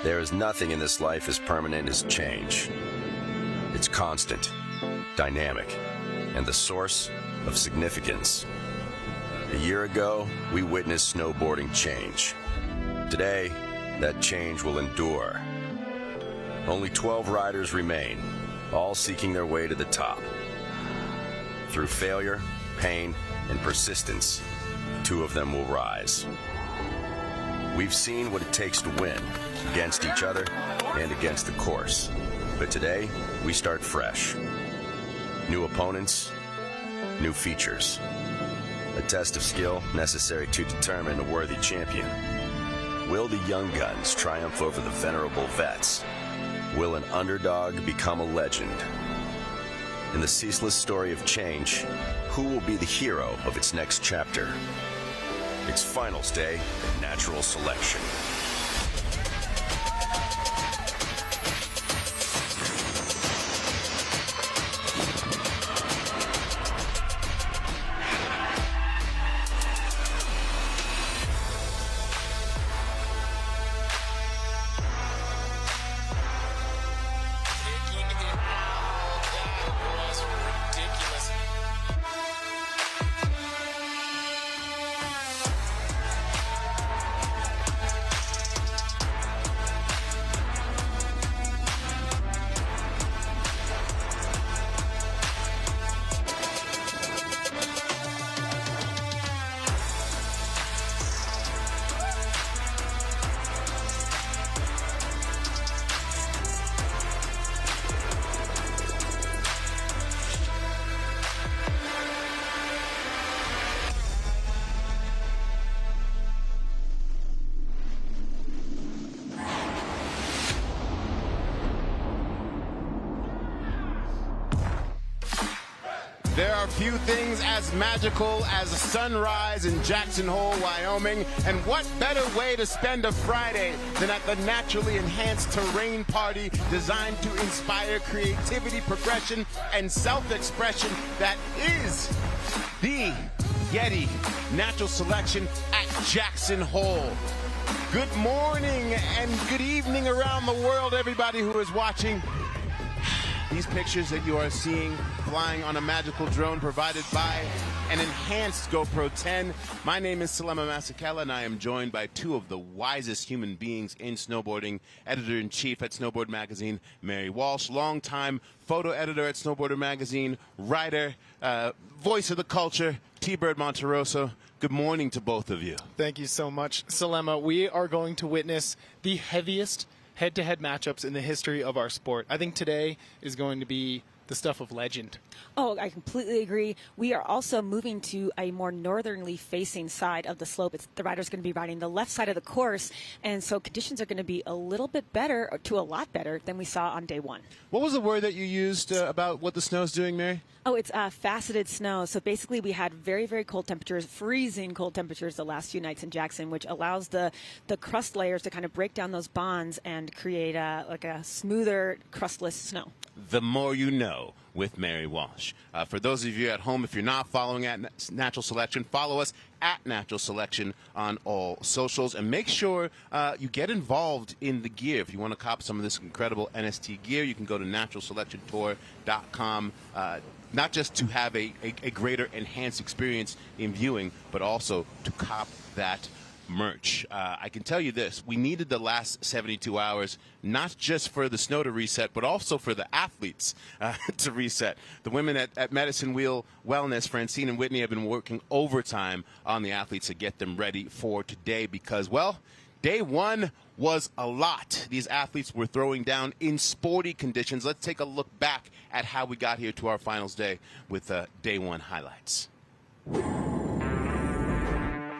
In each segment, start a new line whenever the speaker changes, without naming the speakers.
There is nothing in this life as permanent as change. It's constant, dynamic, and the source of significance. A year ago, we witnessed snowboarding change. Today, that change will endure. Only 12 riders remain, all seeking their way to the top. Through failure, pain, and persistence, 2 of them will rise. We've seen what it takes to win, against each other and against the course. But today, we start fresh. New opponents, new features. A test of skill necessary to determine a worthy champion. Will the young guns triumph over the venerable vets? Will an underdog become a legend? In the ceaseless story of change, who will be the hero of its next chapter? It's finals day at Natural Selection.
There are few things as magical as a sunrise in Jackson Hole, Wyoming, and what better way to spend a Friday than at the naturally enhanced terrain party designed to inspire creativity, progression, and self-expression that is the YETI Natural Selection at Jackson Hole. Good morning and good evening around the world, everybody who is watching. These pictures that you are seeing flying on a magical drone provided by an enhanced GoPro 10. My name is Salema Masekela, and I am joined by 2 of the wisest human beings in snowboarding, editor-in-chief at Snowboard Magazine, Mary Walsh, longtime photo editor at Snowboarder Magazine, writer, voice of the culture, T-Bird Monteroso. Good morning to both of you.
Thank you so much, Salema. We are going to witness the heaviest head-to-head matchups in the history of our sport. I think today is going to be the stuff of legend.
Oh, I completely agree. We are also moving to a more northernly facing side of the slope. The rider's going to be riding the left side of the course, and so conditions are going to be a little bit better, or to a lot better, than we saw on day 1.
What was the word that you used about what the snow's doing, Mary?
Oh, it's faceted snow. So basically we had very, very cold temperatures, freezing cold temperatures the last few nights in Jackson, which allows the crust layers to kind of break down those bonds and create like a smoother, crustless snow.
The more you know with Mary Walsh. For those of you at home, if you're not following at Natural Selection, follow us at Natural Selection on all socials, and make sure you get involved in the gear. If you want to cop some of this incredible NST gear, you can go to naturalselectiontour.com. Not just to have a greater enhanced experience in viewing, but also to cop that merch. I can tell you this, we needed the last 72 hours, not just for the snow to reset, but also for the athletes to reset. The women at Medicine Wheel Wellness, Francine and Whitney, have been working overtime on the athletes to get them ready for today because, well, day 1 was a lot. These athletes were throwing down in sporty conditions. Let's take a look back at how we got here to our finals day with day 1 highlights.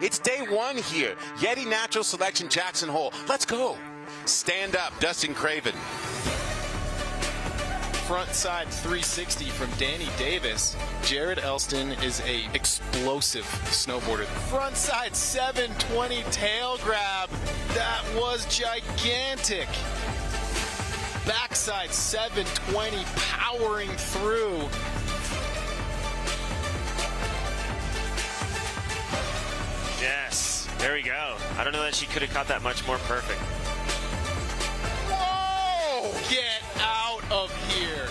It's day 1 here. YETI Natural Selection Jackson Hole. Let's go. Stand up, Dustin Craven.
Frontside 360 from Danny Davis. Jared Elston is a explosive snowboarder. Frontside 720 tail grab. That was gigantic. Backside 720 powering through.
Yes, there we go. I don't know that she could have caught that much more perfect.
Get out of here.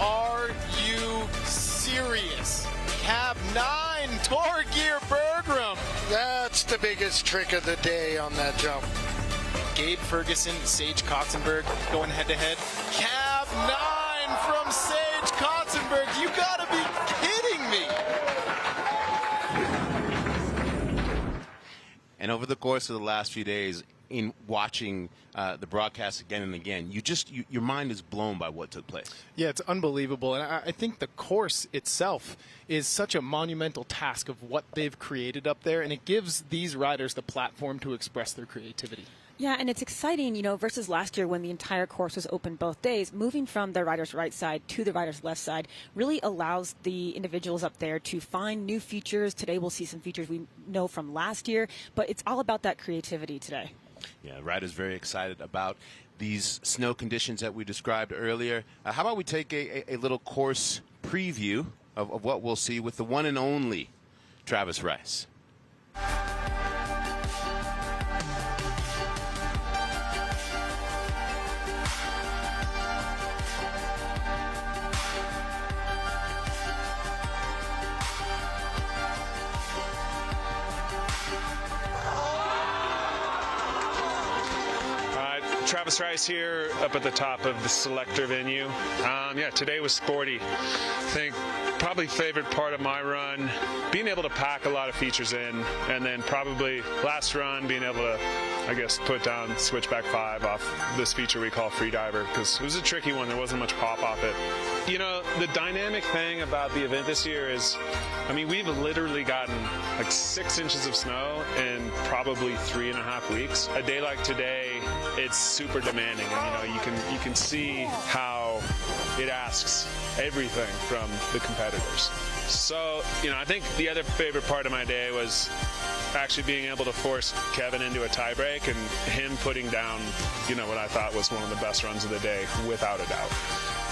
Are you serious? Cab 9, Torgeir Bergrum.
That's the biggest trick of the day on that jump.
Gabe Ferguson, Sage Kotzenberg going head-to-head. Cab 9 from Sage Kotzenberg. You gotta be kidding me.
And over the course of the last few days, in watching the broadcast again and again, your mind is blown by what took place.
Yeah, it's unbelievable. And I think the course itself is such a monumental task of what they've created up there, and it gives these riders the platform to express their creativity.
Yeah, and it's exciting, versus last year when the entire course was open both days. Moving from the rider's right side to the rider's left side really allows the individuals up there to find new features. Today we'll see some features we know from last year, but it's all about that creativity today.
Yeah, riders very excited about these snow conditions that we described earlier. How about we take a little course preview of what we'll see with the one and only Travis Rice.
Travis Rice here up at the top of the selector venue. Yeah, today was sporty. I think probably favorite part of my run, being able to pack a lot of features in, and then probably last run being able to, I guess, put down switchback 5 off this feature we call freediver, because it was a tricky one. There wasn't much pop off it. The dynamic thing about the event this year is, we've literally gotten like 6 inches of snow in probably 3.5 weeks. A day like today, it's super demanding, and you can see how it asks everything from the competitors. So, I think the other favorite part of my day was actually being able to force Kevin into a tiebreak and him putting down, what I thought was one of the best runs of the day, without a doubt.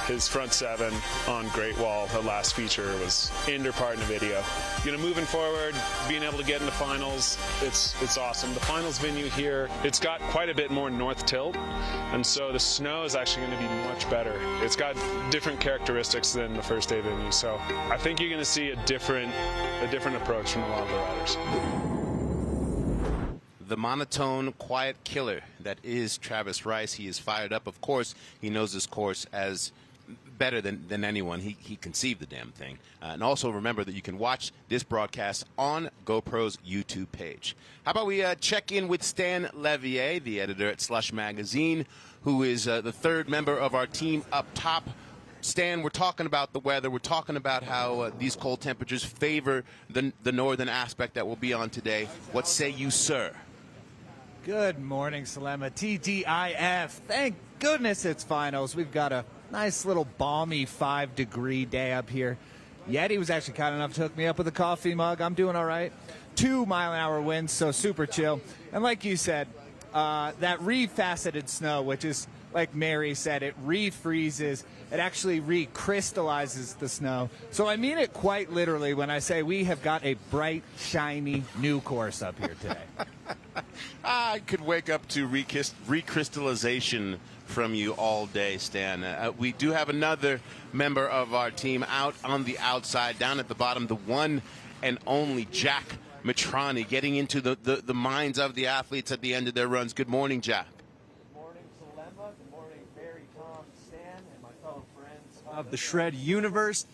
His front 7 on Great Wall, the last feature, was inter part in the video. Moving forward, being able to get into finals, it's awesome. The finals venue here, it's got quite a bit more north tilt, and so the snow is actually going to be much better. It's got different characteristics than the first day venue, so I think you're going to see a different approach from a lot of the riders.
The monotone, quiet killer that is Travis Rice. He is fired up. Of course, he knows this course as better than anyone. He conceived the damn thing. And also remember that you can watch this broadcast on GoPro's YouTube page. How about we check in with Stan Levier, the editor at Slush Magazine, who is the third member of our team up top. Stan, we're talking about the weather. We're talking about how these cold temperatures favor the northern aspect that we'll be on today. What say you, sir?
Good morning, Salema. TGIF. Thank goodness it's finals. We've got a nice little balmy 5-degree day up here. YETI was actually kind enough to hook me up with a coffee mug. I'm doing all right. 2-mile-an-hour winds, so super chill. And like you said, that refaceted snow, which is, like Mary said, it refreezes. It actually recrystallizes the snow. So I mean it quite literally when I say we have got a bright, shiny new course up here today.
I could wake up to recrystallization from you all day, Stan. We do have another member of our team out on the outside, down at the bottom, the one and only Jack Matrani, getting into the minds of the athletes at the end of their runs. Good morning, Jack.
Good morning, Salema. Good morning, Barry, Tom, Stan, and my fellow friends of the Shred universe.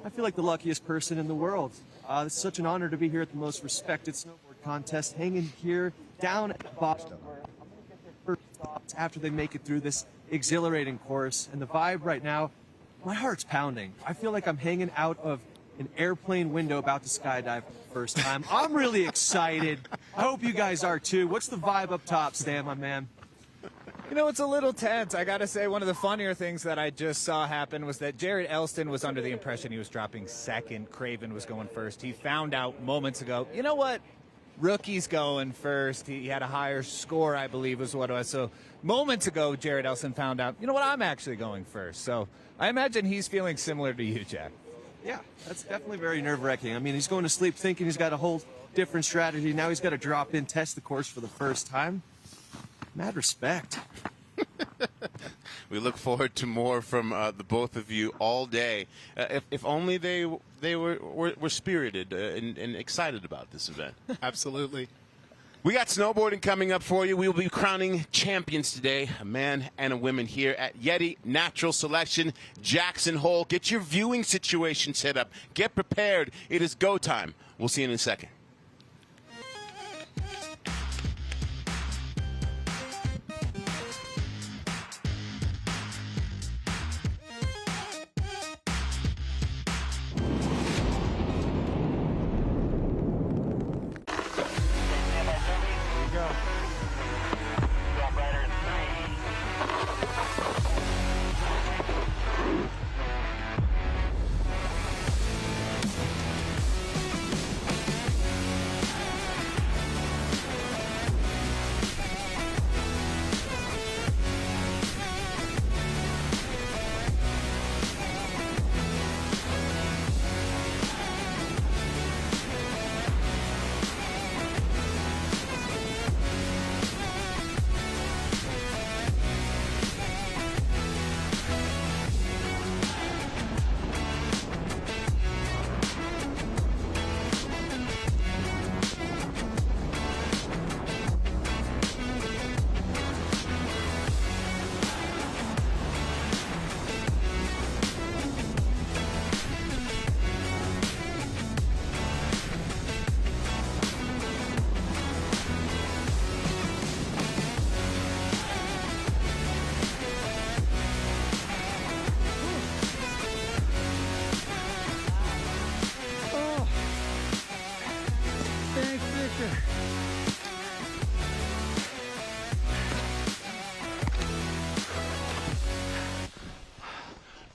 I feel like the luckiest person in the world. It's such an honor to be here at the most respected snowboard contest, hanging here down at the bottom where I'm going to get their first thoughts after they make it through this exhilarating course. And the vibe right now, my heart's pounding. I feel like I'm hanging out of an airplane window about to skydive for the first time. I'm really excited. I hope you guys are too. What's the vibe up top, Stan, my man?
It's a little tense. I got to say, one of the funnier things that I just saw happen was that Jared Elston was under the impression he was dropping second. Craven was going first. He found out moments ago, you know what? Rookie's going first. He had a higher score, I believe, was what it was. So moments ago, Jared Elston found out, you know what? I'm actually going first. So I imagine he's feeling similar to you, Jack.
Yeah, that's definitely very nerve-wracking. I mean, he's going to sleep thinking he's got a whole different strategy. Now he's got to drop in, test the course for the first time. Mad respect.
We look forward to more from the both of you all day. If only they were spirited and excited about this event.
Absolutely.
We got snowboarding coming up for you. We will be crowning champions today, a man and a woman here at YETI Natural Selection Jackson Hole. Get your viewing situation set up. Get prepared. It is go time. We'll see you in a second.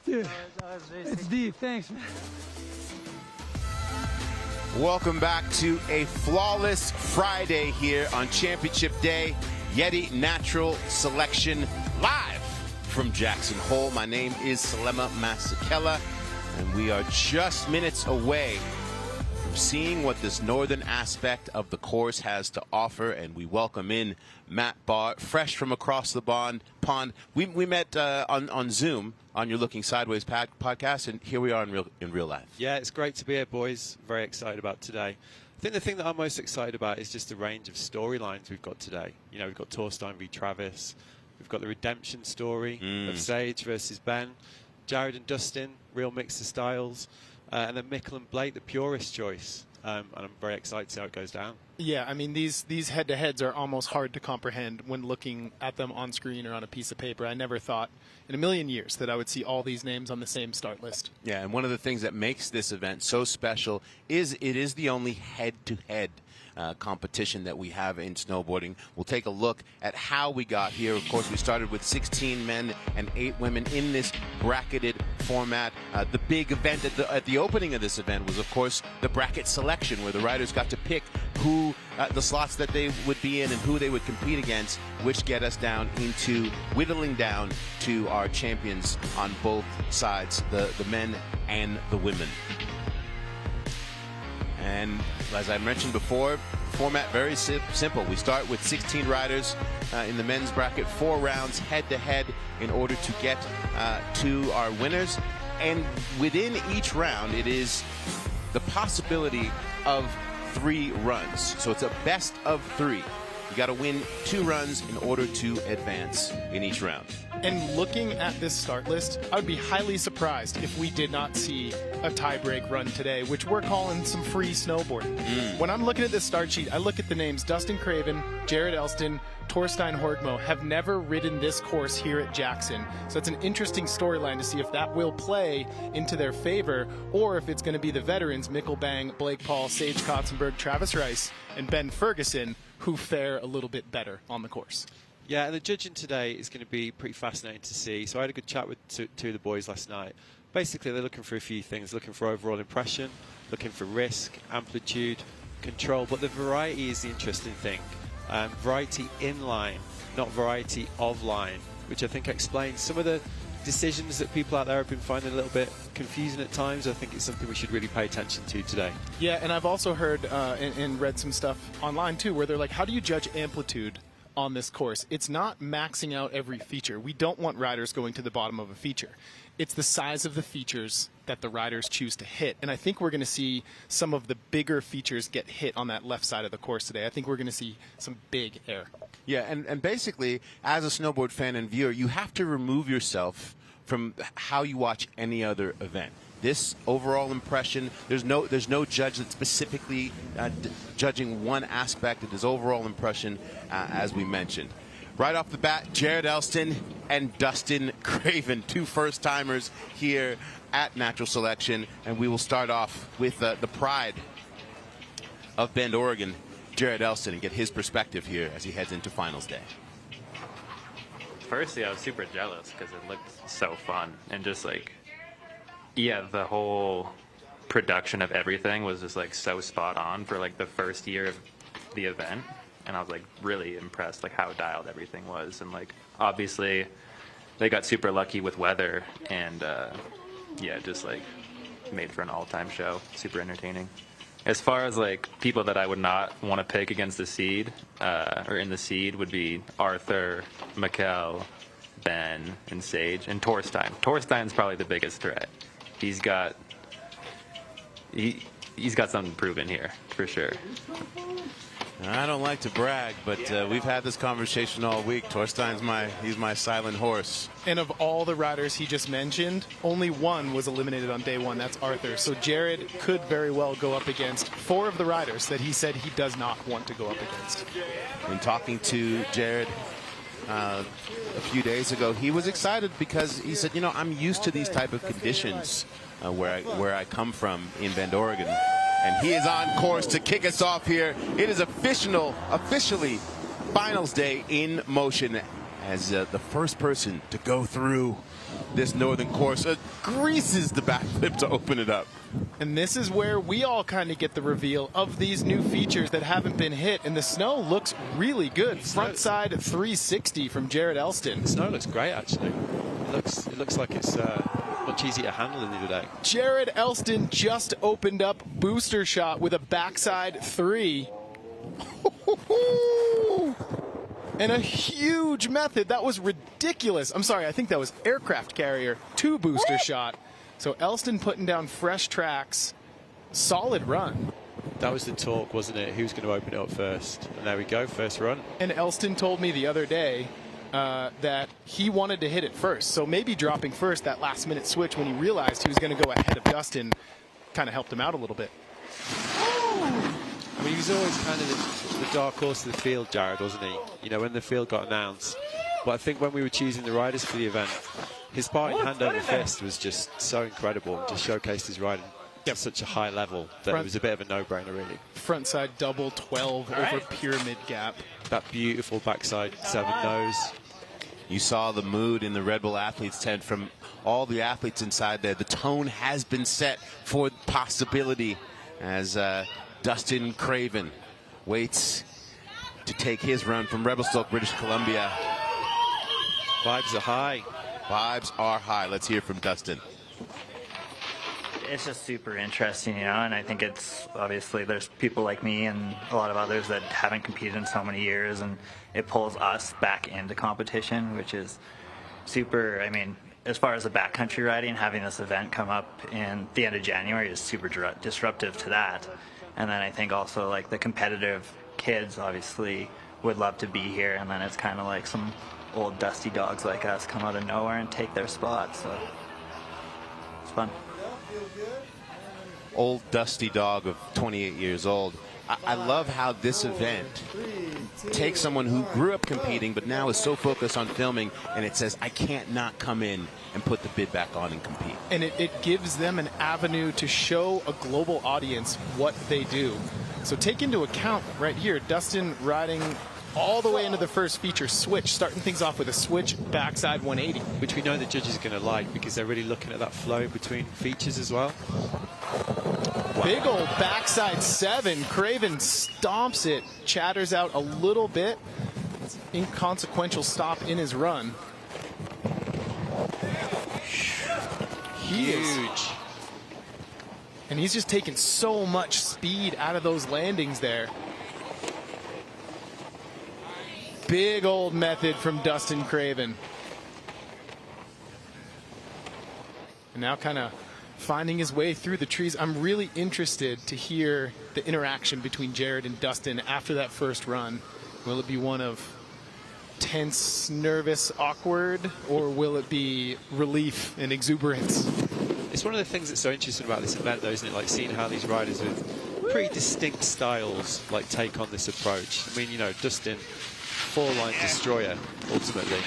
Dude, it's deep. Thanks, man.
Welcome back to a flawless Friday here on Championship Day. YETI Natural Selection live from Jackson Hole. My name is Selema Masekela, and we are just minutes away from seeing what this northern aspect of the course has to offer, and we welcome in Matt Barr, fresh from across the pond. We met on Zoom on your Looking Sideways podcast, and here we are in real life.
Yeah, it's great to be here, boys. Very excited about today. I think the thing that I'm most excited about is just the range of storylines we've got today. You know, we've got Torstein v. Travis. We've got the redemption story of Sage versus Ben. Jared and Dustin, real mix of styles. And then Mikkel and Blake, the purist choice. And I'm very excited to see how it goes down.
Yeah, I mean, these head-to-heads are almost hard to comprehend when looking at them on screen or on a piece of paper. I never thought in a million years that I would see all these names on the same start list.
Yeah, and one of the things that makes this event so special is it is the only head-to-head competition that we have in snowboarding. We'll take a look at how we got here. Of course, we started with 16 men and 8 women in this bracketed format. The big event at the opening of this event was, of course, the bracket selection, where the riders got to pick who the slots that they would be in and who they would compete against, which get us down into whittling down to our champions on both sides, the men and the women. And as I mentioned before, format very simple. We start with 16 riders in the men's bracket, 4 rounds head-to-head in order to get to our winners. And within each round, it is the possibility of 3 runs. So it's a best of 3. You got to win 2 runs in order to advance in each round.
And looking at this start list, I would be highly surprised if we did not see a tiebreak run today, which we're calling some free snowboarding. When I'm looking at this start sheet, I look at the names Dustin Craven, Jared Elston, Torstein Horgmo have never ridden this course here at Jackson. So it's an interesting storyline to see if that will play into their favor or if it's going to be the veterans, Mickel Bang, Blake Paul, Sage Kotzenberg, Travis Rice, and Ben Ferguson, who fare a little bit better on the course.
Yeah, and the judging today is going to be pretty fascinating to see. So I had a good chat with two of the boys last night. Basically, they're looking for a few things. Looking for overall impression, looking for risk, amplitude, control. But the variety is the interesting thing. Variety in line, not variety of line, which I think explains some of the decisions that people out there have been finding a little bit confusing at times. I think it's something we should really pay attention to today.
Yeah, and I've also heard and read some stuff online too where they're like, how do you judge amplitude on this course. It's not maxing out every feature. We don't want riders going to the bottom of a feature. It's the size of the features that the riders choose to hit. And I think we're going to see some of the bigger features get hit on that left side of the course today. I think we're going to see some big air.
Yeah, and basically, as a snowboard fan and viewer, you have to remove yourself from how you watch any other event. This overall impression, there's no judge that's specifically judging one aspect of his overall impression, as we mentioned. Right off the bat, Jared Elston and Dustin Craven, two first-timers here at Natural Selection, and we will start off with the pride of Bend, Oregon, Jared Elston, and get his perspective here as he heads into finals day.
Firstly, I was super jealous because it looked so fun, and just like, yeah, the whole production of everything was just like so spot on for like the first year of the event. And I was like really impressed like how dialed everything was, and like obviously they got super lucky with weather, and yeah, just like made for an all-time show. Super entertaining. As far as like people that I would not want to pick against the seed or in the seed would be Arthur, Mikkel, Ben, and Sage, and Torstein. Torstein's probably the biggest threat. He's got something proven here for sure.
I don't like to brag, but we've had this conversation all week. Torstein's he's my silent horse.
And of all the riders he just mentioned, only one was eliminated on day one. That's Arthur. So Jared could very well go up against 4 of the riders that he said he does not want to go up against.
In talking to Jared a few days ago, he was excited because he said, I'm used to these type of conditions where I come from in Bend, Oregon. And he is on course to kick us off here. It is officially finals day in motion as the first person to go through this northern course greases the backflip to open it up.
And this is where we all kind of get the reveal of these new features that haven't been hit. And the snow looks really good. Front side 360 from Jared Elston.
The snow looks great, actually. It looks like it's much easier to handle than the other day.
Jared Elston just opened up booster shot with a backside 3. And a huge method. That was ridiculous. I'm sorry, I think that was aircraft carrier 2 booster shot. So Elston putting down fresh tracks. Solid run.
That was the talk, wasn't it? Who's going to open it up first? And there we go, first run.
And Elston told me the other day that he wanted to hit it first. So maybe dropping first, that last-minute switch when he realized he was going to go ahead of Dustin, kind of helped him out a little bit.
I mean, he was always kind of the dark horse of the field, Jared, wasn't he? When the field got announced. But I think when we were choosing the riders for the event, his part in hand over fist was just so incredible. Just showcased his riding at such a high level that it was a bit of a no-brainer, really.
Frontside double 12 over pyramid gap.
That beautiful backside 7 nose.
You saw the mood in the Red Bull athletes tent from all the athletes inside there. The tone has been set for possibility as Dustin Craven waits to take his run from Revelstoke, British Columbia.
Vibes are high.
Vibes are high. Let's hear from Dustin.
It's just super interesting, and I think it's obviously there's people like me and a lot of others that haven't competed in so many years, and it pulls us back into competition, which is super. I mean, as far as the backcountry riding, having this event come up in the end of January is super disruptive to that. And then I think also like the competitive kids obviously would love to be here, and then it's kind of like some old dusty dogs like us come out of nowhere and take their spot, so it's fun.
Old dusty dog of 28 years old. I love how this event takes someone who grew up competing but now is so focused on filming, and it says, I can't not come in and put the bid back on and compete.
And it gives them an avenue to show a global audience what they do. So take into account right here, Dustin riding all the way into the first feature switch, starting things off with a switch backside 180.
Which we know the judges are going to like because they're really looking at that flow between features as well.
Wow. Big old backside 7. Craven stomps it, chatters out a little bit. It's an inconsequential stop in his run.
Huge.
And he's just taking so much speed out of those landings there.
big old method from Dustin Craven. And now kind of finding his way through the trees. I'm really interested to hear the interaction between Jared and Dustin after that first run. Will it be one of tense, nervous, awkward, or will it be relief and exuberance?
It's one of the things that's so interesting about this event, though, isn't it? Like seeing how these riders with pretty distinct styles like take on this approach. I mean, you know, Dustin, four-line destroyer, ultimately.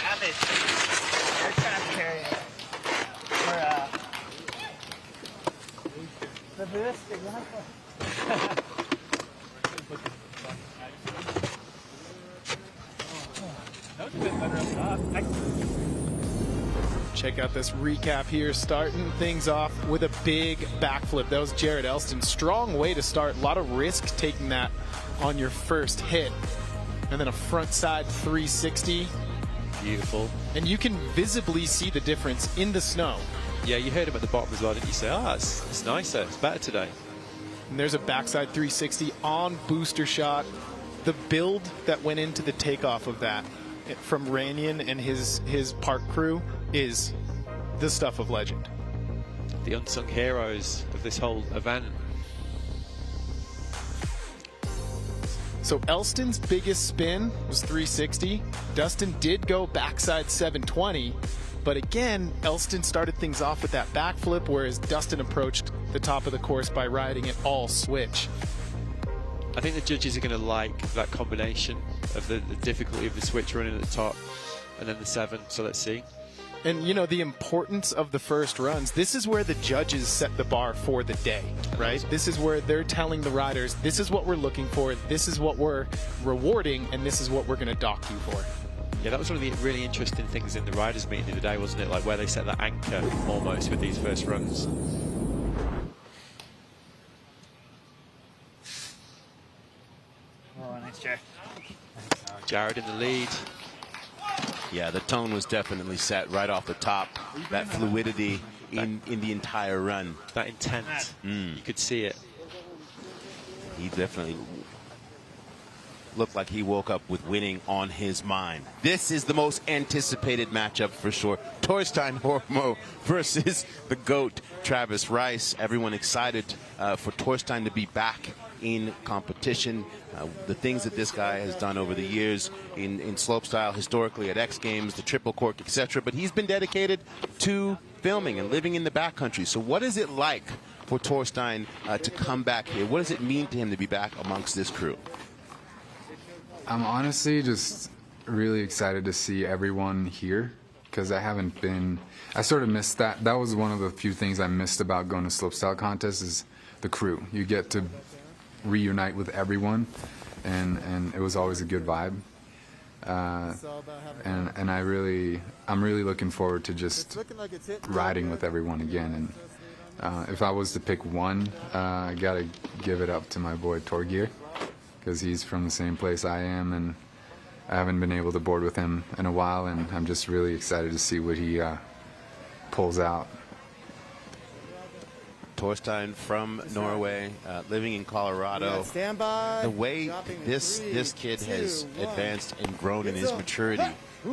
Check out this recap here, starting things off with a big backflip. That was Jared Elston. Strong way to start. A lot of risk taking that on your first hit. And then a front side 360.
Beautiful.
And you can visibly see the difference in the snow.
Yeah, you heard him at the bottom as well, didn't you? Say, it's nicer, it's better today.
And there's a backside 360 on booster shot. The build that went into the takeoff of that from Ranian and his park crew is the stuff of legend.
The unsung heroes of this whole event.
So Elston's biggest spin was 360. Dustin did go backside 720, but again, Elston started things off with that backflip, whereas Dustin approached the top of the course by riding it all switch.
I think the judges are going to like that combination of the difficulty of the switch running at the top and then the 7, so let's see.
And you know, the importance of the first runs, this is where the judges set the bar for the day, right? This is where they're telling the riders, this is what we're looking for, this is what we're rewarding, and this is what we're going to dock you for.
Yeah, that was one of the really interesting things in the riders meeting the other day, wasn't it? Like where they set that anchor almost with these first runs.
Oh, nice Jared.
Jared in the lead.
Yeah, the tone was definitely set right off the top. That fluidity in the entire run.
That intent. You could see it.
He definitely looked like he woke up with winning on his mind. This is the most anticipated matchup for sure. Torstein Horgmo versus the GOAT, Travis Rice. Everyone excited for Torstein to be back in competition. The things that this guy has done over the years in slopestyle, historically at X Games, the triple cork, etc. But he's been dedicated to filming and living in the backcountry. So what is it like for Torstein to come back here? What does it mean to him to be back amongst this crew?
I'm honestly just really excited to see everyone here because I sort of missed that. That was one of the few things I missed about going to slopestyle contests is the crew. You get to reunite with everyone, and it was always a good vibe. And I'm really looking forward to just riding with everyone again. And if I was to pick one, I gotta give it up to my boy Torgeir, because he's from the same place I am, and I haven't been able to board with him in a while, and I'm just really excited to see what he pulls out.
Torstein from Norway, living in Colorado. The way this kid has advanced and grown in his maturity,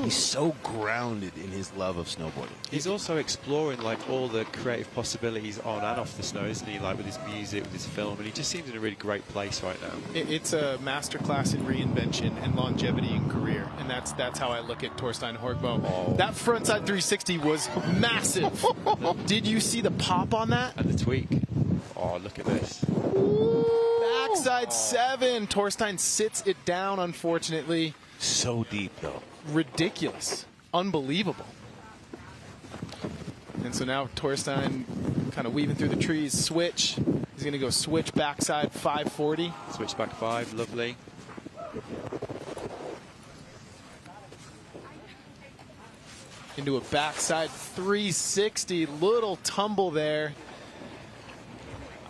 he's so grounded in his love of snowboarding.
He's also exploring like all the creative possibilities on and off the snow, isn't he? Like with his music, with his film, and he just seems in a really great place right now.
It's a masterclass in reinvention and longevity in career, and that's how I look at Torstein Horgmo.
Oh.
That frontside 360 was massive. Did you see the pop on that?
And the tweak. Oh, look at this.
Backside 7. Torstein sits it down, unfortunately.
So deep, though.
Ridiculous. Unbelievable. And so now Torstein kind of weaving through the trees. Switch. He's going to go switch backside 540.
Switch back 5. Lovely.
Into a backside 360. Little tumble there.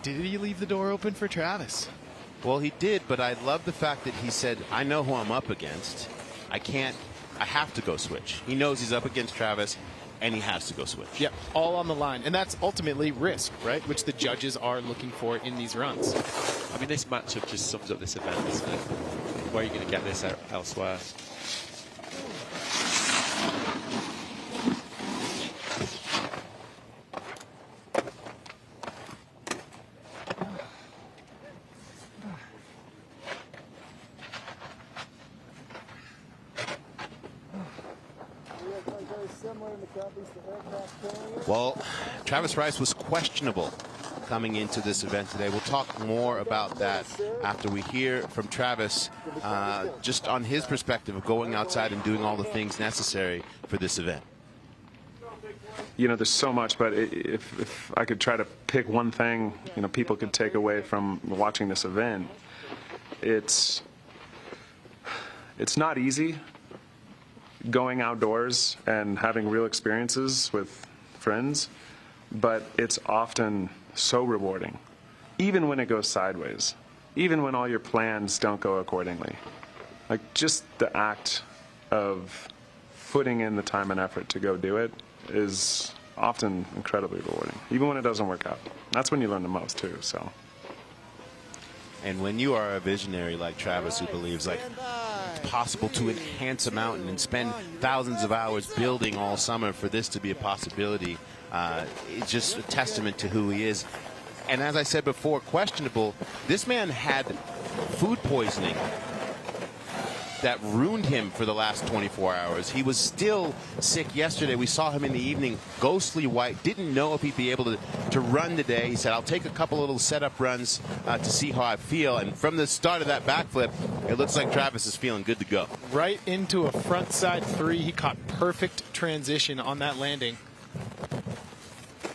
Did he leave the door open for Travis?
Well, he did, but I love the fact that he said, I know who I'm up against. I have to go switch. He knows he's up against Travis, and he has to go switch.
Yep, all on the line. And that's ultimately risk, right? Which the judges are looking for in these runs.
I mean, this matchup just sums up this event, isn't it? Where are you going to get this elsewhere?
Well, Travis Rice was questionable coming into this event today. We'll talk more about that after we hear from Travis, just on his perspective of going outside and doing all the things necessary for this event.
You know, there's so much, but if I could try to pick one thing, you know, people could take away from watching this event, it's not easy going outdoors and having real experiences with friends, but it's often so rewarding, even when it goes sideways, even when all your plans don't go accordingly. Like, just the act of putting in the time and effort to go do it is often incredibly rewarding, even when it doesn't work out. That's when you learn the most too. So.
And when you are a visionary like Travis, who believes like it's possible to enhance a mountain and spend thousands of hours building all summer for this to be a possibility, it's just a testament to who he is. And as I said before, questionable. This man had food poisoning that ruined him for the last 24 hours. He was still sick yesterday. We saw him in the evening, ghostly white, didn't know if he'd be able to run today. He said, I'll take a couple little setup runs to see how I feel. And from the start of that backflip, it looks like Travis is feeling good to go.
Right into a front side 3. He caught perfect transition on that landing.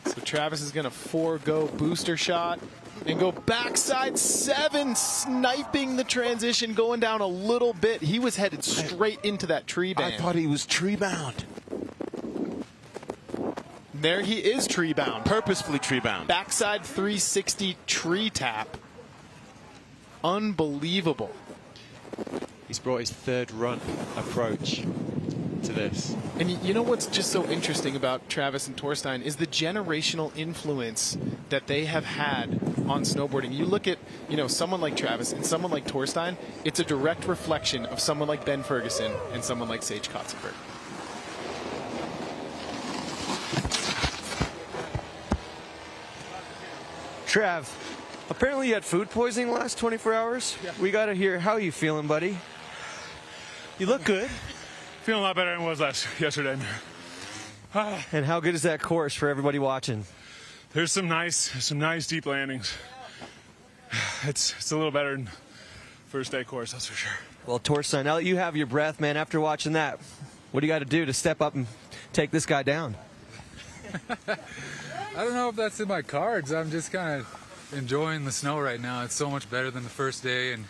So Travis is going to forego booster shot and go backside 7, sniping the transition, going down a little bit. He was headed straight into that tree band.
I thought he was tree bound.
There he is, tree bound.
Purposefully tree bound.
Backside 360 tree tap. Unbelievable.
He's brought his third run approach to this.
And you know what's just so interesting about Travis and Torstein is the generational influence that they have had on snowboarding. You look at, you know, someone like Travis and someone like Torstein, it's a direct reflection of someone like Ben Ferguson and someone like Sage Kotzenberg.
Trav, apparently you had food poisoning the last 24 hours. Yeah. We got to hear, how are you feeling, buddy? You look good.
Feeling a lot better than I was yesterday.
And how good is that course for everybody watching?
There's some nice deep landings. It's a little better than first day course, that's for sure.
Well, Torstein, now that you have your breath, man, after watching that, what do you got to do to step up and take this guy down?
I don't know if that's in my cards. I'm just kind of enjoying the snow right now. It's so much better than the first day, and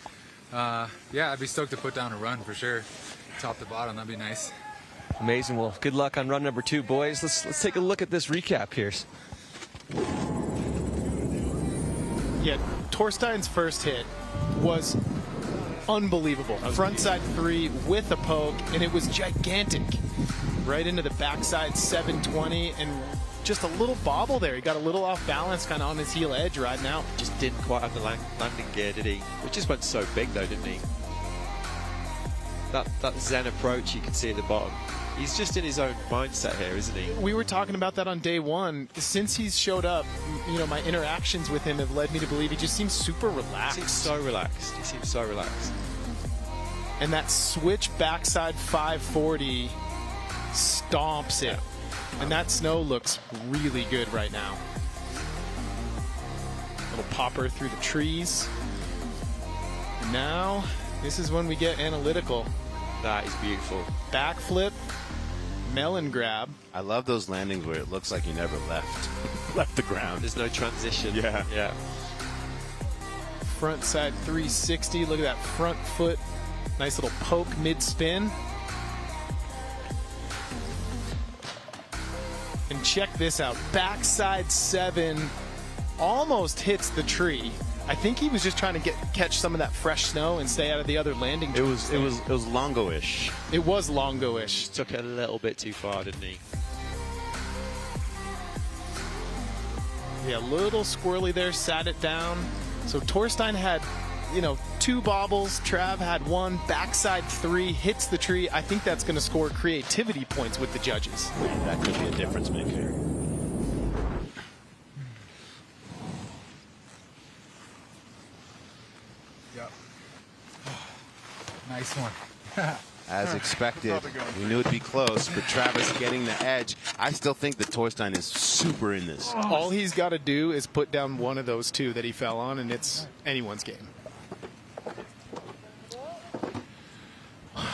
yeah, I'd be stoked to put down a run for sure. Top to bottom, that'd be nice.
Amazing. Well, good luck on run number 2, boys. Let's take a look at this recap here.
Yeah, Torstein's first hit was unbelievable. Frontside 3 with a poke, and it was gigantic. Right into the backside 720, and just a little bobble there. He got a little off balance, kind of on his heel edge riding out.
Just didn't quite have the landing gear, did he? It just went so big, though, didn't he? That Zen approach you can see at the bottom. He's just in his own mindset here, isn't he?
We were talking about that on day 1. Since he's showed up, you know, my interactions with him have led me to believe he just seems super relaxed.
He seems so relaxed. He seems so relaxed.
And that switch backside 540 stomps it. And that snow looks really good right now. Little popper through the trees. And now, this is when we get analytical.
That is beautiful.
Backflip, melon grab.
I love those landings where it looks like you never left the ground.
There's no transition.
Yeah.
Front side 360. Look at that front foot. Nice little poke mid-spin. And check this out. Backside 7 almost hits the tree. I think he was just trying to catch some of that fresh snow and stay out of the other landing.
It was Longo-ish.
It was Longo-ish.
Took it a little bit too far, didn't he?
Yeah, a little squirrely there, sat it down. So Torstein had, you know, 2 bobbles. Trav had 1. Backside 3 hits the tree. I think that's going to score creativity points with the judges.
That could be a difference maker.
Yep. Nice one.
as expected. We knew it'd be close, but Travis getting the edge. I still think that Torstein is super in this.
All he's got to do is put down one of those two that he fell on, and it's anyone's game.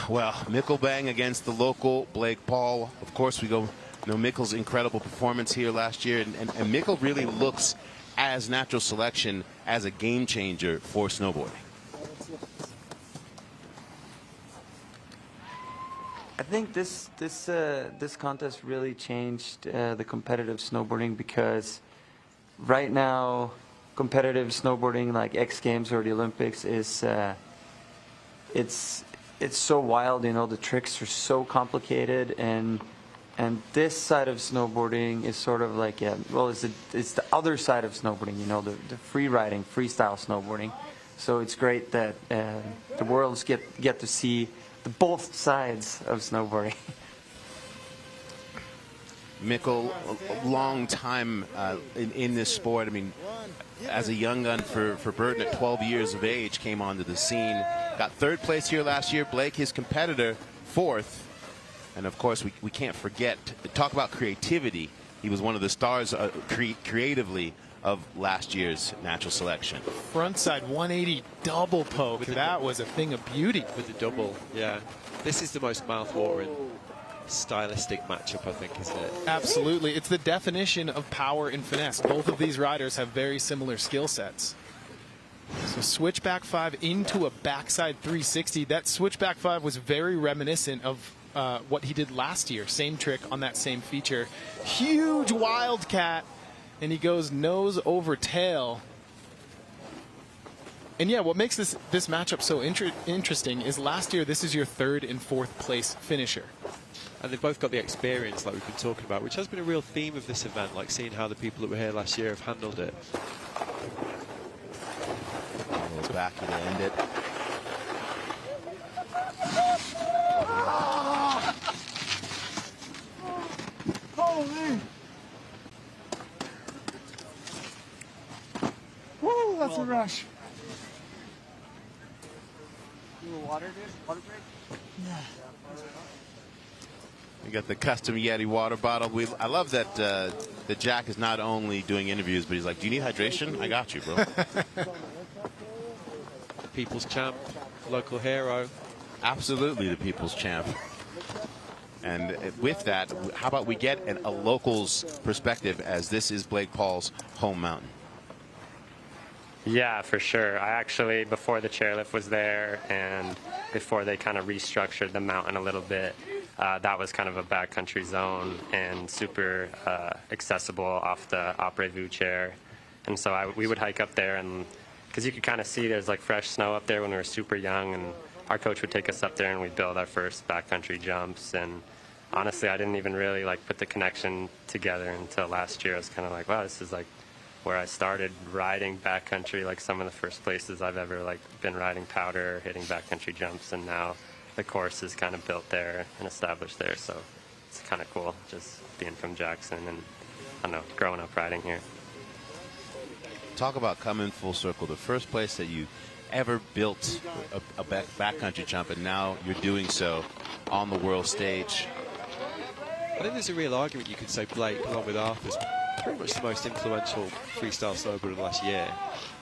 Well, Mickel Bang against the local Blake Paul. Of course, we go, Mikkel's incredible performance here last year, and Mikkel really looks as natural selection as a game changer for snowboarding.
I think this contest really changed the competitive snowboarding, because right now competitive snowboarding like X Games or the Olympics is it's so wild. You know, the tricks are so complicated, and this side of snowboarding is sort of like it's the other side of snowboarding. You know, the free riding, freestyle snowboarding. So it's great that the worlds get to see both sides of snowboarding.
Mikkel, a long time in this sport. I mean, as a young gun for Burton at 12 years of age, came onto the scene. Got third place here last year. Blake, his competitor, fourth. And of course, we can't forget, talk about creativity. He was one of the stars creatively of last year's natural selection.
Frontside 180 double poke. That was a thing of beauty.
With the double, yeah. This is the most mouth-watering stylistic matchup, I think, isn't it?
Absolutely. It's the definition of power and finesse. Both of these riders have very similar skill sets. So switchback 5 into a backside 360. That switchback 5 was very reminiscent of what he did last year. Same trick on that same feature. Huge wildcat. And he goes nose over tail. And yeah, what makes this matchup so interesting is last year this is your third and fourth place finisher.
And they've both got the experience like we've been talking about, which has been a real theme of this event, like seeing how the people that were here last year have handled it.
Goes back to end it.
Holy! Woo, that's a rush.
You a water, dude? Water break?
Yeah.
We got the custom Yeti water bottle. I love that that Jack is not only doing interviews, but he's like, "Do you need hydration? I got you, bro."
People's champ, local hero.
Absolutely the people's champ. And with that, how about we get a local's perspective, as this is Blake Paul's home mountain?
Yeah, for sure. I actually, before the chairlift was there and before they kind of restructured the mountain a little bit, that was kind of a backcountry zone and super accessible off the après-vu chair. And so we would hike up there, and because you could kind of see there's like fresh snow up there when we were super young, and our coach would take us up there and we'd build our first backcountry jumps. And honestly, I didn't even really like put the connection together until last year. I was kind of like, wow, this is like where I started riding backcountry, like some of the first places I've ever like been riding powder, hitting backcountry jumps, and now the course is kind of built there and established there. So it's kind of cool just being from Jackson and, I don't know, growing up riding here.
Talk about coming full circle. The first place that you ever built a backcountry jump, and now you're doing so on the world stage.
I think there's a real argument you could say Blake, along with Arthur's, pretty much the most influential freestyle snowboarder of the last year.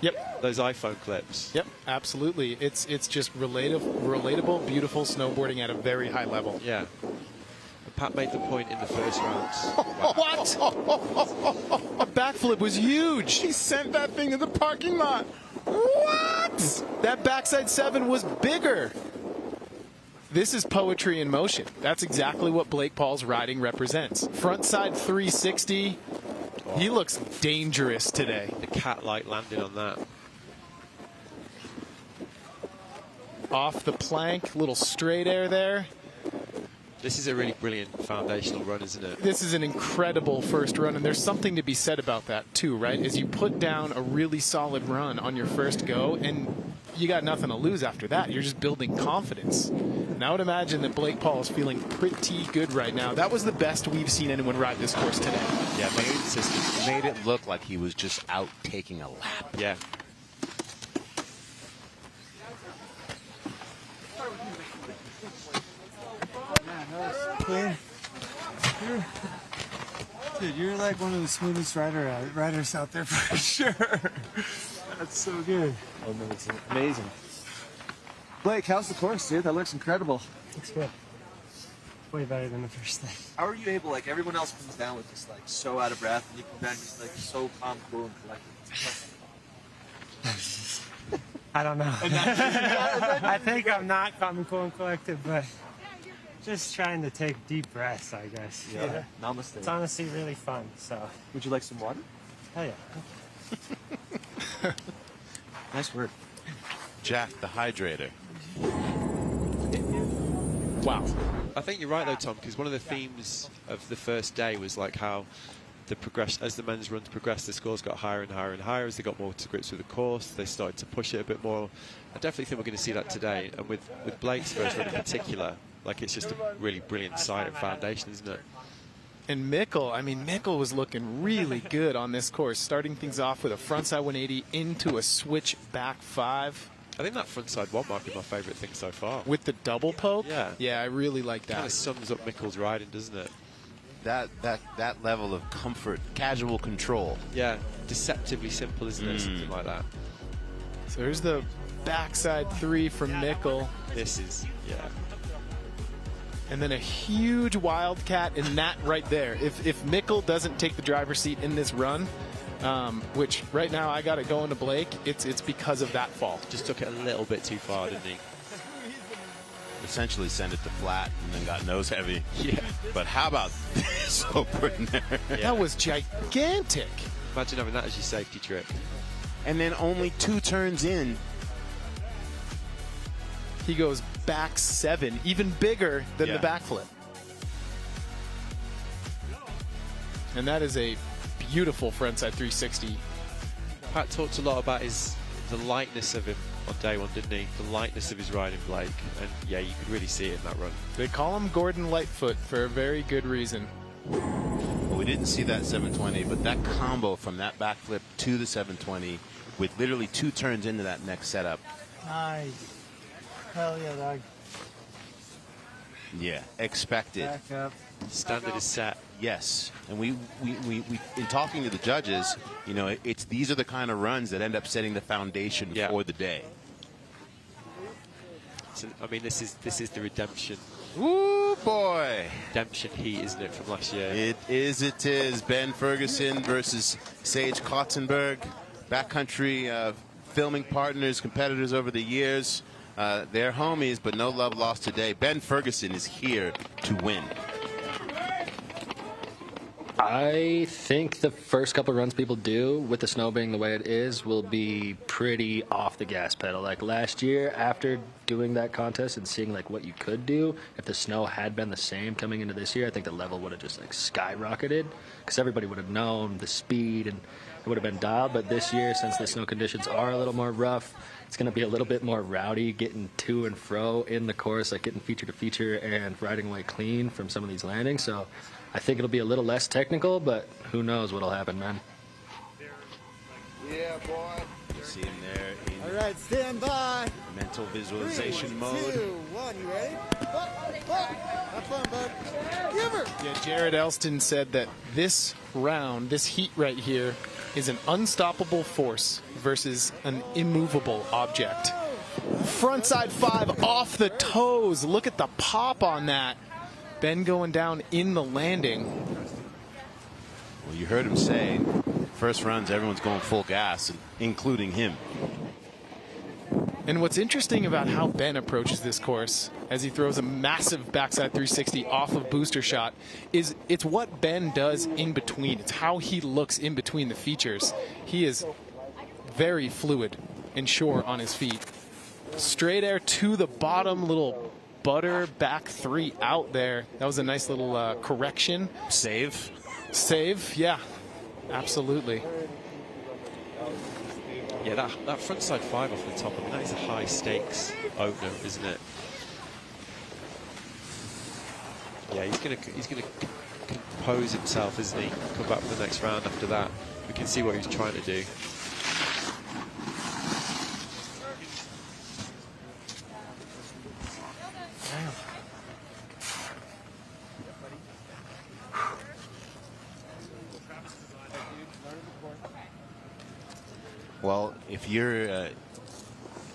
Yep.
Those iPhone clips.
Yep, absolutely. It's just relatable, beautiful snowboarding at a very high level.
Yeah. Pat made the point in the first round.
What? A backflip was huge. He sent that thing to the parking lot. What? That backside 7 was bigger. This is poetry in motion. That's exactly what Blake Paul's riding represents. Frontside 360. He looks dangerous today.
The cat-like landing on that.
Off the plank, little straight air there.
This is a really brilliant foundational run, isn't it?
This is an incredible first run, and there's something to be said about that too, right? As you put down a really solid run on your first go, and you got nothing to lose after that. You're just building confidence. And I would imagine that Blake Paul is feeling pretty good right now. That was the best we've seen anyone ride this course today.
Yeah, made it look like he was just out taking a lap.
Yeah.
clean. Dude, you're like one of the smoothest riders out there for sure. That's so good.
Oh, no, it's amazing. Blake, how's the course, dude? That looks incredible.
Looks good. Way better than the first thing.
How are you able, like, everyone else comes down with just, like, so out of breath, and you come down just, like, so calm, cool, and collected?
I don't know. I think I'm not calm and cool and collected, but just trying to take deep breaths, I guess.
Yeah. Namaste.
It's honestly really fun, so.
Would you like some water?
Hell yeah.
Nice work.
Jack, the hydrator.
Wow. I think you're right though, Tom, because one of the themes of the first day was like how the progression, as the men's runs progressed, the scores got higher and higher and higher as they got more to grips with the course. They started to push it a bit more. I definitely think we're going to see that today. And with Blake's first run in particular, like it's just a really brilliant sight and foundation, isn't it?
And Mikkel, I mean, Mikkel was looking really good on this course, starting things off with a frontside 180 into a switch back 5.
I think that frontside one might be my favourite thing so far.
With the double poke?
Yeah.
Yeah, I really like that.
Kind of sums up Mikkel's riding, doesn't it?
That level of comfort, casual control.
Yeah, deceptively simple, isn't it? Something like that.
So here's the backside 3 from Mikkel.
This is, yeah.
And then a huge wildcat in that right there. If Mikkel doesn't take the driver's seat in this run, which right now I got it going to Blake, it's because of that fall.
Just took it a little bit too far, didn't he?
Essentially sent it to flat and then got nose heavy.
Yeah.
But how about this opener?
Yeah.
That was gigantic.
Imagine having that as your safety trick.
And then only 2 turns in,
he goes back 7, even bigger than the backflip. And that is a beautiful frontside 360.
Pat talked a lot about the lightness of him on day one, didn't he? The lightness of his riding, Blake. And yeah, you could really see it in that run.
They call him Gordon Lightfoot for a very good reason.
Well, we didn't see that 720, but that combo from that backflip to the 720 with literally 2 turns into that next setup.
Nice. Hell yeah, dog.
Yeah, expected.
Back up.
Standard is set.
Yes, and we in talking to the judges, you know, these are the kind of runs that end up setting the foundation for the day.
So, I mean, this is the redemption.
Ooh, boy.
Redemption heat, isn't it, from last year?
It is. Ben Ferguson versus Sage Kotzenberg. Backcountry filming partners, competitors over the years. They're homies, but no love lost today. Ben Ferguson is here to win.
I think the first couple runs people do with the snow being the way it is will be pretty off the gas pedal. Like last year, after doing that contest and seeing like what you could do, if the snow had been the same coming into this year, I think the level would have just like skyrocketed because everybody would have known the speed and it would have been dialed. But this year, since the snow conditions are a little more rough, it's going to be a little bit more rowdy, getting to and fro in the course, like getting feature to feature and riding away clean from some of these landings. So I think it'll be a little less technical, but who knows what'll happen, man.
Yeah, boy.
See him there in
All right, stand by.
mental visualization
3,
mode.
2, 1, you ready? Have fun, bud. Give her.
Yeah, Jared Elston said that this round, this heat right here, is an unstoppable force versus an immovable object. Frontside 5 off the toes. Look at the pop on that. Ben going down in the landing.
Well, you heard him say, first runs, everyone's going full gas, including him.
And what's interesting about how Ben approaches this course as he throws a massive backside 360 off of booster shot is it's what Ben does in between. It's how he looks in between the features. He is very fluid and sure on his feet. Straight air to the bottom, little butter back 3 out there. That was a nice little correction.
Save.
Save, yeah, absolutely.
Yeah, that frontside 5 off the top, I mean, that is a high stakes opener, isn't it? Yeah, he's gonna compose himself, isn't he? Come back for the next round after that. We can see what he's trying to do.
Well, if you're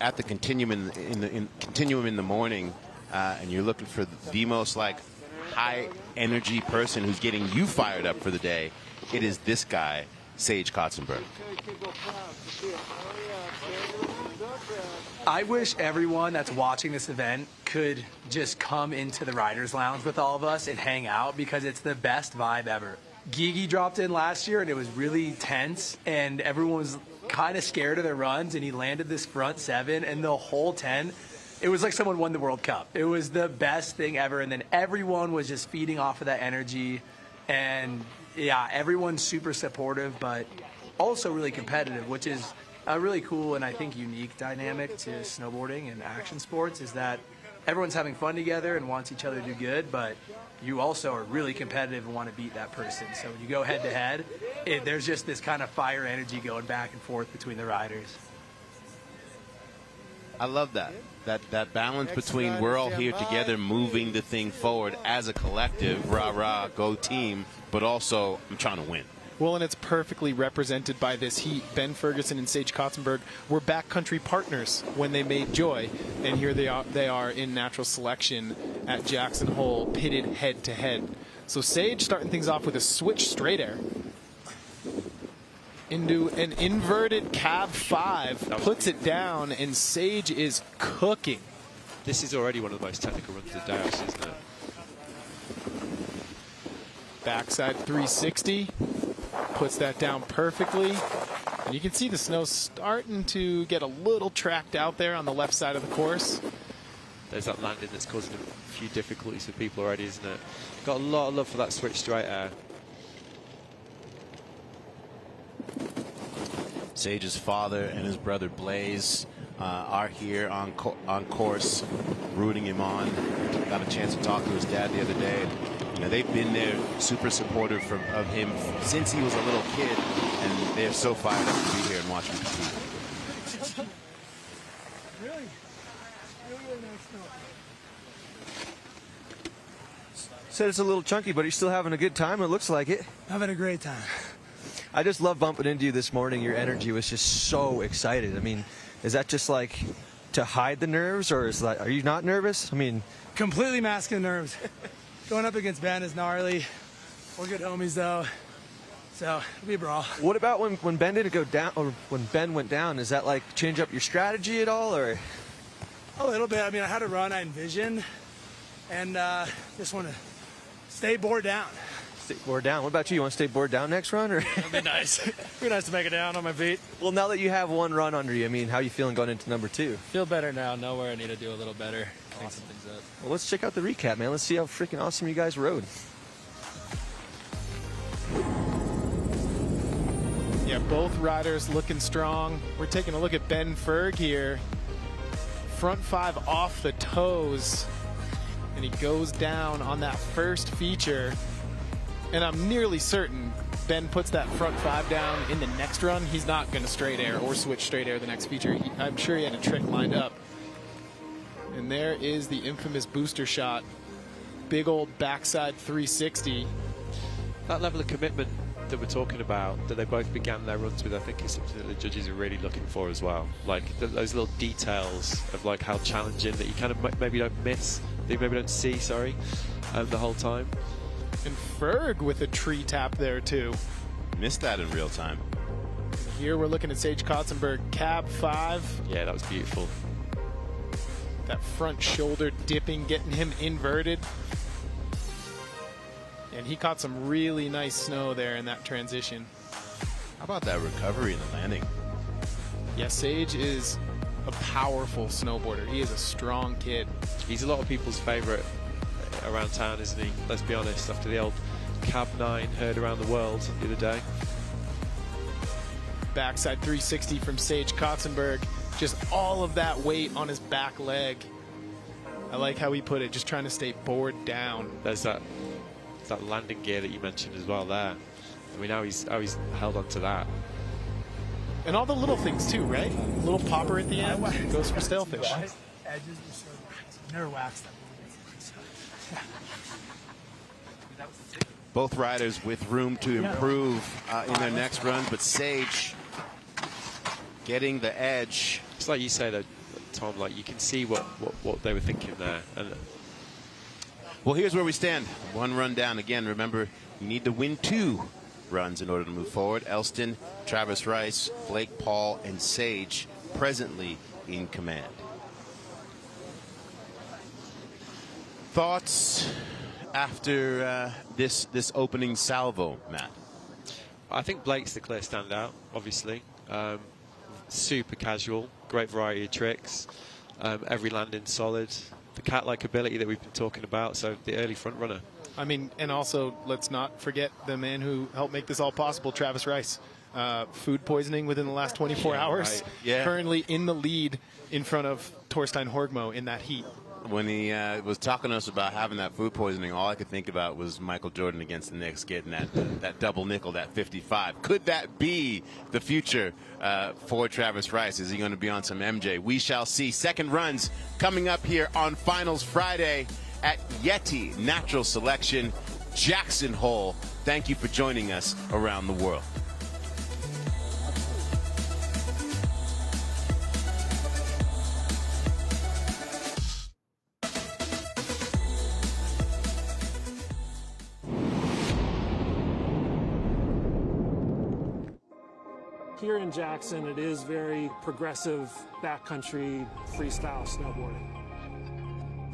at the continuum in the morning, and you're looking for the most like high energy person who's getting you fired up for the day, it is this guy, Sage Kotzenberg.
I wish everyone that's watching this event could just come into the Riders Lounge with all of us and hang out, because it's the best vibe ever. Gigi dropped in last year and it was really tense and everyone was kind of scared of their runs, and he landed this front 7 and the whole 10. It was like someone won the World Cup. It was the best thing ever, and then everyone was just feeding off of that energy. And yeah, everyone's super supportive, but also really competitive, which is a really cool and I think unique dynamic to snowboarding and action sports, is that everyone's having fun together and wants each other to do good, but you also are really competitive and want to beat that person. So when you go head to head, there's just this kind of fire energy going back and forth between the riders.
I love that. That balance between we're all here together moving the thing forward as a collective, rah-rah, go team, but also I'm trying to win.
Well, and it's perfectly represented by this heat. Ben Ferguson and Sage Kotzenberg were backcountry partners when they made Joy, and here they are in natural selection at Jackson Hole, pitted head-to-head. So Sage starting things off with a switch straight air into an inverted cab 5, puts it down, and Sage is cooking.
This is already one of the most technical runs of the day, actually, isn't it?
Backside 360. Puts that down perfectly. And you can see the snow starting to get a little tracked out there on the left side of the course.
There's that landing that's causing a few difficulties for people already, isn't it? Got a lot of love for that switch straight air.
Sage's father and his brother Blaze are here on course, rooting him on. Got a chance to talk to his dad the other day. You know, they've been there, super supportive of him since he was a little kid, and they're so fired up to be here and watch him compete.
Really nice snow.
Said it's a little chunky, but he's still having a good time. It looks like it.
Having a great time.
I just love bumping into you this morning. Your energy was just so excited. I mean, is that just like to hide the nerves, or is that, are you not nervous? I mean,
completely masking the nerves. Going up against Ben is gnarly. We're good homies though, so it'll be a brawl.
What about when Ben didn't go down, or when Ben went down? Does that like change up your strategy at all, or?
A little bit. I mean, I had a run I envisioned, and just want to stay bored down.
Stay bored down. What about you? You want to stay bored down next run, or?
That'd be nice. It'd be nice to make it down on my feet.
Well, now that you have one run under you, I mean, how you feeling going into number 2?
Feel better now. Know where I need to do a little better. Clean some things up.
Well, let's check out the recap, man. Let's see how freaking awesome you guys rode.
Yeah, both riders looking strong. We're taking a look at Ben Ferg here. Front 5 off the toes. And he goes down on that first feature. And I'm nearly certain Ben puts that front 5 down in the next run. He's not going to straight air or switch straight air the next feature. I'm sure he had a trick lined up. And there is the infamous booster shot. Big old backside 360.
That level of commitment that we're talking about, that they both began their runs with, I think is something that the judges are really looking for as well. Like those little details of like how challenging that you kind of maybe don't miss, that you maybe don't see, sorry, the whole time.
And Ferg with a tree tap there too.
Missed that in real time.
Here we're looking at Sage Kotzenberg, cab 5.
Yeah, that was beautiful.
That front shoulder dipping, getting him inverted. And he caught some really nice snow there in that transition.
How about that recovery in the landing?
Yeah, Sage is a powerful snowboarder. He is a strong kid.
He's a lot of people's favorite around town, isn't he? Let's be honest, after the old Cab 9 heard around the world the other day.
Backside 360 from Sage Kotzenberg. Just all of that weight on his back leg. I like how he put it, just trying to stay bored down.
There's that landing gear that you mentioned as well there. I mean, how he's held on to that.
And all the little things too, right? A little popper at the end goes for sailfish.
Edges are so waxed. Never waxed them.
Both riders with room to improve in their next run, but Sage getting the edge.
It's like you say, though, Tom, like you can see what they were thinking there. And
well, here's where we stand. 1 run down. Again, remember, you need to win 2 runs in order to move forward. Elston, Travis Rice, Blake Paul, and Sage presently in command. Thoughts after this opening salvo, Matt?
I think Blake's the clear standout, obviously. Super casual, great variety of tricks, every landing solid, the cat-like ability that we've been talking about, so the early front runner.
I mean, and also let's not forget the man who helped make this all possible, Travis Rice. Food poisoning within the last 24 hours.
Right. Yeah.
Currently in the lead in front of Torstein Horgmo in that heat.
When he was talking to us about having that food poisoning, all I could think about was Michael Jordan against the Knicks getting that double nickel, that 55. Could that be the future for Travis Rice? Is he going to be on some MJ? We shall see. Second runs coming up here on Finals Friday at YETI Natural Selection, Jackson Hole. Thank you for joining us around the world.
Here in Jackson, it is very progressive backcountry freestyle snowboarding.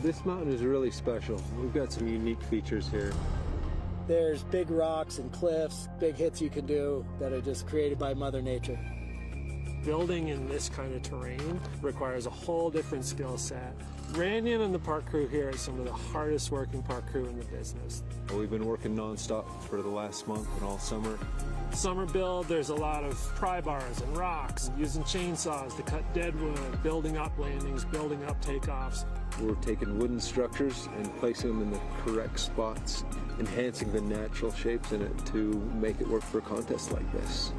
This mountain is really special. We've got some unique features here.
There's big rocks and cliffs, big hits you can do that are just created by Mother Nature.
Building in this kind of terrain requires a whole different skill set. Randy and the park crew here are some of the hardest working park crew in the business.
We've been working nonstop for the last month and all summer.
Summer build, there's a lot of pry bars and rocks, using chainsaws to cut dead wood, building up landings, building up takeoffs.
We're taking wooden structures and placing them in the correct spots, enhancing the natural shapes in it to make it work for a contest like this.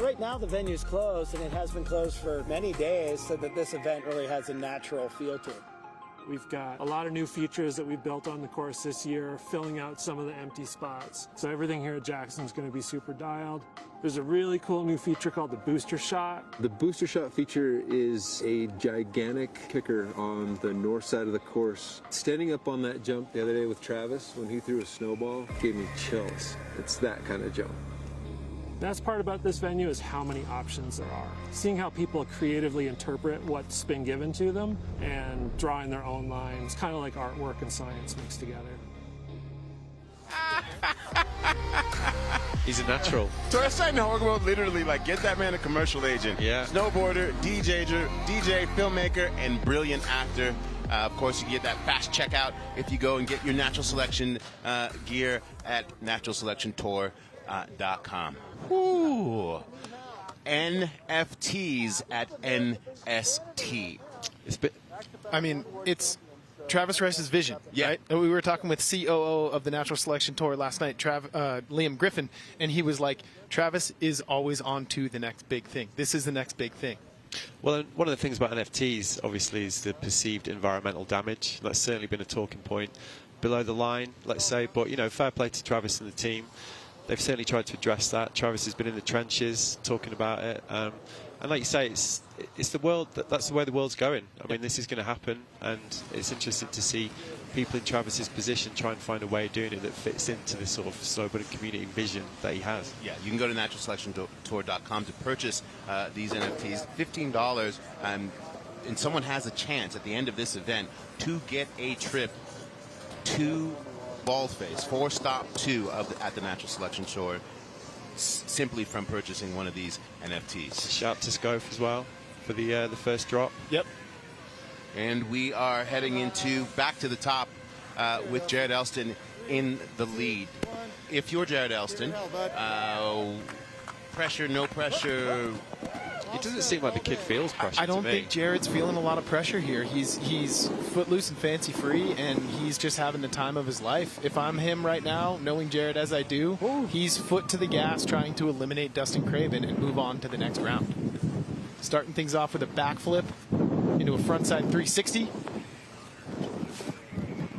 Right now the venue's closed, and it has been closed for many days, so that this event really has a natural feel to it.
We've got a lot of new features that we've built on the course this year, filling out some of the empty spots. So everything here at Jackson is going to be super dialed. There's a really cool new feature called the booster shot.
The booster shot feature is a gigantic kicker on the north side of the course. Standing up on that jump the other day with Travis, when he threw a snowball, gave me chills. It's that kind of jump.
Best part about this venue is how many options there are. Seeing how people creatively interpret what's been given to them and drawing their own lines, kind of like artwork and science mixed together.
He's a natural.
Torstein Horgmo, literally, like, get that man a commercial agent.
Yeah.
Snowboarder, DJ, filmmaker, and brilliant actor. Of course, you can get that fast checkout if you go and get your Natural Selection gear at naturalselectiontour.com. Ooh. NFTs at NST.
It's Travis Rice's vision.
Yeah.
Right? We were talking with COO of the Natural Selection Tour last night, Liam Griffin, and he was like, Travis is always on to the next big thing. This is the next big thing.
Well, one of the things about NFTs, obviously, is the perceived environmental damage. That's certainly been a talking point below the line, let's say. But, fair play to Travis and the team. They've certainly tried to address that. Travis has been in the trenches talking about it. And like you say, it's the world. That's the way the world's going. I mean, this is going to happen. And it's interesting to see people in Travis's position try and find a way of doing it that fits into this sort of snowboarding community vision that he has.
Yeah, you can go to naturalselectiontour.com to purchase these NFTs. $15, and someone has a chance at the end of this event to get a trip to Baldface, 4-stop 2 at the Natural Selection Tour, simply from purchasing one of these NFTs.
Shout out to Scope as well for the first drop.
Yep.
And we are heading into back to the top with Jared Elston in the lead. If you're Jared Elston, pressure, no pressure.
It doesn't seem like the kid feels pressure.
I don't
to me.
think Jared's feeling a lot of pressure here. He's footloose and fancy free, and he's just having the time of his life. If I'm him right now, knowing Jared as I do, he's foot to the gas trying to eliminate Dustin Craven and move on to the next round. Starting things off with a backflip into a frontside 360.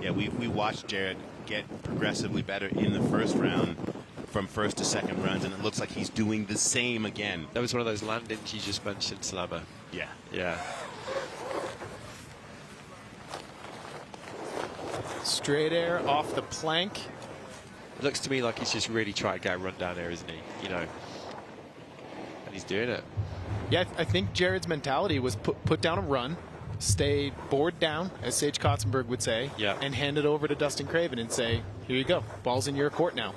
Yeah, we watched Jared get progressively better in the first round. from first to second runs, and it looks like he's doing the same again.
That was one of those landings you just mentioned, Slammer.
Yeah.
Yeah.
Straight air off the plank.
It looks to me like he's just really trying to get a run down there, isn't he? You know, and he's doing it.
Yeah, I think Jared's mentality was put down a run, stay board down, as Sage Kotzenberg would say,
yeah,
and hand it over to Dustin Craven and say, here you go, ball's in your court now.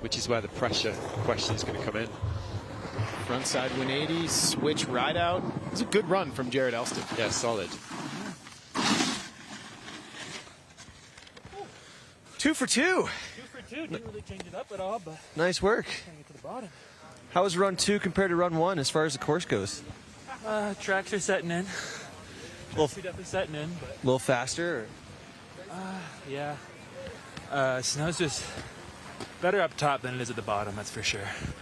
Which is where the pressure question is going to come in.
Frontside 180, switch ride out. It was a good run from Jared Elston.
Yeah, solid.
2 for 2.
2 for 2. Didn't really change it up at all, but
Nice work.
trying to get to the bottom.
How was run 2 compared to run 1 as far as the course goes?
Tracks are setting in.
Well,
Tracks are definitely setting in, but
a little faster?
yeah. Snow's just better up top than it is at the bottom, that's for sure.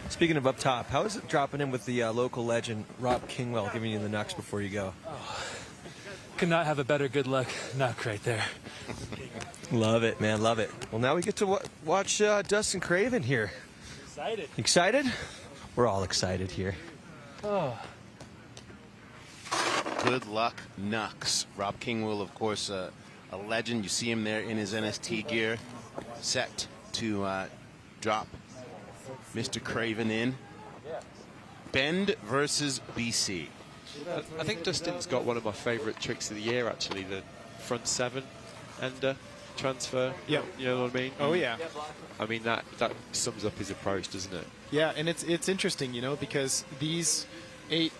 Speaking of up top, how is it dropping in with the local legend Rob Kingwell giving you the knucks before you go?
Could not have a better good luck knuck right there.
Love it, man, love it. Well, now we get to watch Dustin Craven here.
Excited.
Excited? We're all excited here.
Oh.
Good luck, Nux. Rob Kingwell, of course, a legend. You see him there in his NST gear, set to drop Mr. Craven in. Bend versus BC.
I think Dustin's got one of my favourite tricks of the year, actually, the front 7 ender transfer.
Yeah.
You know what I mean?
Oh, yeah.
I mean, that sums up his approach, doesn't it?
Yeah, and it's interesting, you know, because these 8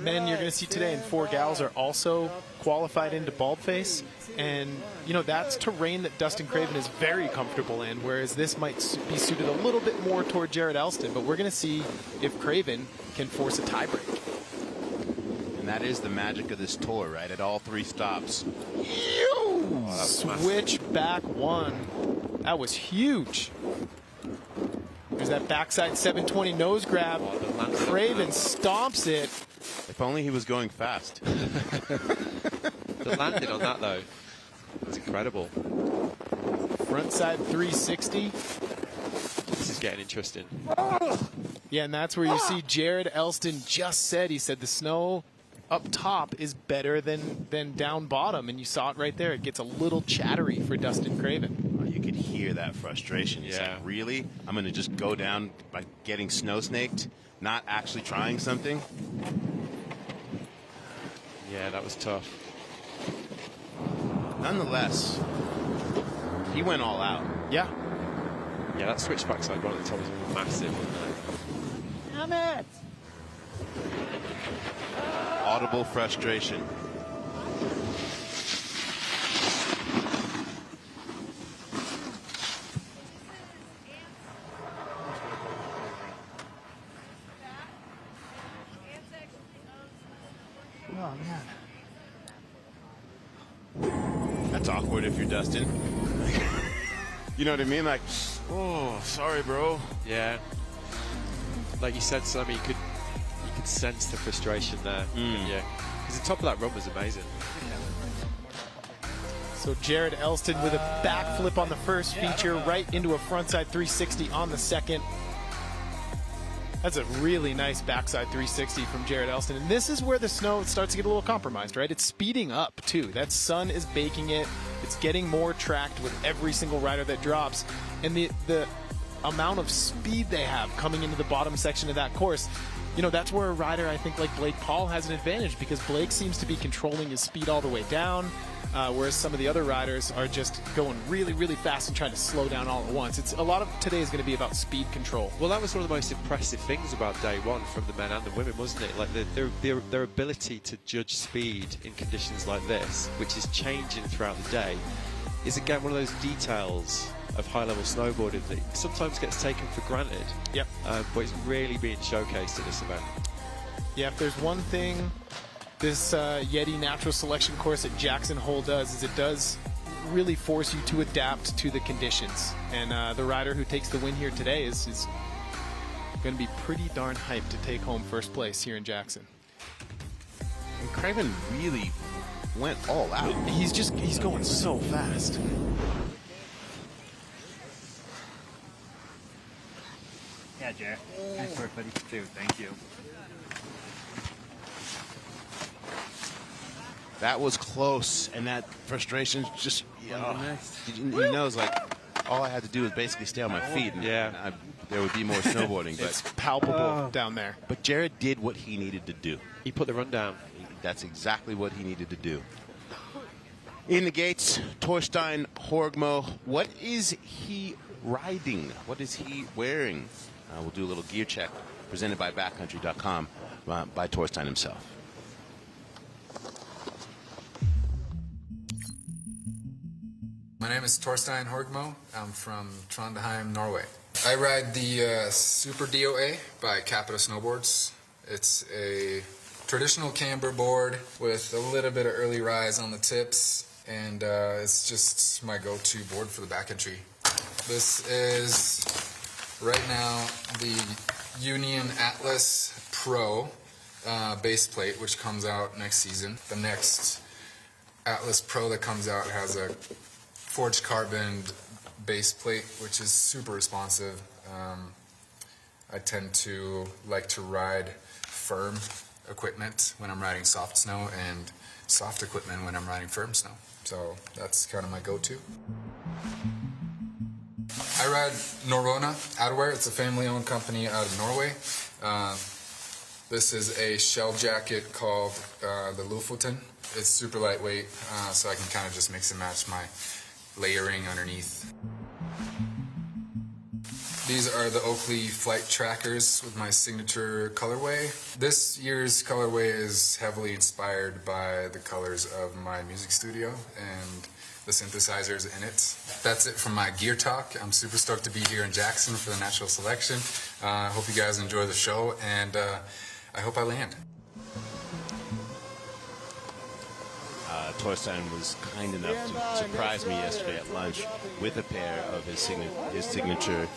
men you're going to see today and 4 gals are also qualified into baldface. And, you know, that's terrain that Dustin Craven is very comfortable in, whereas this might be suited a little bit more toward Jared Elston. But we're going to see if Craven can force a tiebreak.
And that is the magic of this tour, right? At all 3 stops.
Switch back 1. That was huge. There's that backside 720 nose grab. Craven stomps it.
If only he was going fast.
The landing on that, though, it's incredible.
Frontside 360.
This is getting interesting.
Yeah, and that's where you see Jared Elston just said, he said the snow up top is better than down bottom, and you saw it right there. It gets a little chattery for Dustin Craven.
Oh, you could hear that frustration. He's like, really? I'm going to just go down by getting snow snaked, not actually trying something?
Yeah, that was tough.
Nonetheless, he went all out.
Yeah.
Yeah, that switch backside one at the top was massive, wasn't it?
Damn it!
Audible frustration.
Oh, man.
That's awkward if you're Dustin. You know what I mean? Like, oh, sorry, bro.
Yeah. Like you said, Sammy, you could sense the frustration there. Yeah. Because the top of that run was amazing.
So Jared Elston with a backflip on the first feature, right into a frontside 360 on the second. That's a really nice backside 360 from Jared Elston. And this is where the snow starts to get a little compromised, right? It's speeding up, too. That sun is baking it. It's getting more tracked with every single rider that drops. And the amount of speed they have coming into the bottom section of that course, you know, that's where a rider, I think, like Blake Paul has an advantage, because Blake seems to be controlling his speed all the way down, whereas some of the other riders are just going really, really fast and trying to slow down all at once. It's a lot of today is going to be about speed control.
Well, that was one of the most impressive things about day one from the men and the women, wasn't it? Like their ability to judge speed in conditions like this, which is changing throughout the day, is again one of those details of high-level snowboarding that sometimes gets taken for granted.
Yep.
But it's really being showcased at this event.
Yeah, if there's one thing this YETI Natural Selection course at Jackson Hole does, is it does really force you to adapt to the conditions. And the rider who takes the win here today is going to be pretty darn hyped to take home first place here in Jackson.
And Craven really went all out.
He's going so fast.
care. Nice work, buddy. Dude, thank you.
That was close, and that frustration just, he knows, like, all I had to do was basically stay on my feet, and there would be more snowboarding. But
it's palpable down there.
But Jared did what he needed to do.
He put the run down.
That's exactly what he needed to do. In the gates, Torstein Horgmo. What is he riding? What is he wearing? We'll do a little gear check presented by backcountry.com by Torstein himself.
My name is Torstein Horgmo. I'm from Trondheim, Norway. I ride the Super DOA by Capita Snowboards. It's a traditional camber board with a little bit of early rise on the tips, and it's just my go-to board for the backcountry. This is right now the Union Atlas Pro base plate, which comes out next season. The next Atlas Pro that comes out has a forged carbon base plate, which is super responsive. I tend to like to ride firm equipment when I'm riding soft snow and soft equipment when I'm riding firm snow. So that's kind of my go-to. I ride Norrøna Outerwear. It's a family-owned company out of Norway. This is a shell jacket called the Lofoten. It's super lightweight, so I can kind of just mix and match my layering underneath. These are the Oakley Flight Trackers with my signature colorway. This year's colorway is heavily inspired by the colors of my music studio and the synthesizers in it. That's it from my gear talk. I'm super stoked to be here in Jackson for the Natural Selection. I hope you guys enjoy the show, and I hope I land.
Torstein was kind enough to surprise me yesterday at lunch with a pair of his signature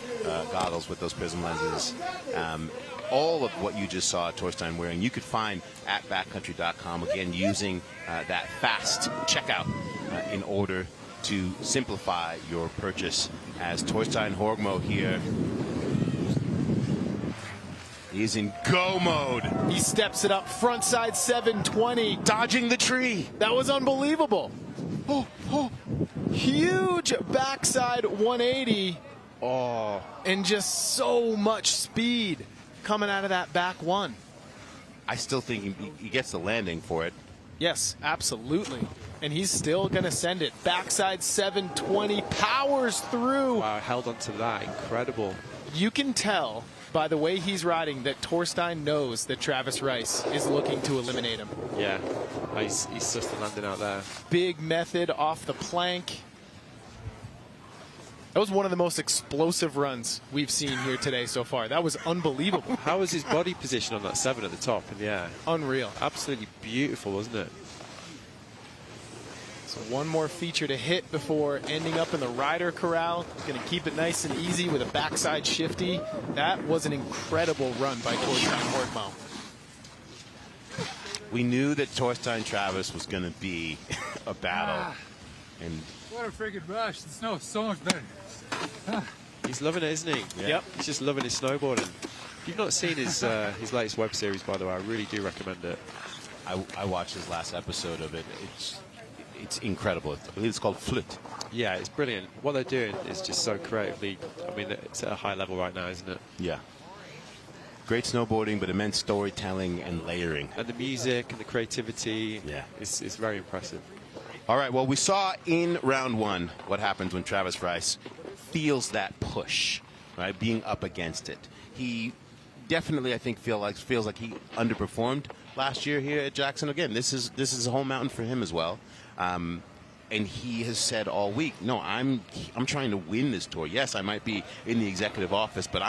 goggles with those prism lenses. All of what you just saw Torstein wearing, you could find at backcountry.com, again, using that fast checkout in order to simplify your purchase. As Torstein Horgmo here, he's in go mode.
He steps it up, frontside 720.
Dodging the tree.
That was unbelievable. Huge backside 180. And just so much speed coming out of that back one.
I still think he gets the landing for it.
Yes, absolutely. And he's still going to send it. Backside 720, powers through.
Wow, held on to that. Incredible.
You can tell by the way he's riding that Torstein knows that Travis Rice is looking to eliminate him.
Yeah, he's just landing out there.
Big method off the plank. That was one of the most explosive runs we've seen here today so far. That was unbelievable.
How was his body position on that 7 at the top in the air?
Unreal.
Absolutely beautiful, wasn't it?
So one more feature to hit before ending up in the rider corral. Going to keep it nice and easy with a backside shifty. That was an incredible run by Torstein Horgmo.
We knew that Torstein Travis was going to be a battle. And
what a freaking rush. The snow is so much better.
He's loving it, isn't he?
Yeah.
Yep. He's just loving his snowboarding. If you've not seen his latest web series, by the way, I really do recommend it.
I watched his last episode of it. It's incredible. I believe it's called Flute.
Yeah, it's brilliant. What they're doing is just so creatively. I mean, it's at a high level right now, isn't it?
Yeah. Great snowboarding, but immense storytelling and layering.
And the music and the creativity.
Yeah.
It's very impressive.
All right, well, we saw in round one what happens when Travis Rice feels that push, right, being up against it. He definitely, I think, feels like he underperformed last year here at Jackson. Again, this is a home mountain for him as well. And he has said all week, no, I'm trying to win this tour. Yes, I might be in the executive office, but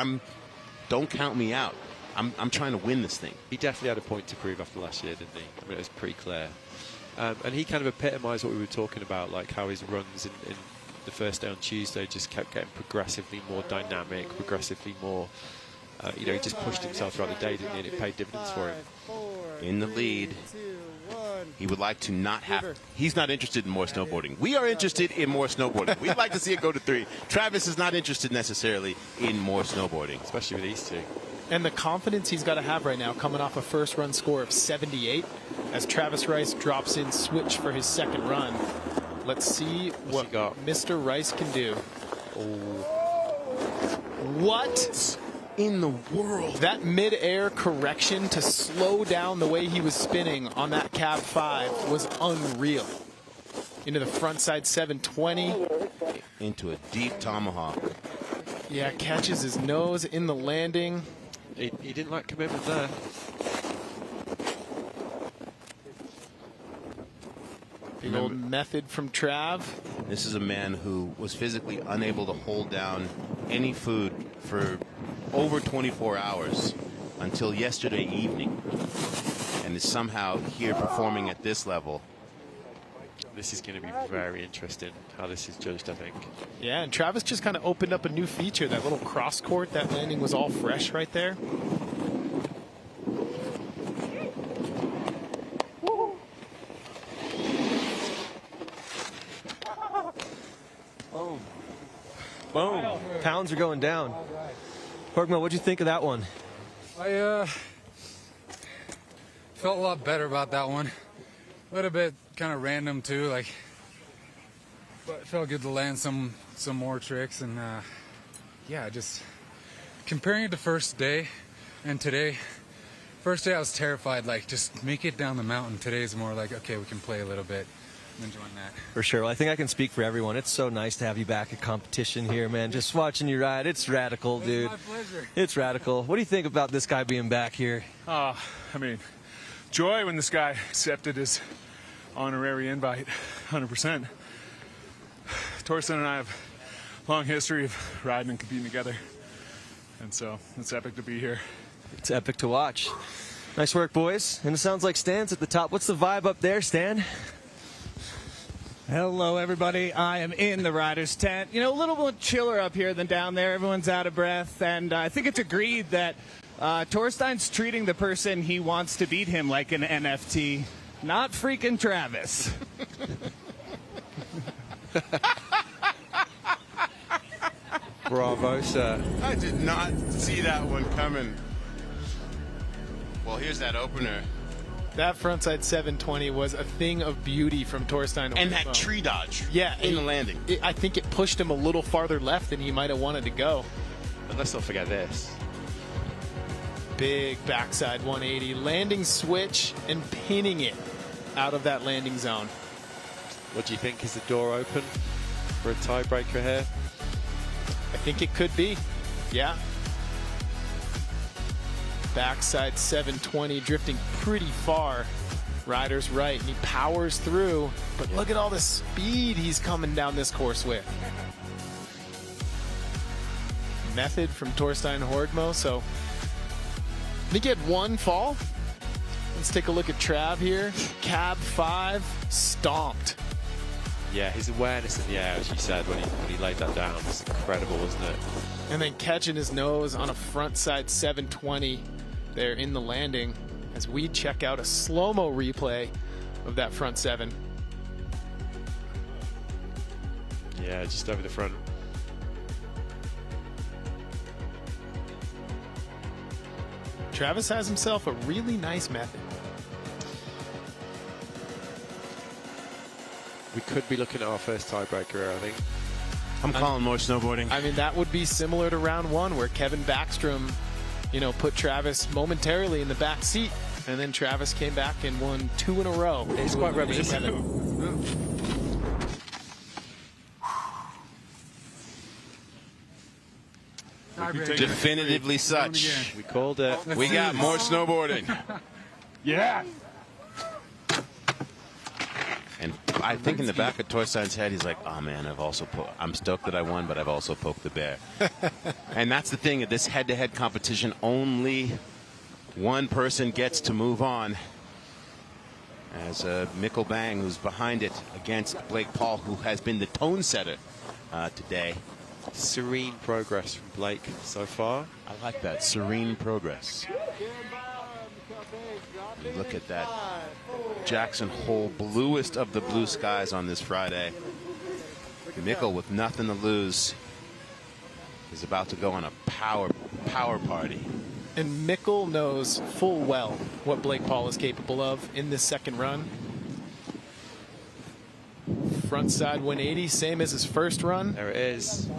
don't count me out. I'm trying to win this thing.
He definitely had a point to prove after last year, didn't he? I mean, it was pretty clear. And he kind of epitomized what we were talking about, like how his runs in the first day on Tuesday just kept getting progressively more dynamic, progressively more, he just pushed himself throughout the day, didn't he? And it paid dividends for him.
In the lead.
3, 2, 1.
He would like to not have. He's not interested in more snowboarding. We are interested in more snowboarding. We'd like to see it go to 3. Travis is not interested necessarily in more snowboarding,
especially with these two.
And the confidence he's got to have right now, coming off a first run score of 78, as Travis Rice drops in switch for his second run. Let's see what Mr. Rice can do. What
in the world?
That mid-air correction to slow down the way he was spinning on that cab 5 was unreal. Into the frontside 720.
Into a deep tomahawk.
Yeah, catches his nose in the landing.
He didn't like commitment there.
Big old method from Trav.
This is a man who was physically unable to hold down any food for over 24 hours until yesterday evening, and is somehow here performing at this level.
This is going to be very interesting how this is judged, I think.
Yeah, and Travis just kind of opened up a new feature. That little cross court, that landing was all fresh right there.
Boom. Boom. Pounds are going down. Horgmo, what'd you think of that one?
I felt a lot better about that one. A little bit kind of random too, like, but it felt good to land some more tricks. And yeah, just comparing it to first day and today. First day I was terrified, like, just make it down the mountain. Today's more like, okay, we can play a little bit. I'm enjoying that.
For sure. Well, I think I can speak for everyone. It's so nice to have you back at competition here, man. Just watching you ride, it's radical, dude.
It's my pleasure.
It's radical. What do you think about this guy being back here?
I mean, joy when this guy accepted his honorary invite, 100%. Torstein and I have a long history of riding and competing together, and so it's epic to be here.
It's epic to watch. Nice work, boys. And it sounds like Stan's at the top. What's the vibe up there, Stan?
Hello, everybody. I am in the rider's tent. You know, a little bit chiller up here than down there. Everyone's out of breath, and I think it's agreed that Torstein's treating the person he wants to beat him like an NFT, not freaking Travis.
Bravo, sir.
I did not see that one coming. Well, here's that opener.
That frontside 720 was a thing of beauty from Torstein.
And that tree dodge.
Yeah,
in the landing.
I think it pushed him a little farther left than he might have wanted to go.
And let's not forget this.
Big backside 180, landing switch and pinning it out of that landing zone.
What do you think? Is the door open for a tiebreaker here?
I think it could be. Yeah. Backside 720, drifting pretty far. Rider's right, and he powers through. But look at all the speed he's coming down this course with. Method from Torstein Horgmo. So I think he had one fall. Let's take a look at Trav here. Cab 5, stomped.
Yeah, his awareness in the air, as you said, when he laid that down, was incredible, wasn't it?
And then catching his nose on a frontside 720 there in the landing as we check out a slow-mo replay of that front 7.
Yeah, just over the front.
Travis has himself a really nice method.
We could be looking at our first tiebreaker, I think.
I'm calling more snowboarding.
I mean, that would be similar to round 1 where Kevin Backstrom, you know, put Travis momentarily in the back seat, and then Travis came back and won 2 in a row.
He's quite reminiscent.
Definitively such.
We called it.
We got more snowboarding.
Yeah.
And I think in the back of Torstein's head, he's like, oh man, I'm stoked that I won, but I've also poked the bear. And that's the thing, at this head-to-head competition, only one person gets to move on. As Mickel Bang, who's behind it against Blake Paul, who has been the tone setter today.
Serene progress from Blake so far.
I like that, serene progress. Look at that. Jackson Hole, bluest of the blue skies on this Friday. Mikkel with nothing to lose is about to go on a power party.
And Mikkel knows full well what Blake Paul is capable of in this second run. Frontside 180, same as his first run.
There it is.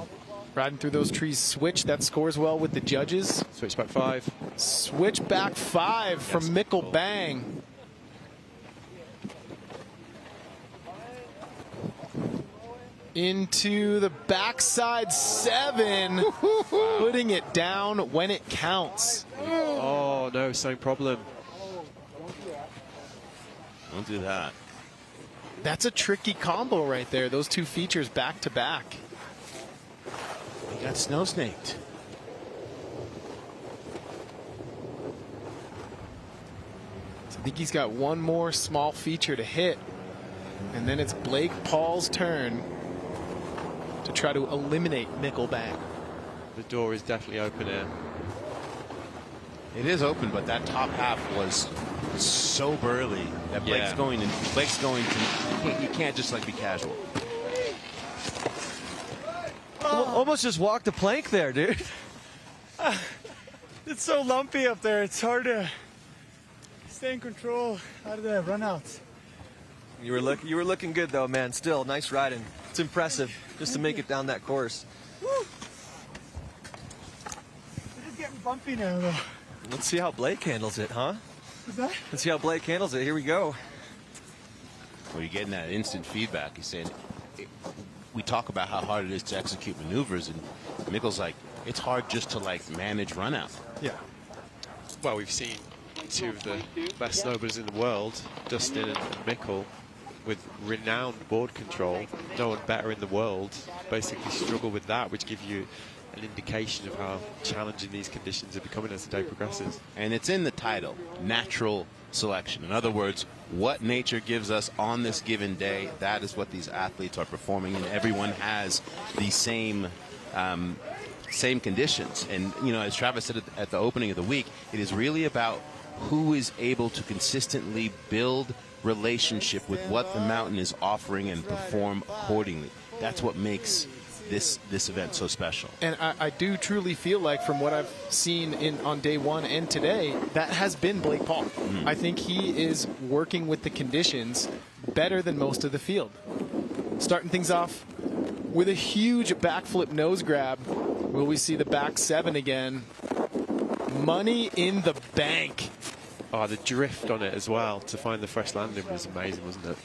Riding through those trees, switch. That scores well with the judges.
Switchback 5.
Switchback 5 from Mickel Bang. Into the backside 7, putting it down when it counts.
Oh no, same problem.
Don't do that.
That's a tricky combo right there. Those two features back to back.
He got snow snaked.
I think he's got one more small feature to hit, and then it's Blake Paul's turn to try to eliminate Mickel Bang.
The door is definitely open here.
It is open, but that top half was so burly that Blake's going to. You can't just like be casual.
Almost just walked the plank there, dude. It's so lumpy up there. It's hard to stay in control out of the runouts. You were looking good though, man. Still, nice riding. It's impressive just to make it down that course.
It's getting bumpy now, though.
Let's see how Blake handles it, huh?
Is that?
Let's see how Blake handles it. Here we go.
Well, you're getting that instant feedback. He's saying, we talk about how hard it is to execute maneuvers, and Mikkel's like, it's hard just to like manage run out.
Yeah. Well, we've seen two of the best snowboarders in the world, Dustin and Mikkel, with renowned board control. No one better in the world basically struggle with that, which gives you an indication of how challenging these conditions are becoming as the day progresses.
And it's in the title, natural selection. In other words, what nature gives us on this given day, that is what these athletes are performing, and everyone has the same conditions. And, you know, as Travis said at the opening of the week, it is really about who is able to consistently build relationship with what the mountain is offering and perform accordingly. That's what makes this event so special.
And I do truly feel like, from what I've seen on day one and today, that has been Blake Paul. I think he is working with the conditions better than most of the field. Starting things off with a huge backflip nose grab. Will we see the back 7 again? Money in the bank.
Oh, the drift on it as well to find the fresh landing was amazing, wasn't it?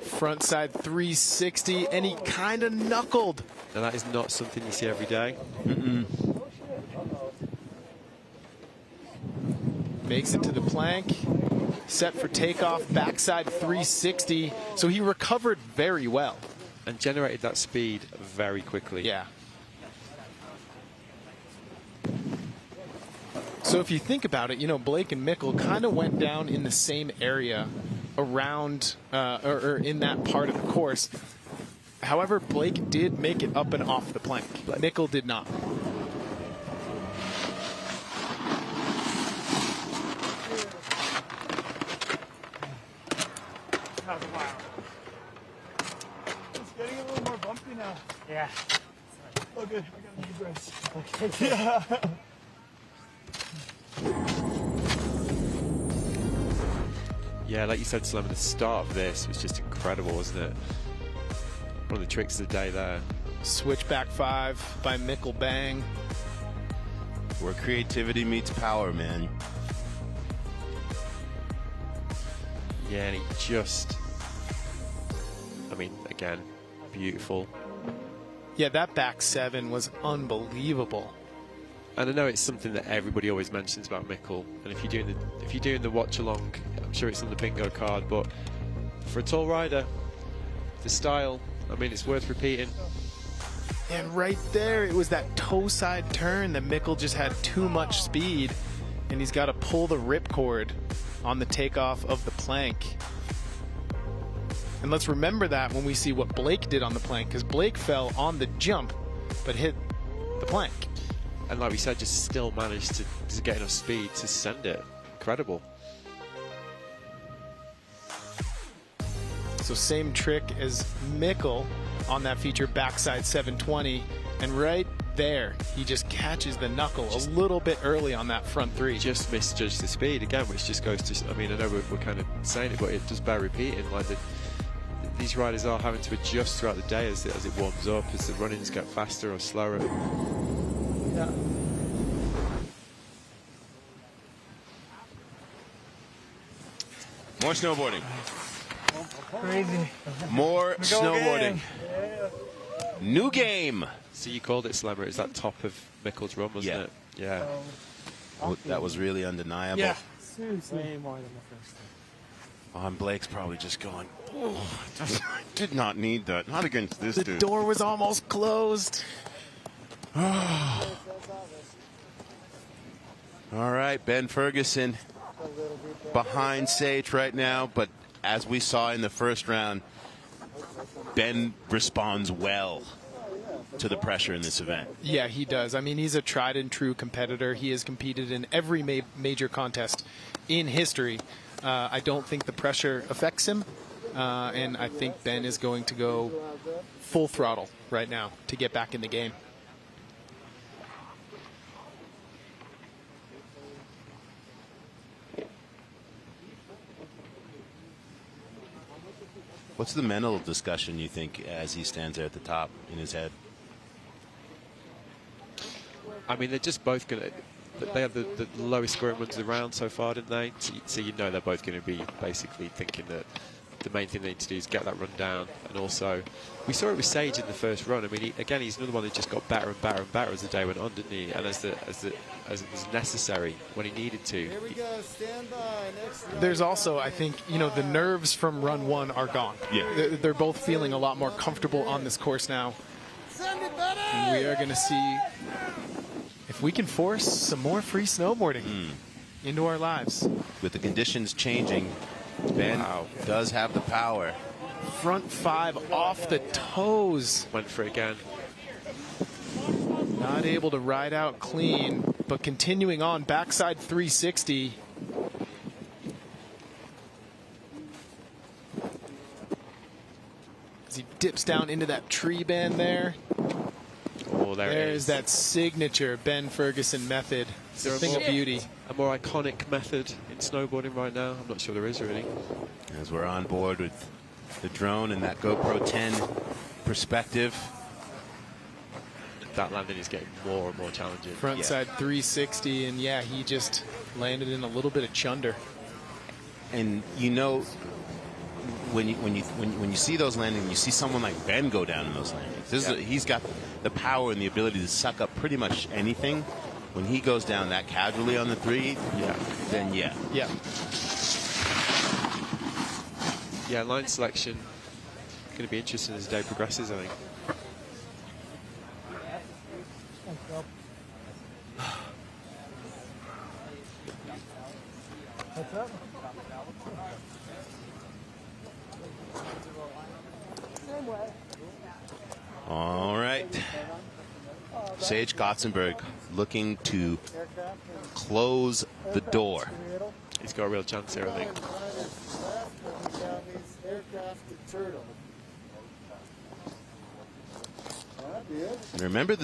Frontside 360, and he kind of knuckled.
Now that is not something you see every day.
Makes it to the plank, set for takeoff, backside 360. So he recovered very well.
And generated that speed very quickly.
Yeah. So if you think about it, you know, Blake and Mikkel kind of went down in the same area around, or in that part of the course. However, Blake did make it up and off the plank. Mikkel did not.
That was wild. It's getting a little more bumpy now. Yeah. Oh, good. I got a new brace. Okay. Yeah.
Yeah, like you said, Slim, the start of this was just incredible, wasn't it? One of the tricks of the day there.
Switchback 5 by Mickel Bang.
Where creativity meets power, man.
Yeah, and he just, I mean, again, beautiful.
Yeah, that back 7 was unbelievable.
And I know it's something that everybody always mentions about Mikkel. And if you're doing the watch along, I'm sure it's on the bingo card. But for a tall rider, the style, I mean, it's worth repeating.
And right there, it was that toe side turn that Mikkel just had too much speed, and he's got to pull the ripcord on the takeoff of the plank. And let's remember that when we see what Blake did on the plank, because Blake fell on the jump, but hit the plank.
And like we said, just still managed to to get enough speed to send it. Incredible.
So same trick as Mikkel on that feature, backside 720, and right there he just catches the knuckle a little bit early on that front three.
Just misjudged the speed again, which just goes to, I mean, I know we're kind of saying it, but it does bear repeating. Like these riders are having to adjust throughout the day as it warms up, as the run-ins get faster or slower.
Yeah.
More snowboarding.
Crazy.
More snowboarding. New game.
So you called it Slammer. It's that top of Mikkel's run, wasn't it? Yeah.
Oh, that was really undeniable.
Yeah. Seriously. Way more than the first time.
Oh, and Blake's probably just going, oh, I did not need that. Not against this dude.
The door was almost closed.
All right, Ben Ferguson behind Sage right now, but as we saw in the first round, Ben responds well to the pressure in this event.
Yeah, he does. I mean, he's a tried and true competitor. He has competed in every major contest in history. I don't think the pressure affects him, and I think Ben is going to go full throttle right now to get back in the game.
What's the mental discussion, you think, as he stands there at the top in his head?
I mean, they're just both going to... They have the lowest scoring runs around so far, didn't they? So you know they're both going to be basically thinking that the main thing they need to do is get that run down. And also, we saw it with Sage in the first run. I mean, again, he's another one that just got better and better and better as the day went on, didn't he? And as it was necessary when he needed to.
Here we go. Stand by. Next run.
There's also, I think, you know, the nerves from run one are gone.
Yeah.
They're both feeling a lot more comfortable on this course now. And we are going to see if we can force some more free snowboarding into our lives.
With the conditions changing, Ben does have the power.
Front five off the toes.
Went for it again.
Not able to ride out clean, but continuing on, backside 360. As he dips down into that tree band there.
Oh,
There's that signature Ben Ferguson method. It's a thing of beauty.
A more iconic method in snowboarding right now? I'm not sure there is really.
As we're on board with the drone and that GoPro 10 perspective.
That landing is getting more and more challenging.
Front side 360, and yeah, he just landed in a little bit of chunder.
And you know, when you see those landings, you see someone like Ben go down in those landings. He's got the power and the ability to suck up pretty much anything. When he goes down that casually on the three, then yeah.
Yeah, line selection going to be interesting as the day progresses, I think.
All right. Sage Kotzenberg looking to close the door.
He's got a real chance here, I think.
And remember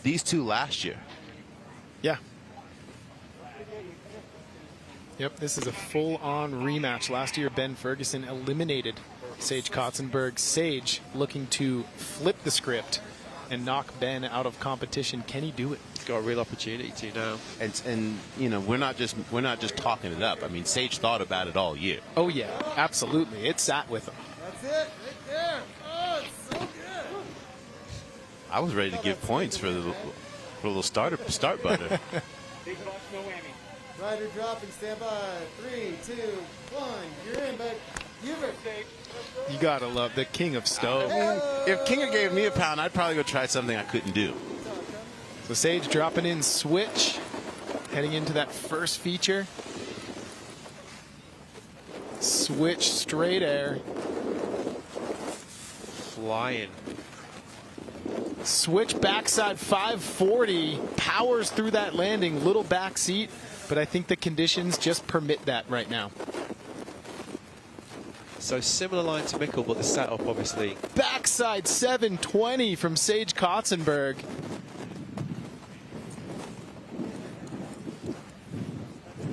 these two last year.
Yeah. Yep, this is a full-on rematch. Last year, Ben Ferguson eliminated Sage Kotzenberg. Sage looking to flip the script and knock Ben out of competition. Can he do it?
He's got a real opportunity to now.
And you know, we're not just talking it up. I mean, Sage thought about it all year.
Oh yeah, absolutely. It sat with him.
That's it, right there. Oh, it's so good.
I was ready to give points for the little start butter.
Big box, no whammy. Rider dropping, stand by. 3, 2, 1. You're in, babe. Give it.
You gotta love the king of stoves.
If Kinger gave me a pound, I'd probably go try something I couldn't do.
So Sage dropping in switch, heading into that first feature. Switch straight air.
Flying.
Switch backside 540, powers through that landing, little back seat, but I think the conditions just permit that right now.
So similar line to Mikkel, but the setup obviously.
Backside 720 from Sage Kotzenberg.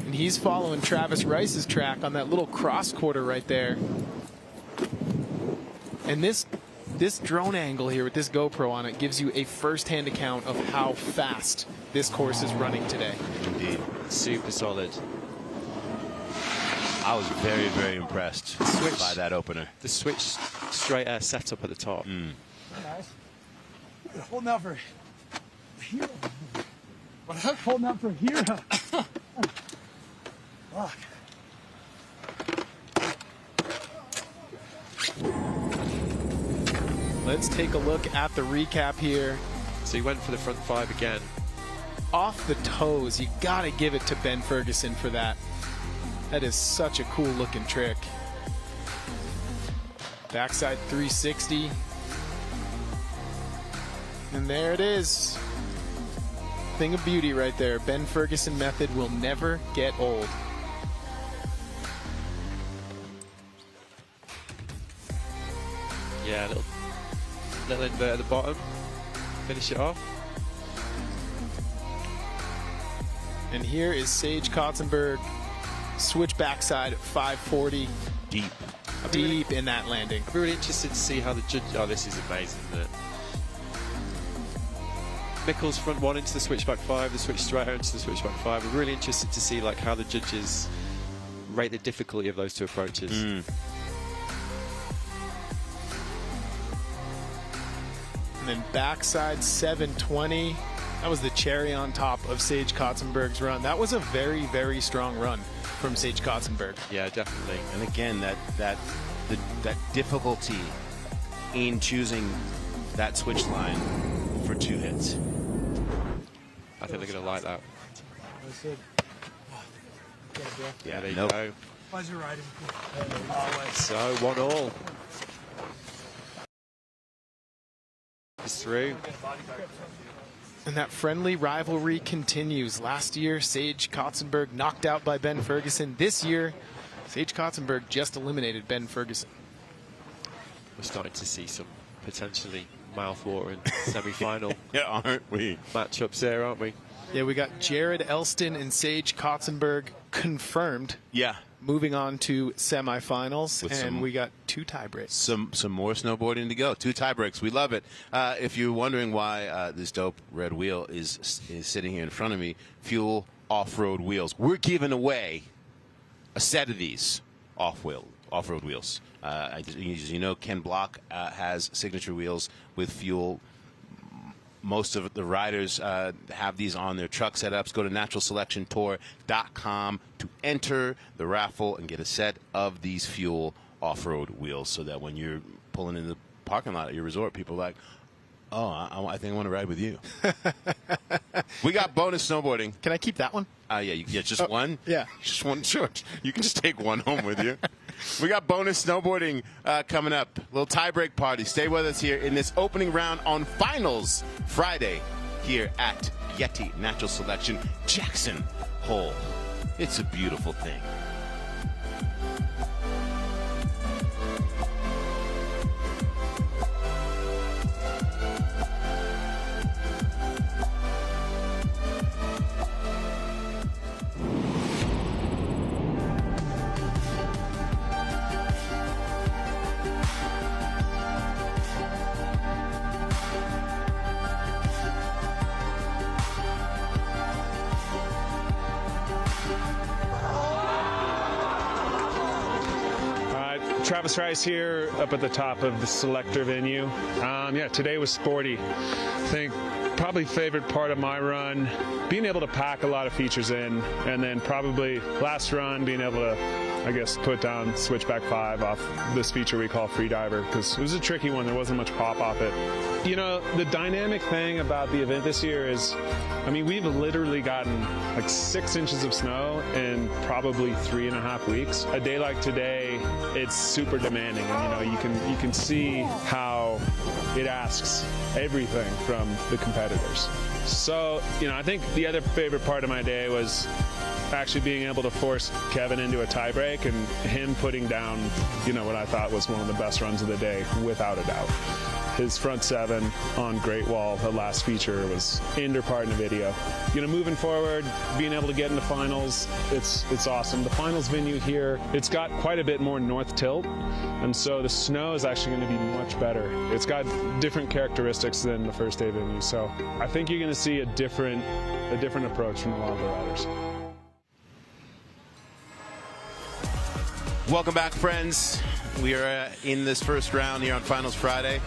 And he's following Travis Rice's track on that little cross quarter right there. And this drone angle here with this GoPro on it gives you a first-hand account of how fast this course is running today.
Indeed.
Super solid.
I was very, very impressed by that opener.
The switch straight air setup at the top.
Nice. Holding out for hero. Holding out for hero. Fuck.
Let's take a look at the recap here.
So he went for the front five again.
Off the toes. You gotta give it to Ben Ferguson for that. That is such a cool looking trick. Backside 360. And there it is. Thing of beauty right there. Ben Ferguson method will never get old.
Yeah, little invert at the bottom. Finish it off.
And here is Sage Kotzenberg. Switch backside at 540. Deep in that landing.
I'm really interested to see how the judge. Oh, this is amazing. Mikkel's front one into the switchback five, the switch straight into the switchback five. I'm really interested to see like how the judges rate the difficulty of those two approaches.
And then backside 720. That was the cherry on top of Sage Kotzenberg's run. That was a very, very strong run from Sage Kotzenberg.
Yeah, definitely.
And again, that difficulty in choosing that switch line for 2 hits.
I think they're going to like that.
Yeah,
there you
nope.
go.
Pleasure riding.
So 1-1. It's through.
And that friendly rivalry continues. Last year, Sage Kotzenberg knocked out by Ben Ferguson. This year, Sage Kotzenberg just eliminated Ben Ferguson.
We're starting to see some potentially mouth-watering semi-final
aren't we?
Matchups there, aren't we?
Yeah, we got Jared Elston and Sage Kotzenberg confirmed.
Yeah.
Moving on to semifinals,
With
and we got 2 tiebreaks.
Some more snowboarding to go. 2 tiebreaks. We love it. If you're wondering why this dope red wheel is sitting here in front of me, Fuel off-road wheels. We're giving away a set of these off-road wheels. As you know, Ken Block has signature wheels with Fuel. Most of the riders have these on their truck setups. Go to naturalselectiontour.com to enter the raffle and get a set of these Fuel off-road wheels so that when you're pulling in the parking lot at your resort, people are like, oh, I think I want to ride with you. We got bonus snowboarding.
Can I keep that one?
Yeah, just one?
Yeah.
Just one, sure. You can just take one home with you. We got bonus snowboarding coming up. A little tiebreak party. Stay with us here in this opening round on finals Friday here at YETI Natural Selection Jackson Hole. It's a beautiful thing.
Travis Rice here up at the top of the selector venue. Yeah, today was sporty. I think probably favorite part of my run, being able to pack a lot of features in, and then probably last run being able to, I guess, put down switchback 5 off this feature we call Freediver, because it was a tricky one. There wasn't much pop off it. You know, the dynamic thing about the event this year is, I mean, we've literally gotten like 6 inches of snow in probably 3.5 weeks. A day like today, it's super demanding, and you know, you can see how it asks everything from the competitors. So, I think the other favorite part of my day was actually being able to force Kevin into a tiebreak and him putting down, what I thought was one of the best runs of the day, without a doubt. His front seven on Great Wall, the last feature, was indoor part in the video. Moving forward, being able to get into finals, it's awesome. The finals venue here, it's got quite a bit more north tilt, and so the snow is actually going to be much better. It's got different characteristics than the first day venue, so I think you're going to see a different approach from a lot of the riders.
Welcome back, friends. We are in this first round here on Finals Friday.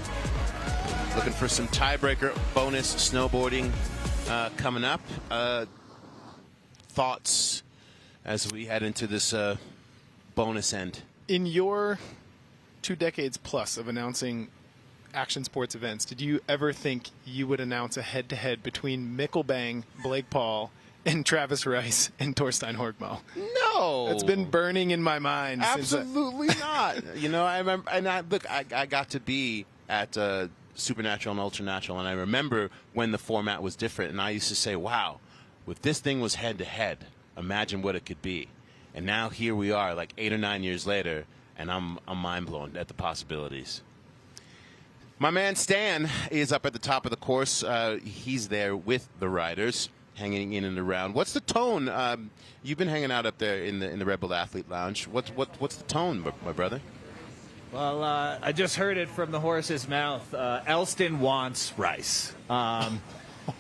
Looking for some tiebreaker bonus snowboarding coming up. Thoughts as we head into this bonus end?
In your 2 decades plus of announcing action sports events, did you ever think you would announce a head-to-head between Mickel Bang, Blake Paul, and Travis Rice and Torstein Horgmo?
No,
it's been burning in my mind.
Absolutely not. I remember, and I got to be at Supernatural and Ultranatural, and I remember when the format was different, and I used to say, wow, if this thing was head-to-head, imagine what it could be. And now here we are, like 8 or 9 years later, and I'm mind-blown at the possibilities. My man Stan is up at the top of the course. He's there with the riders, hanging in and around. What's the tone? You've been hanging out up there in the Red Bull Athlete Lounge. What's the tone, my brother?
Well, I just heard it from the horse's mouth. Elston wants Rice.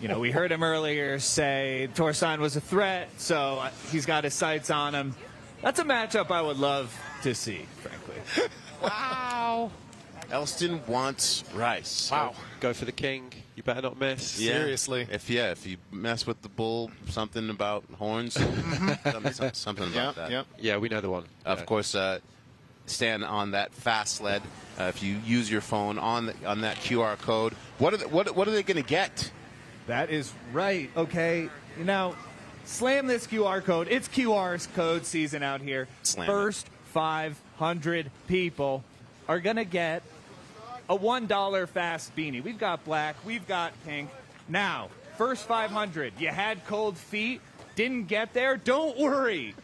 We heard him earlier say Torstein was a threat, so he's got his sights on him. That's a matchup I would love to see, frankly.
Wow. Elston wants Rice.
Wow. Go for the king. You better not miss.
Yeah.
Seriously.
If you mess with the bull, something about horns, something about that.
Yep.
Yeah, we know the one.
Of course, Stan on that fast sled. If you use your phone on that QR code, what are they going to get?
That is right. Okay, slam this QR code. It's QR code season out here. First 500 people are going to get a $1 fast beanie. We've got black, we've got pink. Now, first 500, you had cold feet, didn't get there, don't worry,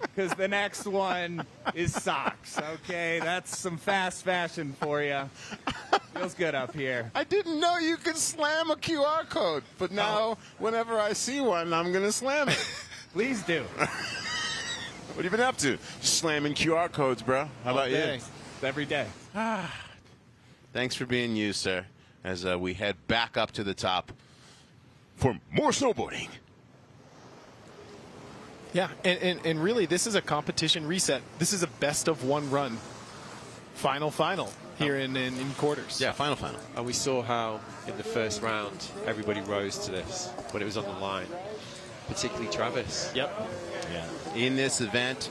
because the next one is socks, okay? That's some fast fashion for you. Feels good up here.
I didn't know you could slam a QR code, but now whenever I see one, I'm going to slam it.
Please do.
What have you been up to? Slamming QR codes, bro. How about you?
Every day.
Thanks for being you, sir, as we head back up to the top for more snowboarding.
Yeah, and really, this is a competition reset. This is a best-of-1 run. Final here in quarters.
Yeah, final.
And we saw how in the first round everybody rose to this when it was on the line, particularly Travis.
Yep.
Yeah. In this event,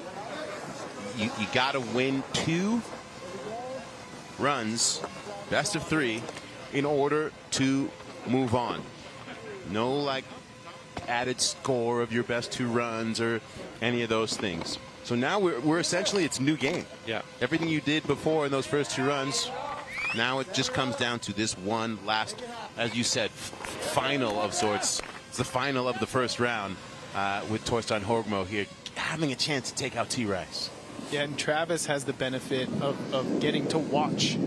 you got to win 2 runs, best of 3, in order to move on. No added score of your best 2 runs or any of those things. So now we're essentially, it's new game.
Yeah.
Everything you did before in those first 2 runs, now it just comes down to this one last, as you said, final of sorts. It's the final of the first round with Torstein Horgmo here having a chance to take out T-Rice.
Yeah, and Travis has the benefit of getting to watch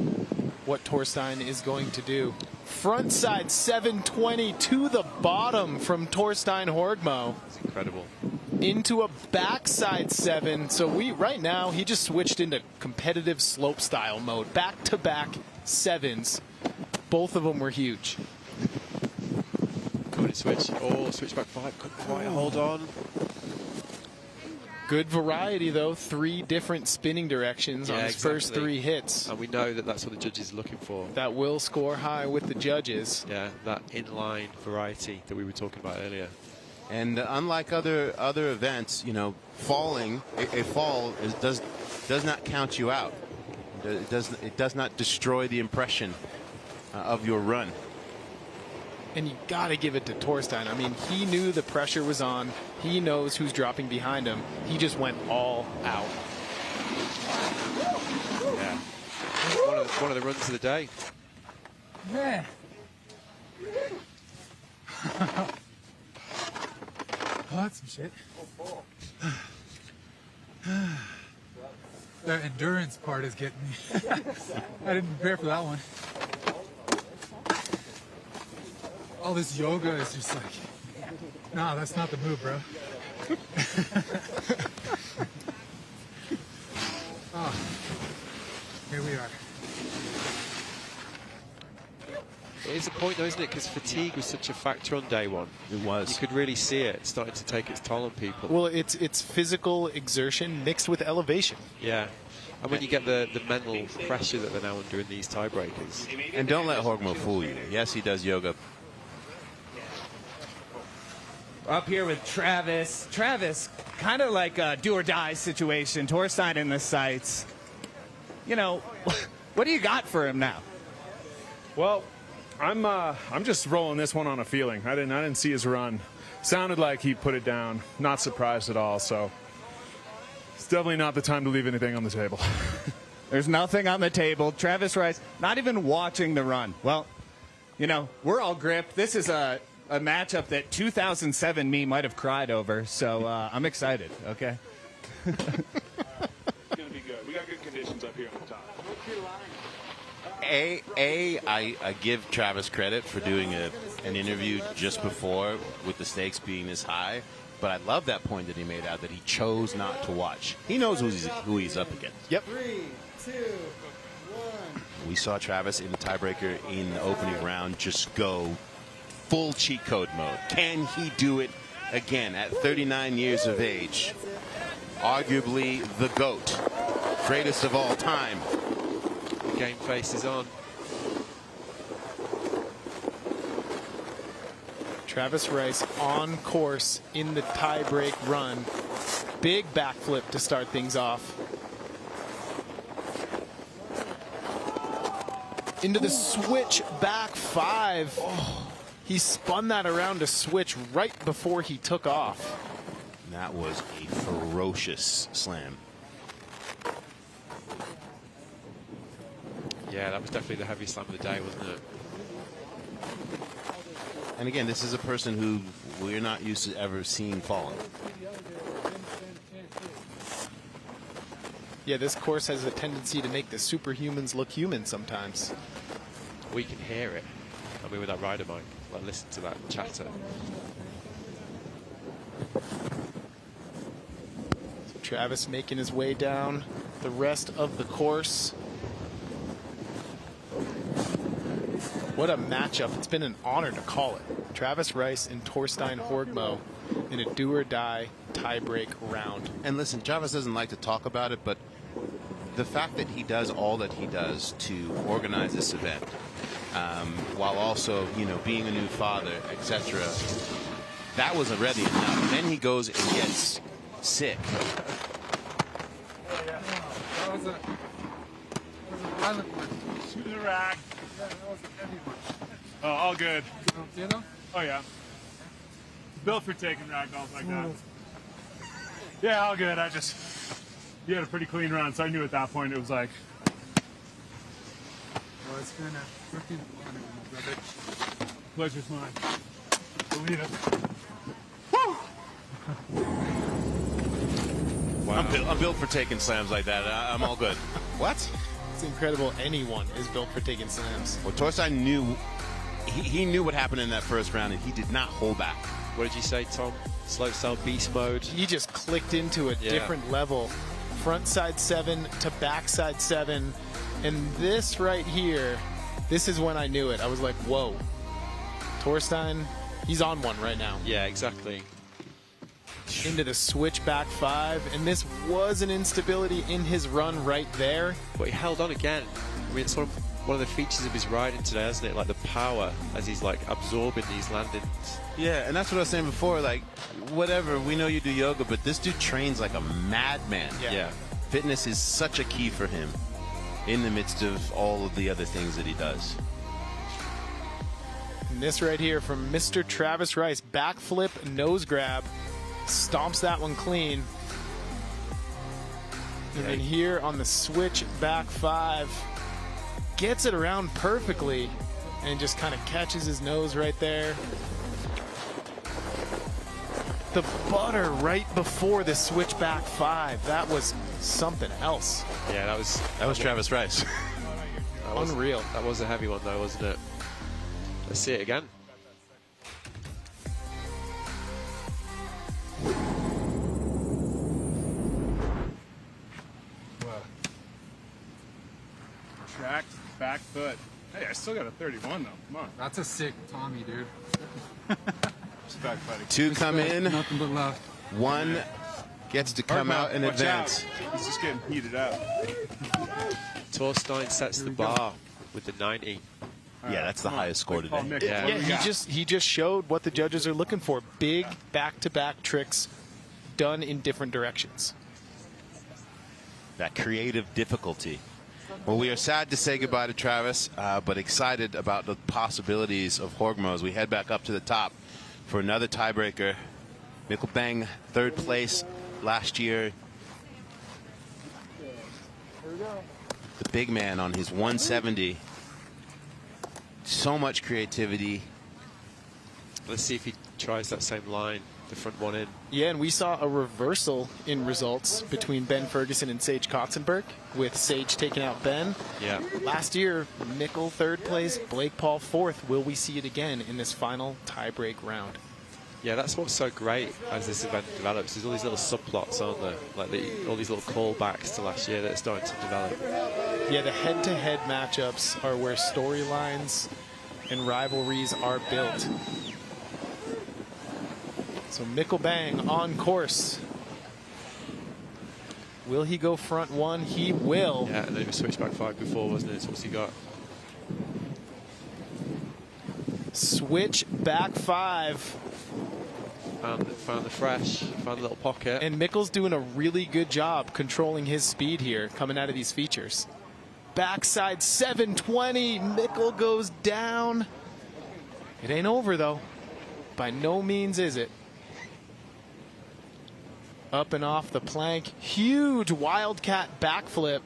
what Torstein is going to do. Frontside 720 to the bottom from Torstein Horgmo.
It's incredible.
Into a backside 7. So right now, he just switched into competitive slope style mode. Back-to-back 7s. Both of them were huge.
Good switch. Oh, switch back 5. Couldn't quite hold on.
Good variety, though. 3 different spinning directions on his first 3 hits.
And we know that that's what the judges are looking for.
That will score high with the judges.
Yeah, that inline variety that we were talking about earlier.
And unlike other events, falling, a fall does not count you out. It does not destroy the impression of your run.
And you got to give it to Torstein. I mean, he knew the pressure was on. He knows who's dropping behind him. He just went all out.
Yeah. One of the runs of the day.
Man. Oh, that's some shit. The endurance part is getting me. I didn't prepare for that one. All this yoga is just like, nah, that's not the move, bro. Oh, here we are.
It is a point though, isn't it? Because fatigue was such a factor on day one.
It was.
You could really see it starting to take its toll on people.
Well, it's physical exertion mixed with elevation.
Yeah. And when you get the mental pressure that they're now under in these tiebreakers.
And don't let Horgmo fool you. Yes, he does yoga.
Up here with Travis. Travis, kind of like a do-or-die situation. Torstein in the sights. You know, what do you got for him now?
Well, I'm just rolling this one on a feeling. I didn't see his run. Sounded like he put it down. Not surprised at all. So it's definitely not the time to leave anything on the table.
There's nothing on the table. Travis Rice, not even watching the run. Well, you know, we're all gripped. This is a matchup that 2007 me might have cried over. So I'm excited. Okay.
It's gonna be good. We got good conditions up here on the top.
I give Travis credit for doing an interview just before with the stakes being this high, but I love that point that he made out that he chose not to watch. He knows who he's up against.
Yep.
3, 2, 1.
We saw Travis in the tiebreaker in the opening round just go full cheat code mode. Can he do it again at 39 years of age? Arguably the GOAT, greatest of all time.
Game face is on.
Travis Rice on course in the tie-break run. Big backflip to start things off. Into the switch back 5. Oh, he spun that around to switch right before he took off.
That was a ferocious slam.
Yeah, that was definitely the heavy slam of the day, wasn't it?
And again, this is a person who we're not used to ever seeing falling.
Yeah, this course has a tendency to make the superhumans look human sometimes.
We can hear it. I mean, with that rider mic, like, listen to that chatter.
So Travis making his way down the rest of the course. What a matchup. It's been an honor to call it. Travis Rice and Torstein Horgmo in a do-or-die tie-break round.
And listen, Travis doesn't like to talk about it, but the fact that he does all that he does to organize this event, while also, you know, being a new father, etc., that was already enough. Then he goes and gets sick.
That was a violent one.
Shoot the rack.
Yeah, that was a heavy one.
Oh, all good.
You know?
Oh, yeah. Built for taking ragdolls like that. Yeah, all good. You had a pretty clean run, so I knew at that point it was like.
Well, it's been a freaking honor, my brother.
Pleasure's mine. Believe it.
Wow. I'm built for taking slams like that. I'm all good. What?
It's incredible anyone is built for taking slams.
Well, Torstein knew, he knew what happened in that first round, and he did not hold back.
What did you say, Tom? Slopestyle beast mode?
He just clicked into a different level. Front side 7 to back side 7. And this right here, this is when I knew it. I was like, whoa. Torstein, he's on one right now.
Yeah, exactly.
Into the switch back 5, and this was an instability in his run right there.
But he held on again. I mean, it's sort of one of the features of his riding today, isn't it? Like the power as he's like absorbing these landings.
Yeah, and that's what I was saying before. Like, whatever, we know you do yoga, but this dude trains like a madman.
Yeah.
Fitness is such a key for him in the midst of all of the other things that he does.
And this right here from Mr. Travis Rice, backflip, nose grab. Stomps that one clean. And then here on the switch back 5, gets it around perfectly and just kind of catches his nose right there. The butter right before the switchback 5. That was something else.
Yeah, that was
Travis Rice.
Unreal.
That was a heavy one though, wasn't it? Let's see it again.
Tracked back foot. Hey, I still got a 31 though. Come on.
That's a sick Tommy, dude.
Respect, buddy.
2 come in.
Nothing but love.
1 gets to come out in
Watch
advance.
out. He's just getting heated up.
Torstein sets the bar with the 90.
Yeah, that's the highest score today.
Yeah, he just showed what the judges are looking for. Big back-to-back tricks done in different directions.
That creative difficulty. Well, we are sad to say goodbye to Travis, but excited about the possibilities of Horgmo as we head back up to the top for another tiebreaker. Mickel Bang, 3rd place last year. The big man on his 170. So much creativity.
Let's see if he tries that same line, the front one in.
Yeah, and we saw a reversal in results between Ben Ferguson and Sage Kotzenberg, with Sage taking out Ben.
Yeah.
Last year, Mikkel 3rd place, Blake Paul 4th. Will we see it again in this final tiebreak round?
Yeah, that's what's so great as this event develops. There's all these little subplots, aren't there? Like all these little callbacks to last year that are starting to develop.
Yeah, the head-to-head matchups are where storylines and rivalries are built. So Mickel Bang on course. Will he go front 1? He will.
Yeah, and then he was switched back 5 before, wasn't it? So what's he got?
Switch back 5.
Found the fresh, found the little pocket.
And Mikkel's doing a really good job controlling his speed here coming out of these features. Backside 720. Mikkel goes down. It ain't over though. By no means is it. Up and off the plank. Huge wildcat backflip.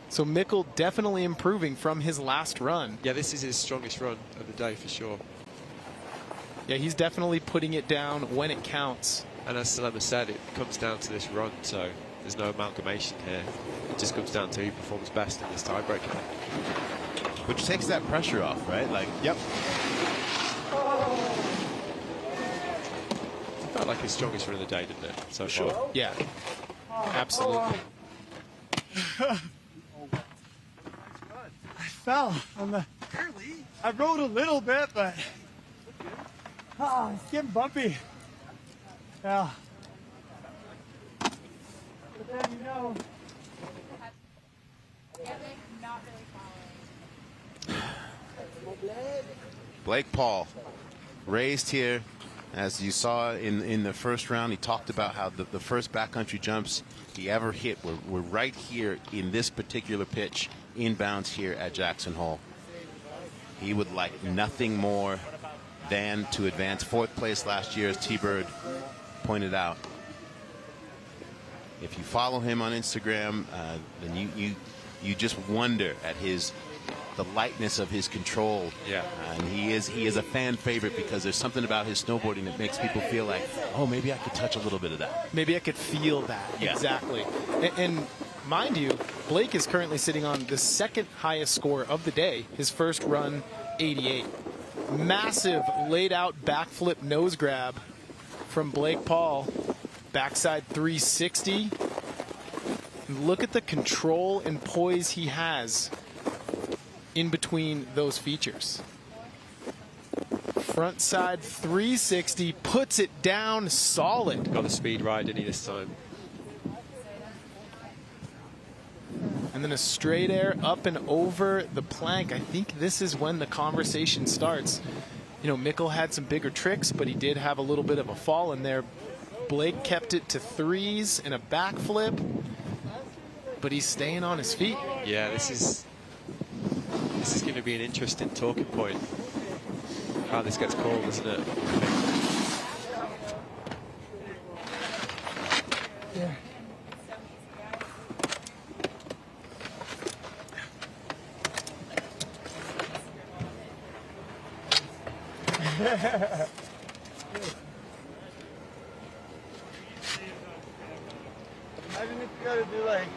So Mikkel definitely improving from his last run.
Yeah, this is his strongest run of the day for sure.
Yeah, he's definitely putting it down when it counts.
And as Selema said, it comes down to this run, so there's no amalgamation here. It just comes down to who performs best in this tiebreaker.
Which takes that pressure off, right? Like, yep.
It felt like his strongest run of the day, didn't it? So
Sure.
far.
Yeah, absolutely.
I fell on the. I rode a little bit, but it's getting bumpy. Yeah. But then you know.
Blake Paul, raised here. As you saw in the first round, he talked about how the first backcountry jumps he ever hit were right here in this particular pitch, inbounds here at Jackson Hole. He would like nothing more than to advance 4th place last year, as T-Bird pointed out. If you follow him on Instagram, then you just wonder at the lightness of his control.
Yeah.
And he is a fan favorite because there's something about his snowboarding that makes people feel like, oh, maybe I could touch a little bit of that.
Maybe I could feel that.
Yeah.
Exactly. And mind you, Blake is currently sitting on the 2nd highest score of the day. His first run, 88. Massive laid out backflip nose grab from Blake Paul. Backside 360. And look at the control and poise he has in between those features. Front side 360, puts it down solid.
Got the speed right, didn't he, this time?
And then a straight air up and over the plank. I think this is when the conversation starts. You know, Mikkel had some bigger tricks, but he did have a little bit of a fall in there. Blake kept it to 3s and a backflip, but he's staying on his feet.
Yeah, this is going to be an interesting talking point. How this gets called, isn't it?
Yeah.
Imagine if you gotta do like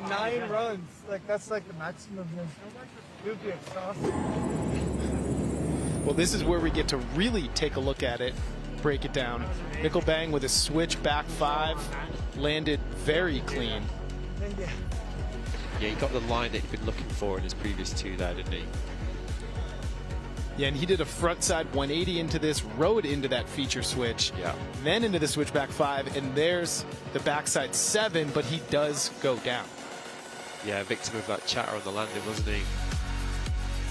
9 runs. Like that's like the maximum. It would be exhausting.
Well, this is where we get to really take a look at it, break it down. Mickel Bang with a switch back 5, landed very clean.
Yeah, he got the line that he'd been looking for in his previous 2 there, didn't he?
Yeah, and he did a frontside 180 into this, rode into that feature switch, then into the switch back 5, and there's the backside 7, but he does go down.
Yeah, victim of that chatter on the landing, wasn't he?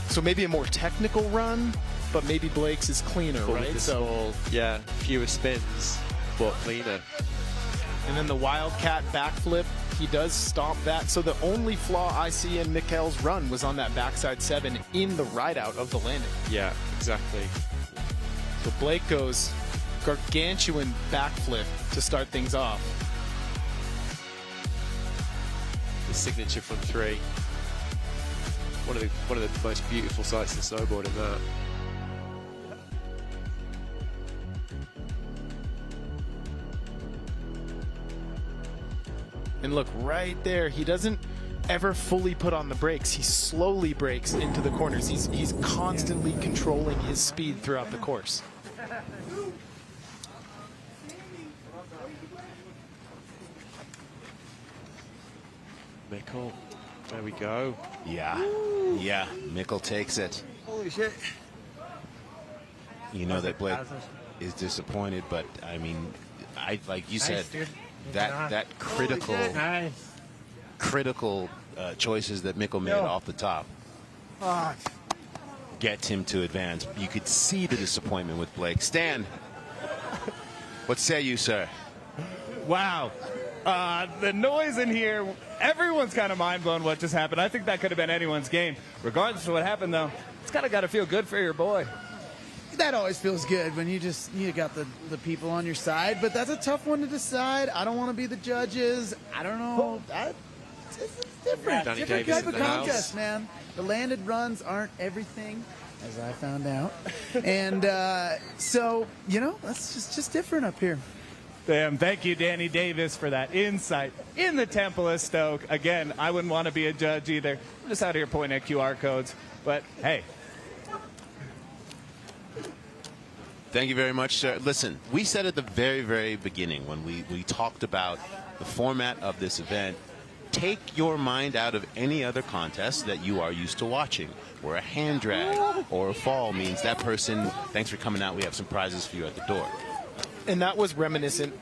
So maybe a more technical run, but maybe Blake's is cleaner,
But
right?
with the small, yeah, fewer spins, but cleaner.
And then the Wildcat backflip, he does stomp that. So the only flaw I see in Mikkel's run was on that backside 7 in the ride-out of the landing.
Yeah, exactly.
So Blake goes gargantuan backflip to start things off.
The signature from 3. One of the most beautiful sights in snowboarding, that.
And look, right there, he doesn't ever fully put on the brakes. He slowly brakes into the corners. He's constantly controlling his speed throughout the course.
Mikkel, there we go.
Yeah, yeah, Mikkel takes it.
Holy shit.
You know that Blake is disappointed, but I mean, like you said,
dude.
that critical critical choices that Mikkel made off the top gets him to advance. You could see the disappointment with Blake. Stan, what say you, sir?
Wow. The noise in here, everyone's kind of mind blown what just happened. I think that could have been anyone's game. Regardless of what happened, though, it's kind of got to feel good for your boy.
That always feels good when you got the people on your side, but that's a tough one to decide. I don't want to be the judges. I don't know. It's different.
Danny
Different
Davis
type of
in the
contest,
house.
man. The landed runs aren't everything, as I found out. And so, you know, that's just different up here.
Damn, thank you, Danny Davis, for that insight in the Temple of Stoke. Again, I wouldn't want to be a judge either. I'm just out here pointing at QR codes. But, hey.
Thank you very much, sir. Listen, we said at the very, very beginning when we talked about the format of this event, take your mind out of any other contest that you are used to watching, where a hand drag or a fall means that person, thanks for coming out, we have some prizes for you at the door.
And that was reminiscent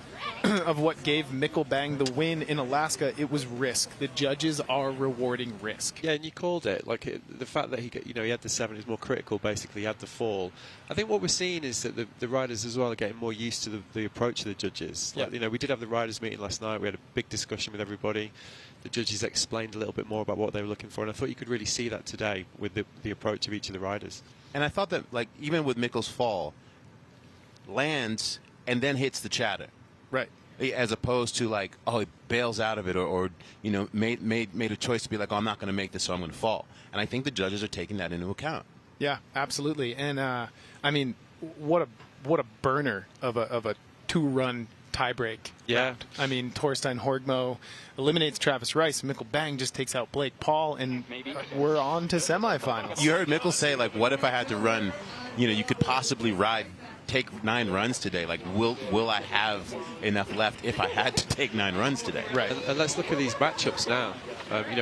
of what gave Mickel Bang the win in Alaska. It was risk. The judges are rewarding risk.
Yeah, and you called it. Like the fact that he had the 7 is more critical. Basically, he had the fall. I think what we're seeing is that the riders as well are getting more used to the approach of the judges. Like, we did have the riders meeting last night. We had a big discussion with everybody. The judges explained a little bit more about what they were looking for, and I thought you could really see that today with the approach of each of the riders.
And I thought that, like, even with Mikkel's fall, lands and then hits the chatter.
Right.
As opposed to like, oh, he bails out of it or made a choice to be like, oh, I'm not going to make this, so I'm going to fall. And I think the judges are taking that into account.
Yeah, absolutely. And I mean, what a burner of a 2-run tiebreak.
Yeah.
Round. I mean, Torstein Horgmo eliminates Travis Rice. Mickel Bang just takes out Blake Paul, and we're on to semifinals.
You heard Mikkel say, like, what if I had to run? You could possibly take 9 runs today. Like, will I have enough left if I had to take 9 runs today?
Right.
And let's look at these matchups now.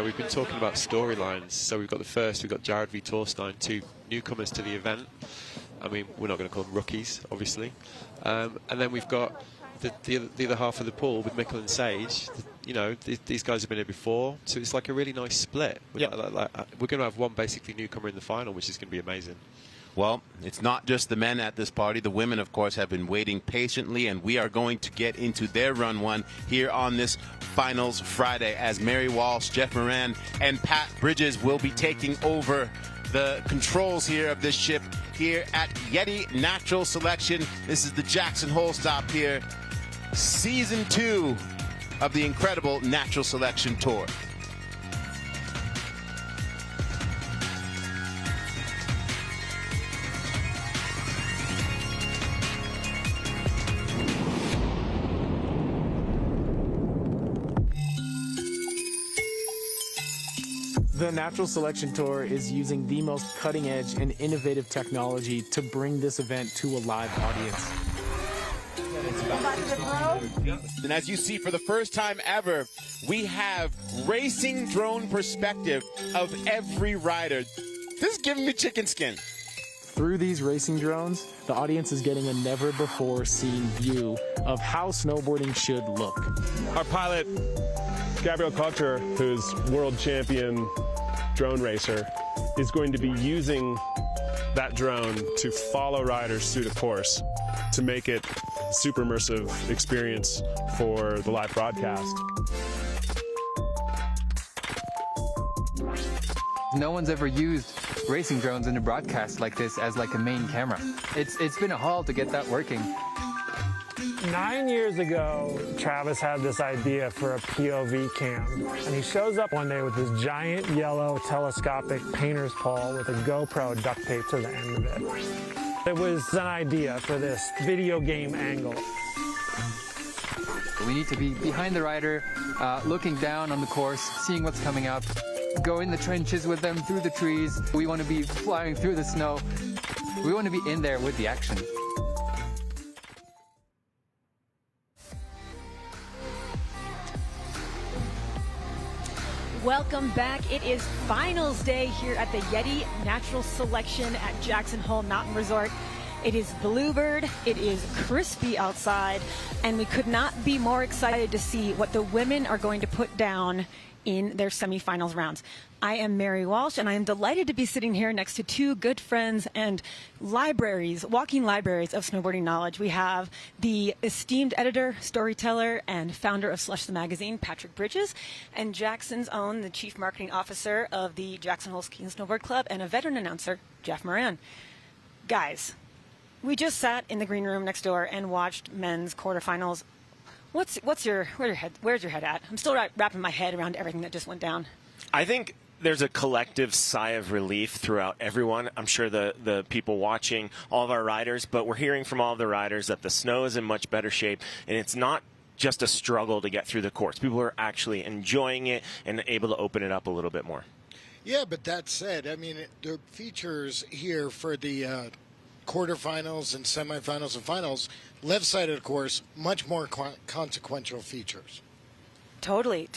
We've been talking about storylines. So we've got we've got Jared v. Torstein, 2 newcomers to the event. I mean, we're not going to call them rookies, obviously. And then we've got the other half of the pool with Mikkel and Sage. These guys have been here before, so it's like a really nice split. We're going to have one basically newcomer in the final, which is going to be amazing.
Well, it's not just the men at this party. The women, of course, have been waiting patiently, and we are going to get into their run one here on this Finals Friday as Mary Walsh, Jeff Moran, and Pat Bridges will be taking over the controls here of this ship here at YETI Natural Selection. This is the Jackson Hole stop here, Season 2 of the incredible Natural Selection Tour.
The Natural Selection Tour is using the most cutting-edge and innovative technology to bring this event to a live audience.
And as you see, for the first time ever, we have racing drone perspective of every rider. This is giving me chicken skin.
Through these racing drones, the audience is getting a never-before-seen view of how snowboarding should look.
Our pilot, Gabriel Kocher, who's world champion drone racer, is going to be using that drone to follow riders through the course to make it a super immersive experience for the live broadcast.
No one's ever used racing drones in a broadcast like this as like a main camera. It's been a haul to get that working.
9 years ago, Travis had this idea for a POV cam, and he shows up one day with this giant yellow telescopic painter's pole with a GoPro duct taped to the end of it. It was an idea for this video game angle.
We need to be behind the rider, looking down on the course, seeing what's coming up, go in the trenches with them through the trees. We want to be flying through the snow. We want to be in there with the action.
Welcome back. It is finals day here at the YETI Natural Selection at Jackson Hole Mountain Resort. It is bluebird, it is crispy outside, and we could not be more excited to see what the women are going to put down in their semifinals rounds. I am Mary Walsh, and I am delighted to be sitting here next to two good friends and walking libraries of snowboarding knowledge. We have the esteemed editor, storyteller, and founder of Slush the Magazine, Patrick Bridges, and Jackson's own, the chief marketing officer of the Jackson Hole Ski and Snowboard Club, and a veteran announcer, Jeff Moran. Guys, we just sat in the green room next door and watched men's quarterfinals. Where's your head at? I'm still wrapping my head around everything that just went down.
I think there's a collective sigh of relief throughout everyone. I'm sure the people watching, all of our riders, but we're hearing from all of the riders that the snow is in much better shape, and it's not just a struggle to get through the course. People are actually enjoying it and able to open it up a little bit more.
Yeah, but that said, I mean, the features here for the quarterfinals and semifinals and finals, left side of the course, much more consequential features.
Totally.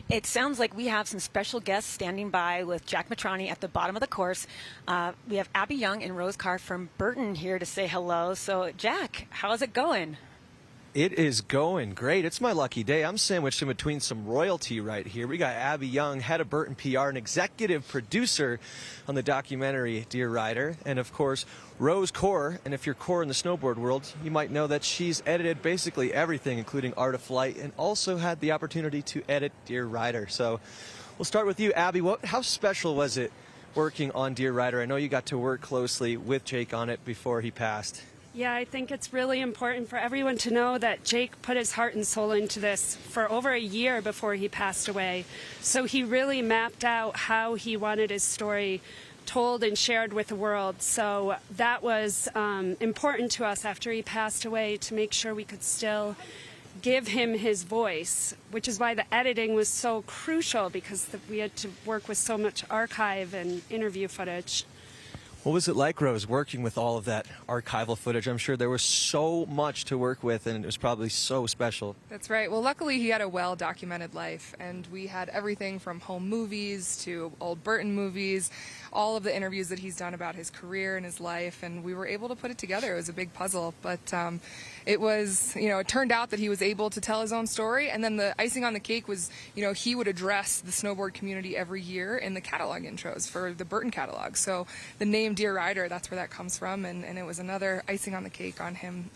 It sounds like we have some special guests standing by with Jack Matrani at the bottom of the course. We have Abby Young and Rose Carr from Burton here to say hello. So, Jack, how's it going?
It is going great. It's my lucky day. I'm sandwiched in between some royalty right here. We got Abby Young, head of Burton PR, and executive producer on the documentary Dear Rider, and of course Rose Carr. And if you're core in the snowboard world, you might know that she's edited basically everything, including Art of Flight, and also had the opportunity to edit Dear Rider. So we'll start with you, Abby. How special was it working on Dear Rider? I know you got to work closely with Jake on it before he passed.
Yeah, I think it's really important for everyone to know that Jake put his heart and soul into this for over a year before he passed away. So he really mapped out how he wanted his story told and shared with the world. So that was important to us after he passed away, to make sure we could still give him his voice, which is why the editing was so crucial, because we had to work with so much archive and interview footage.
What was it like, Rose, working with all of that archival footage? I'm sure there was so much to work with, and it was probably so special.
That's right. Well, luckily he had a well-documented life, and we had everything from home movies to old Burton movies, all of the interviews that he's done about his career and his life, and we were able to put it together. It was a big puzzle, but it was, it turned out that he was able to tell his own story, and then the icing on the cake was, he would address the snowboard community every year in the catalog intros for the Burton catalog. So the name Dear Rider, that's where that comes from, and it was another icing on the cake on him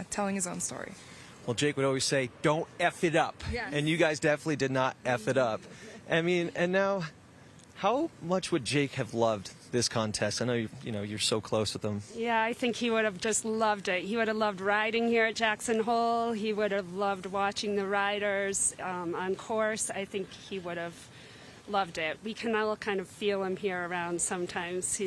telling his own story.
Well, Jake would always say, don't F it up.
Yes.
And you guys definitely did not F it up. I mean, and now, how much would Jake have loved this contest? I know you're so close with him.
Yeah, I think he would have just loved it. He would have loved riding here at Jackson Hole. He would have loved watching the riders on course. I think he would have loved it. We can all kind of feel him here around sometimes.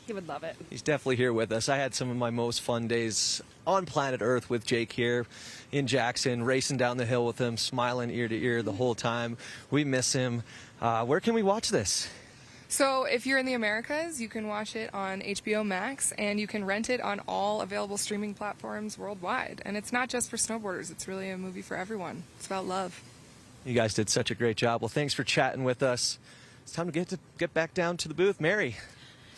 He would love it.
He's definitely here with us. I had some of my most fun days on planet Earth with Jake here in Jackson, racing down the hill with him, smiling ear to ear the whole time. We miss him. Where can we watch this?
So if you're in the Americas, you can watch it on HBO Max, and you can rent it on all available streaming platforms worldwide. And it's not just for snowboarders. It's really a movie for everyone. It's about love.
You guys did such a great job. Well, thanks for chatting with us. It's time to get back down to the booth. Mary.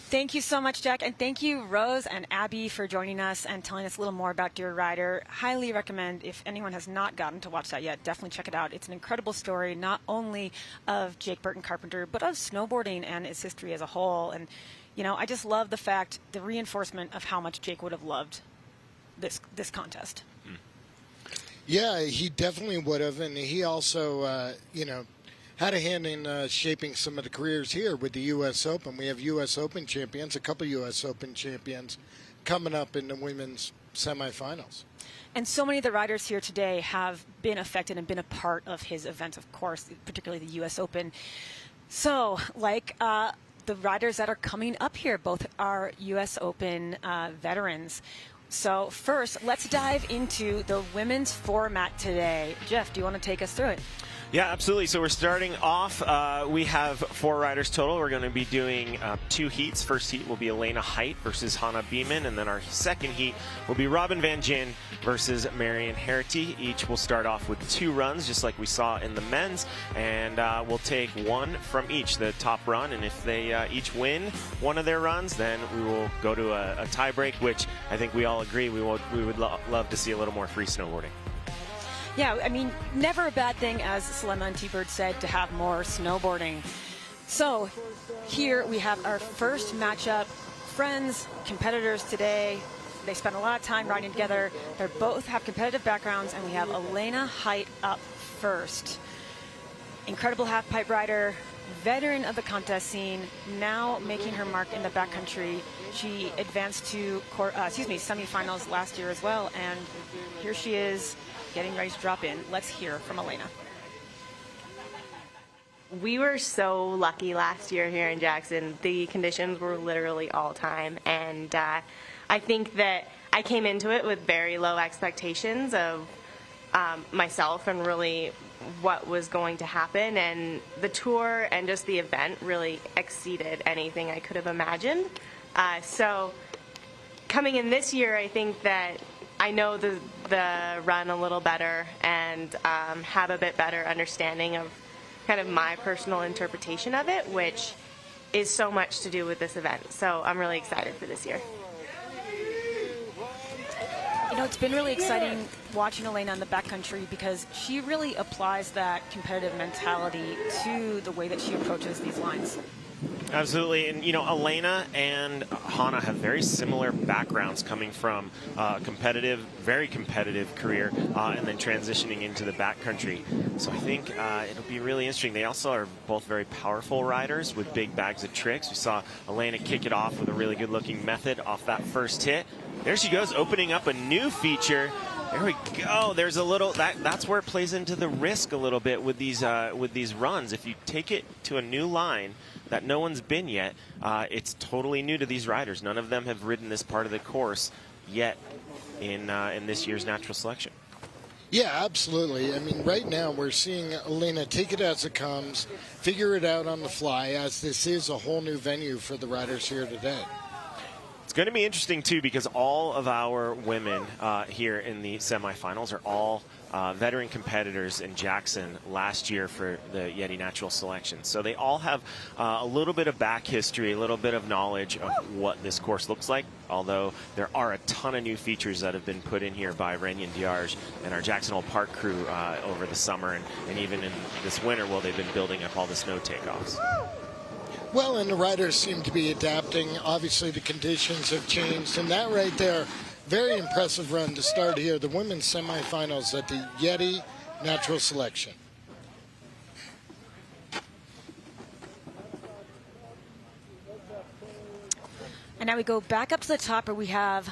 Thank you so much, Jack, and thank you, Rose and Abby, for joining us and telling us a little more about Dear Rider. Highly recommend, if anyone has not gotten to watch that yet, definitely check it out. It's an incredible story, not only of Jake Burton Carpenter, but of snowboarding and its history as a whole. And, you know, I just love the reinforcement of how much Jake would have loved this contest.
Yeah, he definitely would have, and he also, had a hand in shaping some of the careers here with the U.S. Open. We have U.S. Open champions, a couple U.S. Open champions coming up in the women's semifinals.
And so many of the riders here today have been affected and been a part of his events, of course, particularly the U.S. Open. So, like the riders that are coming up here, both are U.S. Open veterans. So first, let's dive into the women's format today. Jeff, do you want to take us through it?
Yeah, absolutely. So we're starting off. We have 4 riders total. We're going to be doing 2 heats. First heat will be Elena Height versus Hannah Beaman, and then our second heat will be Robin Van Gyn versus Marion Haerty. Each will start off with 2 runs, just like we saw in the men's, and we'll take 1 from each, the top run, and if they each win one of their runs, then we will go to a tie break, which I think we all agree we would love to see a little more free snowboarding.
Yeah, I mean, never a bad thing, as Selema and T-Bird said, to have more snowboarding. So here we have our first matchup. Friends, competitors today. They spent a lot of time riding together. They both have competitive backgrounds, and we have Elena Height up first. Incredible half-pipe rider, veteran of the contest scene, now making her mark in the backcountry. She advanced to semifinals last year as well, and here she is, getting ready to drop in. Let's hear from Elena.
We were so lucky last year here in Jackson. The conditions were literally all time, and I think that I came into it with very low expectations of myself and really what was going to happen, and the tour and just the event really exceeded anything I could have imagined. So coming in this year, I think that I know the run a little better and have a bit better understanding of kind of my personal interpretation of it, which is so much to do with this event. So I'm really excited for this year.
You know, it's been really exciting watching Elena in the backcountry because she really applies that competitive mentality to the way that she approaches these lines.
Absolutely, and you know, Elena and Hannah have very similar backgrounds, coming from very competitive career, and then transitioning into the backcountry. So I think it'll be really interesting. They also are both very powerful riders with big bags of tricks. We saw Elena kick it off with a really good-looking method off that first hit. There she goes, opening up a new feature. There we go. There's a little that's where it plays into the risk a little bit with these runs. If you take it to a new line that no one's been yet, it's totally new to these riders. None of them have ridden this part of the course yet in this year's natural selection.
Yeah, absolutely. I mean, right now we're seeing Elena take it as it comes, figure it out on the fly, as this is a whole new venue for the riders here today.
It's going to be interesting, too, because all of our women here in the semifinals are all veteran competitors in Jackson last year for the YETI Natural Selection. So they all have a little bit of back history, a little bit of knowledge of what this course looks like, although there are a ton of new features that have been put in here by Renyon Diarge and our Jackson Hole Park crew over the summer and even in this winter while they've been building up all the snow takeoffs.
Well, and the riders seem to be adapting. Obviously, the conditions have changed, and that right there, very impressive run to start here, the women's semifinals at the YETI Natural Selection.
And now we go back up to the top where we have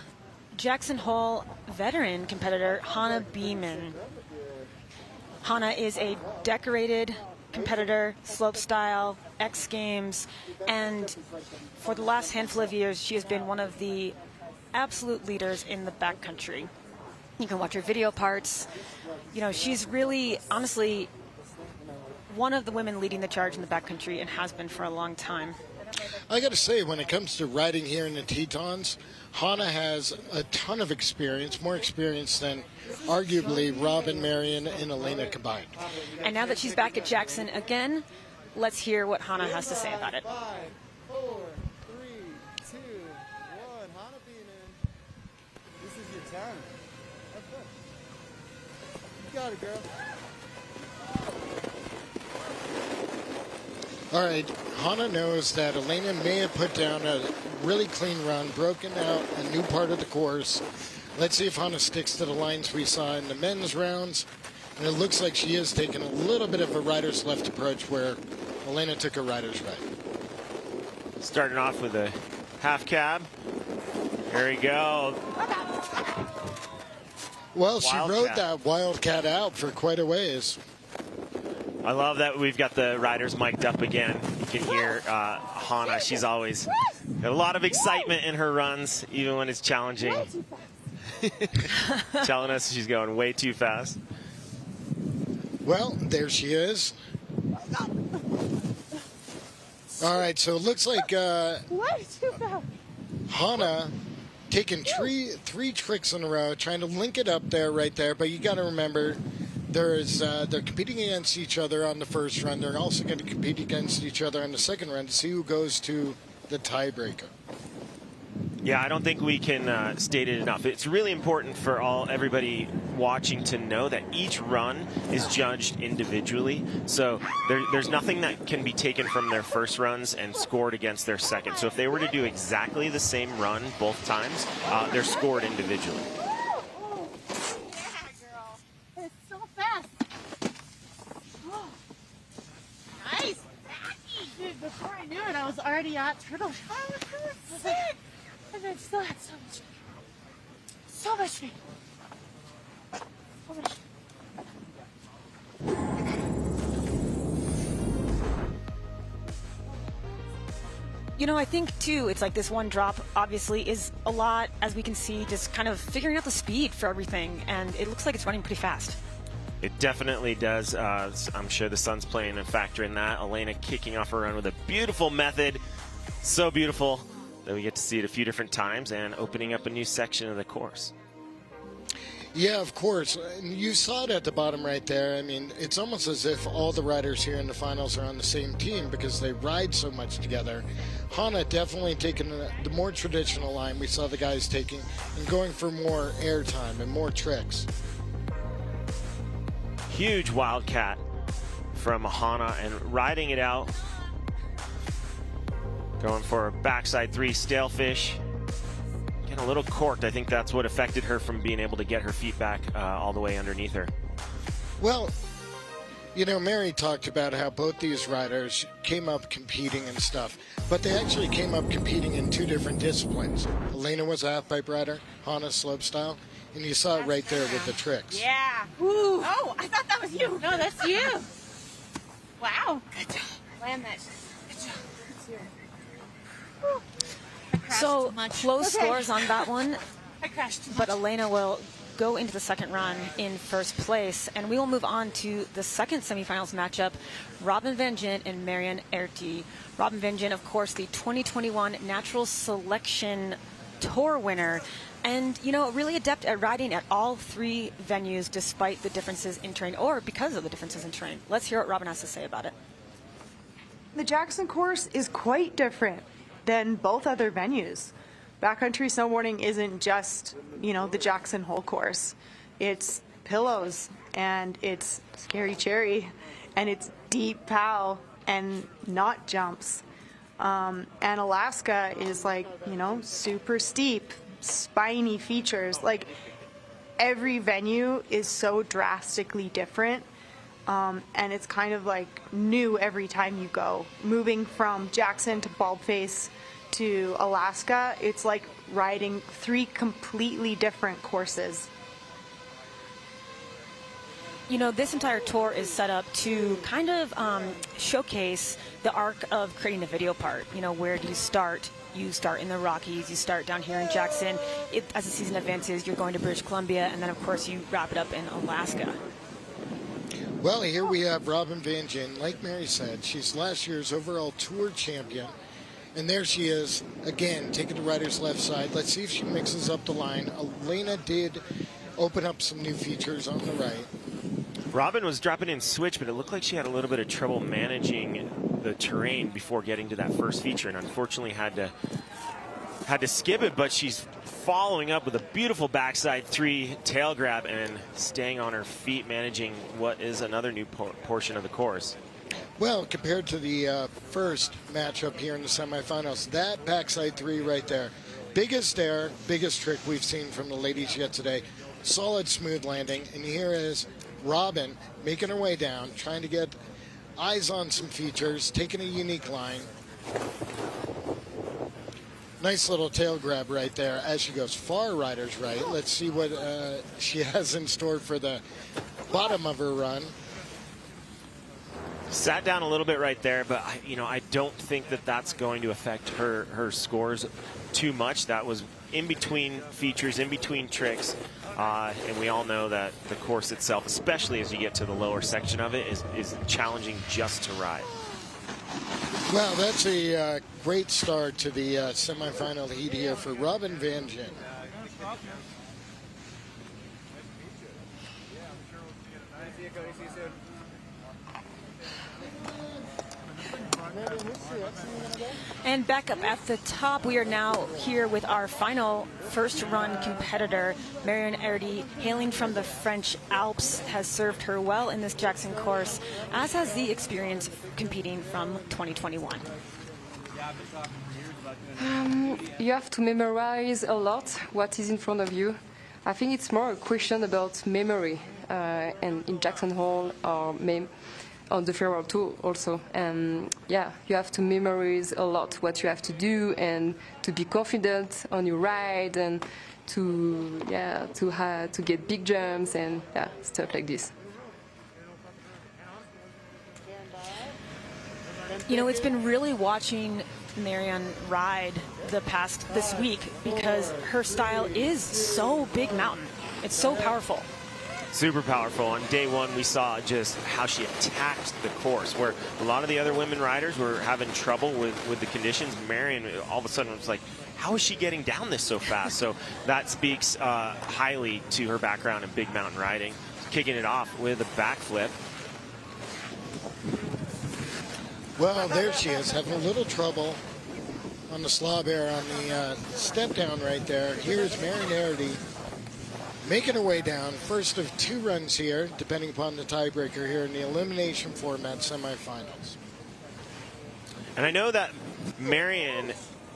Jackson Hole veteran competitor Hannah Beaman. Hannah is a decorated competitor, slopestyle, X Games, and for the last handful of years, she has been one of the absolute leaders in the backcountry. You can watch her video parts. You know, she's really, honestly, one of the women leading the charge in the backcountry and has been for a long time.
I got to say, when it comes to riding here in the Tetons, Hannah has a ton of experience, more experience than arguably Robin, Marion, and Elena combined.
And now that she's back at Jackson again, let's hear what Hannah has to say about it.
5, 4, 3, 2, 1. Hannah Beaman. This is your time. Have fun. You got it, girl.
All right, Hannah knows that Elena may have put down a really clean run, broken out a new part of the course. Let's see if Hannah sticks to the lines we saw in the men's rounds. And it looks like she is taking a little bit of a rider's left approach where Elena took a rider's right.
Starting off with a half cab. There we go.
Well, she
Wildcat.
rode that Wildcat out for quite a ways.
I love that we've got the riders mic'd up again. You can hear Hannah. She's always got a lot of excitement in her runs, even when it's challenging. Telling us she's going way too fast.
Well, there she is. All right, so it looks like Hannah taking three tricks in a row, trying to link it up there, right there. But you got to remember, they're competing against each other on the first run. They're also going to compete against each other on the second run to see who goes to the tiebreaker.
Yeah, I don't think we can state it enough. It's really important for everybody watching to know that each run is judged individually. So there's nothing that can be taken from their first runs and scored against their second. So if they were to do exactly the same run both times, they're scored individually.
It's so fast. Oh. Nice. Dude, before I knew it, I was already at Turtle. Oh, that was sick. And I still had so much speed. So much.
You know, I think, too, it's like this one drop, obviously, is a lot, as we can see, just kind of figuring out the speed for everything. And it looks like it's running pretty fast.
It definitely does. I'm sure the sun's playing a factor in that. Elena kicking off her run with a beautiful method. So beautiful that we get to see it a few different times and opening up a new section of the course.
Yeah, of course. You saw it at the bottom right there. I mean, it's almost as if all the riders here in the finals are on the same team because they ride so much together. Hannah definitely taking the more traditional line we saw the guys taking and going for more airtime and more tricks.
Huge Wildcat from Hannah and riding it out. Going for a backside 3 stalefish. Getting a little corked. I think that's what affected her from being able to get her feet back all the way underneath her.
Well, you know, Mary talked about how both these riders came up competing and stuff, but they actually came up competing in 2 different disciplines. Elena was a half-pipe rider, Hannah slopestyle, and you saw it right there with the tricks.
Yeah. Woo. Oh, I thought that was you. No, that's you. Wow. Good job. Land that. Good job. It's you.
So close scores on that one.
I crashed too much.
But Elena will go into the second run in first place. And we will move on to the second semifinals matchup, Robin Van Gint and Marion Haerty. Robin Van Gint, of course, the 2021 Natural Selection Tour winner. And, you know, really adept at riding at all 3 venues despite the differences in terrain, or because of the differences in terrain. Let's hear what Robin has to say about it.
The Jackson course is quite different than both other venues. Backcountry snowboarding isn't just, you know, the Jackson Hole course. It's pillows, and it's scary cherry, and it's deep pow, and not jumps. And Alaska is like, you know, super steep, spiny features. Like, every venue is so drastically different. And it's kind of like new every time you go. Moving from Jackson to Baldface to Alaska, it's like riding 3 completely different courses.
you know, this entire tour is set up to kind of showcase the arc of creating the video part. You know, where do you start? You start in the Rockies, you start down here in Jackson. As the season advances, you're going to British Columbia, and then, of course, you wrap it up in Alaska.
Well, here we have Robin Van Gyn. Like Mary said, she's last year's overall tour champion. And there she is, again, taking the rider's left side. Let's see if she mixes up the line. Elena did open up some new features on the right.
Robin was dropping in switch, but it looked like she had a little bit of trouble managing the terrain before getting to that first feature, and unfortunately had to skip it. But she's following up with a beautiful backside 3 tail grab and staying on her feet, managing what is another new portion of the course.
Well, compared to the first matchup here in the semifinals, that backside 3 right there, biggest error, biggest trick we've seen from the ladies yet today. Solid, smooth landing, and here is Robin making her way down, trying to get eyes on some features, taking a unique line. Nice little tail grab right there as she goes far rider's right. Let's see what she has in store for the bottom of her run.
Sat down a little bit right there, but I don't think that that's going to affect her scores too much. That was in between features, in between tricks. And we all know that the course itself, especially as you get to the lower section of it, is challenging just to ride.
Well, that's a great start to the semifinal heat here for Robin Van Gyn.
And back up at the top, we are now here with our final first-run competitor, Marion Haerty, hailing from the French Alps, has served her well in this Jackson course, as has the experience competing from 2021.
You have to memorize a lot what is in front of you. I think it's more a question about memory, and in Jackson Hole or on the farewell tour also. And yeah, you have to memorize a lot what you have to do and to be confident on your ride and to get big jumps and stuff like this.
You know, it's been really watching Marion ride this week because her style is so big mountain. It's so powerful.
Super powerful. On day one, we saw just how she attacked the course, where a lot of the other women riders were having trouble with the conditions. Marion, all of a sudden, was like, how is she getting down this so fast? So that speaks highly to her background in big mountain riding. Kicking it off with a backflip.
Well, there she is, having a little trouble on the slob air on the step down right there. Here's Marion Haerty making her way down. First of 2 runs here, depending upon the tiebreaker here in the elimination format semifinals.
And I know that Marion,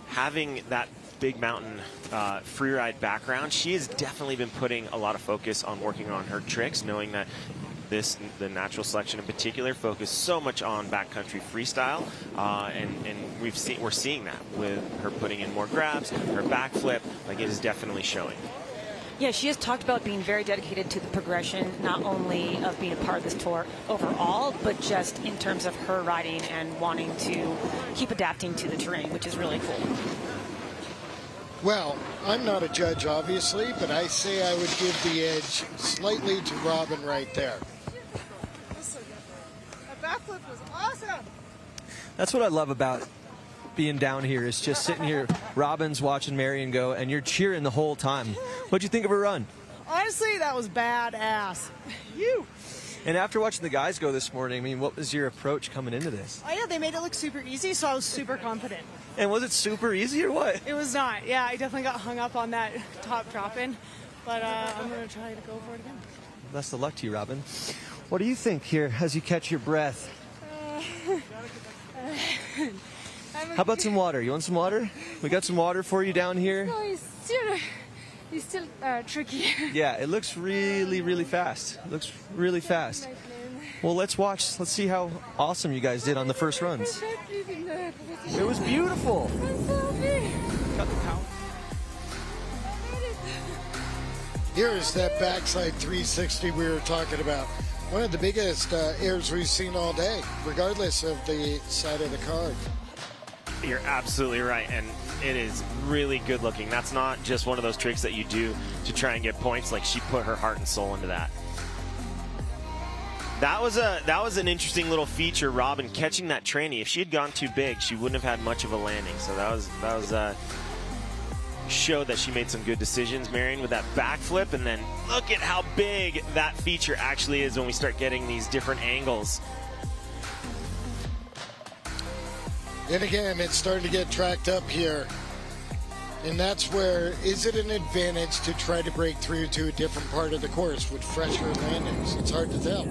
having that big mountain freeride background, she has definitely been putting a lot of focus on working on her tricks, knowing that the natural selection in particular focused so much on backcountry freestyle, and we're seeing that with her putting in more grabs, her backflip, like it is definitely showing.
Yeah, she has talked about being very dedicated to the progression, not only of being a part of this tour overall, but just in terms of her riding and wanting to keep adapting to the terrain, which is really cool.
Well, I'm not a judge, obviously, but I say I would give the edge slightly to Robin right there.
That backflip was awesome.
That's what I love about being down here, is just sitting here. Robin's watching Marion go, and you're cheering the whole time. What'd you think of her run?
Honestly, that was badass. You.
And after watching the guys go this morning, I mean, what was your approach coming into this?
Oh yeah, they made it look super easy, so I was super confident.
And was it super easy or what?
It was not. Yeah, I definitely got hung up on that top drop-in, but I'm going to try to go for it again.
Best of luck to you, Robin. What do you think here as you catch your breath? How about some water? You want some water? We got some water for you down here.
No, it's still tricky.
Yeah, it looks really, really fast. It looks really fast. Well, let's watch. Let's see how awesome you guys did on the first runs. It was beautiful.
Here is that backside 360 we were talking about. One of the biggest airs we've seen all day, regardless of the side of the card.
You're absolutely right, and it is really good looking. That's not just one of those tricks that you do to try and get points. Like, she put her heart and soul into that. That was an interesting little feature, Robin, catching that tranny. If she had gone too big, she wouldn't have had much of a landing. So that was showed that she made some good decisions. Marion with that backflip, and then look at how big that feature actually is when we start getting these different angles.
And again, it's starting to get tracked up here. And that's where, is it an advantage to try to break through to a different part of the course with fresher landings? It's hard to tell.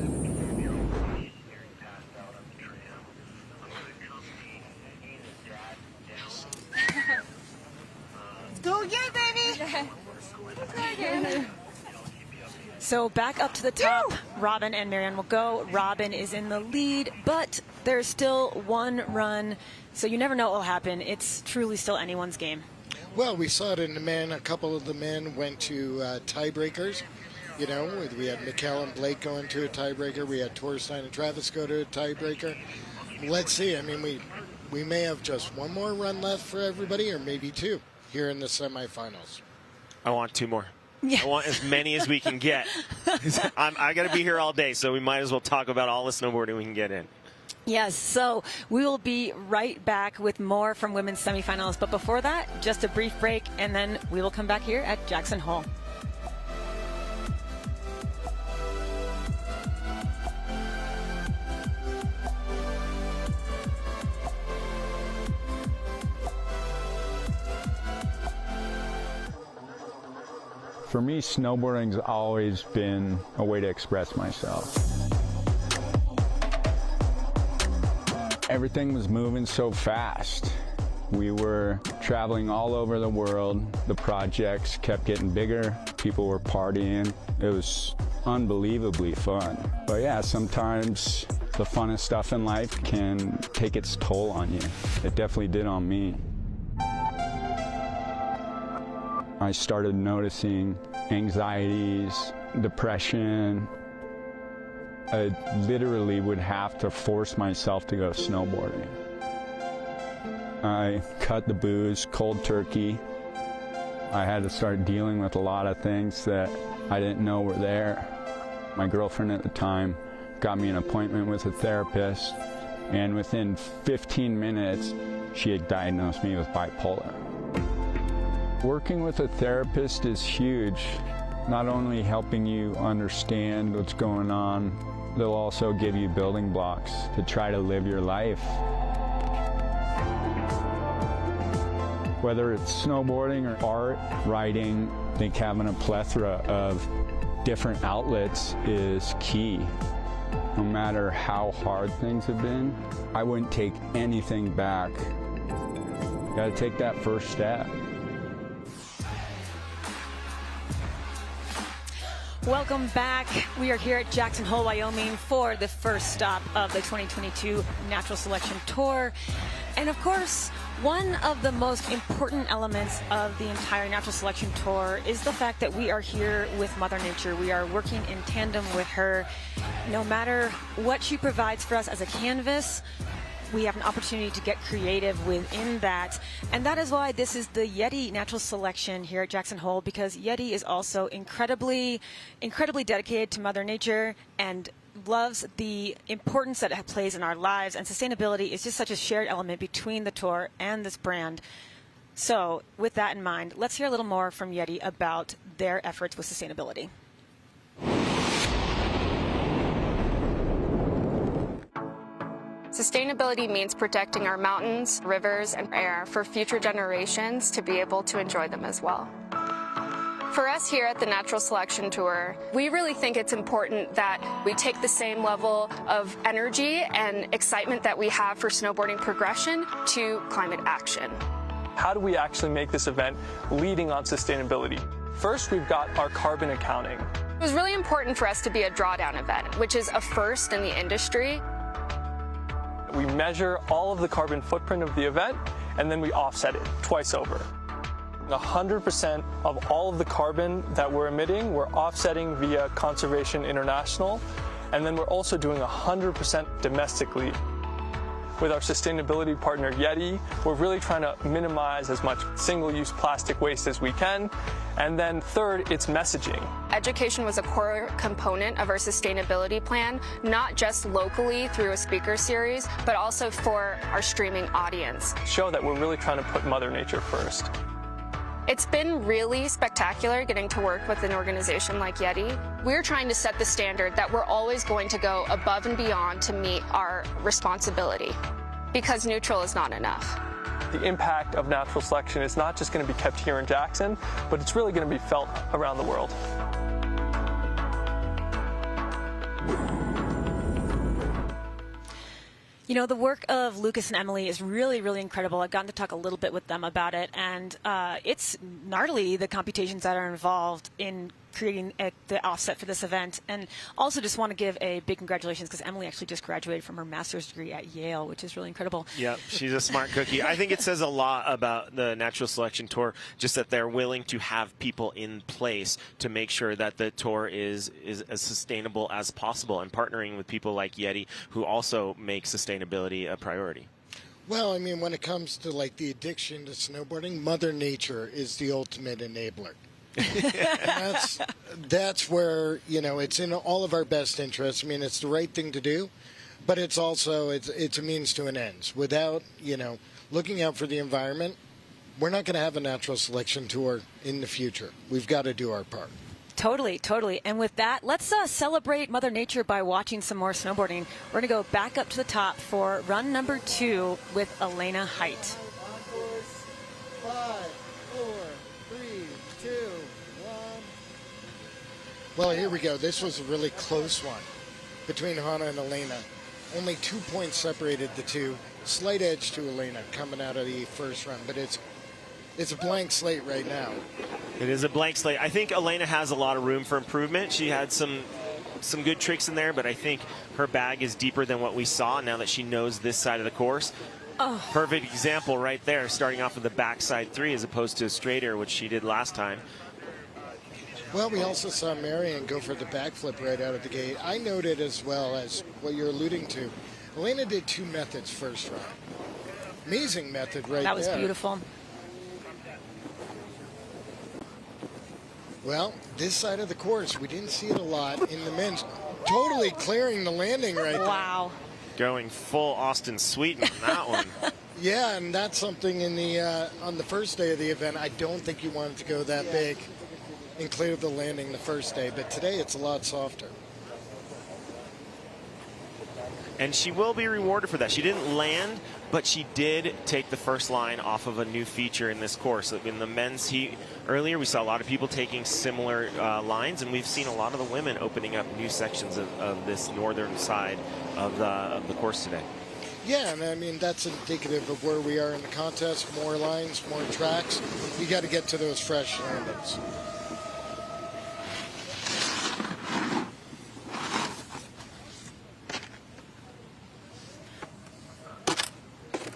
Let's go again, baby!
So back up to the top, Robin and Marion will go. Robin is in the lead, but there's still one run, so you never know what will happen. It's truly still anyone's game.
Well, we saw it in the men. A couple of the men went to tiebreakers. You know, we had Mikkel and Blake going to a tiebreaker. We had Torstein and Travis go to a tiebreaker. Let's see. I mean, we may have just one more run left for everybody, or maybe two here in the semifinals.
I want two more. Yeah. I want as many as we can get. I got to be here all day, so we might as well talk about all the snowboarding we can get in.
Yes, so we will be right back with more from women's semifinals. But before that, just a brief break, and then we will come back here at Jackson Hole.
For me, snowboarding's always been a way to express myself. Everything was moving so fast. We were traveling all over the world. The projects kept getting bigger. People were partying. It was unbelievably fun. But yeah, sometimes the funnest stuff in life can take its toll on you. It definitely did on me. I started noticing anxieties, depression. I literally would have to force myself to go snowboarding. I cut the booze cold turkey. I had to start dealing with a lot of things that I didn't know were there. My girlfriend at the time got me an appointment with a therapist, and within 15 minutes, she had diagnosed me with bipolar. Working with a therapist is huge, not only helping you understand what's going on, they'll also give you building blocks to try to live your life. Whether it's snowboarding or art, writing, I think having a plethora of different outlets is key. No matter how hard things have been, I wouldn't take anything back. You gotta take that first step.
Welcome back. We are here at Jackson Hole, Wyoming for the first stop of the 2022 Natural Selection Tour. And of course, one of the most important elements of the entire Natural Selection Tour is the fact that we are here with Mother Nature. We are working in tandem with her. No matter what she provides for us as a canvas, we have an opportunity to get creative within that. And that is why this is the YETI Natural Selection here at Jackson Hole, because YETI is also incredibly dedicated to Mother Nature and loves the importance that it plays in our lives. And sustainability is just such a shared element between the tour and this brand. So with that in mind, let's hear a little more from YETI about their efforts with sustainability.
Sustainability means protecting our mountains, rivers, and air for future generations to be able to enjoy them as well. For us here at the Natural Selection Tour, we really think it's important that we take the same level of energy and excitement that we have for snowboarding progression to climate action.
How do we actually make this event leading on sustainability? First, we've got our carbon accounting.
It was really important for us to be a drawdown event, which is a first in the industry.
We measure all of the carbon footprint of the event, and then we offset it twice over. 100% of all of the carbon that we're emitting, we're offsetting via Conservation International, And then we're also doing 100% domestically. With our sustainability partner YETI, we're really trying to minimize as much single-use plastic waste as we can. And then third, it's messaging.
Education was a core component of our sustainability plan, not just locally through a speaker series, but also for our streaming audience.
Show that we're really trying to put Mother Nature first.
It's been really spectacular getting to work with an organization like YETI. We're trying to set the standard that we're always going to go above and beyond to meet our responsibility, because neutral is not enough.
The impact of natural selection is not just going to be kept here in Jackson, but it's really going to be felt around the world.
You know, the work of Lucas and Emily is really, really incredible. I've gotten to talk a little bit with them about it, and it's gnarly, the computations that are involved in creating the offset for this event. And also just want to give a big congratulations, because Emily actually just graduated from her master's degree at Yale, which is really incredible.
Yep, she's a smart cookie. I think it says a lot about the Natural Selection Tour, just that they're willing to have people in place to make sure that the tour is as sustainable as possible, and partnering with people like YETI, who also make sustainability a priority.
Well, I mean, when it comes to like the addiction to snowboarding, Mother Nature is the ultimate enabler. That's where, you know, it's in all of our best interests. I mean, it's the right thing to do, but it's also it's a means to an end. Without, you know, looking out for the environment, we're not going to have a natural selection tour in the future. We've got to do our part.
Totally, totally. And with that, let's celebrate Mother Nature by watching some more snowboarding. We're going to go back up to the top for run number 2 with Elena Height.
5, 4, 3, 2, 1.
Well, here we go. This was a really close one between Hannah and Elena. Only 2 points separated the two. Slight edge to Elena coming out of the first run, but it's a blank slate right now.
It is a blank slate. I think Elena has a lot of room for improvement. She had some good tricks in there, but I think her bag is deeper than what we saw now that she knows this side of the course.
Oh.
Perfect example right there, starting off with the backside 3 as opposed to a straight air, which she did last time.
Well, we also saw Marion go for the backflip right out of the gate. I noted as well as what you're alluding to. Elena did 2 methods first run. Amazing method right there.
That was beautiful.
Well, this side of the course, we didn't see it a lot in the men's. Totally clearing the landing right there.
Wow.
Going full Austin Sweeten on that one.
Yeah, and that's something in the on the first day of the event. I don't think you wanted to go that big and clear the landing the first day, but today it's a lot softer.
And she will be rewarded for that. She didn't land, but she did take the first line off of a new feature in this course. In the men's heat earlier, we saw a lot of people taking similar lines, and we've seen a lot of the women opening up new sections of this northern side of the course today.
Yeah, and I mean, that's indicative of where we are in the contest. More lines, more tracks. You got to get to those fresh landings.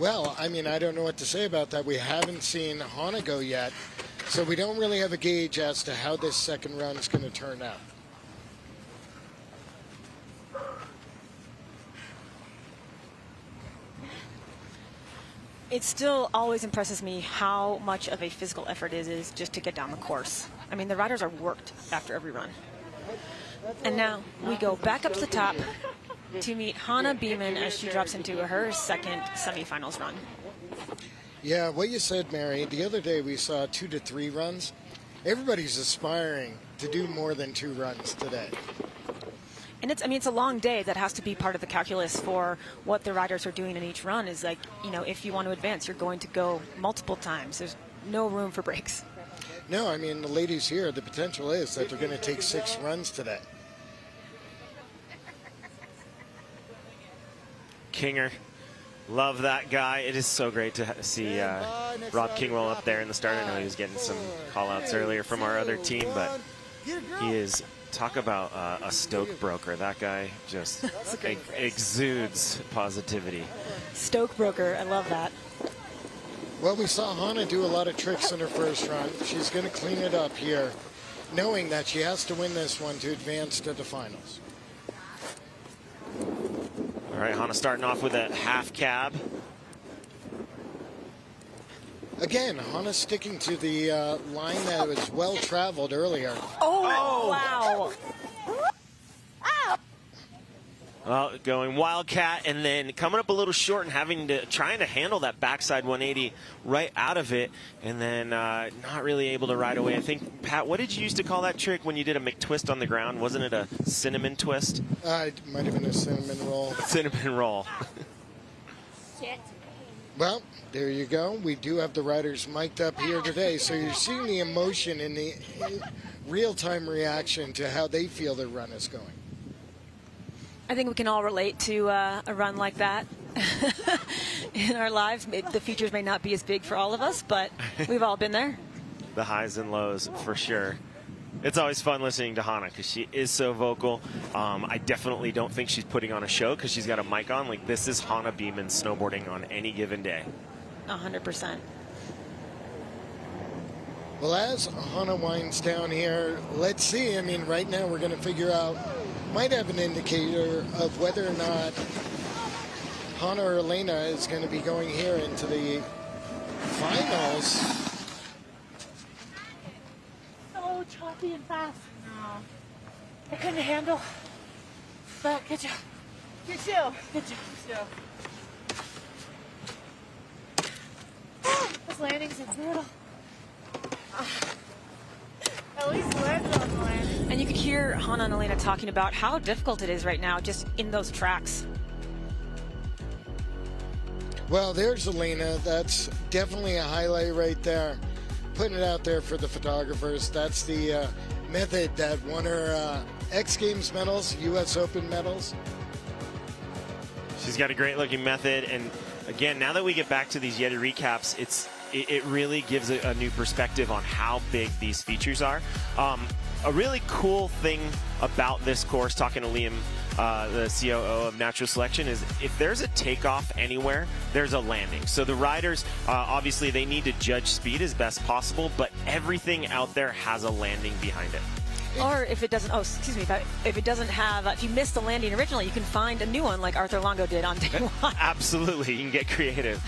Well, I mean, I don't know what to say about that. We haven't seen Hannah go yet, so we don't really have a gauge as to how this second run is going to turn out.
It still always impresses me how much of a physical effort it is just to get down the course. I mean, the riders are worked after every run. And now we go back up to the top to meet Hannah Beaman as she drops into her second semifinals run.
Yeah, what you said, Mary, the other day we saw 2 to 3 runs. Everybody's aspiring to do more than 2 runs today.
And it's a long day. That has to be part of the calculus for what the riders are doing in each run. Is like, you know, if you want to advance, you're going to go multiple times. There's no room for breaks.
No, I mean, the ladies here, the potential is that they're going to take 6 runs today.
Kinger, love that guy. It is so great to see Rob Kingwell up there in the start. I know he was getting some call-outs earlier from our other team, but he is, talk about a stoke broker. That guy just exudes positivity.
Stoke broker, I love that.
Well, we saw Hannah do a lot of tricks in her first run. She's going to clean it up here, knowing that she has to win this one to advance to the finals.
All right, Hannah starting off with a half cab.
Again, Hannah sticking to the line that was well traveled earlier.
Oh, wow.
Well, going wildcat and then coming up a little short and trying to handle that backside 180 right out of it, and then not really able to ride away. I think, Pat, what did you used to call that trick when you did a McTwist on the ground? Wasn't it a cinnamon twist?
It might have been a cinnamon roll.
Cinnamon roll.
Well, there you go. We do have the riders mic'd up here today, so you're seeing the emotion and the real-time reaction to how they feel their run is going.
I think we can all relate to a run like that in our lives. The features may not be as big for all of us, but we've all been there.
The highs and lows, for sure. It's always fun listening to Hannah because she is so vocal. I definitely don't think she's putting on a show because she's got a mic on. Like, this is Hannah Beaman snowboarding on any given day.
100%.
Well, as Hannah winds down here, let's see. I mean, right now we're going to figure out, might have an indicator of whether or not Hannah or Elena is going to be going here into the finals.
So choppy and fast. No. I couldn't handle. But good job. Good job. Good job. Those landings are brutal. At least landed on the landing.
And you could hear Hannah and Elena talking about how difficult it is right now just in those tracks.
Well, there's Elena. That's definitely a highlight right there. Putting it out there for the photographers. That's the method that won her X Games medals, U.S. Open medals.
She's got a great looking method. And again, now that we get back to these YETI recaps, it really gives a new perspective on how big these features are. A really cool thing about this course, talking to Liam, the COO of Natural Selection, is if there's a takeoff anywhere, there's a landing. So the riders, obviously, they need to judge speed as best possible, but everything out there has a landing behind it.
Or if it doesn't, if it doesn't have, if you missed the landing originally, you can find a new one like Arthur Longo did on day one.
Absolutely, you can get creative.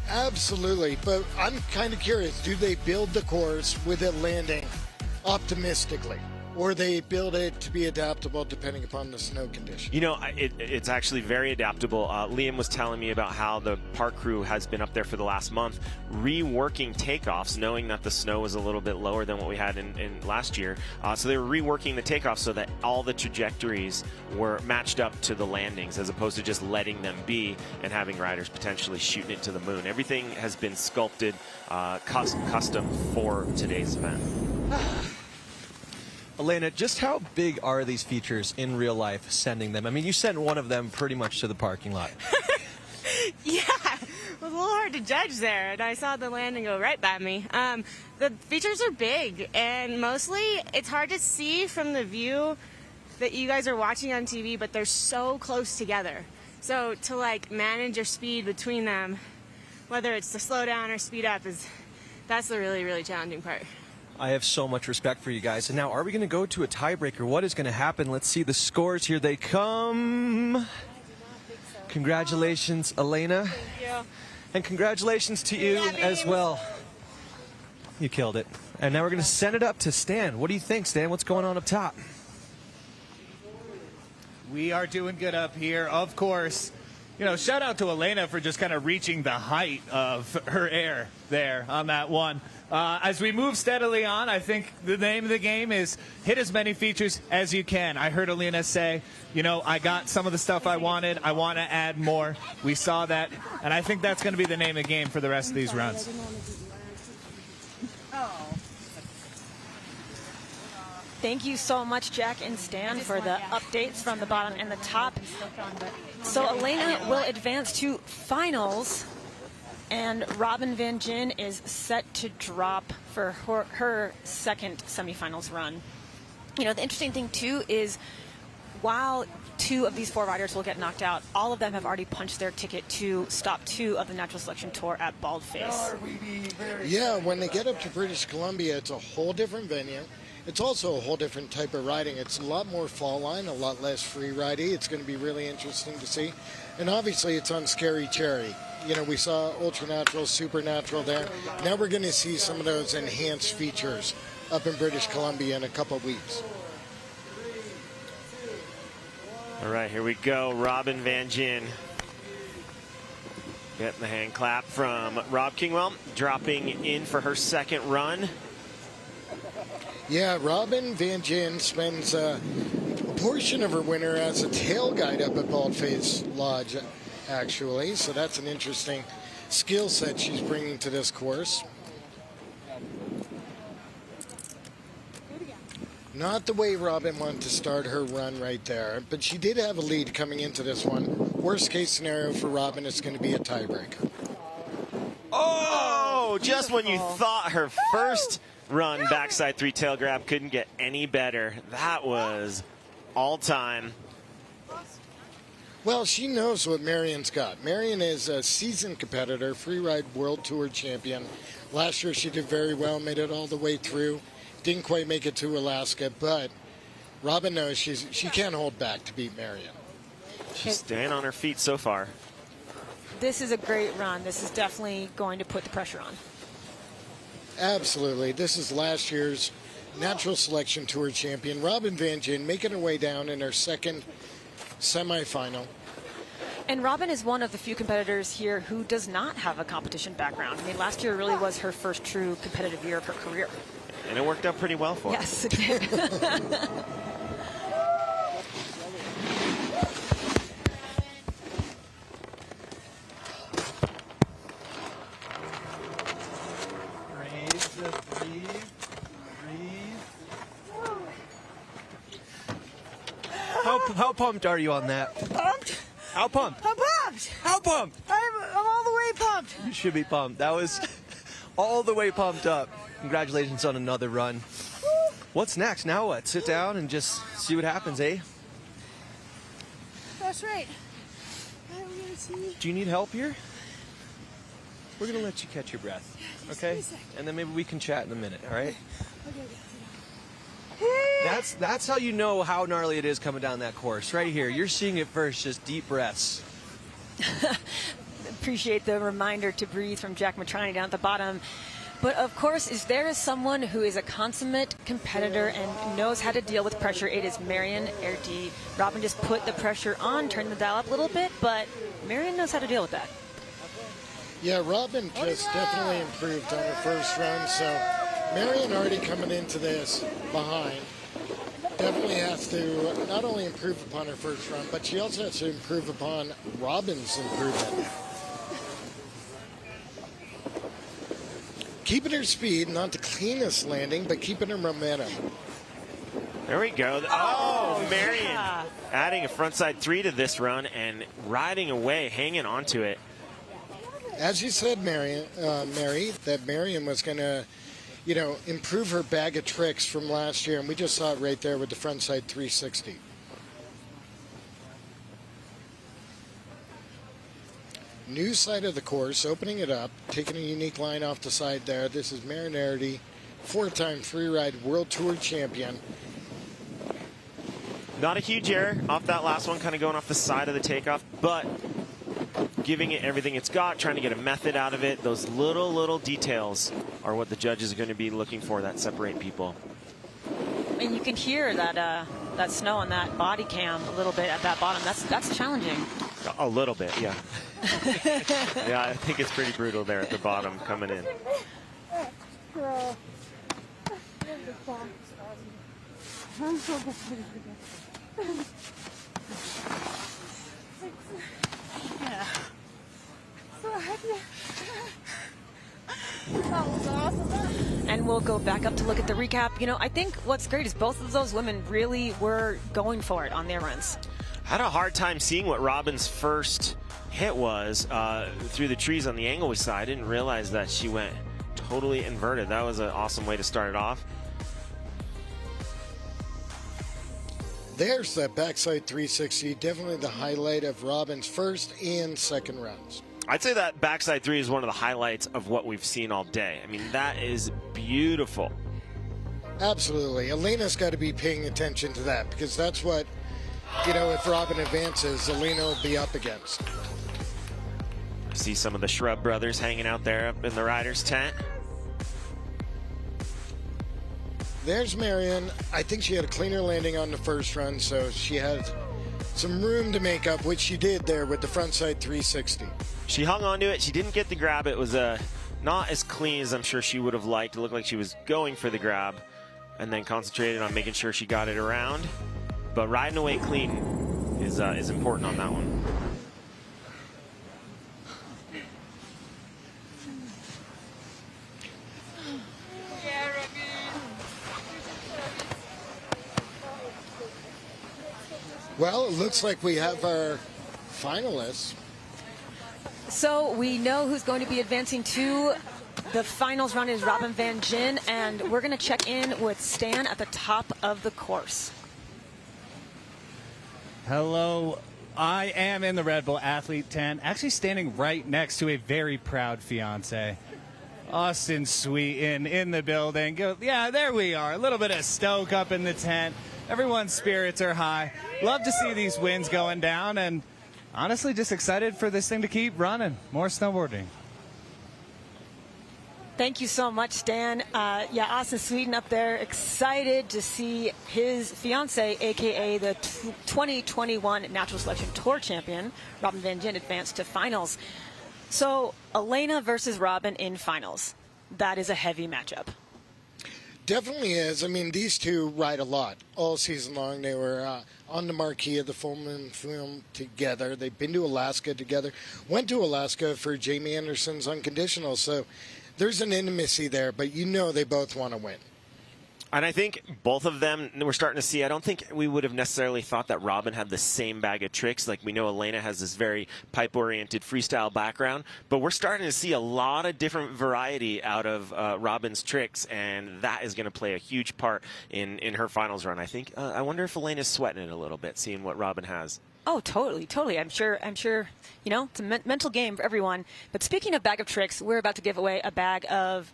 Absolutely, but I'm kind of curious, do they build the course with it landing optimistically? Or they build it to be adaptable depending upon the snow condition?
You know, it's actually very adaptable. Liam was telling me about how the park crew has been up there for the last month reworking takeoffs, knowing that the snow was a little bit lower than what we had in last year. So they were reworking the takeoffs so that all the trajectories were matched up to the landings as opposed to just letting them be and having riders potentially shooting it to the moon. Everything has been sculpted custom for today's event.
Elena, just how big are these features in real life, sending them? I mean, you sent one of them pretty much to the parking lot.
Yeah, it was a little hard to judge there, and I saw the landing go right by me. The features are big, and mostly it's hard to see from the view that you guys are watching on TV, but they're so close together. So to like manage your speed between them, whether it's to slow down or speed up, that's the really, really challenging part.
I have so much respect for you guys. And now, are we going to go to a tiebreaker? What is going to happen? Let's see the scores. Here they come. Congratulations, Elena.
Thank you.
And congratulations to you as well. You killed it. And now we're going to send it up to Stan. What do you think, Stan? What's going on up top?
We are doing good up here, of course. You know, shout out to Elena for just kind of reaching the height of her air there on that one. As we move steadily on, I think the name of the game is hit as many features as you can. I heard Elena say, you know, I got some of the stuff I wanted. I want to add more. We saw that, and I think that's going to be the name of the game for the rest of these runs.
Thank you so much, Jack and Stan, for the updates from the bottom and the top. So Elena will advance to finals, and Robin Van Gyn is set to drop for her second semifinals run. You know, the interesting thing, too, is while 2 of these 4 riders will get knocked out, all of them have already punched their ticket to stop 2 of the Natural Selection Tour at Baldface.
Yeah, when they get up to British Columbia, it's a whole different venue. it's also a whole different type of riding. It's a lot more fall line, a lot less free riding. It's going to be really interesting to see. And obviously it's on Scary Cherry. You know, we saw ultra natural, supernatural there. Now we're going to see some of those enhanced features up in British Columbia in a couple of weeks.
All right, here we go. Robin Van Gyn getting the hand clap from Rob Kingwell, dropping in for her second run.
Yeah, Robin Van Gyn spends a portion of her winter as a tail guide up at Baldface Lodge, actually. So that's an interesting skill set she's bringing to this course. Not the way Robin wanted to start her run right there, but she did have a lead coming into this one. Worst case scenario for Robin is going to be a tiebreaker.
Oh, just when you thought her first run backside 3 tail grab couldn't get any better. That was all time.
Well, she knows what Marion's got. Marion is a seasoned competitor, freeride world tour champion. Last year she did very well, made it all the way through. Didn't quite make it to Alaska, but Robin knows she can't hold back to beat Marion.
She's staying on her feet so far.
This is a great run. This is definitely going to put the pressure on.
Absolutely. This is last year's Natural Selection Tour champion, Robin Van Gyn, making her way down in her second semifinal.
And Robin is one of the few competitors here who does not have a competition background. I mean, last year really was her first true competitive year of her career.
And it worked out pretty well for her.
Yes, it did.
How pumped are you on that?
Pumped?
How pumped?
I'm pumped.
How pumped?
I'm all the way pumped.
You should be pumped. That was all the way pumped up. Congratulations on another run. What's next? Now what? Sit down and just see what happens, eh?
That's right. I'm gonna see.
Do you need help here? We're going to let you catch your breath, okay? And then maybe we can chat in a minute, all right? That's how you know how gnarly it is coming down that course, right here. You're seeing it first, just deep breaths.
Appreciate the reminder to breathe from Jack Matrani down at the bottom. But of course, if there is someone who is a consummate competitor and knows how to deal with pressure, it is Marion Haerty. Robin just put the pressure on, turned the dial up a little bit, but Marion knows how to deal with that.
Yeah, Robin just definitely improved on her first run, so Marion already coming into this behind. Definitely has to not only improve upon her first run, but she also has to improve upon Robin's improvement. Keeping her speed, not the cleanest landing, but keeping her momentum.
There we go. Oh, Marion adding a frontside 3 to this run and riding away, hanging onto it.
As you said, Mary, that Marion was going to, improve her bag of tricks from last year, and we just saw it right there with the frontside 360. New side of the course, opening it up, taking a unique line off the side there. This is Marion Haerty, 4-time freeride world tour champion.
Not a huge error off that last one, kind of going off the side of the takeoff, but giving it everything it's got, trying to get a method out of it. Those little details are what the judges are going to be looking for that separate people.
And you can hear that snow on that body cam a little bit at that bottom. That's challenging.
A little bit, yeah. Yeah, I think it's pretty brutal there at the bottom coming in.
Yeah. So happy. That was awesome.
And we'll go back up to look at the recap. I think what's great is both of those women really were going for it on their runs.
I had a hard time seeing what Robin's first hit was through the trees on the angle we saw. I didn't realize that she went totally inverted. That was an awesome way to start it off.
There's that backside 360, definitely the highlight of Robin's first and second runs.
I'd say that backside 3 is one of the highlights of what we've seen all day. I mean, that is beautiful.
Absolutely. Elena's got to be paying attention to that, because that's what, if Robin advances, Elena will be up against.
See some of the Shrub brothers hanging out there up in the riders' tent.
There's Marion. I think she had a cleaner landing on the first run, so she had some room to make up, which she did there with the frontside 360.
She hung on to it. She didn't get the grab. It was not as clean as I'm sure she would have liked. It looked like she was going for the grab and then concentrated on making sure she got it around. But riding away clean is important on that one.
Well, it looks like we have our finalists.
So we know who's going to be advancing to the finals run is Robin Van Gyn, and we're going to check in with Stan at the top of the course.
Hello. I am in the Red Bull Athlete tent, actually standing right next to a very proud fiance. Austin Sweeten in the building. Yeah, there we are. A little bit of stoke up in the tent. Everyone's spirits are high. Love to see these wins going down, and honestly just excited for this thing to keep running. More snowboarding.
Thank you so much, Stan. Austin Sweeten up there, excited to see his fiance, a.k.a. the 2021 Natural Selection Tour champion, Robin Van Gyn, advance to finals. So, Elena versus Robin in finals. That is a heavy matchup.
Definitely is. I mean, these two ride a lot all season long. They were on the marquee of the Full Moon Film together. They've been to Alaska together. Went to Alaska for Jamie Anderson's Unconditional. So there's an intimacy there, but they both want to win.
And I think both of them, we're starting to see, I don't think we would have necessarily thought that Robin had the same bag of tricks. Like we know Elena has this very pipe-oriented freestyle background, but we're starting to see a lot of different variety out of Robin's tricks, and that is going to play a huge part in her finals run. I think, I wonder if Elena's sweating it a little bit, seeing what Robin has.
Oh, totally. I'm sure, it's a mental game for everyone. But speaking of bag of tricks, we're about to give away a bag of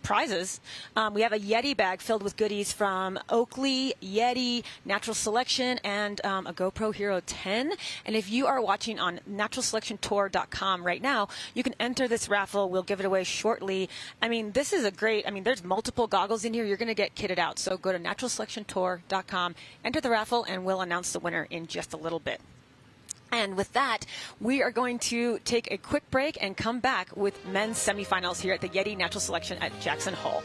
prizes. We have a YETI bag filled with goodies from Oakley, YETI, Natural Selection, and a GoPro Hero 10. And if you are watching on naturalselectiontour.com right now, you can enter this raffle. We'll give it away shortly. I mean, this is there's multiple goggles in here. You're going to get kitted out. So go to naturalselectiontour.com, enter the raffle, and we'll announce the winner in just a little bit. And with that, we are going to take a quick break and come back with men's semifinals here at the YETI Natural Selection at Jackson Hole.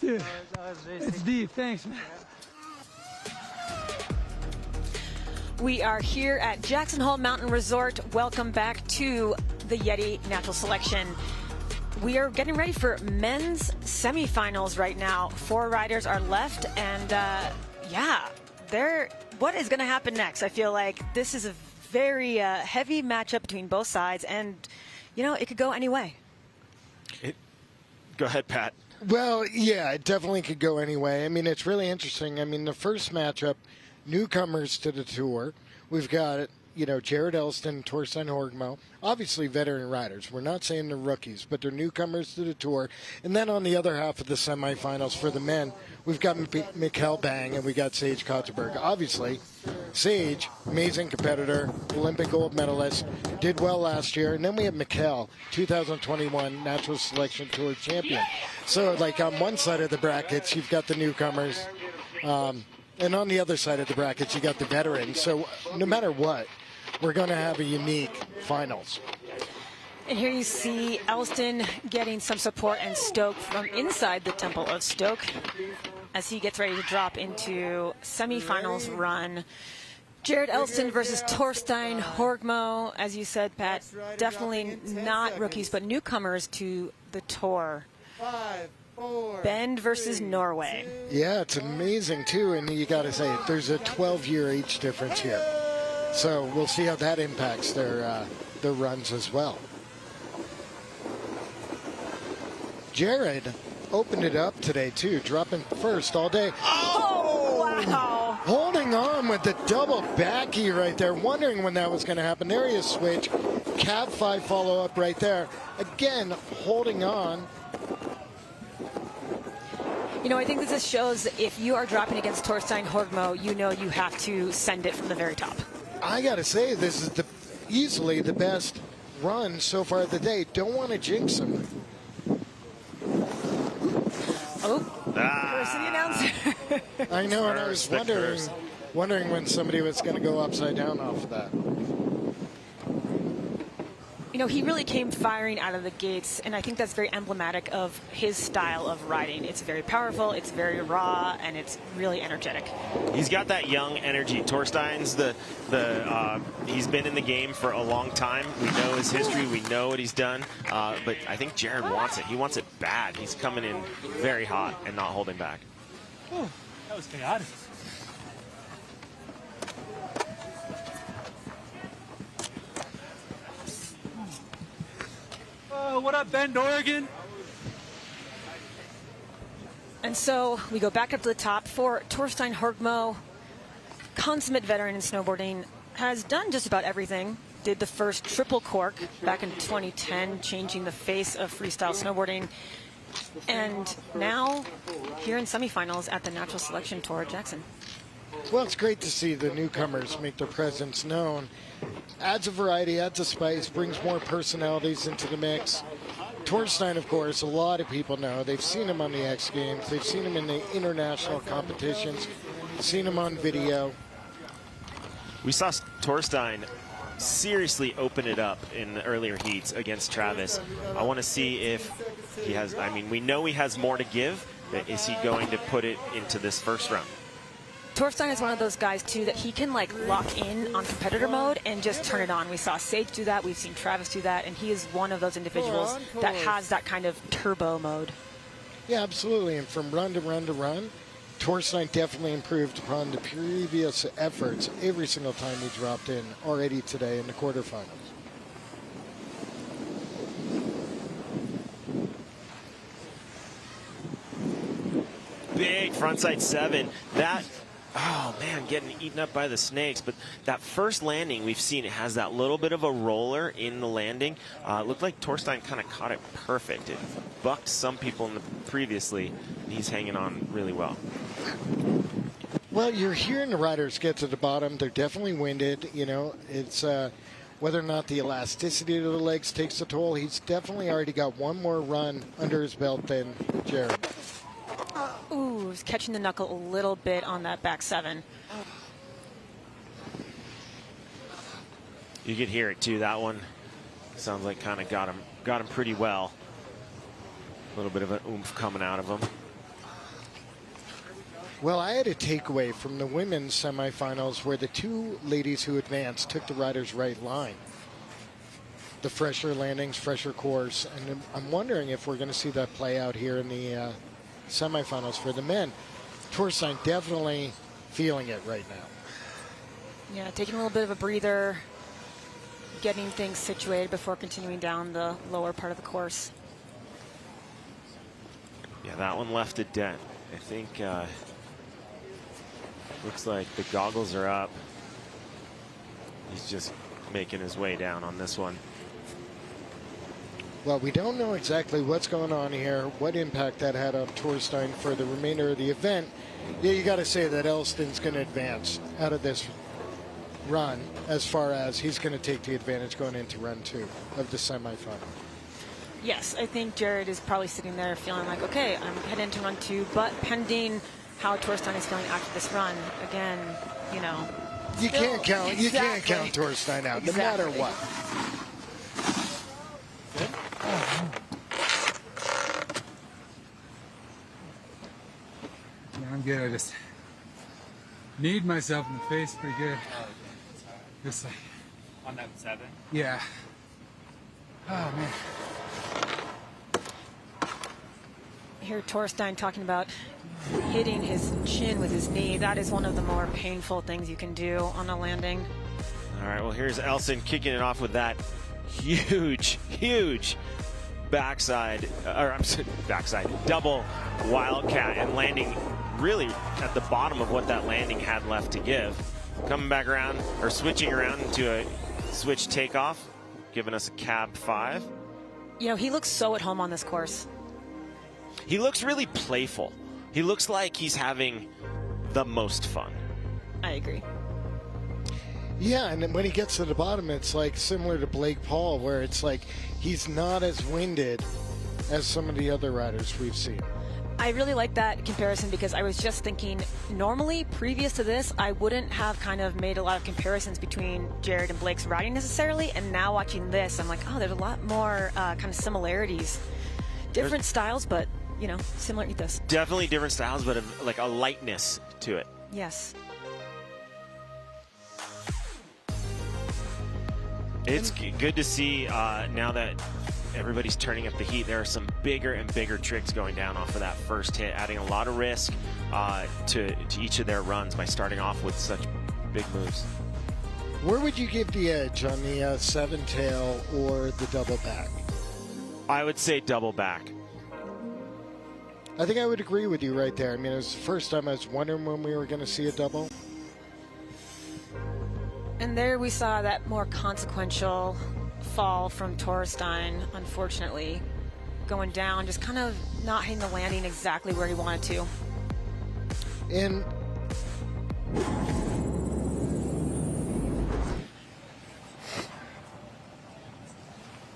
Dude, it's deep. Thanks, man.
We are here at Jackson Hole Mountain Resort. Welcome back to the YETI Natural Selection. We are getting ready for men's semifinals right now. 4 riders are left, and Yeah, what is going to happen next? I feel like this is a very heavy matchup between both sides, and, you know, it could go any way.
Go ahead, Pat.
Well, yeah, it definitely could go any way. I mean, it's really interesting. I mean, the first matchup, newcomers to the tour, we've got, you know, Jared Elston and Torstein Horgmo, obviously veteran riders. We're not saying they're rookies, but they're newcomers to the tour. And then on the other half of the semifinals for the men, we've got Mikkel Bang and we got Sage Kotzenberg. Obviously, Sage, amazing competitor, Olympic gold medalist, did well last year. And then we have Mikkel, 2021 Natural Selection Tour champion. So, like, on one side of the brackets, you've got the newcomers. And on the other side of the brackets, you got the veterans. So no matter what, we're going to have a unique finals.
And here you see Elston getting some support and Stoke from inside the Temple of Stoke as he gets ready to drop into semifinals run. Jared Elston versus Torstein Horgmo. As you said, Pat, definitely not rookies, but newcomers to the tour. Bend versus Norway.
Yeah, it's amazing, too. And you got to say, there's a 12-year age difference here. So we'll see how that impacts their runs as well. Jared opened it up today, too, dropping first all day.
Oh, wow.
Holding on with the double backy right there, wondering when that was going to happen. There he is, switch. Cab 5 follow-up right there. Again, holding on.
You know, I think this shows if you are dropping against Torstein Horgmo, you know you have to send it from the very top.
I got to say, this is easily the best run so far of the day. Don't want to jinx him.
Curse the announcer.
I know, and I was wondering when somebody was going to go upside down off of that.
You know, he really came firing out of the gates, and I think that's very emblematic of his style of riding. It's very powerful, it's very raw, and it's really energetic.
He's got that young energy. Torstein's he's been in the game for a long time. We know his history, we know what he's done, but I think Jared wants it. He wants it bad. He's coming in very hot and not holding back.
Oh, that was chaotic. What up, Bend, Oregon?
And so we go back up to the top for Torstein Horgmo, consummate veteran in snowboarding, has done just about everything. Did the first triple cork back in 2010, changing the face of freestyle snowboarding. And now here in semifinals at the Natural Selection Tour at Jackson.
Well, it's great to see the newcomers make their presence known. Adds a variety, adds a spice, brings more personalities into the mix. Torstein, of course, a lot of people know. They've seen him on the X Games. They've seen him in the international competitions. Seen him on video.
We saw Torstein seriously open it up in the earlier heats against Travis. I want to see if he has, I mean, we know he has more to give, but is he going to put it into this first round?
Torstein is one of those guys, too, that he can, like, lock in on competitor mode and just turn it on. We saw Sage do that. We've seen Travis do that. And he is one of those individuals that has that kind of turbo mode.
Yeah, absolutely. And from run to run to run, Torstein definitely improved upon the previous efforts every single time he dropped in already today in the quarterfinals.
Big frontside 7. That, oh man, getting eaten up by the snakes. But that first landing we've seen, it has that little bit of a roller in the landing. It looked like Torstein kind of caught it perfect. It bucked some people in the previously, and he's hanging on really well.
Well, you're hearing the riders get to the bottom. They're definitely winded. You know, it's whether or not the elasticity of the legs takes a toll. He's definitely already got one more run under his belt than Jared.
Ooh, was catching the knuckle a little bit on that back 7.
You could hear it too. That one sounds like kind of got him pretty well. A little bit of an oomph coming out of him.
Well, I had a takeaway from the women's semifinals where the two ladies who advanced took the riders' right line. The fresher landings, fresher course, and I'm wondering if we're going to see that play out here in the semifinals for the men. Torstein definitely feeling it right now.
Yeah, taking a little bit of a breather, getting things situated before continuing down the lower part of the course.
Yeah, that one left a dent. I think looks like the goggles are up. He's just making his way down on this one.
Well, we don't know exactly what's going on here, what impact that had on Torstein for the remainder of the event. Yeah, you got to say that Elston's going to advance out of this run as far as he's going to take the advantage going into run 2 of the semifinal.
Yes, I think Jared is probably sitting there feeling like, okay, I'm heading into run 2, but pending how Torstein is feeling after this run, again, you know.
You can't count. You can't count Torstein out, no matter what.
Yeah, I'm good. I just kneed myself in the face pretty good. Just like
on that 7.
Yeah. Oh man.
Hear Torstein talking about hitting his chin with his knee. That is one of the more painful things you can do on a landing.
All right, well, here's Elston kicking it off with that huge backside, or I'm sorry, backside double wildcat, and landing really at the bottom of what that landing had left to give. Coming back around, or switching around into a switch takeoff, giving us a cab 5.
You know, he looks so at home on this course.
He looks really playful. He looks like he's having the most fun.
I agree.
Yeah, and then when he gets to the bottom, it's like similar to Blake Paul, where it's like he's not as winded as some of the other riders we've seen.
I really like that comparison because I was just thinking, normally, previous to this, I wouldn't have kind of made a lot of comparisons between Jared and Blake's riding necessarily, and now watching this, I'm like, oh, there's a lot more kind of similarities. Different styles, but, you know, similar ethos.
Definitely different styles, but like a lightness to it.
Yes.
It's good to see now that everybody's turning up the heat. There are some bigger and bigger tricks going down off of that first hit, adding a lot of risk to each of their runs by starting off with such big moves.
Where would you give the edge on the 7-tail or the double back?
I would say double back.
I think I would agree with you right there. I mean, it was the first time I was wondering when we were going to see a double.
And there we saw that more consequential fall from Torstein, unfortunately, going down, just kind of not hitting the landing exactly where he wanted to.
And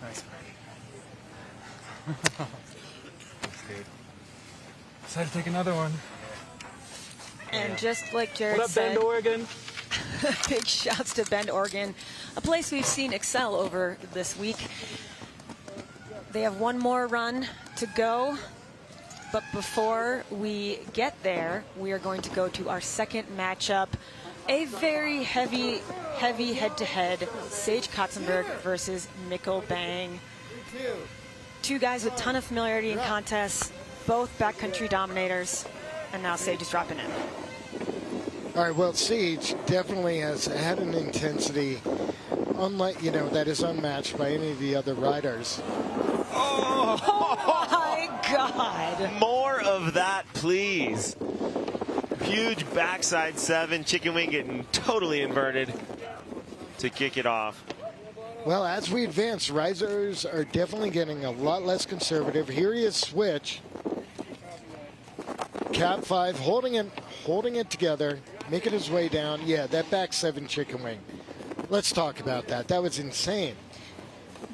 nice break. That's good. Decided to take another one.
And just like Jared
What up,
said,
Bend, Oregon?
big shouts to Bend, Oregon, a place we've seen excel over this week. They have one more run to go, but before we get there, we are going to go to our second matchup, a very heavy head-to-head, Sage Kotzenberg versus Mickel Bang. Two guys with a ton of familiarity in contests, both backcountry dominators, and now Sage is dropping in.
all right, well, Sage definitely has had an intensity, unlike, you know, that is unmatched by any of the other riders.
Oh my God!
More of that, please. Huge backside 7, chicken wing getting totally inverted to kick it off.
Well, as we advance, risers are definitely getting a lot less conservative. Here he is, switch. Cap 5, holding it together, making his way down. Yeah, that back 7 chicken wing. Let's talk about that. That was insane.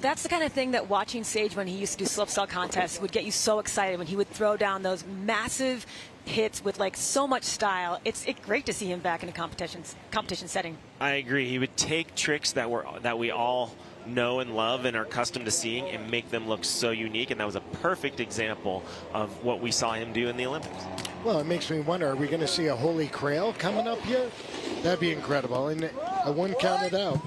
That's the kind of thing that watching Sage when he used to do slopestyle contests would get you so excited when he would throw down those massive hits with like so much style. It's great to see him back in a competition setting.
I agree. He would take tricks that we all know and love and are accustomed to seeing and make them look so unique, and that was a perfect example of what we saw him do in the Olympics.
Well, it makes me wonder, are we going to see a Holy Grail coming up here? That'd be incredible, and I wouldn't count it out.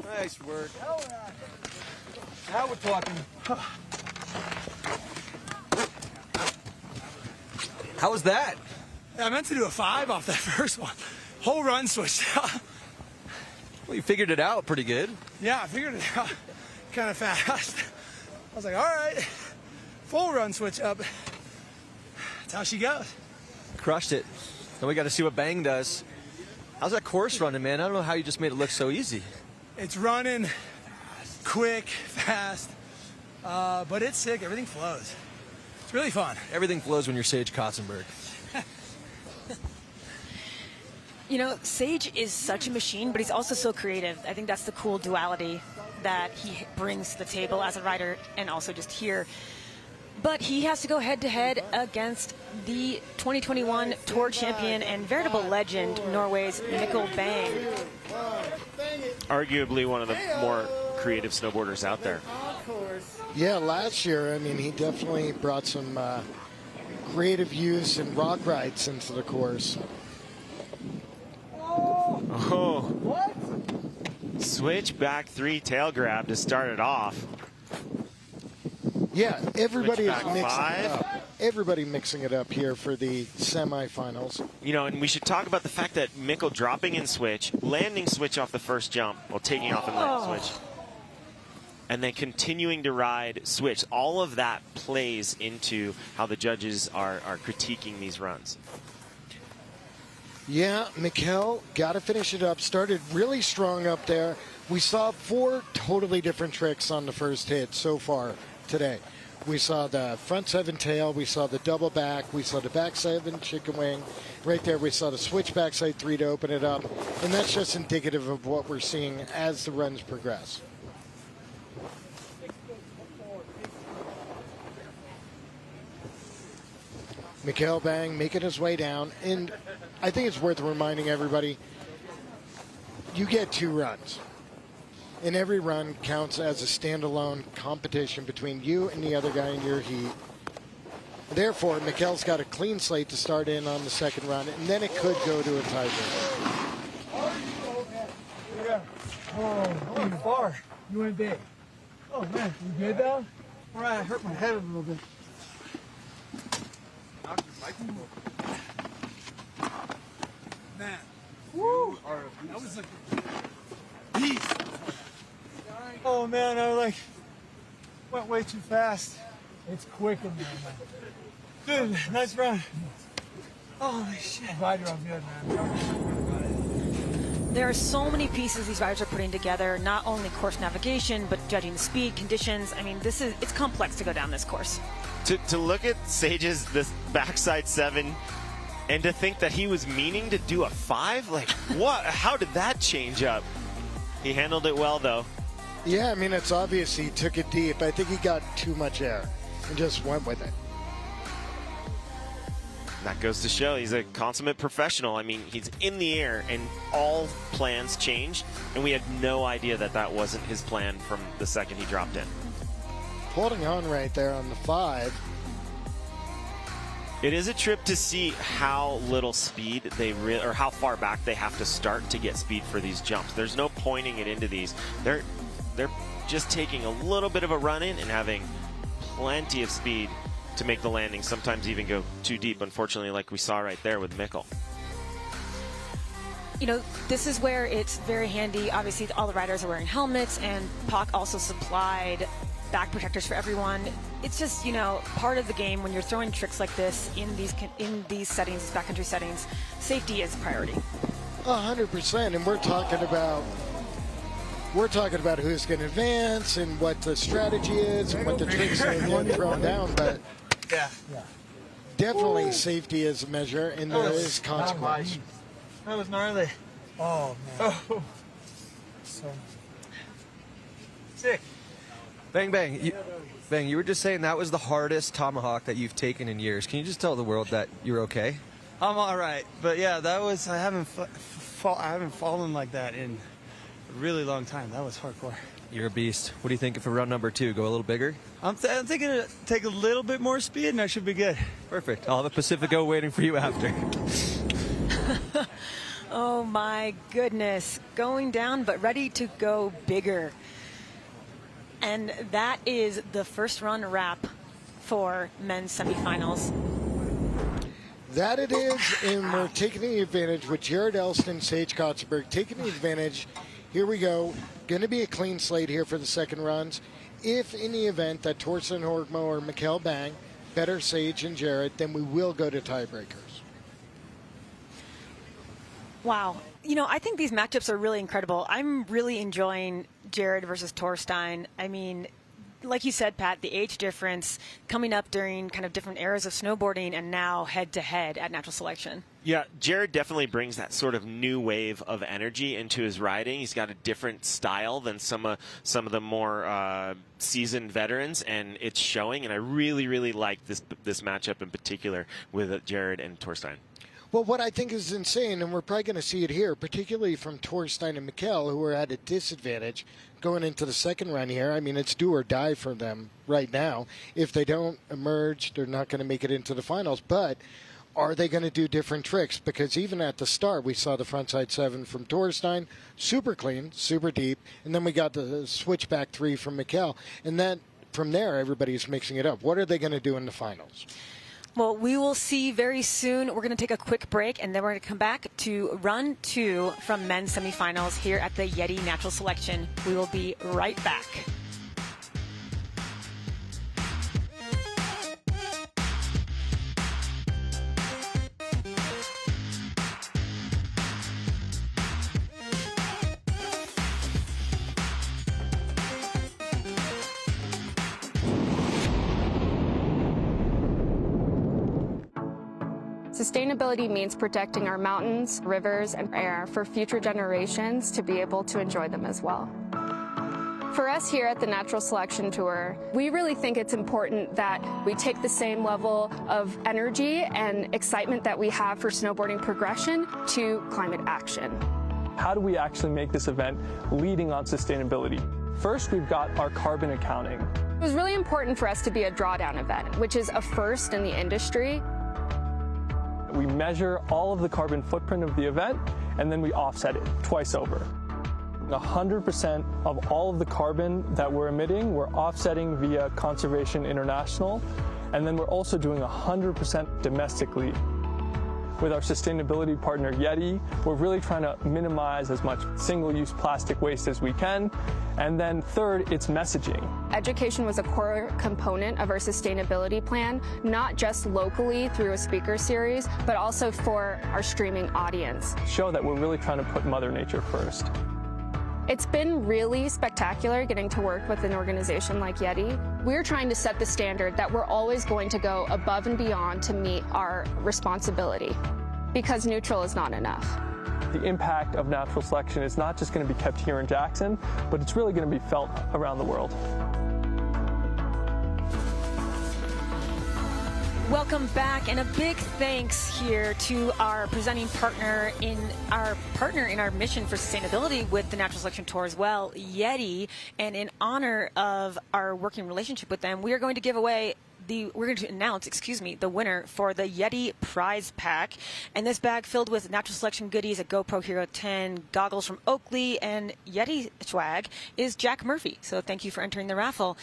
Nice work. Now we're talking. How was that?
I meant to do a 5 off that first one. Whole run switched out.
Well, you figured it out pretty good.
Yeah, I figured it out kind of fast. I was like, all right, full run switch up. That's how she goes.
Crushed it. Now we got to see what Bang does. How's that course running, man? I don't know how you just made it look so easy.
It's running quick, fast, but it's sick. Everything flows. It's really fun.
Everything flows when you're Sage Kotzenberg.
You know, Sage is such a machine, but he's also so creative. I think that's the cool duality that he brings to the table as a rider and also just here. But he has to go head-to-head against the 2021 Tour champion and veritable legend, Norway's Mikkel Bang.
Arguably one of the more creative snowboarders out there.
Yeah, last year, I mean, he definitely brought some creative use and rock rides into the course.
Oh. What? Switch back 3 tail grab to start it off.
Yeah, everybody is
Switch
mixing
back 5.
it up. Everybody mixing it up here for the semifinals.
You know, and we should talk about the fact that Mikkel dropping in switch, landing switch off the first jump, while taking off and landing switch, and then continuing to ride switch. All of that plays into how the judges are critiquing these runs.
Yeah, Mikkel got to finish it up. Started really strong up there. We saw 4 totally different tricks on the first hit so far today. We saw the front 7 tail. We saw the double back. We saw the back 7 chicken wing. Right there, we saw the switch backside 3 to open it up. And that's just indicative of what we're seeing as the runs progress. Mikkel Bang making his way down. And I think it's worth reminding everybody, you get 2 runs. And every run counts as a standalone competition between you and the other guy in your heat. Therefore, Mikkel's got a clean slate to start in on the second run, and then it could go to a tiebreaker.
Oh, you far. You went big. Oh, man, you good, though? All right, I hurt my head a little bit. Man, woo! That was like a beast. Oh man, I went way too fast. It's quick in there, man. Good, nice run. Holy shit. Glad you're all good, man.
There are so many pieces these riders are putting together, not only course navigation, but judging the speed, conditions. I mean, it's complex to go down this course.
To look at Sage's this backside 7 and to think that he was meaning to do a 5, like what? How did that change up? He handled it well though.
Yeah, I mean, it's obvious he took it deep. I think he got too much air and just went with it.
That goes to show he's a consummate professional. I mean, he's in the air and all plans changed, and we had no idea that that wasn't his plan from the second he dropped in.
Holding on right there on the 5.
It is a trip to see how little speed or how far back they have to start to get speed for these jumps. There's no pointing it into these. They're just taking a little bit of a run in and having plenty of speed to make the landing, sometimes even go too deep, unfortunately, like we saw right there with Mikkel.
You know, this is where it's very handy. Obviously, all the riders are wearing helmets, and POC also supplied back protectors for everyone. It's just, you know, part of the game when you're throwing tricks like this in these settings, these backcountry settings. Safety is priority.
100%, and we're talking about who's going to advance and what the strategy is and what the tricks are being thrown down, but
yeah.
Definitely safety is a measure, and there is consequence.
That was gnarly. Oh, man. Oh. So sick.
Bang, Bang. Bang, you were just saying that was the hardest tomahawk that you've taken in years. Can you just tell the world that you're okay?
I'm all right. But yeah, that was, I haven't fallen like that in a really long time. That was hardcore.
You're a beast. What do you think for run number 2? Go a little bigger?
I'm thinking to take a little bit more speed, and I should be good.
Perfect. I'll have a Pacifico waiting for you after.
Oh my goodness. Going down, but ready to go bigger. And that is the first run wrap for men's semifinals.
That it is, and we're taking the advantage with Jared Elston, Sage Kotzenberg, taking the advantage. Here we go. Going to be a clean slate here for the second runs. If in the event that Torstein Horgmo or Mikkel Bang better Sage and Jared, then we will go to tiebreakers.
Wow. You know, I think these matchups are really incredible. I'm really enjoying Jared versus Torstein. I mean, like you said, Pat, the age difference coming up during kind of different eras of snowboarding and now head-to-head at Natural Selection.
Yeah, Jared definitely brings that sort of new wave of energy into his riding. He's got a different style than some of the more seasoned veterans, and it's showing. And I really, really like this matchup in particular with Jared and Torstein.
Well, what I think is insane, and we're probably going to see it here, particularly from Torstein and Mikkel, who are at a disadvantage going into the second run here. I mean, it's do or die for them right now. If they don't emerge, they're not going to make it into the finals. But are they going to do different tricks? Because even at the start, we saw the frontside 7 from Torstein, super clean, super deep, and then we got the switchback 3 from Mikkel. And then from there, everybody's mixing it up. What are they going to do in the finals?
Well, we will see very soon. We're going to take a quick break, and then we're going to come back to run 2 from men's semifinals here at the YETI Natural Selection. We will be right back.
Sustainability means protecting our mountains, rivers, and air for future generations to be able to enjoy them as well. For us here at the Natural Selection Tour, we really think it's important that we take the same level of energy and excitement that we have for snowboarding progression to climate action.
How do we actually make this event leading on sustainability? First, we've got our carbon accounting.
It was really important for us to be a drawdown event, which is a first in the industry.
We measure all of the carbon footprint of the event, and then we offset it twice over. 100% of all of the carbon that we're emitting, we're offsetting via Conservation International, and then we're also doing 100% domestically. With our sustainability partner YETI, we're really trying to minimize as much single-use plastic waste as we can. And then third, it's messaging.
Education was a core component of our sustainability plan, not just locally through a speaker series, but also for our streaming audience.
Show that we're really trying to put Mother Nature first.
It's been really spectacular getting to work with an organization like YETI. We're trying to set the standard that we're always going to go above and beyond to meet our responsibility, because neutral is not enough.
The impact of natural selection is not just going to be kept here in Jackson, but it's really going to be felt around the world.
Welcome back, and a big thanks here to our presenting partner in our mission for sustainability with the Natural Selection Tour as well, YETI. And in honor of our working relationship with them, we are going to give away we're going to announce, the winner for the YETI prize pack. And this bag filled with Natural Selection goodies, a GoPro Hero 10, goggles from Oakley, and YETI swag is Jack Murphy. So thank you for entering the raffle.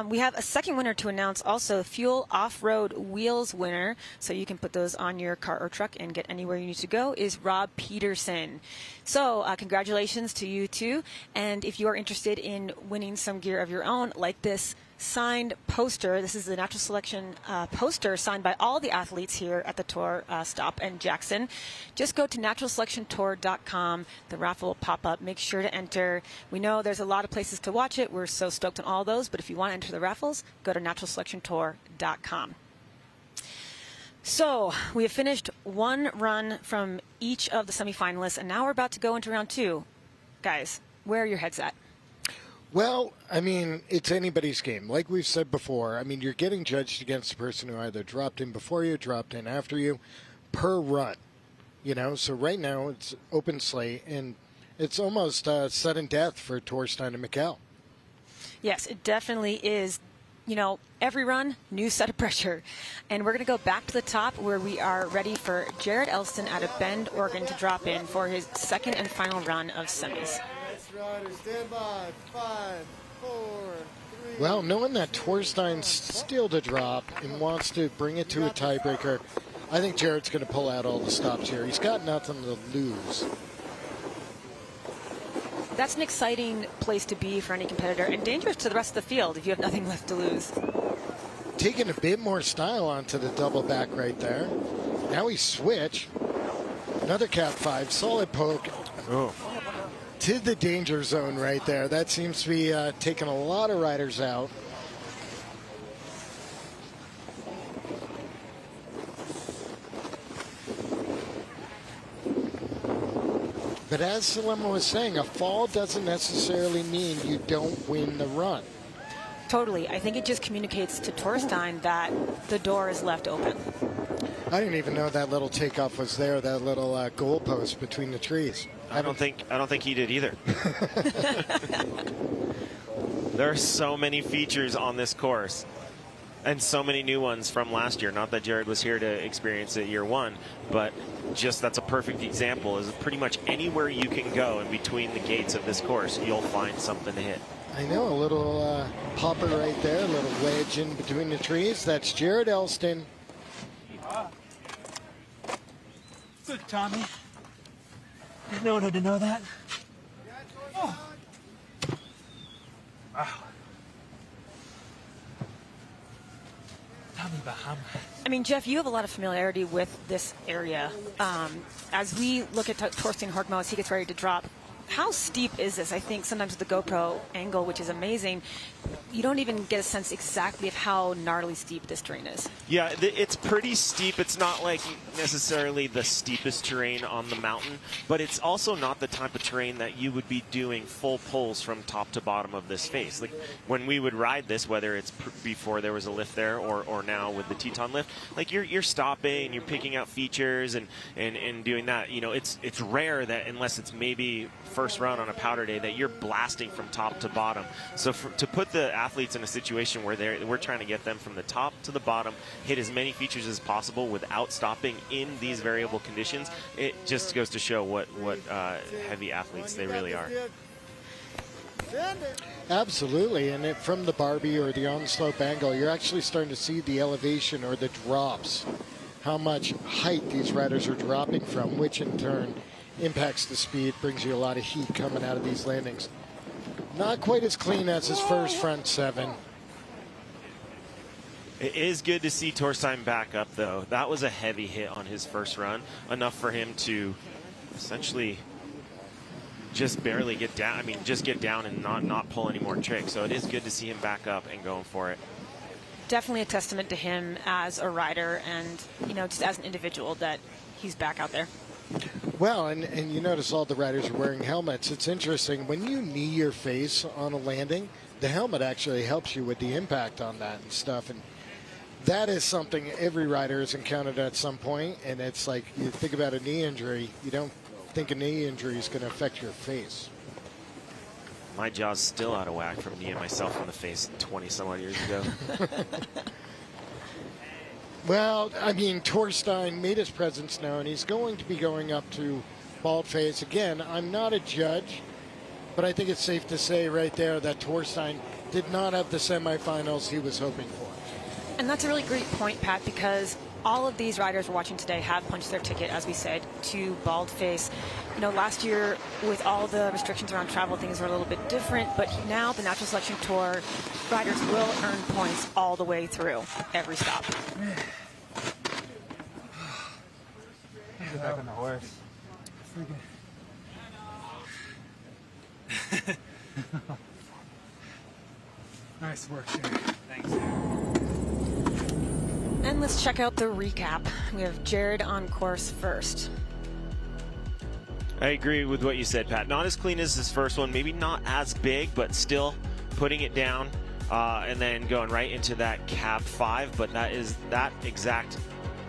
We have a second winner to announce also, Fuel Off-Road Wheels winner. So you can put those on your car or truck and get anywhere you need to go, is Rob Peterson. So congratulations to you two. And if you are interested in winning some gear of your own, like this signed poster. This is the Natural Selection poster signed by all the athletes here at the tour stop in Jackson. Just go to naturalselectiontour.com. The raffle will pop up. Make sure to enter. We know there's a lot of places to watch it. We're so stoked on all those. But if you want to enter the raffles, go to naturalselectiontour.com. So we have finished one run from each of the semifinalists, and now we're about to go into round 2. Guys, where are your heads at?
Well, I mean, it's anybody's game. Like we've said before, I mean, you're getting judged against the person who either dropped in before you, dropped in after you, per run. You know, so right now it's open slate, and it's almost sudden death for Torstein and Mikkel.
Yes, it definitely is. You know, every run, new set of pressure. And we're going to go back to the top where we are ready for Jared Elston out of Bend, Oregon to drop in for his second and final run of semis.
Riders, stand by. 5, 4, 3.
Well, knowing that Torstein's still to drop and wants to bring it to a tiebreaker, I think Jared's going to pull out all the stops here. He's got nothing to lose.
That's an exciting place to be for any competitor and dangerous to the rest of the field if you have nothing left to lose.
Taking a bit more style onto the double back right there. Now he switch. Another cap 5, solid poke. To the danger zone right there. That seems to be taking a lot of riders out. But as Salema was saying, a fall doesn't necessarily mean you don't win the run.
Totally. I think it just communicates to Torstein that the door is left open.
I didn't even know that little takeoff was there, that little goalpost between the trees.
I don't think he did either. There are so many features on this course and so many new ones from last year. Not that Jared was here to experience it year one, but just that's a perfect example. Is pretty much anywhere you can go in between the gates of this course, you'll find something to hit.
I know, a little popper right there, a little wedge in between the trees. That's Jared Elston.
Good, Tommy. Didn't know to know that. Oh. Wow. Tommy Bahama.
I mean, Jeff, you have a lot of familiarity with this area. As we look at Torstein Horgmo as he gets ready to drop, how steep is this? I think sometimes with the GoPro angle, which is amazing, you don't even get a sense exactly of how gnarly steep this terrain is.
Yeah, it's pretty steep. It's not like necessarily the steepest terrain on the mountain, but it's also not the type of terrain that you would be doing full pulls from top to bottom of this face. Like when we would ride this, whether it's before there was a lift there or now with the Teton lift, like you're stopping and you're picking out features and doing that. You know, it's rare that unless it's maybe first run on a powder day that you're blasting from top to bottom. So to put the athletes in a situation where we're trying to get them from the top to the bottom, hit as many features as possible without stopping in these variable conditions, it just goes to show what heavy athletes they really are.
Absolutely, and from the Barbie or the on-slope angle, you're actually starting to see the elevation or the drops, how much height these riders are dropping from, which in turn impacts the speed, brings you a lot of heat coming out of these landings. Not quite as clean as his first front 7.
It is good to see Torstein back up, though. That was a heavy hit on his first run, enough for him to essentially just barely get down. I mean, just get down and not pull any more tricks. So it is good to see him back up and going for it.
Definitely a testament to him as a rider and, you know, just as an individual that he's back out there.
Well, and you notice all the riders are wearing helmets. It's interesting. When you knee your face on a landing, the helmet actually helps you with the impact on that and stuff. And that is something every rider has encountered at some point. And it's like, you think about a knee injury, you don't think a knee injury is going to affect your face.
My jaw's still out of whack from kneeing myself in the face 20-some-odd years ago.
Well, I mean, Torstein made his presence known. He's going to be going up to bald-face. Again, I'm not a judge, but I think it's safe to say right there that Torstein did not have the semifinals he was hoping for.
And that's a really great point, Pat, because all of these riders we're watching today have punched their ticket, as we said, to bald-face. You know, last year, with all the restrictions around travel, things were a little bit different, but now the Natural Selection Tour riders will earn points all the way through every stop.
Get back on the horse.
Nice work, Jared. Thanks.
And let's check out the recap. We have Jared on course first.
I agree with what you said, Pat. Not as clean as this first one, maybe not as big, but still putting it down and then going right into that cab 5. But that exact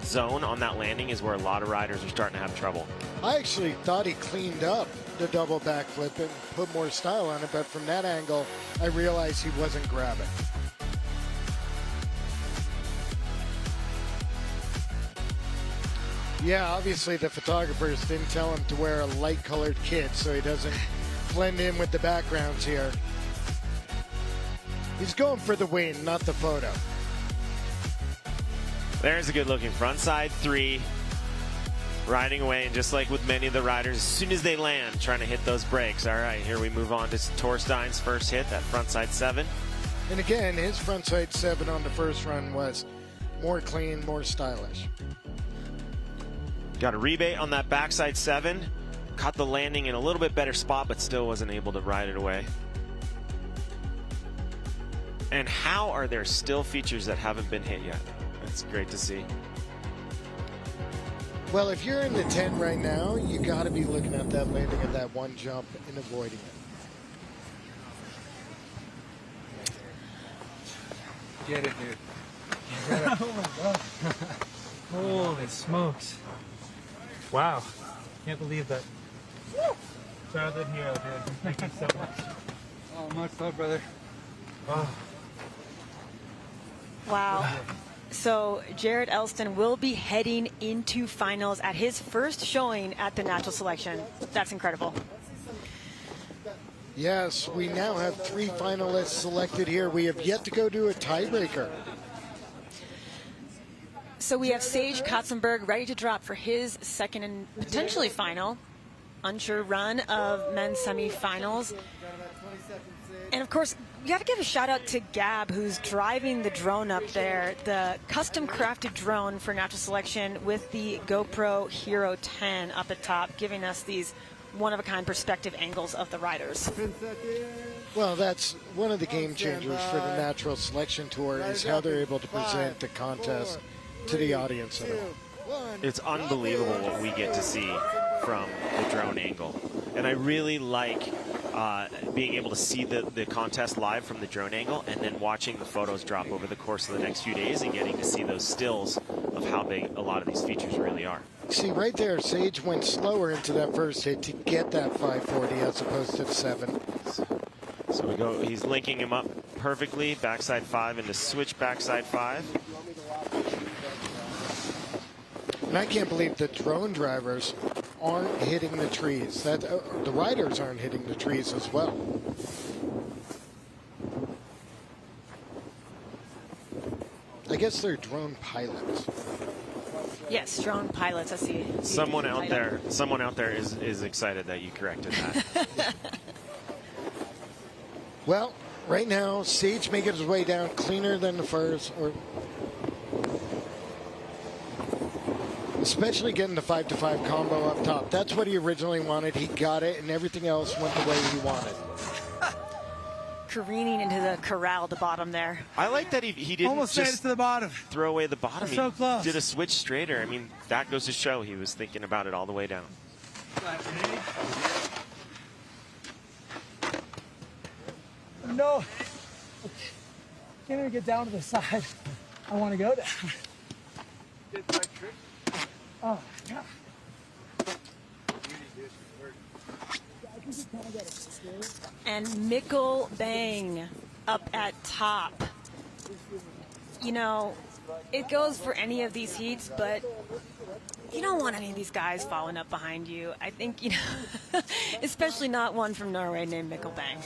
zone on that landing is where a lot of riders are starting to have trouble.
I actually thought he cleaned up the double backflip and put more style on it, but from that angle, I realized he wasn't grabbing. Yeah, obviously the photographers didn't tell him to wear a light-colored kit so he doesn't blend in with the backgrounds here. He's going for the win, not the photo.
There's a good looking frontside 3. Riding away, and just like with many of the riders, as soon as they land, trying to hit those brakes. All right, here we move on to Torstein's first hit, that frontside 7.
And again, his frontside 7 on the first run was more clean, more stylish.
Got a rebate on that backside 7. Caught the landing in a little bit better spot, but still wasn't able to ride it away. And how are there still features that haven't been hit yet? That's great to see.
Well, if you're in the 10 right now, you got to be looking at that landing at that one jump and avoiding it.
Get it, dude. Oh my God. Holy smokes. Wow. Can't believe that. Childhood hero, dude. Thank you so much. Oh, much love, brother. Oh.
Wow. So Jared Elston will be heading into finals at his first showing at the Natural Selection. That's incredible.
Yes, we now have 3 finalists selected here. We have yet to go to a tiebreaker.
So we have Sage Kotzenberg ready to drop for his second and potentially final unsure run of men's semifinals. And of course, you got to give a shout out to Gab, who's driving the drone up there, the custom crafted drone for Natural Selection with the GoPro Hero 10 up at top, giving us these one-of-a-kind perspective angles of the riders.
Well, that's one of the game changers for the Natural Selection Tour is how they're able to present the contest to the audience at all.
It's unbelievable what we get to see from the drone angle. And I really like being able to see the contest live from the drone angle and then watching the photos drop over the course of the next few days and getting to see those stills of how big a lot of these features really are.
See, right there, Sage went slower into that first hit to get that 540 as opposed to the 7.
So we go, he's linking him up perfectly, backside 5 into switch backside 5.
And I can't believe the drone drivers aren't hitting the trees. That the riders aren't hitting the trees as well. I guess they're drone pilots.
Yes, drone pilots. I see.
Someone out there is excited that you corrected that.
Well, right now, Sage making his way down cleaner than the first, or especially getting the 5-to-5 combo up top. That's what he originally wanted. He got it, and everything else went the way he wanted.
Careening into the corral at the bottom there.
I like that he didn't
almost
just
made it to the bottom.
Throw away the bottom.
So close.
He did a switch straighter. I mean, that goes to show he was thinking about it all the way down.
No. Can't even get down to the side. I want to go down. Oh, yeah.
And Mickel Bang up at top. You know, it goes for any of these heats, but you don't want any of these guys following up behind you. I think, you know, especially not one from Norway named Mikkel Bang.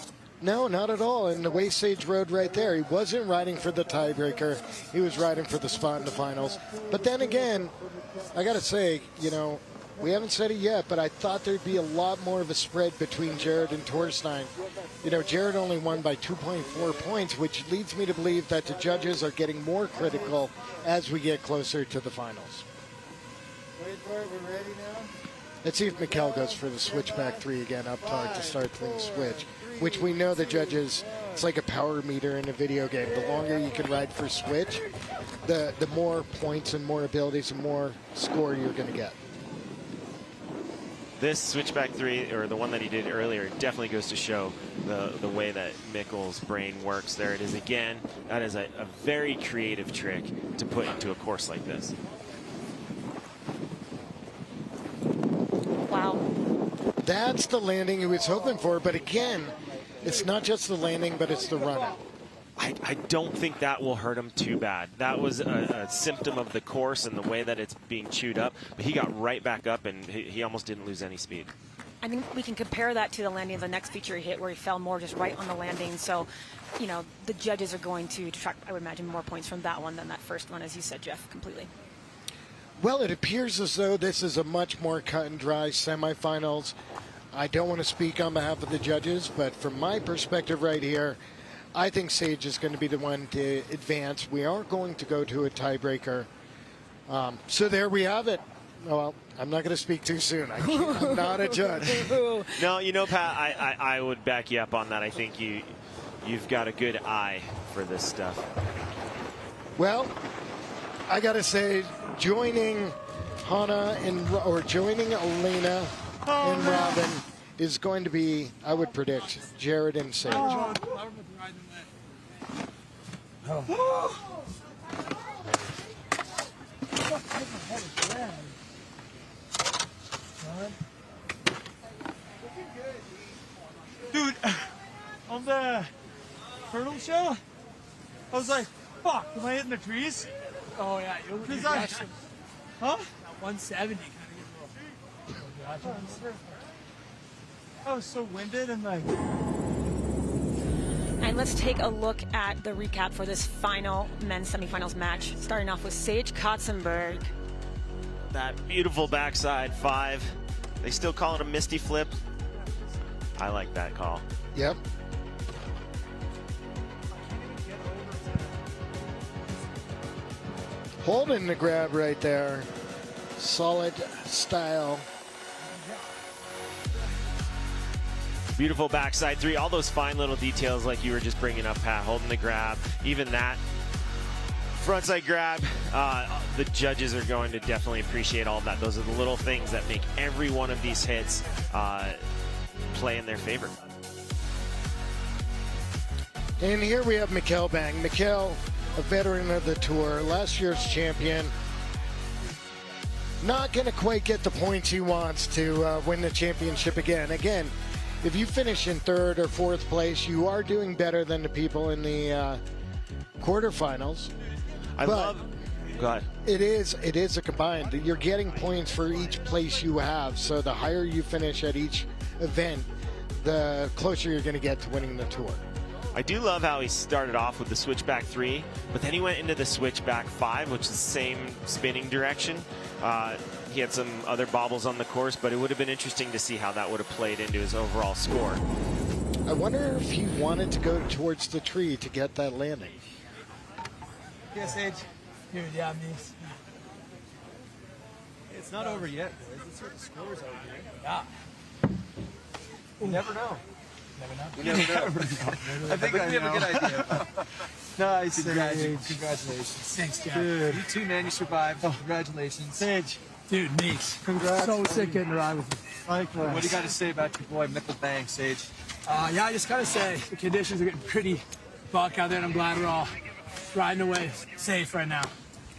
No, not at all. And the way Sage rode right there, he wasn't riding for the tiebreaker. He was riding for the spot in the finals. But then again, I got to say, you know, we haven't said it yet, but I thought there'd be a lot more of a spread between Jared and Torstein. You know, Jared only won by 2.4 points, which leads me to believe that the judges are getting more critical as we get closer to the finals.
Wait for it, we're ready now?
Let's see if Mikkel goes for the switchback 3 again up top to start things switch, which we know the judges, it's like a power meter in a video game. The longer you can ride for switch, the more points and more abilities and more score you're going to get.
This switchback 3, or the one that he did earlier, definitely goes to show the way that Mikkel's brain works. There it is again. That is a very creative trick to put into a course like this.
Wow.
That's the landing he was hoping for, but again, it's not just the landing, but it's the run-up.
I don't think that will hurt him too bad. That was a symptom of the course and the way that it's being chewed up, but he got right back up and he almost didn't lose any speed.
I think we can compare that to the landing of the next feature he hit, where he fell more just right on the landing. So, you know, the judges are going to detract, I would imagine, more points from that one than that first one, as you said, Jeff, completely.
Well, it appears as though this is a much more cut and dry semifinals. I don't want to speak on behalf of the judges, but from my perspective right here, I think Sage is going to be the one to advance. We are going to go to a tiebreaker. So there we have it. Well, I'm not going to speak too soon. I'm not a judge.
No, you know, Pat, I would back you up on that. I think you've got a good eye for this stuff.
Well, I got to say, joining Hannah or joining Elena and Robin is going to be, I would predict, Jared and Sage.
Dude, on the turtle show, I was like, fuck, am I hitting the trees?
Oh, yeah.
Huh?
170 kind of get a little.
I was so winded and like.
And let's take a look at the recap for this final men's semifinals match, starting off with Sage Kotzenberg.
That beautiful backside 5. They still call it a misty flip. I like that call.
Yep. Holding the grab right there. Solid style.
Beautiful backside 3. All those fine little details like you were just bringing up, Pat. Holding the grab. Even that frontside grab. The judges are going to definitely appreciate all of that. Those are the little things that make every one of these hits play in their favor.
And here we have Mikkel Bang. Mikkel, a veteran of the tour, last year's champion. Not going to quite get the points he wants to win the championship again. Again, if you finish in 3rd or 4th place, you are doing better than the people in the quarterfinals.
Go ahead.
It is a combined. You're getting points for each place you have. So the higher you finish at each event, the closer you're going to get to winning the tour.
I do love how he started off with the switchback 3, but then he went into the switchback 5, which is the same spinning direction. He had some other bobbles on the course, but it would have been interesting to see how that would have played into his overall score.
I wonder if he wanted to go towards the tree to get that landing.
Yes, Sage.
Dude, yeah, me.
It's not over yet, boys. Let's hear the scores over here.
Yeah.
You never know.
Never know.
You never know. I think we have a good idea.
Nice.
Congratulations.
Thanks, Jack.
Dude. You too, man. You survived. Congratulations.
Sage.
Dude, Meeks.
Congrats.
So sick getting to ride with you.
Likewise.
What do you got to say about your boy, Mickel Bang, Sage?
Yeah, I just gotta say, the conditions are getting pretty buck out there, and I'm glad we're all riding away safe right now.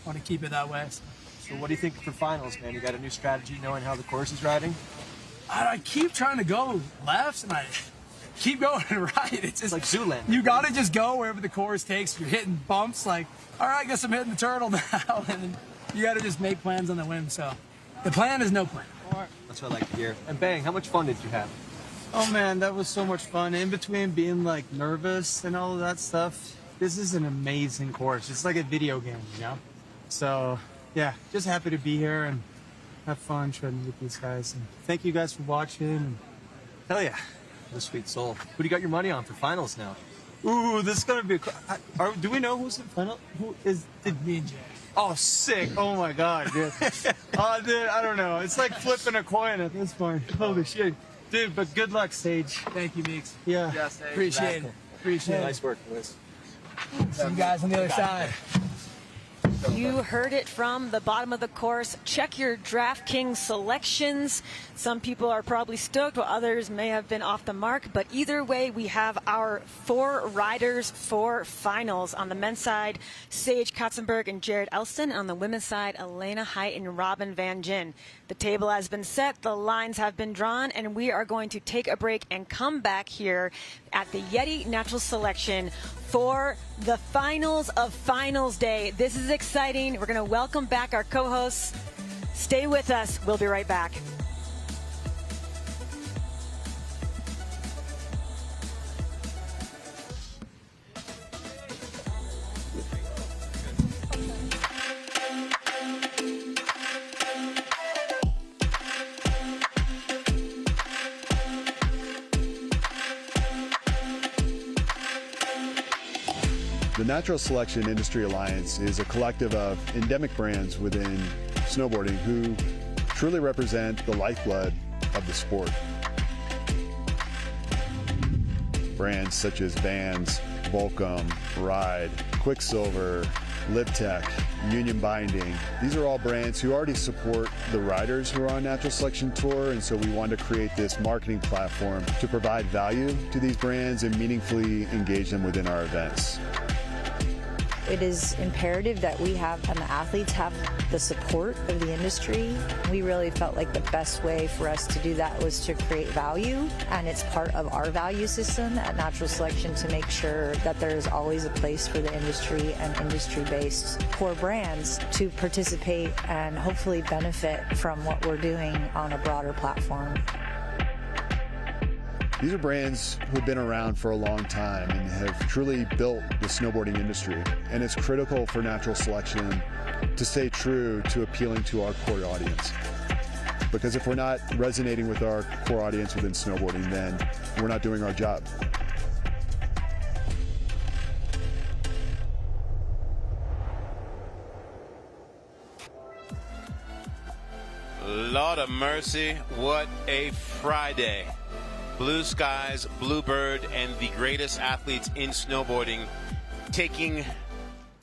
Want to keep it that way.
So what do you think for finals, man? You got a new strategy knowing how the course is riding?
I keep trying to go left, and I keep going right. It's just
like Zoolander.
You gotta just go wherever the course takes. You're hitting bumps, like, all right, I guess I'm hitting the turtle now. And then you gotta just make plans on the whim. So the plan is no plan.
That's what I like to hear. And Bang, how much fun did you have?
Oh man, that was so much fun. In between being like nervous and all of that stuff, this is an amazing course. It's like a video game, you know? So yeah, just happy to be here and have fun treading with these guys. And thank you guys for watching. And
hell yeah. What a sweet soul. Who do you got your money on for finals now?
ooh, this is gonna be do we know who's in final? Who is me and Jay? Oh, sick. Oh my god, dude. Oh, dude, I don't know. It's like flipping a coin at this point. Holy shit. Dude, but good luck, Sage.
Thank you, Meeks.
Yeah.
Appreciate it. Appreciate it.
Nice work, boys.
See you guys on the other side.
You heard it from the bottom of the course. Check your DraftKings selections. Some people are probably stoked, while others may have been off the mark. But either way, we have our 4 riders for finals. On the men's side, Sage Kotzenberg and Jared Elston. On the women's side, Elena Height and Robin Van Gyn. The table has been set, the lines have been drawn, and we are going to take a break and come back here at the YETI Natural Selection for the finals of Finals Day. This is exciting. We're going to welcome back our co-hosts. Stay with us. We'll be right back.
The Natural Selection Industry Alliance is a collective of endemic brands within snowboarding who truly represent the lifeblood of the sport. Brands such as Vans, Volcom, Ride, Quicksilver, LibTech, Union Binding. These are all brands who already support the riders who are on Natural Selection Tour, and so we wanted to create this marketing platform to provide value to these brands and meaningfully engage them within our events.
It is imperative that we have and the athletes have the support of the industry. We really felt like the best way for us to do that was to create value, and it's part of our value system at Natural Selection to make sure that there is always a place for the industry and industry-based core brands to participate and hopefully benefit from what we're doing on a broader platform.
These are brands who've been around for a long time and have truly built the snowboarding industry. And it's critical for Natural Selection to stay true to appealing to our core audience. Because if we're not resonating with our core audience within snowboarding, then we're not doing our job.
Lord of mercy, what a Friday. Blue skies, Bluebird, and the greatest athletes in snowboarding taking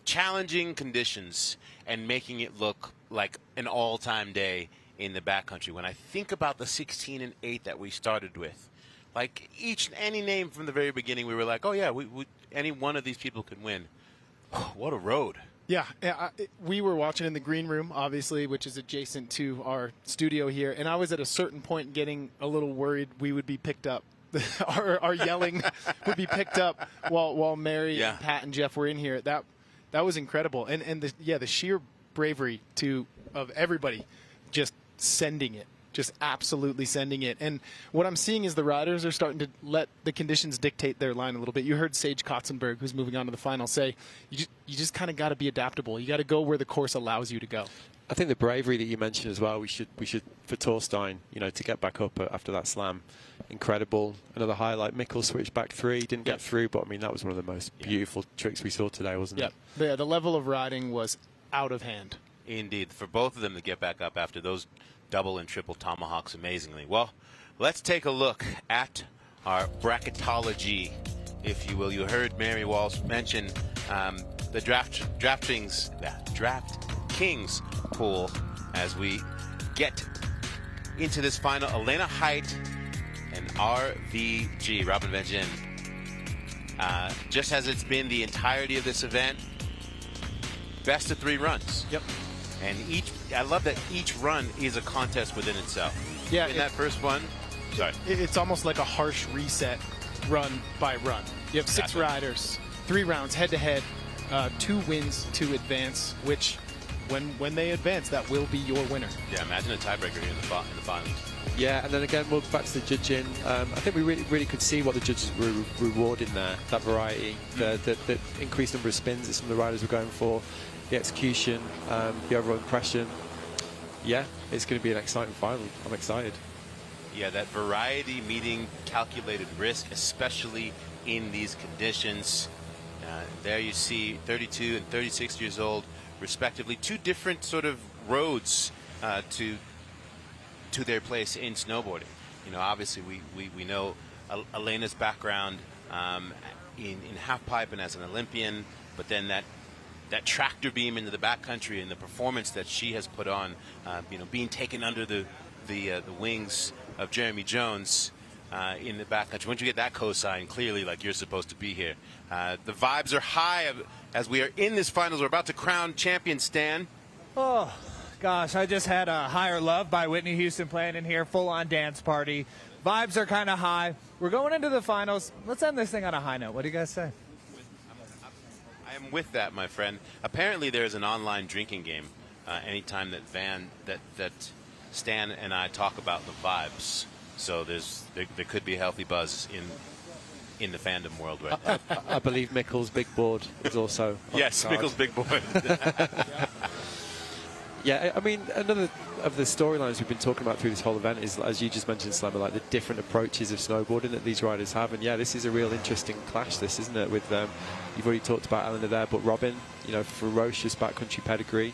challenging conditions and making it look like an all-time day in the backcountry. When I think about the 16 and 8 that we started with, like any name from the very beginning, we were like, oh yeah, any one of these people could win. What a road.
Yeah, we were watching in the green room, obviously, which is adjacent to our studio here, and I was at a certain point getting a little worried we would be picked up. our yelling would be picked up while Mary and Pat and Jeff were in here. That was incredible, and the sheer bravery of everybody just sending it. Just absolutely sending it. And what I'm seeing is the riders are starting to let the conditions dictate their line a little bit. You heard Sage Kotzenberg, who's moving on to the final, say, you just kind of got to be adaptable. You got to go where the course allows you to go.
I think the bravery that you mentioned as well, we should for Torstein, to get back up after that slam, incredible. Another highlight, Mikkel switched back 3, didn't get through, but I mean that was one of the most beautiful tricks we saw today, wasn't it?
Yeah, the level of riding was out of hand.
Indeed, for both of them to get back up after those double and triple tomahawks amazingly. Well, let's take a look at our bracketology, if you will. You heard Mary Walsh mention the DraftKings pool as we get into this final. Elena Height and RVG, Robin Van Gyn. Just as it's been the entirety of this event, best of 3 runs.
Yep.
And I love that each run is a contest within itself.
Yeah.
In that first one, sorry.
It's almost like a harsh reset run by run. You have 6 riders, 3 rounds head-to-head, 2 wins to advance, which when they advance, that will be your winner.
Yeah, imagine a tiebreaker here in the finals.
Yeah, and then again, we'll back to the judging. I think we really could see what the judges were rewarding there, that variety, the increased number of spins that some of the riders were going for, the execution, the overall impression. Yeah, it's going to be an exciting final. I'm excited.
Yeah, that variety meeting calculated risk, especially in these conditions. There you see 32 and 36 years old, respectively. 2 different sort of roads to their place in snowboarding. Obviously we know Elena's background in halfpipe and as an Olympian, but then that tractor beam into the backcountry and the performance that she has put on, being taken under the wings of Jeremy Jones in the backcountry. Once you get that cosign, clearly, like, you're supposed to be here. The vibes are high as we are in this finals. We're about to crown champion, Stan.
Oh, gosh, I just had a Higher Love by Whitney Houston playing in here, full-on dance party. Vibes are kind of high. We're going into the finals. Let's end this thing on a high note. What do you guys say?
I am with that, my friend. Apparently, there's an online drinking game anytime that Stan and I talk about the vibes. So there could be a healthy buzz in the fandom world right now.
I believe Mikkel's big board is also on
yes,
the card.
Mikkel's big board.
Yeah, I mean, another of the storylines we've been talking about through this whole event is, as you just mentioned, Slammer, like the different approaches of snowboarding that these riders have. And yeah, this is a real interesting clash, this, isn't it? With you've already talked about Elena there, but Robin, you know, ferocious backcountry pedigree,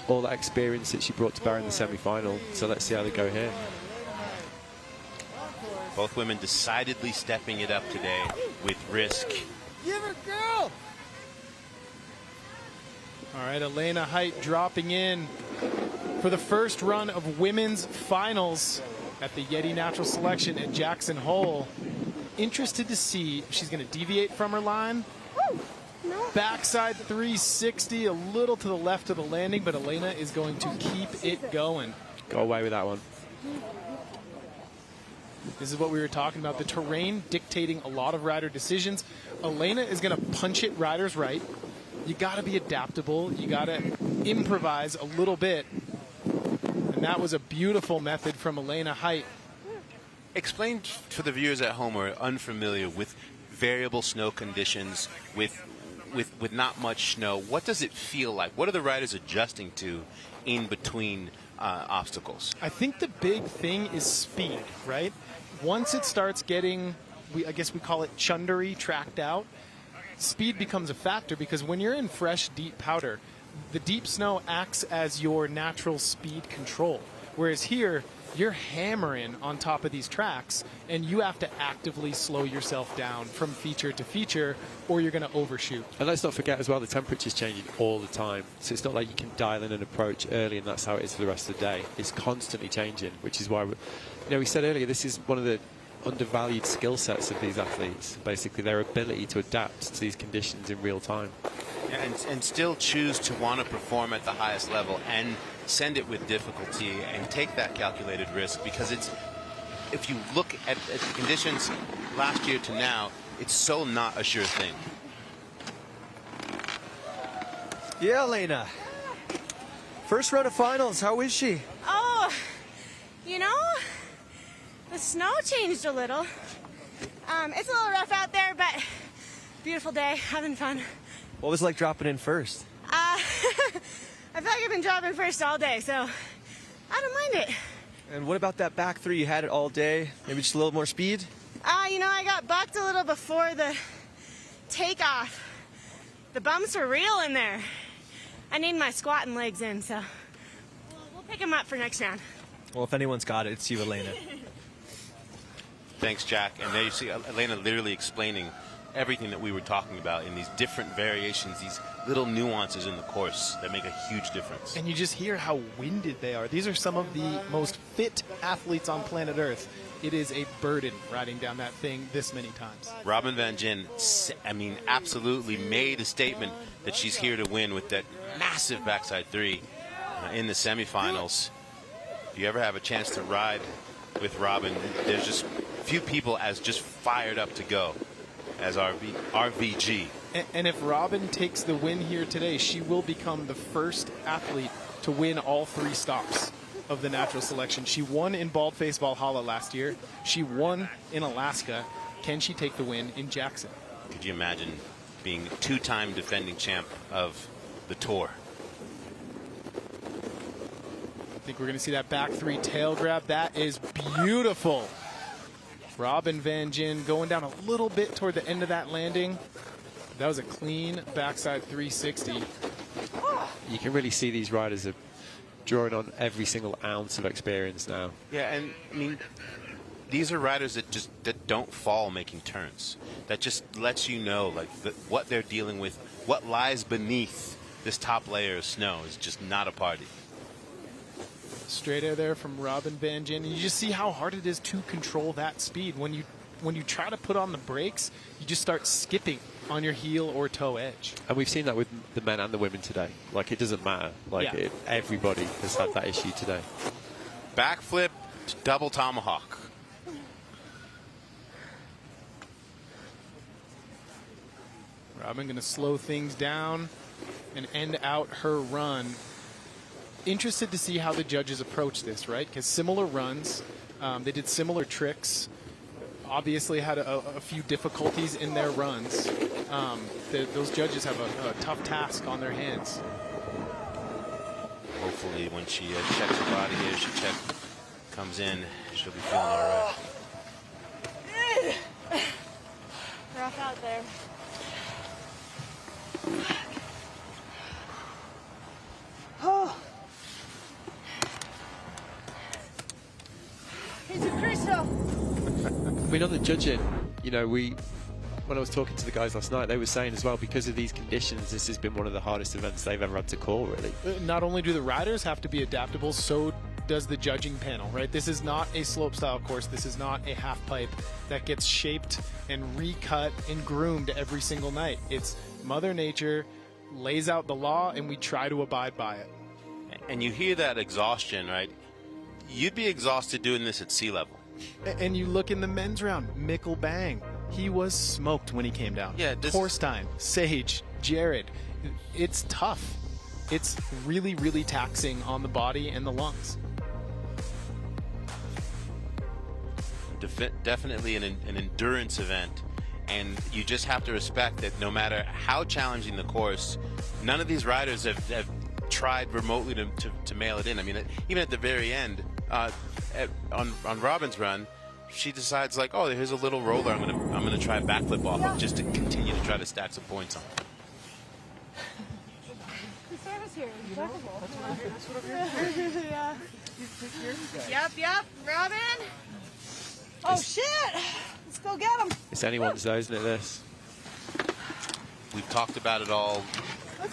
all that experience that she brought to bear in the semi-final. So let's see how they go here.
Both women decidedly stepping it up today with risk.
Give her, girl!
All right, Elena Height dropping in for the first run of women's finals at the YETI Natural Selection at Jackson Hole. Interested to see if she's going to deviate from her line. Backside 360, a little to the left of the landing, but Elena is going to keep it going.
Go away with that one.
This is what we were talking about, the terrain dictating a lot of rider decisions. Elena is going to punch it riders right. You got to be adaptable. You got to improvise a little bit. And that was a beautiful method from Elena Height.
Explain for the viewers at home who are unfamiliar with variable snow conditions, with not much snow. What does it feel like? What are the riders adjusting to in between obstacles?
I think the big thing is speed, right? Once it starts getting, I guess we call it chundery, tracked out, speed becomes a factor, because when you're in fresh, deep powder, the deep snow acts as your natural speed control. Whereas here, you're hammering on top of these tracks, and you have to actively slow yourself down from feature to feature, or you're going to overshoot.
And let's not forget as well, the temperature's changing all the time. So it's not like you can dial in an approach early and that's how it is for the rest of the day. It's constantly changing, which is why, we said earlier, this is one of the undervalued skill sets of these athletes. Basically, their ability to adapt to these conditions in real time.
Yeah, and still choose to want to perform at the highest level and send it with difficulty and take that calculated risk, because it's, if you look at the conditions last year to now, it's so not a sure thing.
Yeah, Elena. First round of finals, how is she?
Oh, the snow changed a little. It's a little rough out there, but beautiful day, having fun.
What was it like dropping in first?
I feel like I've been dropping first all day, so I don't mind it.
And what about that back three? You had it all day, maybe just a little more speed?
I got bucked a little before the takeoff. The bumps are real in there. I need my squatting legs in, so we'll pick them up for next round.
Well, if anyone's got it, it's you, Elena.
Thanks, Jack. And there you see Elena literally explaining everything that we were talking about in these different variations, these little nuances in the course that make a huge difference.
And you just hear how winded they are. These are some of the most fit athletes on planet Earth. It is a burden riding down that thing this many times.
Robin Van Gyn, absolutely made a statement that she's here to win with that massive backside three in the semifinals. If you ever have a chance to ride with Robin, there's just few people as just fired up to go as RVG.
And if Robin takes the win here today, she will become the first athlete to win all three stops of the natural selection. She won in Baldface Valhalla last year. She won in Alaska. Can she take the win in Jackson?
Could you imagine being two-time defending champ of the tour?
I think we're going to see that back three tail grab. That is beautiful. Robin Van Gyn going down a little bit toward the end of that landing. That was a clean backside 360.
You can really see these riders are drawing on every single ounce of experience now.
Yeah, and I mean, these are riders that don't fall making turns. That just lets you know what they're dealing with, what lies beneath this top layer of snow is just not a party.
Straight air there from Robin Van Gyn. And you just see how hard it is to control that speed. When you try to put on the brakes, you just start skipping on your heel or toe edge.
And we've seen that with the men and the women today. Like, it doesn't matter. Like,
yeah.
Everybody has had that issue today.
Backflip to double tomahawk.
Robin going to slow things down and end out her run. Interested to see how the judges approach this, right? Because similar runs, they did similar tricks. Obviously had a few difficulties in their runs. Those judges have a tough task on their hands.
hopefully when she checks her body here, comes in, she'll be feeling all right.
Rough out there. Oh. He's a crystal.
I mean, on the judging, you know, when I was talking to the guys last night, they were saying as well, because of these conditions, this has been one of the hardest events they've ever had to call, really.
Not only do the riders have to be adaptable, so does the judging panel, right? This is not a slope style course. This is not a half pipe that gets shaped and recut and groomed every single night. It's Mother Nature lays out the law, and we try to abide by it.
And you hear that exhaustion, right? You'd be exhausted doing this at sea level.
And you look in the men's round, Mickel Bang. He was smoked when he came down.
Yeah,
Torstein, Sage, Jared. It's tough. It's really, really taxing on the body and the lungs.
Definitely an endurance event. And you just have to respect that no matter how challenging the course, none of these riders have tried remotely to mail it in. I mean, even at the very end, on Robin's run, she decides like, oh, here's a little roller. I'm gonna try a backflip off of just to continue to try to stack some points on.
The service here is incredible. Yeah. Yep, Robin. Oh shit! Let's go get him.
It's anyone's though, isn't it, this?
We've talked about it all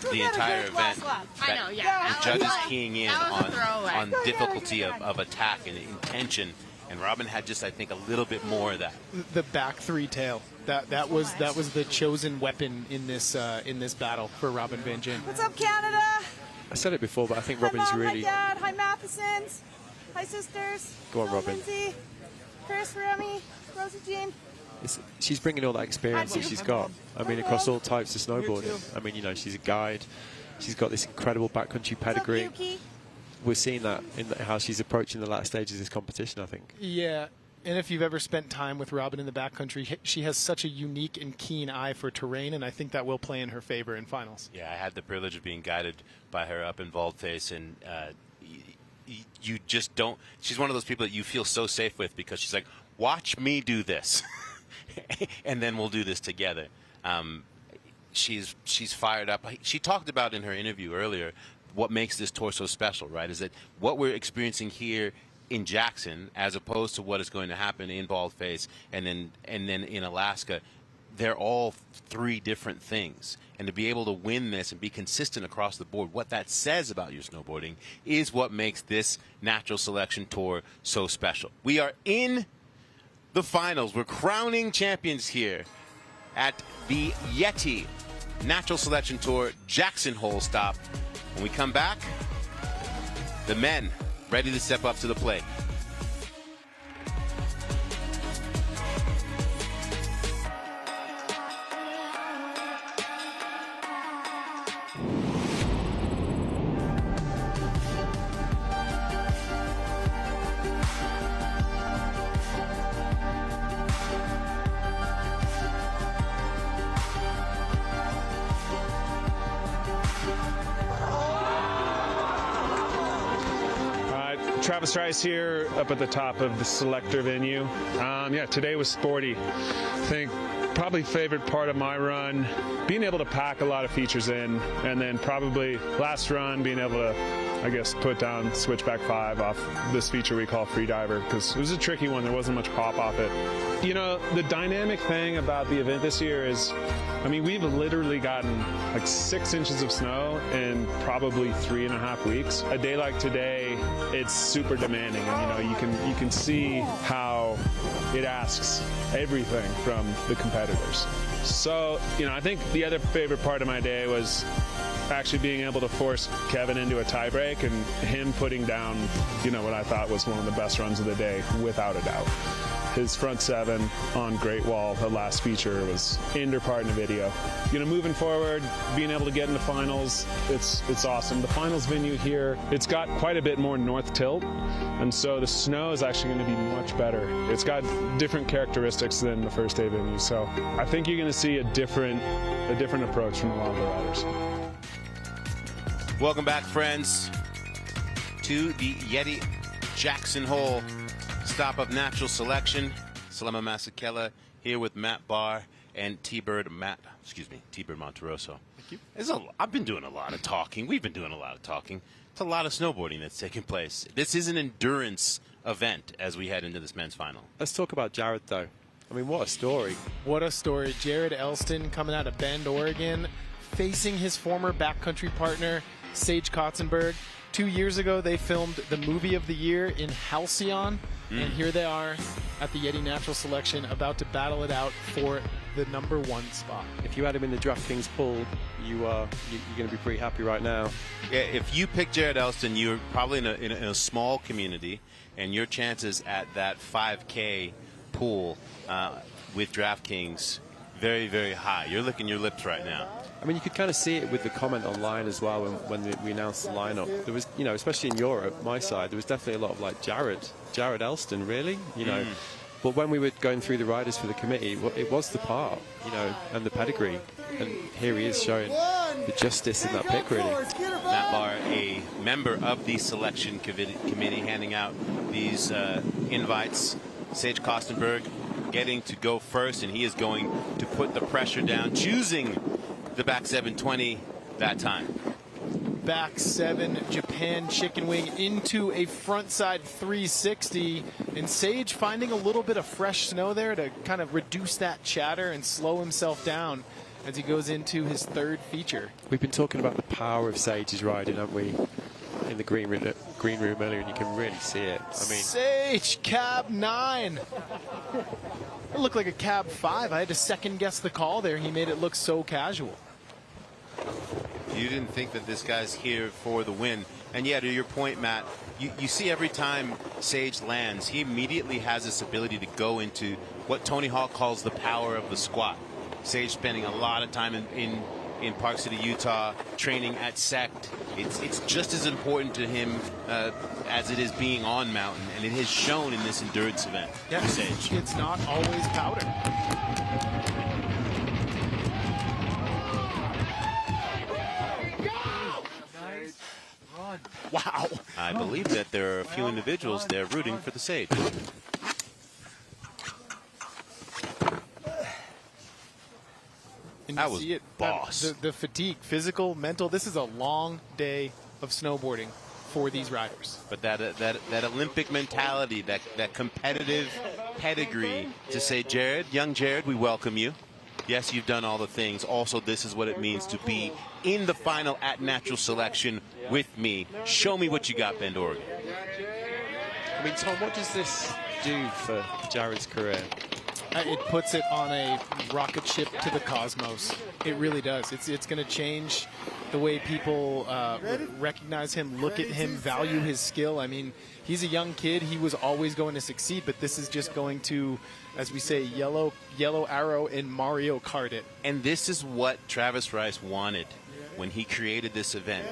the
get a
entire
good
event.
last lap. I know, yeah.
The judges keying in
That was a throwaway.
on difficulty of attack and intention, and Robin had just, I think, a little bit more of that.
The back three tail. That was the chosen weapon in this battle for Robin Van Gyn.
What's up, Canada?
I said it before, but I think Robin's
Hi, Mom,
really...
Hi, Dad. Hi, Mathesons. Hi, sisters.
Go on,
Hi,
Robin.
Lindsay. Chris, Remy, Rosie Jean.
She's bringing all that experience that she's got. I mean, across all types of snowboarding. I mean, you know, she's a guide. She's got this incredible backcountry pedigree. We're seeing that in how she's approaching the last stages of this competition, I think.
Yeah, and if you've ever spent time with Robin in the backcountry, she has such a unique and keen eye for terrain, and I think that will play in her favor in finals.
Yeah, I had the privilege of being guided by her up in Baldface, and you just don't. She's one of those people that you feel so safe with because she's like, watch me do this, and then we'll do this together. She's fired up. She talked about in her interview earlier what makes this tour so special, right? Is that what we're experiencing here in Jackson, as opposed to what is going to happen in Baldface and then in Alaska. They're all three different things. And to be able to win this and be consistent across the board, what that says about your snowboarding is what makes this Natural Selection Tour so special. We are in the finals. We're crowning champions here at the YETI Natural Selection Tour Jackson Hole stop. When we come back, the men ready to step up to the plate.
Travis Rice here up at the top of the selector venue. Yeah, today was sporty. I think probably favorite part of my run, being able to pack a lot of features in, and then probably last run being able to, I guess, put down switchback 5 off this feature we call freediver, because it was a tricky one. There wasn't much pop off it. You know, the dynamic thing about the event this year is, I mean, we've literally gotten like 6 inches of snow in probably 3.5 weeks. A day like today, it's super demanding, and you can see how it asks everything from the competitors. So, I think the other favorite part of my day was actually being able to force Kevin into a tiebreak and him putting down, what I thought was one of the best runs of the day, without a doubt. His front 7 on Great Wall, the last feature, was indoor part in the video. Moving forward, being able to get into finals, it's awesome. The finals venue here, it's got quite a bit more north tilt, and so the snow is actually going to be much better. It's got different characteristics than the first day venue, so I think you're going to see a different approach from a lot of the riders.
Welcome back, friends. to the YETI Jackson Hole stop of natural selection. Salema Masekela here with Matt Barr and T-Bird Monteroso.
Thank you.
I've been doing a lot of talking. We've been doing a lot of talking. It's a lot of snowboarding that's taking place. This is an endurance event as we head into this men's final.
Let's talk about Jared, though. I mean, what a story.
What a story. Jared Elston coming out of Bend, Oregon, facing his former backcountry partner, Sage Kotzenberg. 2 years ago, they filmed the movie of the year in Halcyon, and here they are at the YETI Natural Selection about to battle it out for the #1 spot.
If you had him in the DraftKings pool, you're going to be pretty happy right now.
Yeah, if you pick Jared Elston, you're probably in a small community, and your chances at that 5K pool with DraftKings very, very high. You're licking your lips right now.
I mean, you could kind of see it with the comment online as well when we announced the lineup. There was, especially in Europe, my side, there was definitely a lot of like Jared Elston, really, But when we were going through the riders for the committee, it was the part, and the pedigree. And here he is showing the justice in that pick, really.
Matt Barr, a member of the selection committee, handing out these invites. Sage Kotzenberg getting to go first, and he is going to put the pressure down, choosing the back 720 that time.
Back 7 Japan chicken wing into a frontside 360, and Sage finding a little bit of fresh snow there to kind of reduce that chatter and slow himself down as he goes into his third feature.
We've been talking about the power of Sage's riding, haven't we, in the green room earlier, and you can really see it. I mean,
Sage, cab 9. It looked like a cab 5. I had to second guess the call there. He made it look so casual.
You didn't think that this guy's here for the win. And yeah, to your point, Matt, you see every time Sage lands, he immediately has this ability to go into what Tony Hawk calls the power of the squat. Sage spending a lot of time in Park City, Utah, training at SECT. It's just as important to him as it is being on mountain, and it has shown in this endurance event for Sage.
It's not always powder.
Wow. I believe that there are a few individuals there rooting for the Sage.
And
that
you
was
see it,
boss.
The fatigue, physical, mental. This is a long day of snowboarding for these riders.
But that Olympic mentality, that competitive pedigree to say, young Jared, we welcome you. Yes, you've done all the things. Also, this is what it means to be in the final at Natural Selection with me. Show me what you got, Bend, Oregon.
I mean, Tom, what does this do for Jared's career?
It puts it on a rocket ship to the cosmos. It really does. It's going to change the way people recognize him, look at him, value his skill. I mean, he's a young kid. He was always going to succeed, but this is just going to, as we say, yellow arrow and Mario Kart it.
And this is what Travis Rice wanted when he created this event.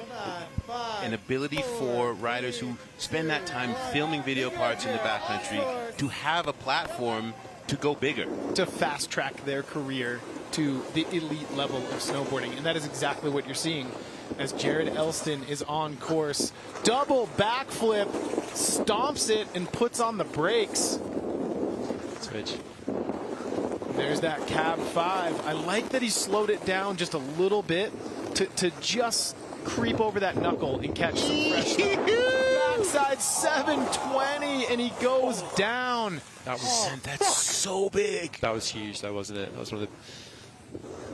An ability for riders who spend that time filming video parts in the backcountry to have a platform to go bigger.
To fast track their career to the elite level of snowboarding. And that is exactly what you're seeing as Jared Elston is on course. Double backflip, stomps it, and puts on the brakes.
Switch.
There's that cab 5. I like that he slowed it down just a little bit to just creep over that knuckle and catch some fresh snow. Backside 720, and he goes down.
That's so big.
That was huge, though, wasn't it? That was one of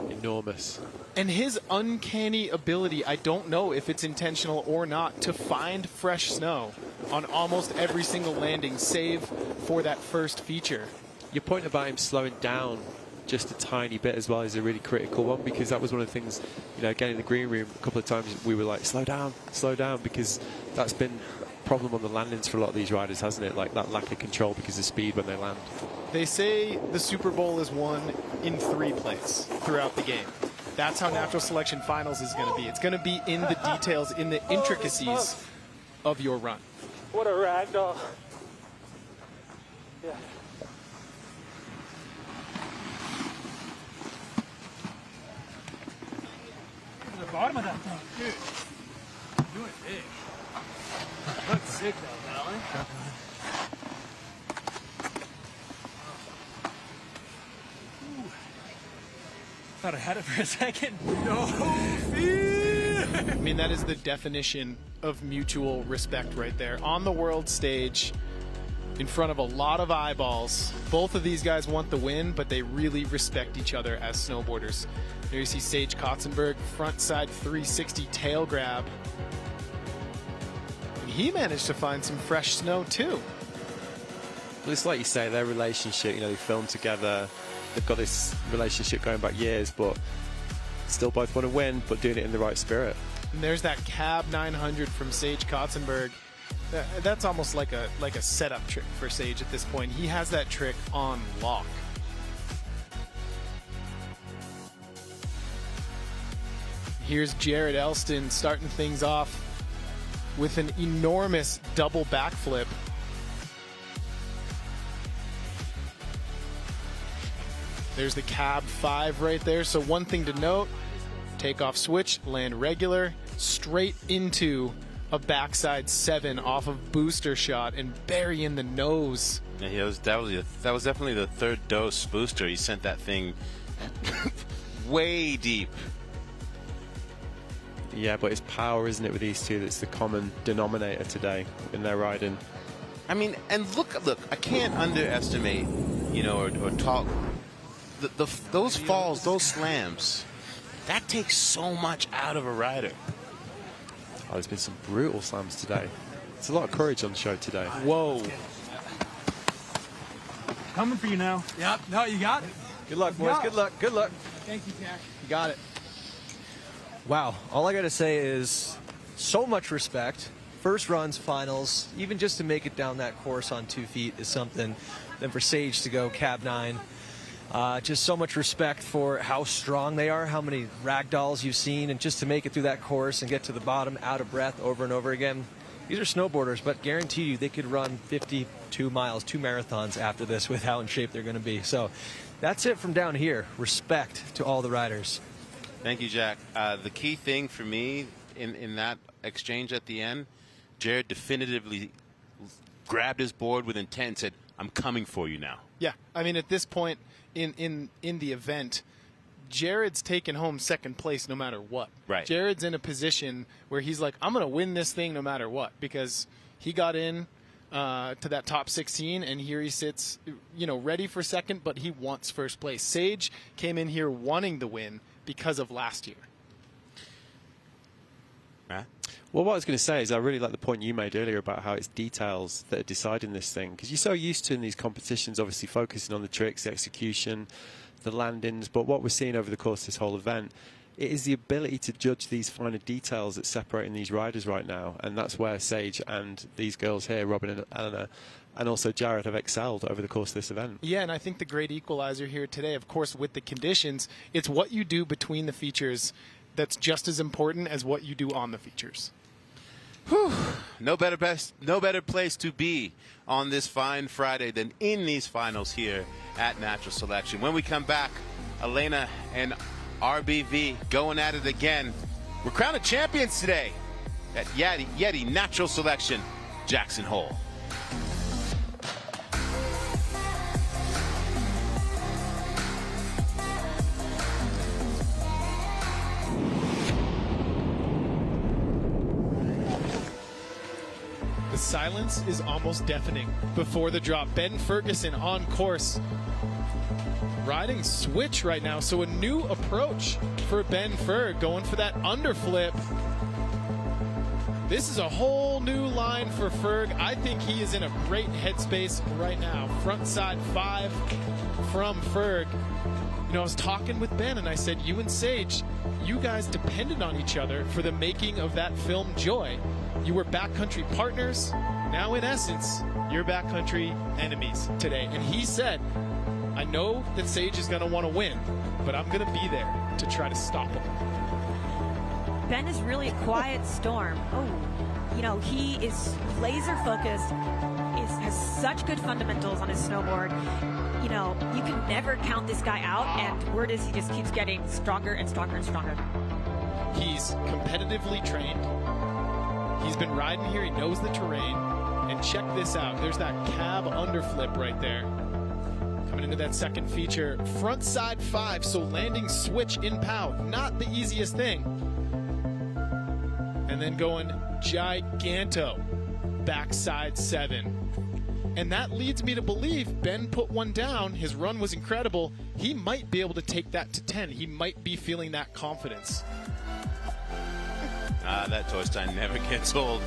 the enormous.
And his uncanny ability, I don't know if it's intentional or not, to find fresh snow on almost every single landing, save for that first feature.
Your point about him slowing down just a tiny bit as well is a really critical one, because that was one of the things, again in the green room, a couple of times we were like, slow down, because that's been a problem on the landings for a lot of these riders, hasn't it? Like that lack of control because of speed when they land.
They say the Super Bowl is won in 3 plays throughout the game. That's how Natural Selection Finals is going to be. It's going to be in the details, in the intricacies of your run.
What a ragdoll. Yeah. The bottom of that thing, dude. Doing big. Looks sick though, Valen. Thought I had it for a second. No fear!
I mean, that is the definition of mutual respect right there. On the world stage, in front of a lot of eyeballs, both of these guys want the win, but they really respect each other as snowboarders. There you see Sage Kotzenberg, front side 360 tail grab. And he managed to find some fresh snow too.
Well, it's like you say, their relationship, you know, they filmed together. They've got this relationship going back years, but still both want to win, but doing it in the right spirit.
And there's that cab 900 from Sage Kotzenberg. That's almost like a setup trick for Sage at this point. He has that trick on lock. Here's Jared Elston starting things off with an enormous double backflip. There's the cab 5 right there. So one thing to note, takeoff switch, land regular, straight into a backside 7 off of booster shot and bury in the nose.
Yeah, that was definitely the third dose booster. He sent that thing way deep.
Yeah, but it's power, isn't it, with these two that's the common denominator today in their riding.
I mean, and look, I can't underestimate, you know, or talk. Those falls, those slams, that takes so much out of a rider.
Oh, there's been some brutal slams today. It's a lot of courage on the show today.
Whoa.
Coming for you now.
Yep, no, you got it.
Good luck, boys. Good luck. Good luck.
Thank you, Jack.
You got it.
Wow. All I got to say is so much respect. First runs, finals, even just to make it down that course on 2 feet is something. Then for Sage to go cab 9. Just so much respect for how strong they are, how many ragdolls you've seen, and just to make it through that course and get to the bottom out of breath over and over again. These are snowboarders, but guarantee you they could run 52 miles, 2 marathons after this with how in shape they're going to be. So that's it from down here. Respect to all the riders.
Thank you, Jack. The key thing for me in that exchange at the end, Jared definitively grabbed his board with intent and said, "I'm coming for you now."
Yeah, I mean, at this point in the event, Jared's taking home second place no matter what.
Right.
Jared's in a position where he's like, I'm going to win this thing no matter what, because he got in to that top 16, and here he sits, you know, ready for second, but he wants first place. Sage came in here wanting the win because of last year.
Well, what I was going to say is I really like the point you made earlier about how it's details that are deciding this thing. Because you're so used to in these competitions, obviously focusing on the tricks, the execution, the landings. But what we're seeing over the course of this whole event, it is the ability to judge these finer details that's separating these riders right now. And that's where Sage and these girls here, Robin and Elena, and also Jared, have excelled over the course of this event.
Yeah, and I think the great equalizer here today, of course, with the conditions, it's what you do between the features that's just as important as what you do on the features.
Whew. No better place to be on this fine Friday than in these finals here at Natural Selection. When we come back, Elena and RBV going at it again. We're crowning champions today at YETI Natural Selection, Jackson Hole.
The silence is almost deafening before the drop. Ben Ferguson on course. Riding switch right now, so a new approach for Ben Ferg, going for that underflip. This is a whole new line for Ferg. I think he is in a great headspace right now. Front side 5 from Ferg. You know, I was talking with Ben and I said, you and Sage, you guys depended on each other for the making of that film Joy. You were backcountry partners. Now, in essence, you're backcountry enemies today. And he said, I know that Sage is going to want to win, but I'm going to be there to try to stop him.
Ben is really a quiet storm. Oh, you know, he is laser focused, has such good fundamentals on his snowboard. You know, you can never count this guy out, and word is he just keeps getting stronger and stronger and stronger.
He's competitively trained. He's been riding here. He knows the terrain. And check this out. There's that cab underflip right there. Coming into that second feature. Front side 5, so landing switch in POW. Not the easiest thing. And then going giganto. Backside 7. And that leads me to believe Ben put one down. His run was incredible. He might be able to take that to 10. He might be feeling that confidence.
That Torstein never gets old.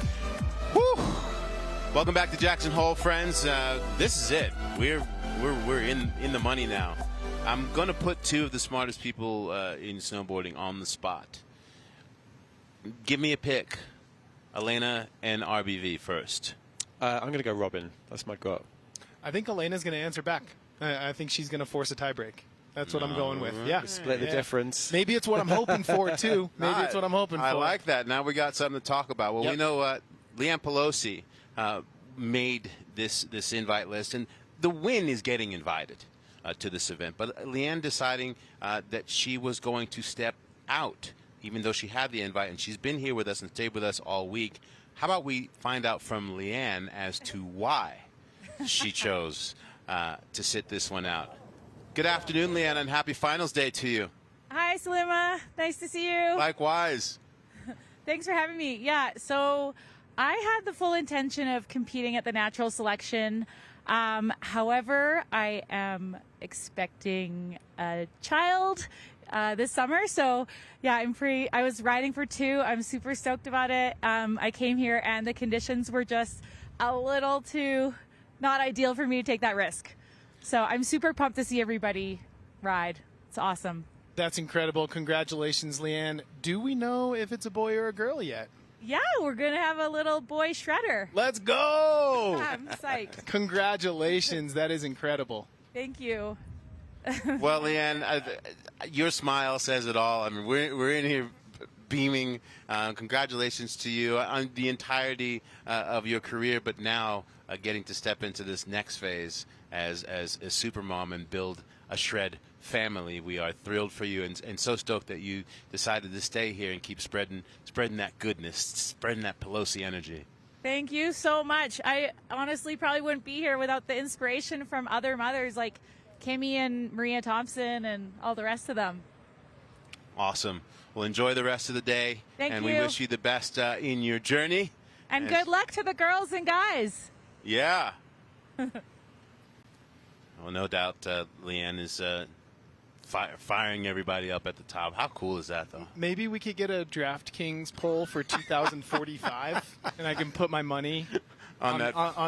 Woo! Welcome back to Jackson Hole, friends. This is it. We're in the money now. I'm going to put 2 of the smartest people in snowboarding on the spot. Give me a pick. Elena and RBV first.
I'm going to go Robin. That's my gut.
I think Elena's going to answer back. I think she's going to force a tiebreak. That's what I'm going with. Yeah.
Split the difference.
Maybe it's what I'm hoping for, too. Maybe it's what I'm hoping for.
I like that. Now we got something to talk about. Well, we know Leanne Pelosi made this invite list, and the win is getting invited to this event. But Leanne deciding that she was going to step out, even though she had the invite, and she's been here with us and stayed with us all week. How about we find out from Leanne as to why she chose to sit this one out? Good afternoon, Leanne, and happy finals day to you.
Hi, Salima. Nice to see you.
Likewise.
Thanks for having me. Yeah, so I had the full intention of competing at the natural selection. However, I am expecting a child this summer. So, yeah, I'm free. I was riding for 2. I'm super stoked about it. I came here and the conditions were just a little too not ideal for me to take that risk. So I'm super pumped to see everybody ride. It's awesome.
That's incredible. Congratulations, Leanne. Do we know if it's a boy or a girl yet?
Yeah, we're going to have a little boy shredder.
Let's go!
Yeah, I'm psyched.
Congratulations. That is incredible.
Thank you.
Well, Leanne, your smile says it all. I mean, we're in here beaming. Congratulations to you on the entirety of your career, but now getting to step into this next phase as a supermom and build a shred family. We are thrilled for you and so stoked that you decided to stay here and keep spreading that goodness, spreading that Pelosi energy.
Thank you so much. I honestly probably wouldn't be here without the inspiration from other mothers like Kimmy and Maria Thompson and all the rest of them.
Awesome. Well, enjoy the rest of the day.
Thank
and
you.
we wish you the best in your journey.
And good luck to the girls and guys.
Yeah. Well, no doubt Leanne is firing everybody up at the top. How cool is that, though?
Maybe we could get a DraftKings poll for 2045, and I can put my money on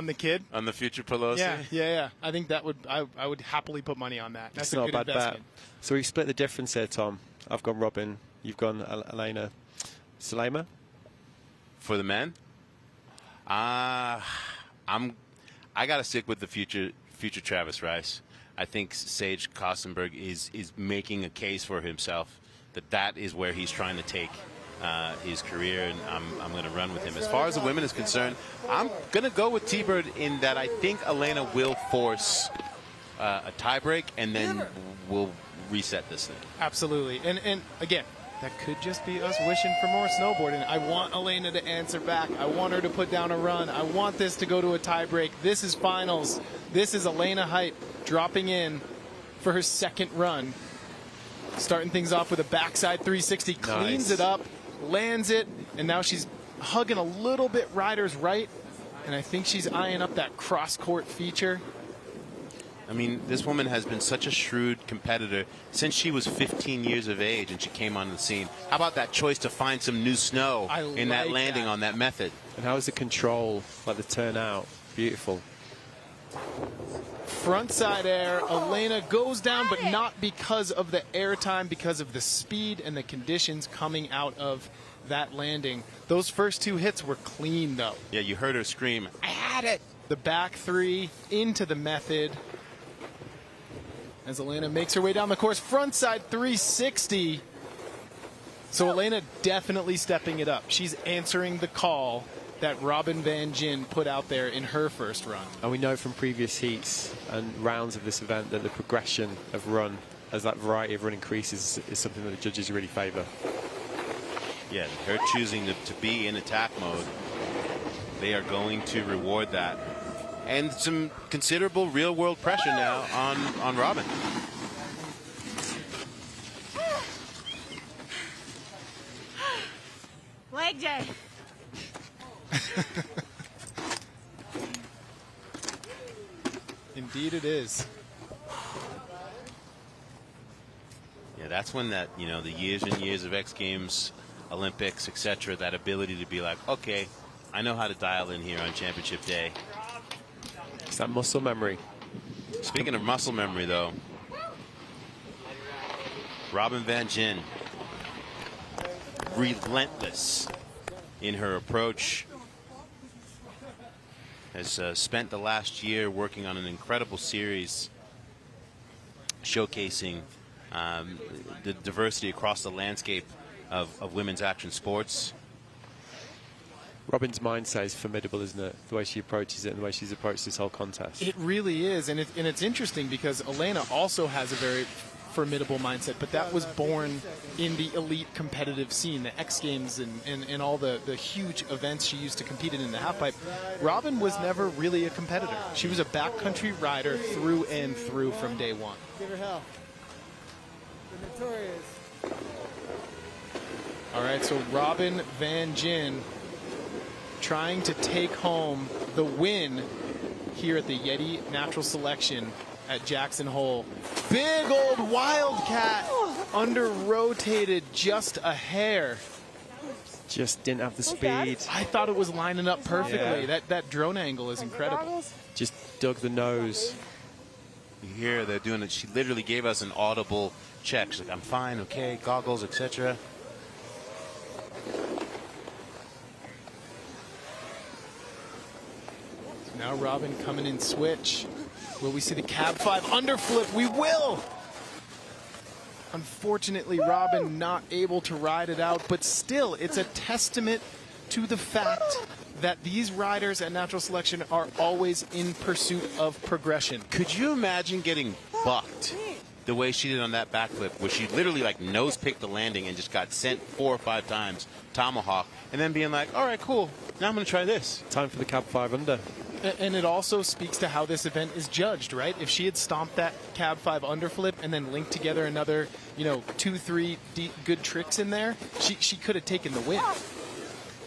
the kid.
On the future Pelosi?
Yeah. I think that would I would happily put money on that. That's
It's
a
not
good
a bad
investment.
bet. So we split the difference here, Tom. I've gone Robin. You've gone Elena. Salima?
For the men? I got to stick with the future Travis Rice. I think Sage Kotzenberg is making a case for himself that is where he's trying to take his career, and I'm going to run with him. As far as the women is concerned, I'm going to go with T-Bird in that I think Elena will force a tiebreak, and then we'll reset this thing.
Absolutely. And again, that could just be us wishing for more snowboarding. I want Elena to answer back. I want her to put down a run. I want this to go to a tiebreak. This is finals. This is Elena Height dropping in for her second run. Starting things off with a backside 360. Cleans it up, lands it, and now she's hugging a little bit rider's right. And I think she's eyeing up that cross-court feature.
I mean, this woman has been such a shrewd competitor since she was 15 years of age and she came on the scene. How about that choice to find some new snow in that landing on that method?
And how is the control, like the turnout? Beautiful.
Frontside air. Elena goes down, but not because of the air time, because of the speed and the conditions coming out of that landing. Those first 2 hits were clean, though.
Yeah, you heard her scream, "I had it!"
The back 3 into the method. As Elena makes her way down the course, frontside 360. So Elena definitely stepping it up. She's answering the call that Robin Van Gyn put out there in her first run.
And we know from previous heats and rounds of this event that the progression of run, as that variety of run increases, is something that the judges really favour.
Yeah, her choosing to be in attack mode they are going to reward that. And some considerable real-world pressure now on Robin.
Leg day.
Indeed it is.
Yeah, that's when that, you know, the years and years of X Games, Olympics, etc., that ability to be like, okay, I know how to dial in here on championship day.
It's that muscle memory.
Speaking of muscle memory, though, Robin Van Gyn, relentless in her approach, has spent the last year working on an incredible series showcasing the diversity across the landscape of women's action sports.
Robin's mindset is formidable, isn't it? The way she approaches it and the way she's approached this whole contest.
It really is, and it's interesting because Elena also has a very formidable mindset, but that was born in the elite competitive scene, the X Games and all the huge events she used to compete in the halfpipe. Robin was never really a competitor. She was a backcountry rider through and through from day one.
Give her hell. The notorious.
All right, so Robin Van Gyn trying to take home the win here at the YETI Natural Selection at Jackson Hole. Big old Wildcat under-rotated just a hair.
Just didn't have the speed.
I thought it was lining up perfectly.
Yeah.
That drone angle is incredible.
Just dug the nose.
You hear they're doing it. She literally gave us an audible check. She's like, I'm fine, okay, goggles, etc.
Now Robin coming in switch. Will we see the cab 5 underflip? We will! Unfortunately, Robin not able to ride it out, but still, it's a testament to the fact that these riders at Natural Selection are always in pursuit of progression.
Could you imagine getting bucked the way she did on that backflip, where she literally like nose picked the landing and just got sent 4 or 5 times, tomahawk, and then being like, all right, cool, now I'm going to try this.
Time for the cab 5 under.
And it also speaks to how this event is judged, right? If she had stomped that cab 5 underflip and then linked together another, 2-3 good tricks in there, she could have taken the win.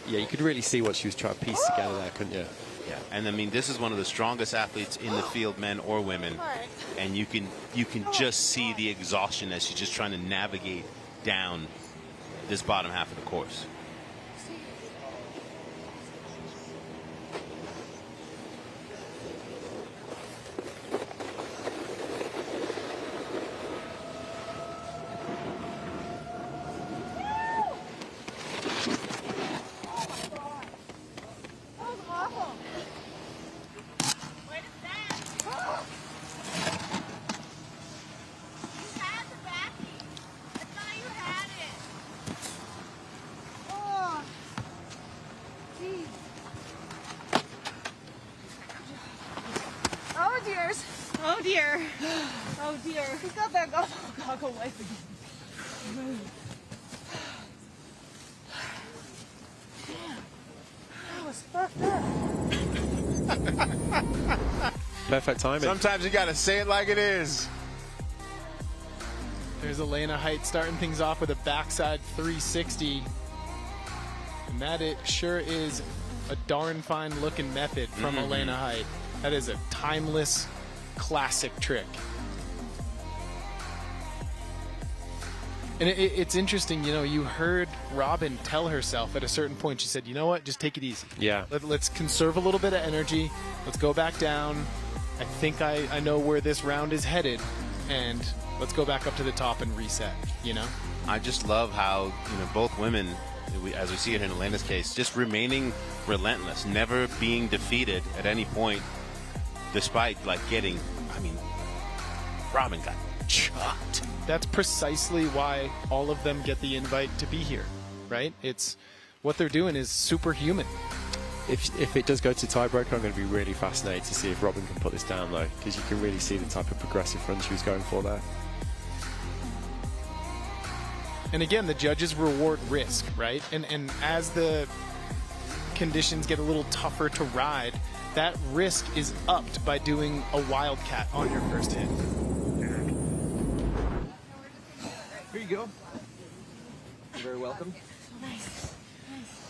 Yeah, you could really see what she was trying to piece together there, couldn't you?
Yeah, and I mean, this is one of the strongest athletes in the field, men or women, and you can just see the exhaustion as she's just trying to navigate down this bottom half of the course.
Oh dear. Oh dear. Who's got that goggle wipe again? Damn. That was fucked up.
Perfect timing.
Sometimes you got to say it like it is.
There's Elena Height starting things off with a backside 360. And that it sure is a darn fine looking method from Elena Height. That is a timeless classic trick. And it's interesting, you heard Robin tell herself at a certain point, she said, you know what, just take it easy.
Yeah.
Let's conserve a little bit of energy. Let's go back down. I think I know where this round is headed. And let's go back up to the top and reset,
I just love how, both women, as we see it in Elena's case, just remaining relentless, never being defeated at any point, despite getting, Robin got chopped.
That's precisely why all of them get the invite to be here, right? It's what they're doing is superhuman.
If it does go to tiebreaker, I'm going to be really fascinated to see if Robin can put this down, though, because you can really see the type of progressive run she was going for there.
And again, the judges reward risk, right? And as the conditions get a little tougher to ride, that risk is upped by doing a wildcat on your first hit.
Here you go. You're very welcome.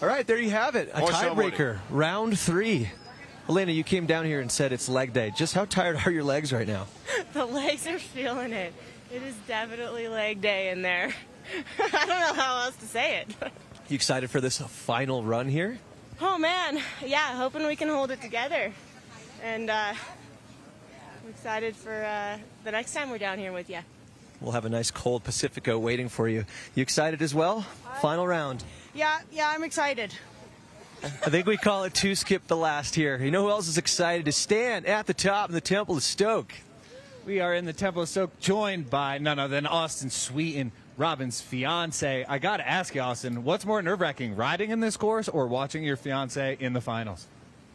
All right, there you have it. A tiebreaker, round 3. Elena, you came down here and said it's leg day. Just how tired are your legs right now?
The legs are feeling it. It is definitely leg day in there. I don't know how else to say it.
You excited for this final run here?
Oh man, yeah, hoping we can hold it together. And I'm excited for the next time we're down here with you.
We'll have a nice cold Pacifico waiting for you. You excited as well? Final round.
Yeah, I'm excited.
I think we call it 2 skip the last here. You know who else is excited to stand at the top in the Temple of Stoke?
We are in the Temple of Stoke, joined by none other than Austin Sweeten, Robin's fiance. I got to ask you, Austin, what's more nerve-wracking, riding in this course or watching your fiance in the finals?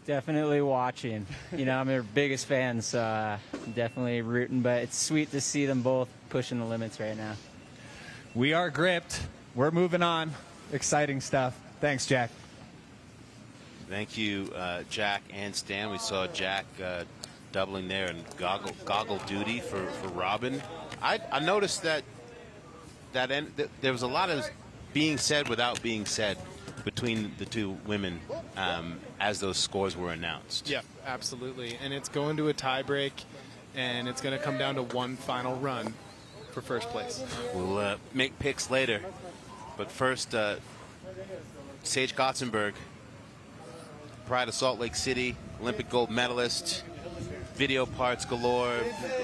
Definitely watching. You know, I'm their biggest fan, so definitely rooting, but it's sweet to see them both pushing the limits right now.
We are gripped. We're moving on. Exciting stuff. Thanks, Jack.
Thank you, Jack and Stan. We saw Jack doubling there and goggle duty for Robin. I noticed that there was a lot of being said without being said between the two women as those scores were announced.
Yeah, absolutely. And it's going to a tiebreak, and it's going to come down to one final run for first place.
We'll make picks later. But first, Sage Kotzenberg, Pride of Salt Lake City, Olympic gold medalist, video parts galore,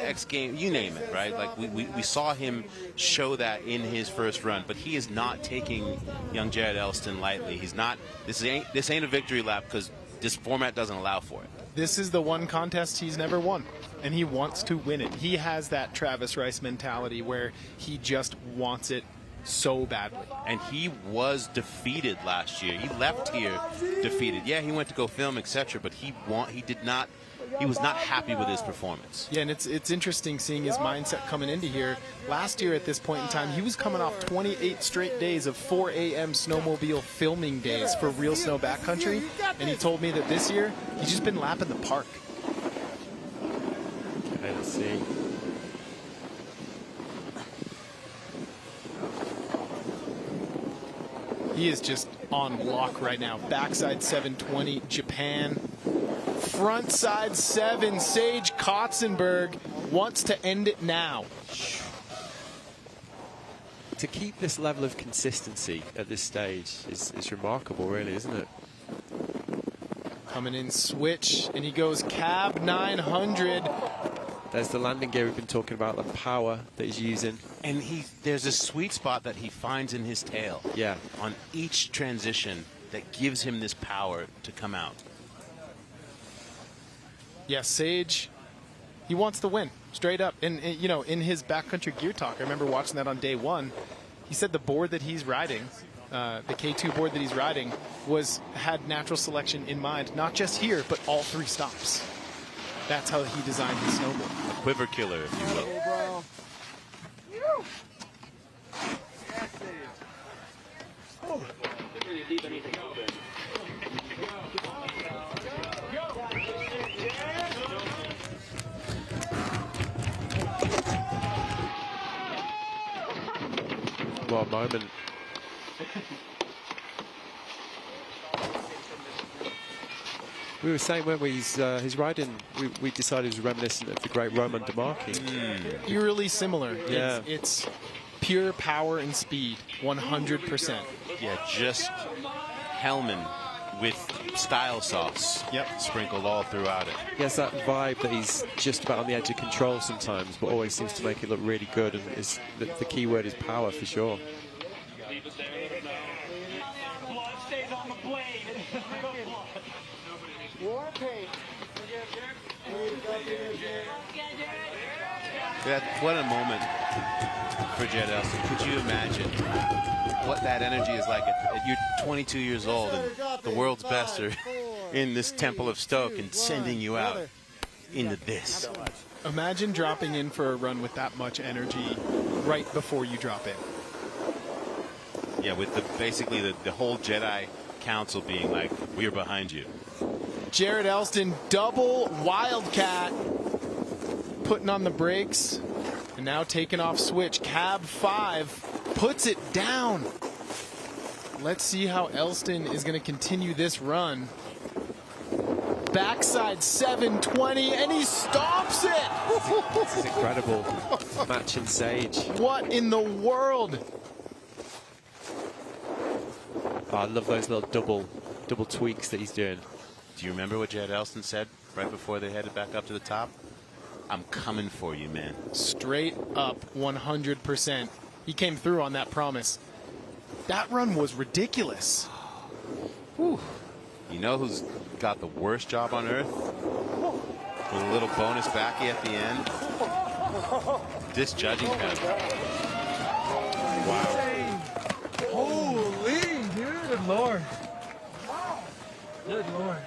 X game, you name it, right? Like we saw him show that in his first run, but he is not taking young Jared Elston lightly. He's not. This ain't a victory lap because this format doesn't allow for it.
This is the one contest he's never won, and he wants to win it. He has that Travis Rice mentality where he just wants it so badly.
And he was defeated last year. He left here defeated. Yeah, he went to go film, etc., but he was not happy with his performance.
Yeah, and it's interesting seeing his mindset coming into here. Last year at this point in time, he was coming off 28 straight days of 4 a.m. snowmobile filming days for real snow backcountry, and he told me that this year he's just been lapping the park.
Let's see.
He is just on lock right now. Backside 720, Japan. Frontside 7, Sage Kotzenberg wants to end it now.
To keep this level of consistency at this stage is remarkable, really, isn't it?
Coming in switch, and he goes cab 900.
There's the landing gear we've been talking about, the power that he's using.
And there's a sweet spot that he finds in his tail.
Yeah.
On each transition that gives him this power to come out.
Yeah, Sage, he wants to win, straight up. And you know, in his backcountry gear talk, I remember watching that on day one. He said the board that he's riding, the K2 board that he's riding, had natural selection in mind, not just here, but all 3 stops. That's how he designed his snowboard.
A quiver killer, if you will.
What a moment. We were saying when he's riding, we decided it was reminiscent of the great Roman DeMarchi.
Eerily similar.
Yeah.
It's pure power and speed, 100%.
Yeah, just Hellman with style sauce sprinkled all throughout it.
He has that vibe that he's just about on the edge of control sometimes, but always seems to make it look really good. And the key word is power for sure.
What a moment for Jed Elston. Could you imagine what that energy is like at you're 22 years old and the world's best are in this Temple of Stoke and sending you out into this?
Imagine dropping in for a run with that much energy right before you drop in.
Yeah, with basically the whole Jedi council being like, we're behind you.
Jared Elston, double wildcat, putting on the brakes, and now taking off switch. Cab 5 puts it down. Let's see how Elston is going to continue this run. Backside 720, and he stops it.
This is incredible. Matching Sage.
What in the world?
Oh, I love those little double tweaks that he's doing.
Do you remember what Jared Elston said right before they headed back up to the top? I'm coming for you, man.
Straight up 100%. He came through on that promise. That run was ridiculous.
Whew. You know who's got the worst job on earth? With a little bonus backy at the end. This judging panel. Wow.
Holy, dude. Good Lord. Good Lord.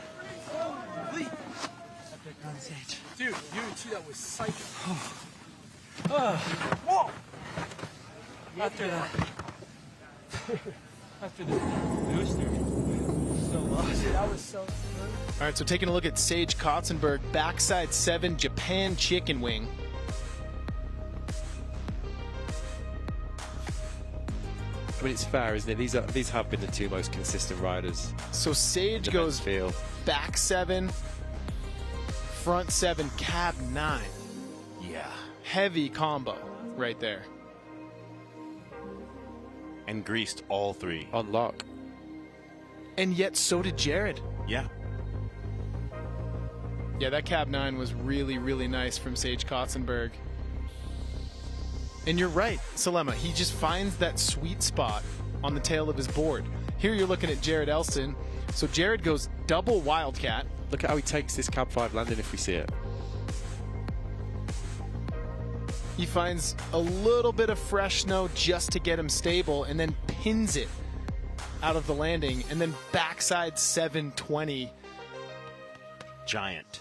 Holy. Epic on Sage. Dude, you that was psycho. Whoa. After that. After the booster. So lost. Dude, that was so good.
All right, so taking a look at Sage Kotzenberg, backside 7, Japan chicken wing.
I mean, it's fair, isn't it? These have been the two most consistent riders.
So Sage goes back 7, front 7, cab 9.
Yeah.
Heavy combo right there.
And greased all 3.
On lock.
And yet so did Jared.
Yeah.
Yeah, that cab 9 was really, really nice from Sage Kotzenberg. And you're right, Salema. He just finds that sweet spot on the tail of his board. Here you're looking at Jared Elston. So Jared goes double wildcat.
Look at how he takes this cab 5 landing if we see it.
He finds a little bit of fresh snow just to get him stable and then pins it out of the landing and then backside 720.
Giant.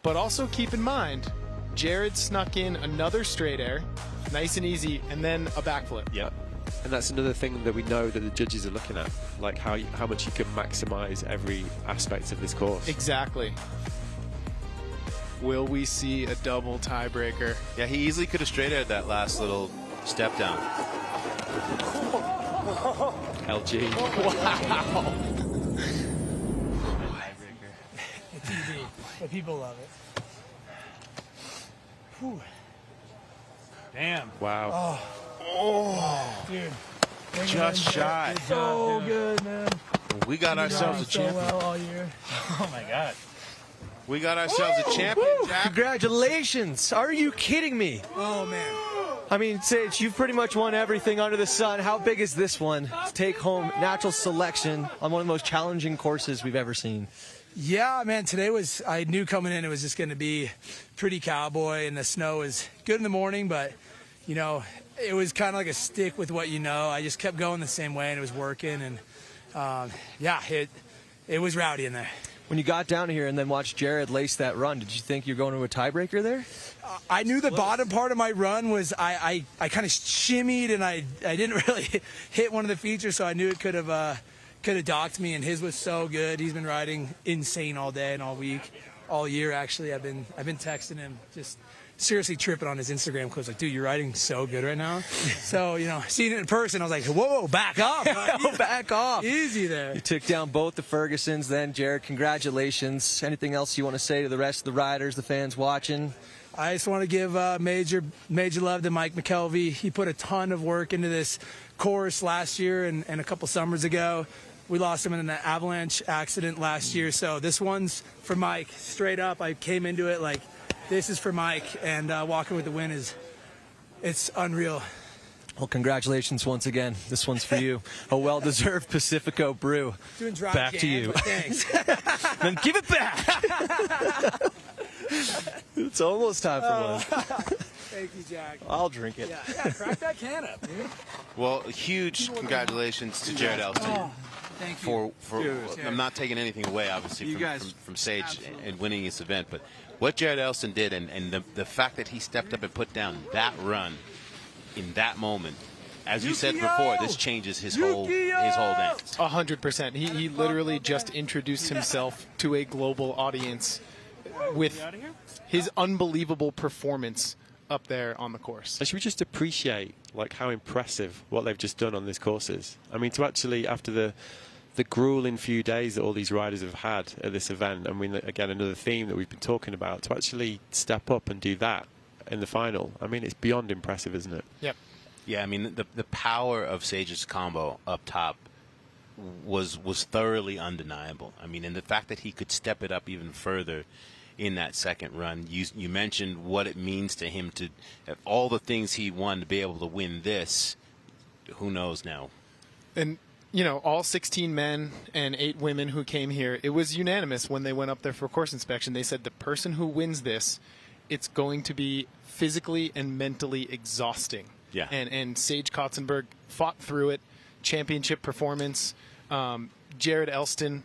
But also keep in mind, Jared snuck in another straight air, nice and easy, and then a backflip.
Yep. And that's another thing that we know that the judges are looking at, like how much you can maximize every aspect of this course.
Exactly. Will we see a double tiebreaker?
Yeah, he easily could have straight aired that last little step down.
LG.
Wow.
It's easy, but people love it. Whew. Damn.
Wow.
Oh, dude.
Just shy.
So good, man.
We got ourselves a champion.
So well all year. Oh my God.
We got ourselves a champion, Jack.
Congratulations. Are you kidding me?
Oh, man.
I mean, Sage, you've pretty much won everything under the sun. How big is this one to take home natural selection on one of the most challenging courses we've ever seen?
Yeah, man, today I knew coming in it was just going to be pretty cowboy, and the snow was good in the morning, but, you know, it was kind of like a stick with what you know. I just kept going the same way, and it was working, and, yeah, it was rowdy in there.
When you got down here and then watched Jared lace that run, did you think you were going to a tiebreaker there?
I knew the bottom part of my run was I kind of shimmied and I didn't really hit one of the features, so I knew it could have docked me. And his was so good. He's been riding insane all day and all week, all year actually. I've been texting him, just seriously tripping on his Instagram because like, dude, you're riding so good right now. So, you know, seeing it in person, I was like, whoa, back off.
Back off.
Easy there.
You took down both the Fergusons then. Jared, congratulations. Anything else you want to say to the rest of the riders, the fans watching?
I just want to give major love to Mike McKelvey. He put a ton of work into this course last year and a couple summers ago. We lost him in an avalanche accident last year. So this one's for Mike. Straight up, I came into it like, this is for Mike, and walking with the win it's unreal.
Well, congratulations once again. This one's for you. A well-deserved Pacifico brew.
Doing dry
back
jam,
to you.
Thanks.
Then give it back. It's almost time for one.
Thank you, Jack.
I'll drink it.
Yeah, crack that can up, dude.
Well, huge congratulations to Jared Elston.
Oh, thank you.
I'm not taking anything away, obviously, from Sage and winning this event, but what Jared Elston did and the fact that he stepped up and put down that run in that moment as you said before, this changes his whole dance.
100%. He literally just introduced himself to a global audience with his unbelievable performance up there on the course.
And should we just appreciate like how impressive what they've just done on these courses? I mean, to actually, after the grueling few days that all these riders have had at this event, I mean, again, another theme that we've been talking about, to actually step up and do that in the final, I mean, it's beyond impressive, isn't it?
Yep.
Yeah, I mean, the power of Sage's combo up top was thoroughly undeniable. I mean, and the fact that he could step it up even further in that second run. You mentioned what it means to him to all the things he won to be able to win this. Who knows now?
And, you know, all 16 men and 8 women who came here, it was unanimous when they went up there for course inspection. They said the person who wins this, it's going to be physically and mentally exhausting.
Yeah.
And Sage Kotzenberg fought through it. Championship performance. Jared Elston,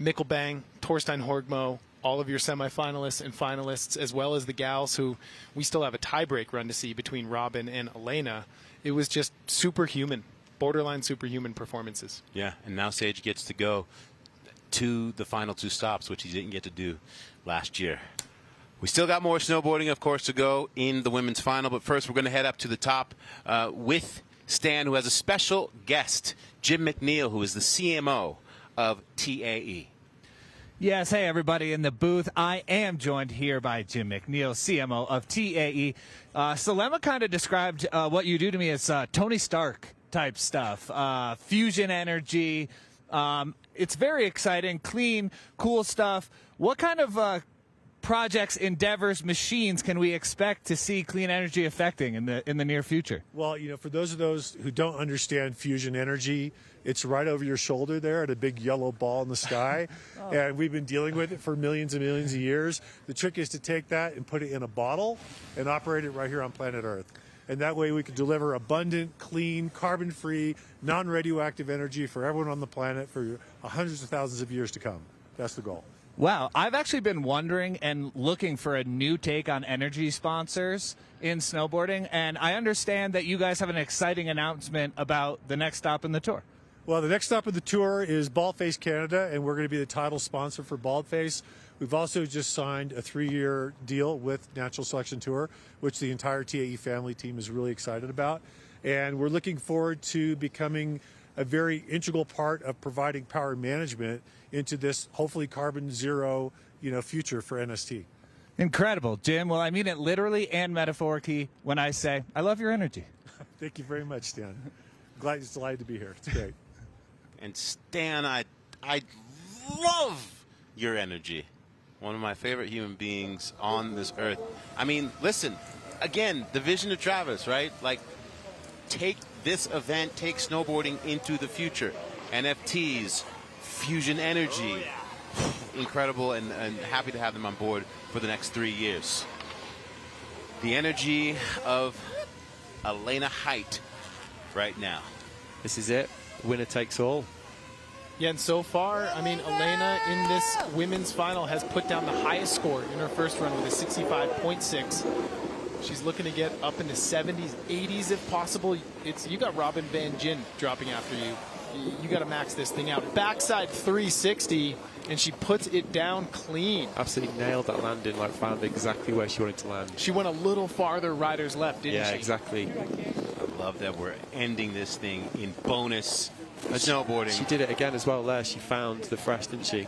Mikkel Bang, Torstein Horgmo, all of your semifinalists and finalists, as well as the gals who we still have a tiebreak run to see between Robin and Elena. It was just superhuman, borderline superhuman performances.
Yeah, and now Sage gets to go to the final 2 stops, which he didn't get to do last year. We still got more snowboarding, of course, to go in the women's final, but first we're going to head up to the top with Stan, who has a special guest, Jim McNeil, who is the CMO of TAE.
Yes, hey everybody in the booth. I am joined here by Jim McNeil, CMO of TAE. Selema kind of described what you do to me as Tony Stark type stuff, fusion energy. It's very exciting, clean, cool stuff. What kind of projects, endeavors, machines can we expect to see clean energy affecting in the near future?
Well, you know, for those who don't understand fusion energy, it's right over your shoulder there at a big yellow ball in the sky. And we've been dealing with it for millions and millions of years. The trick is to take that and put it in a bottle and operate it right here on planet Earth. And that way we can deliver abundant, clean, carbon-free, non-radioactive energy for everyone on the planet for hundreds of thousands of years to come. That's the goal.
Wow, I've actually been wondering and looking for a new take on energy sponsors in snowboarding, and I understand that you guys have an exciting announcement about the next stop in the tour.
Well, the next stop of the tour is Baldface Canada, and we're going to be the title sponsor for Baldface. We've also just signed a 3-year deal with Natural Selection Tour, which the entire TAE family team is really excited about. And we're looking forward to becoming a very integral part of providing power management into this hopefully carbon zero, future for NST.
Incredible, Jim. Well, I mean it literally and metaphorically when I say I love your energy.
Thank you very much, Stan. It's delighted to be here. It's great.
And Stan, I love your energy. One of my favorite human beings on this earth. I mean, listen, again, the vision of Travis, right? Like, take this event, take snowboarding into the future. NFTs, fusion energy. Incredible, and happy to have them on board for the next 3 years. The energy of Elena Height right now.
This is it. Winner takes all.
Yeah, and so far, I mean, Elena in this women's final has put down the highest score in her first run with a 65.6. She's looking to get up into 70s, 80s if possible. You got Robin Van Gyn dropping after you. You got to max this thing out. Backside 360, and she puts it down clean.
Absolutely nailed that landing, found exactly where she wanted to land.
She went a little farther riders left, didn't she?
Yeah, exactly.
I love that we're ending this thing in bonus snowboarding.
She did it again as well there. She found the fresh, didn't she?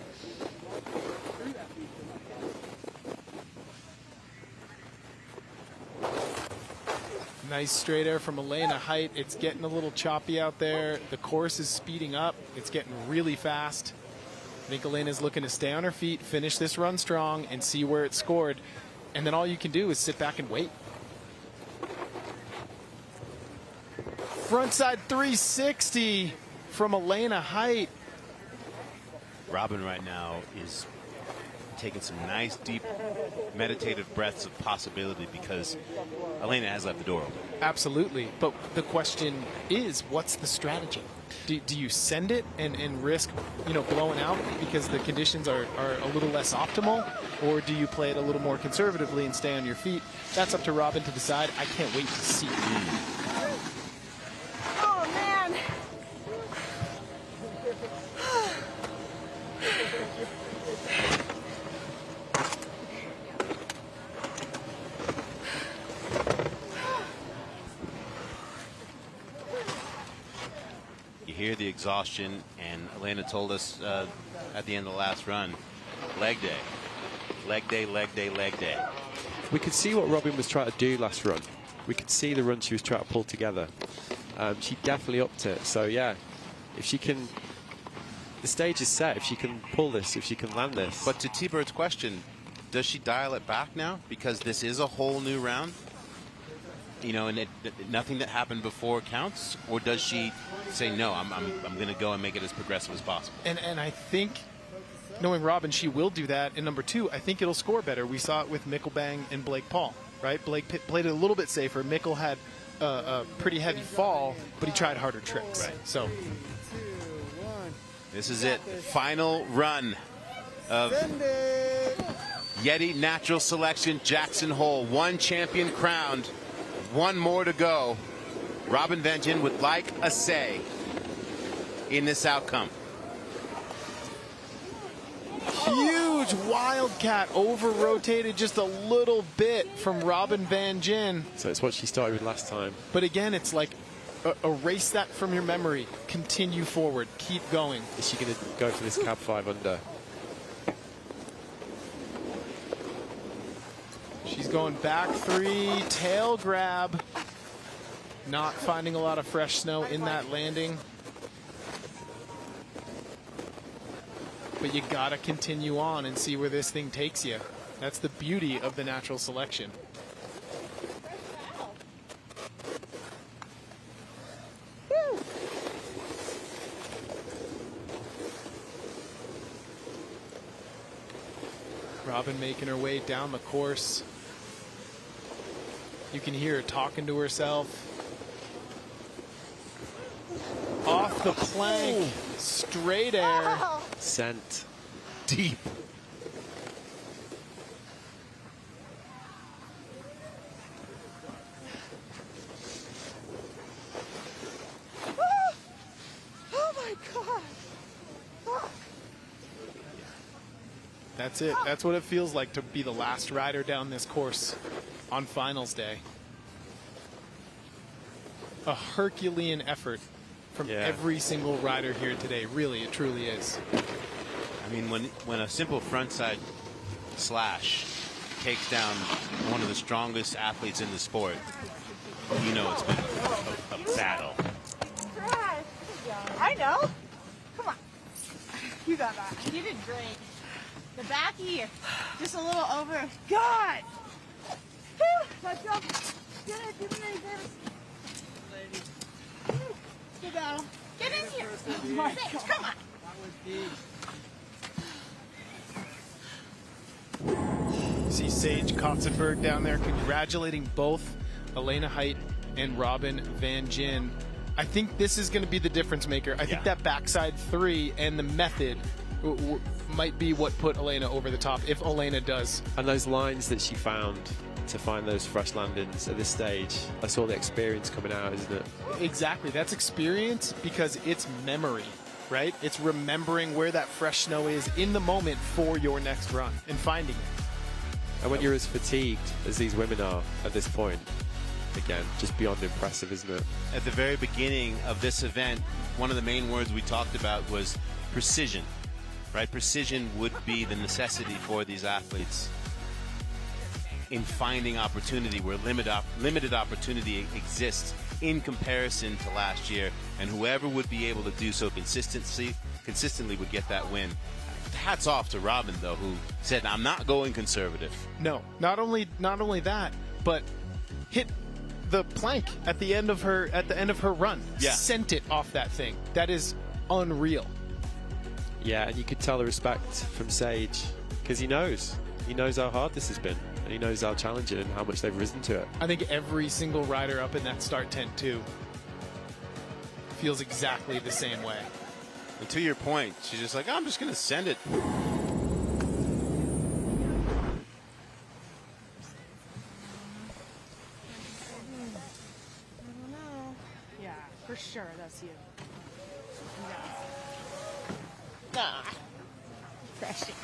Nice straight air from Elena Height. It's getting a little choppy out there. The course is speeding up. It's getting really fast. I think Elena's looking to stay on her feet, finish this run strong, and see where it scored. And then all you can do is sit back and wait. Frontside 360 from Elena Height.
Robin right now is taking some nice, deep, meditative breaths of possibility because Elena has left the door open.
Absolutely. But the question is, what's the strategy? Do you send it and risk, blowing out because the conditions are a little less optimal? Or do you play it a little more conservatively and stay on your feet? That's up to Robin to decide. I can't wait to see.
hear the exhaustion, and Elena told us at the end of the last run, leg day. Leg day, leg day, leg day.
We could see what Robin was trying to do last run. We could see the run she was trying to pull together. She definitely upped it. So yeah, if she can, the stage is set. If she can pull this, if she can land this.
But to T-Bird's question, does she dial it back now? Because this is a whole new round. You know, and nothing that happened before counts? Or does she say, no, I'm going to go and make it as progressive as possible?
And I think, knowing Robin, she will do that. And number two, I think it'll score better. We saw it with Mickel Bang and Blake Paul, right? Blake played it a little bit safer. Mickel had a pretty heavy fall, but he tried harder tricks.
Right.
So
this is it. Final run of YETI Natural Selection Jackson Hole. One champion crowned. One more to go. Robin Van Gyn would like a say in this outcome.
Huge Wildcat, over-rotated just a little bit from Robin Van Gyn.
So it's what she started with last time.
But again, it's like erase that from your memory. Continue forward. Keep going.
Is she going to go for this cab 5 under?
She's going back 3, tail grab. Not finding a lot of fresh snow in that landing. But you gotta continue on and see where this thing takes you. That's the beauty of the natural selection. Robin making her way down the course. You can hear her talking to herself. Off the plank, straight air.
Sent.
Deep.
Oh my God.
That's it. That's what it feels like to be the last rider down this course on finals day. A Herculean effort from every single rider here today. Really, it truly is.
I mean, when a simple frontside slash takes down one of the strongest athletes in the sport, you know it's been a battle.
I know. Come on. You got that. You did great. The back here, just a little over. God. Whew. Let's go. Get it. Give me this. Good battle. Get in here. Sage, come on.
See Sage Kotzenberg down there congratulating both Elena Height and Robin Van Gyn. I think this is going to be the difference maker. I think that backside 3 and the method might be what put Elena over the top, if Elena does.
And those lines that she found to find those fresh landings at this stage, that's all the experience coming out, isn't it?
Exactly. That's experience because it's memory, right? It's remembering where that fresh snow is in the moment for your next run and finding it.
And when you're as fatigued as these women are at this point, again, just beyond impressive, isn't it?
At the very beginning of this event, one of the main words we talked about was precision, right? Precision would be the necessity for these athletes in finding opportunity where limited opportunity exists in comparison to last year, and whoever would be able to do so consistently would get that win. Hats off to Robin, though, who said, I'm not going conservative.
No, not only that, but hit the plank at the end of her run.
Yeah.
Sent it off that thing. That is unreal.
Yeah, and you could tell the respect from Sage because he knows how hard this has been, and he knows how challenging and how much they've risen to it.
I think every single rider up in that start tent too feels exactly the same way.
And to your point, she's just like, I'm just going to send it.
Yeah, for sure, that's you. Nah.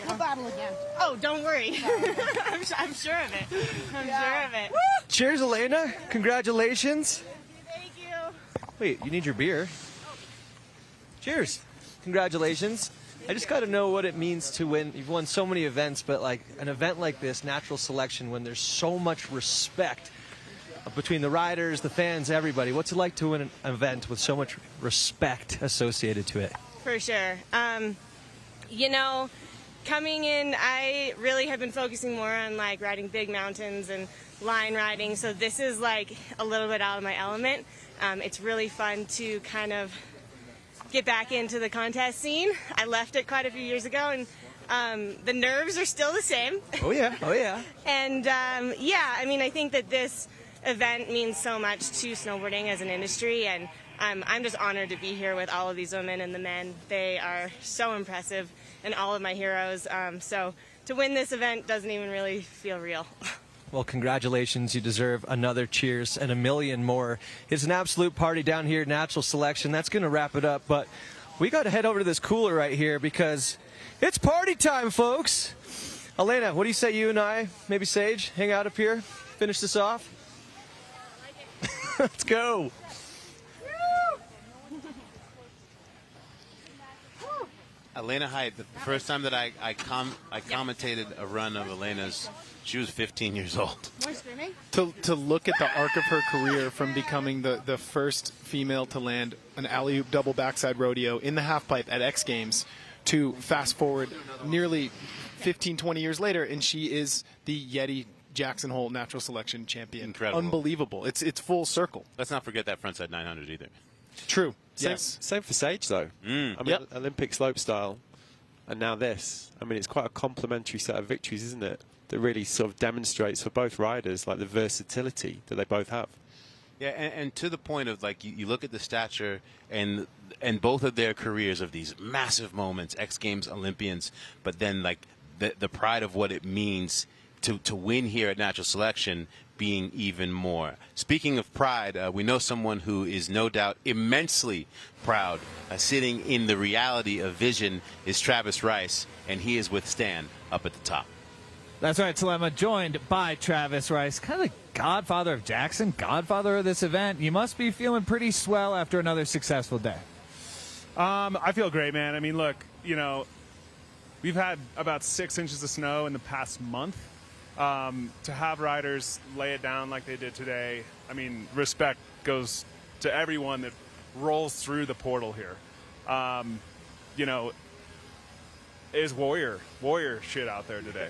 We'll battle again. Oh, don't worry. I'm sure of it. I'm sure of it.
Cheers, Elena. Congratulations.
Thank you.
Wait, you need your beer. Cheers. Congratulations. I just got to know what it means to win. You've won so many events, but like an event like this, natural selection, when there's so much respect between the riders, the fans, everybody. What's it like to win an event with so much respect associated to it?
For sure. You know, coming in, I really have been focusing more on like riding big mountains and line riding, so this is like a little bit out of my element. It's really fun to kind of get back into the contest scene. I left it quite a few years ago, and the nerves are still the same.
Oh yeah, oh yeah.
And yeah, I mean, I think that this event means so much to snowboarding as an industry, and I'm just honored to be here with all of these women and the men. They are so impressive, and all of my heroes. So to win this event doesn't even really feel real.
Well, congratulations. You deserve another cheers and a million more. It's an absolute party down here at Natural Selection. That's going to wrap it up, but we got to head over to this cooler right here because it's party time, folks. Elena, what do you say you and I, maybe Sage, hang out up here, finish this off? Let's go.
Elena Height, the first time that I commentated a run of Elena's, she was 15 years old.
More screaming?
To look at the arc of her career from becoming the first female to land an alley-oop double backside rodeo in the halfpipe at X Games to fast forward nearly 15, 20 years later, and she is the YETI Jackson Hole Natural Selection champion.
Incredible.
Unbelievable. It's full circle.
Let's not forget that frontside 900 either.
True.
Same for Sage, though. I mean, Olympic slope style, and now this. I mean, it's quite a complementary set of victories, isn't it? That really sort of demonstrates for both riders, like the versatility that they both have.
Yeah, and to the point of, like, you look at the stature and both of their careers of these massive moments, X Games Olympians, but then, like, the pride of what it means to win here at Natural Selection being even more. Speaking of pride, we know someone who is no doubt immensely proud. Sitting in the reality of vision is Travis Rice, and he is with Stan up at the top.
That's right, Salema, joined by Travis Rice, kind of the godfather of Jackson, godfather of this event. You must be feeling pretty swell after another successful day.
I feel great, man. I mean, look, you know, we've had about 6 inches of snow in the past month. To have riders lay it down like they did today, I mean, respect goes to everyone that rolls through the portal here. You know, is warrior shit out there today.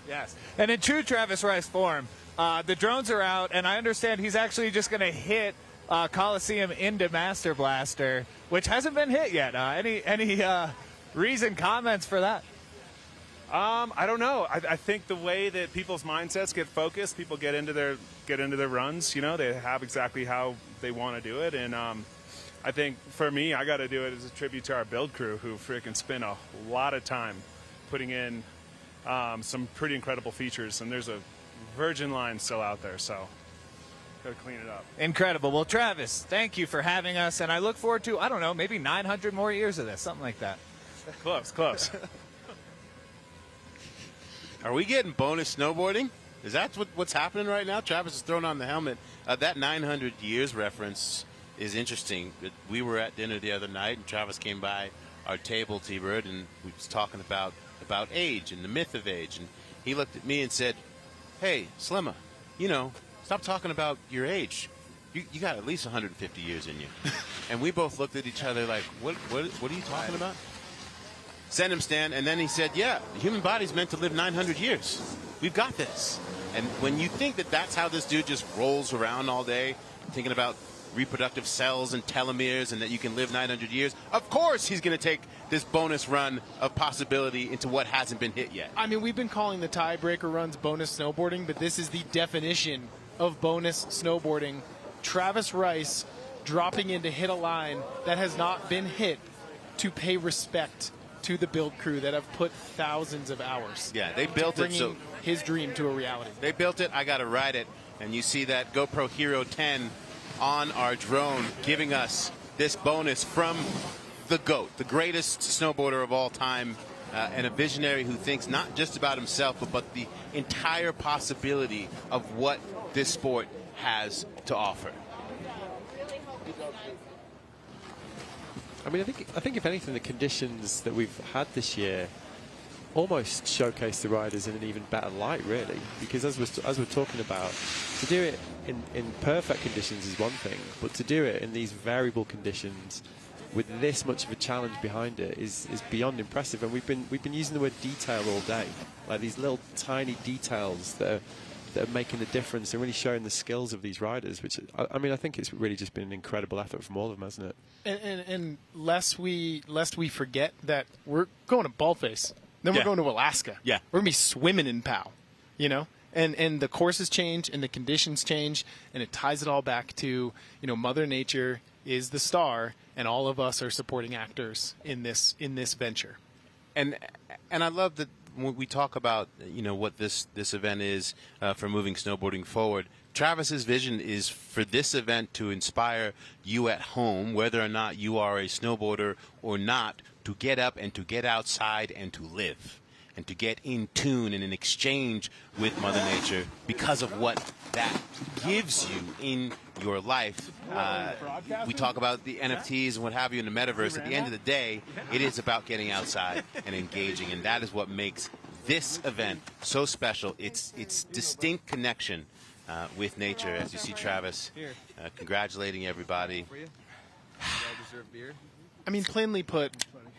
Yes. And in true Travis Rice form, the drones are out, and I understand he's actually just going to hit Coliseum into Master Blaster, which hasn't been hit yet. Any reason, comments for that?
I don't know. I think the way that people's mindsets get focused, people get into their runs. You know, they have exactly how they want to do it, and I think for me, I got to do it as a tribute to our build crew, who freaking spent a lot of time putting in some pretty incredible features, and there's a virgin line still out there, so got to clean it up.
Incredible. Well, Travis, thank you for having us, and I look forward to, I don't know, maybe 900 more years of this, something like that.
Close.
Are we getting bonus snowboarding? Is that what's happening right now? Travis is throwing on the helmet. That 900 years reference is interesting. We were at dinner the other night, and Travis came by our table, T-Bird, and we was talking about age and the myth of age. And he looked at me and said, "Hey, Slimma, you know, stop talking about your age. You got at least 150 years in you." And we both looked at each other like, what are you talking about? Send him, Stan. And then he said, yeah, the human body's meant to live 900 years. We've got this. And when you think that that's how this dude just rolls around all day, thinking about reproductive cells and telomeres and that you can live 900 years, of course he's going to take this bonus run of possibility into what hasn't been hit yet.
I mean, we've been calling the tiebreaker runs bonus snowboarding, but this is the definition of bonus snowboarding. Travis Rice dropping in to hit a line that has not been hit to pay respect to the build crew that have put thousands of hours.
Yeah, they built it, so
his dream to a reality.
They built it. I got to ride it. And you see that GoPro Hero 10 on our drone giving us this bonus from the GOAT, the greatest snowboarder of all time, and a visionary who thinks not just about himself, but the entire possibility of what this sport has to offer.
I mean, I think if anything, the conditions that we've had this year almost showcase the riders in an even better light, really. Because as we're talking about, to do it in perfect conditions is one thing, but to do it in these variable conditions with this much of a challenge behind it is beyond impressive. And we've been using the word detail all day, like these little tiny details that are making the difference and really showing the skills of these riders. Which I mean, I think it's really just been an incredible effort from all of them, hasn't it?
And lest we forget that we're going to Baldface, then we're going to Alaska.
Yeah,
we're gonna be swimming in POW, you know. And the courses change and the conditions change, and it ties it all back to, you know, Mother Nature is the star, and all of us are supporting actors in this venture.
And I love that when we talk about, you know, what this event is for moving snowboarding forward. Travis's vision is for this event to inspire you at home, whether or not you are a snowboarder or not, to get up and to get outside and to live, and to get in tune and in exchange with Mother Nature because of what that gives you in your life. We talk about the NFTs and what have you in the metaverse. At the end of the day, it is about getting outside and engaging, and that is what makes this event so special. It's distinct connection with nature, as you see Travis congratulating everybody.
I mean, plainly put,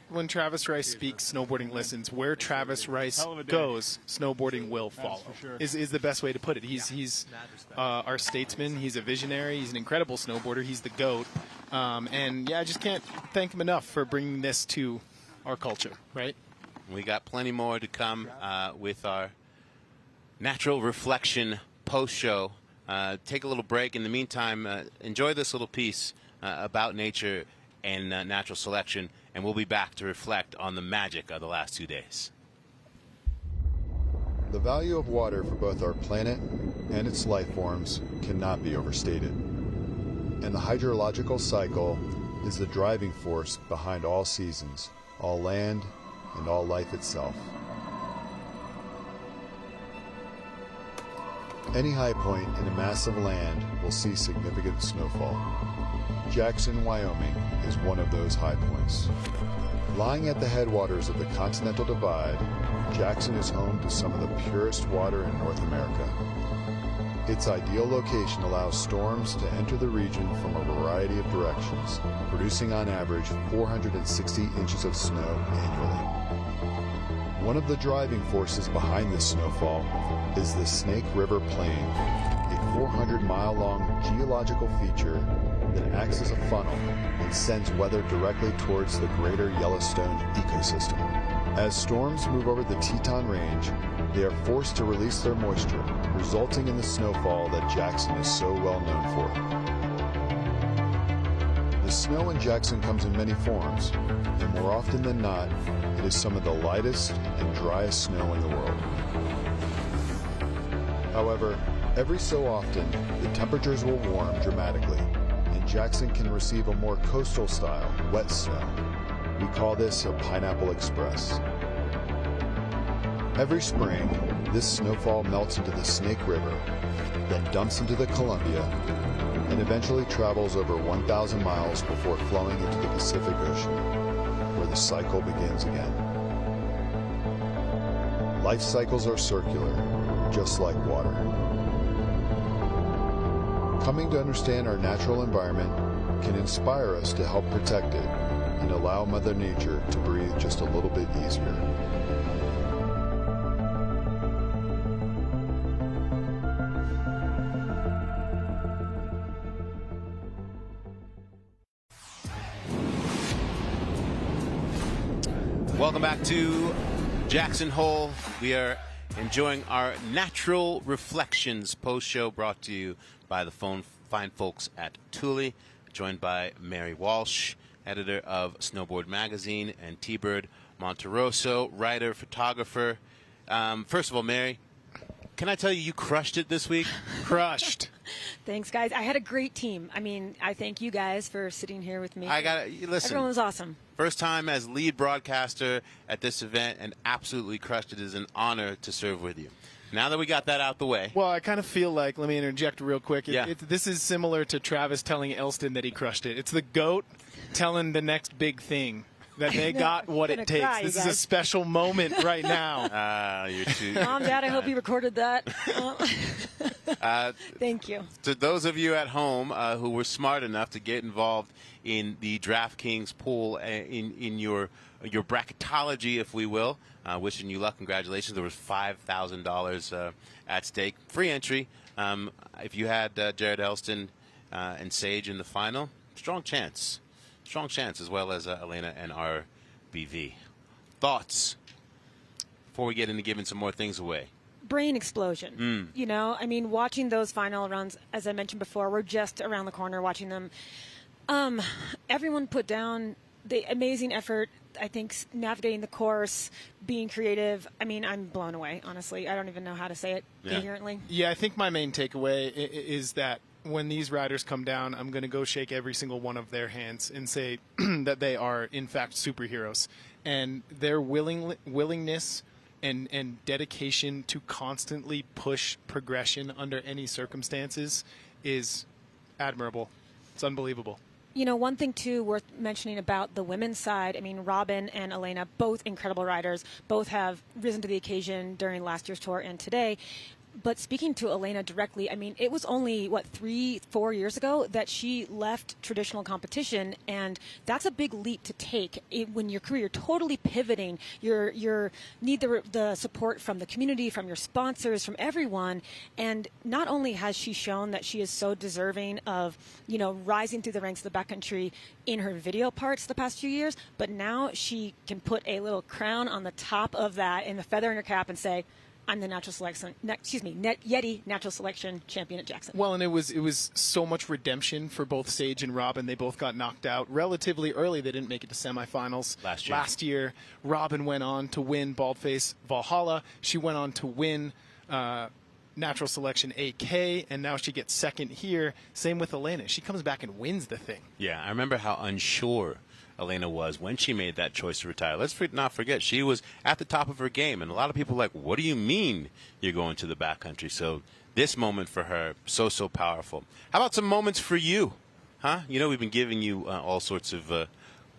when Travis Rice speaks, snowboarding listens. Where Travis Rice goes, snowboarding will follow. Is the best way to put it. He's our statesman. He's a visionary. He's an incredible snowboarder. He's the GOAT. And yeah, I just can't thank him enough for bringing this to our culture. Right.
We got plenty more to come with our natural reflection post-show. Take a little break. In the meantime, enjoy this little piece about nature and natural selection, and we'll be back to reflect on the magic of the last 2 days.
The value of water for both our planet and its life forms cannot be overstated. And the hydrological cycle is the driving force behind all seasons, all land, and all life itself. Any high point in a mass of land will see significant snowfall. Jackson, Wyoming is one of those high points. Lying at the headwaters of the Continental Divide, Jackson is home to some of the purest water in North America. Its ideal location allows storms to enter the region from a variety of directions, producing on average 460 inches of snow annually. One of the driving forces behind this snowfall is the Snake River Plain, a 400-mile-long geological feature that acts as a funnel and sends weather directly towards the greater Yellowstone ecosystem. As storms move over the Teton Range, they are forced to release their moisture, resulting in the snowfall that Jackson is so well known for. The snow in Jackson comes in many forms, and more often than not, it is some of the lightest and driest snow in the world. However, every so often, the temperatures will warm dramatically, and Jackson can receive a more coastal-style, wet snow. We call this a Pineapple Express. Every spring, this snowfall melts into the Snake River, then dumps into the Columbia, and eventually travels over 1,000 miles before flowing into the Pacific Ocean, where the cycle begins again. Life cycles are circular, just like water. Coming to understand our natural environment can inspire us to help protect it and allow Mother Nature to breathe just a little bit easier.
Welcome back to Jackson Hole. We are enjoying our Natural Reflections post-show brought to you by the fine folks at Thule, joined by Mary Walsh, editor of Snowboard Magazine, and T-Bird Monterosso, writer, photographer. First of all, Mary, can I tell you, you crushed it this week?
Crushed.
Thanks, guys. I had a great team. I mean, I thank you guys for sitting here with me.
Listen.
Everyone was awesome.
First time as lead broadcaster at this event and absolutely crushed it. It is an honor to serve with you. Now that we got that out the way.
Well, I kind of feel like, let me interject real quick. This is similar to Travis telling Elston that he crushed it. It's the GOAT telling the next big thing that they got what it takes.
Cry,
this is a special moment right now.
You're too.
Mom, Dad, I hope you recorded that. Thank you.
To those of you at home who were smart enough to get involved in the DraftKings pool in your bracketology, if we will, wishing you luck. Congratulations. There was $5,000 at stake. Free entry. If you had Jared Elston and Sage in the final, strong chance, as well as Elena and RBV. Thoughts before we get into giving some more things away?
Brain explosion. You know, I mean, watching those final runs, as I mentioned before, we're just around the corner watching them. Everyone put down the amazing effort. I think navigating the course, being creative. I mean, I'm blown away, honestly. I don't even know how to say it coherently.
Yeah, I think my main takeaway is that when these riders come down, I'm going to go shake every single one of their hands and say that they are, in fact, superheroes. And their willingness and dedication to constantly push progression under any circumstances is admirable. It's unbelievable.
You know, one thing, too, worth mentioning about the women's side, I mean, Robin and Elena, both incredible riders, both have risen to the occasion during last year's tour and today. But speaking to Elena directly, I mean, it was only, 3-4 years ago that she left traditional competition, and that's a big leap to take. When your career, you're totally pivoting, you need the support from the community, from your sponsors, from everyone. And not only has she shown that she is so deserving of, rising through the ranks of the backcountry in her video parts the past few years, but now she can put a little crown on the top of that and the feather in her cap and say, I'm the YETI Natural Selection champion at Jackson.
Well, and it was so much redemption for both Sage and Robin. They both got knocked out relatively early. They didn't make it to semifinals last year. Robin went on to win Baldface Valhalla. She went on to win Natural Selection AK, and now she gets second here. Same with Elena. She comes back and wins the thing.
Yeah, I remember how unsure Elena was when she made that choice to retire. Let's not forget, she was at the top of her game, and a lot of people were like, what do you mean you're going to the backcountry? So this moment for her, so powerful. How about some moments for you? Huh? We've been giving you all sorts of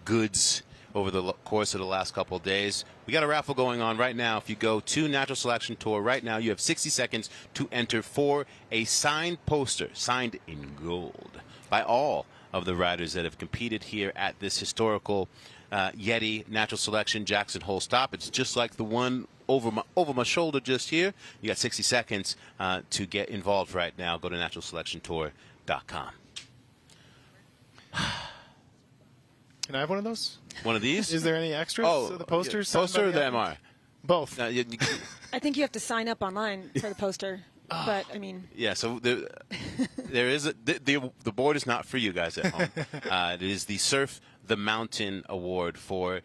goods over the course of the last couple of days. We got a raffle going on right now. If you go to Natural Selection Tour right now, you have 60 seconds to enter for a signed poster, signed in gold, by all of the riders that have competed here at this historical YETI Natural Selection Jackson Hole stop. It's just like the one over my shoulder just here. You got 60 seconds to get involved right now. Go to naturalselectiontour.com.
Can I have one of those?
One of these?
Is there any extras?
Oh,
the posters?
Poster or the MR?
Both.
I think you have to sign up online for the poster. But I mean,
yeah. So there is the board is not for you guys at home. It is the Surf the Mountain Award for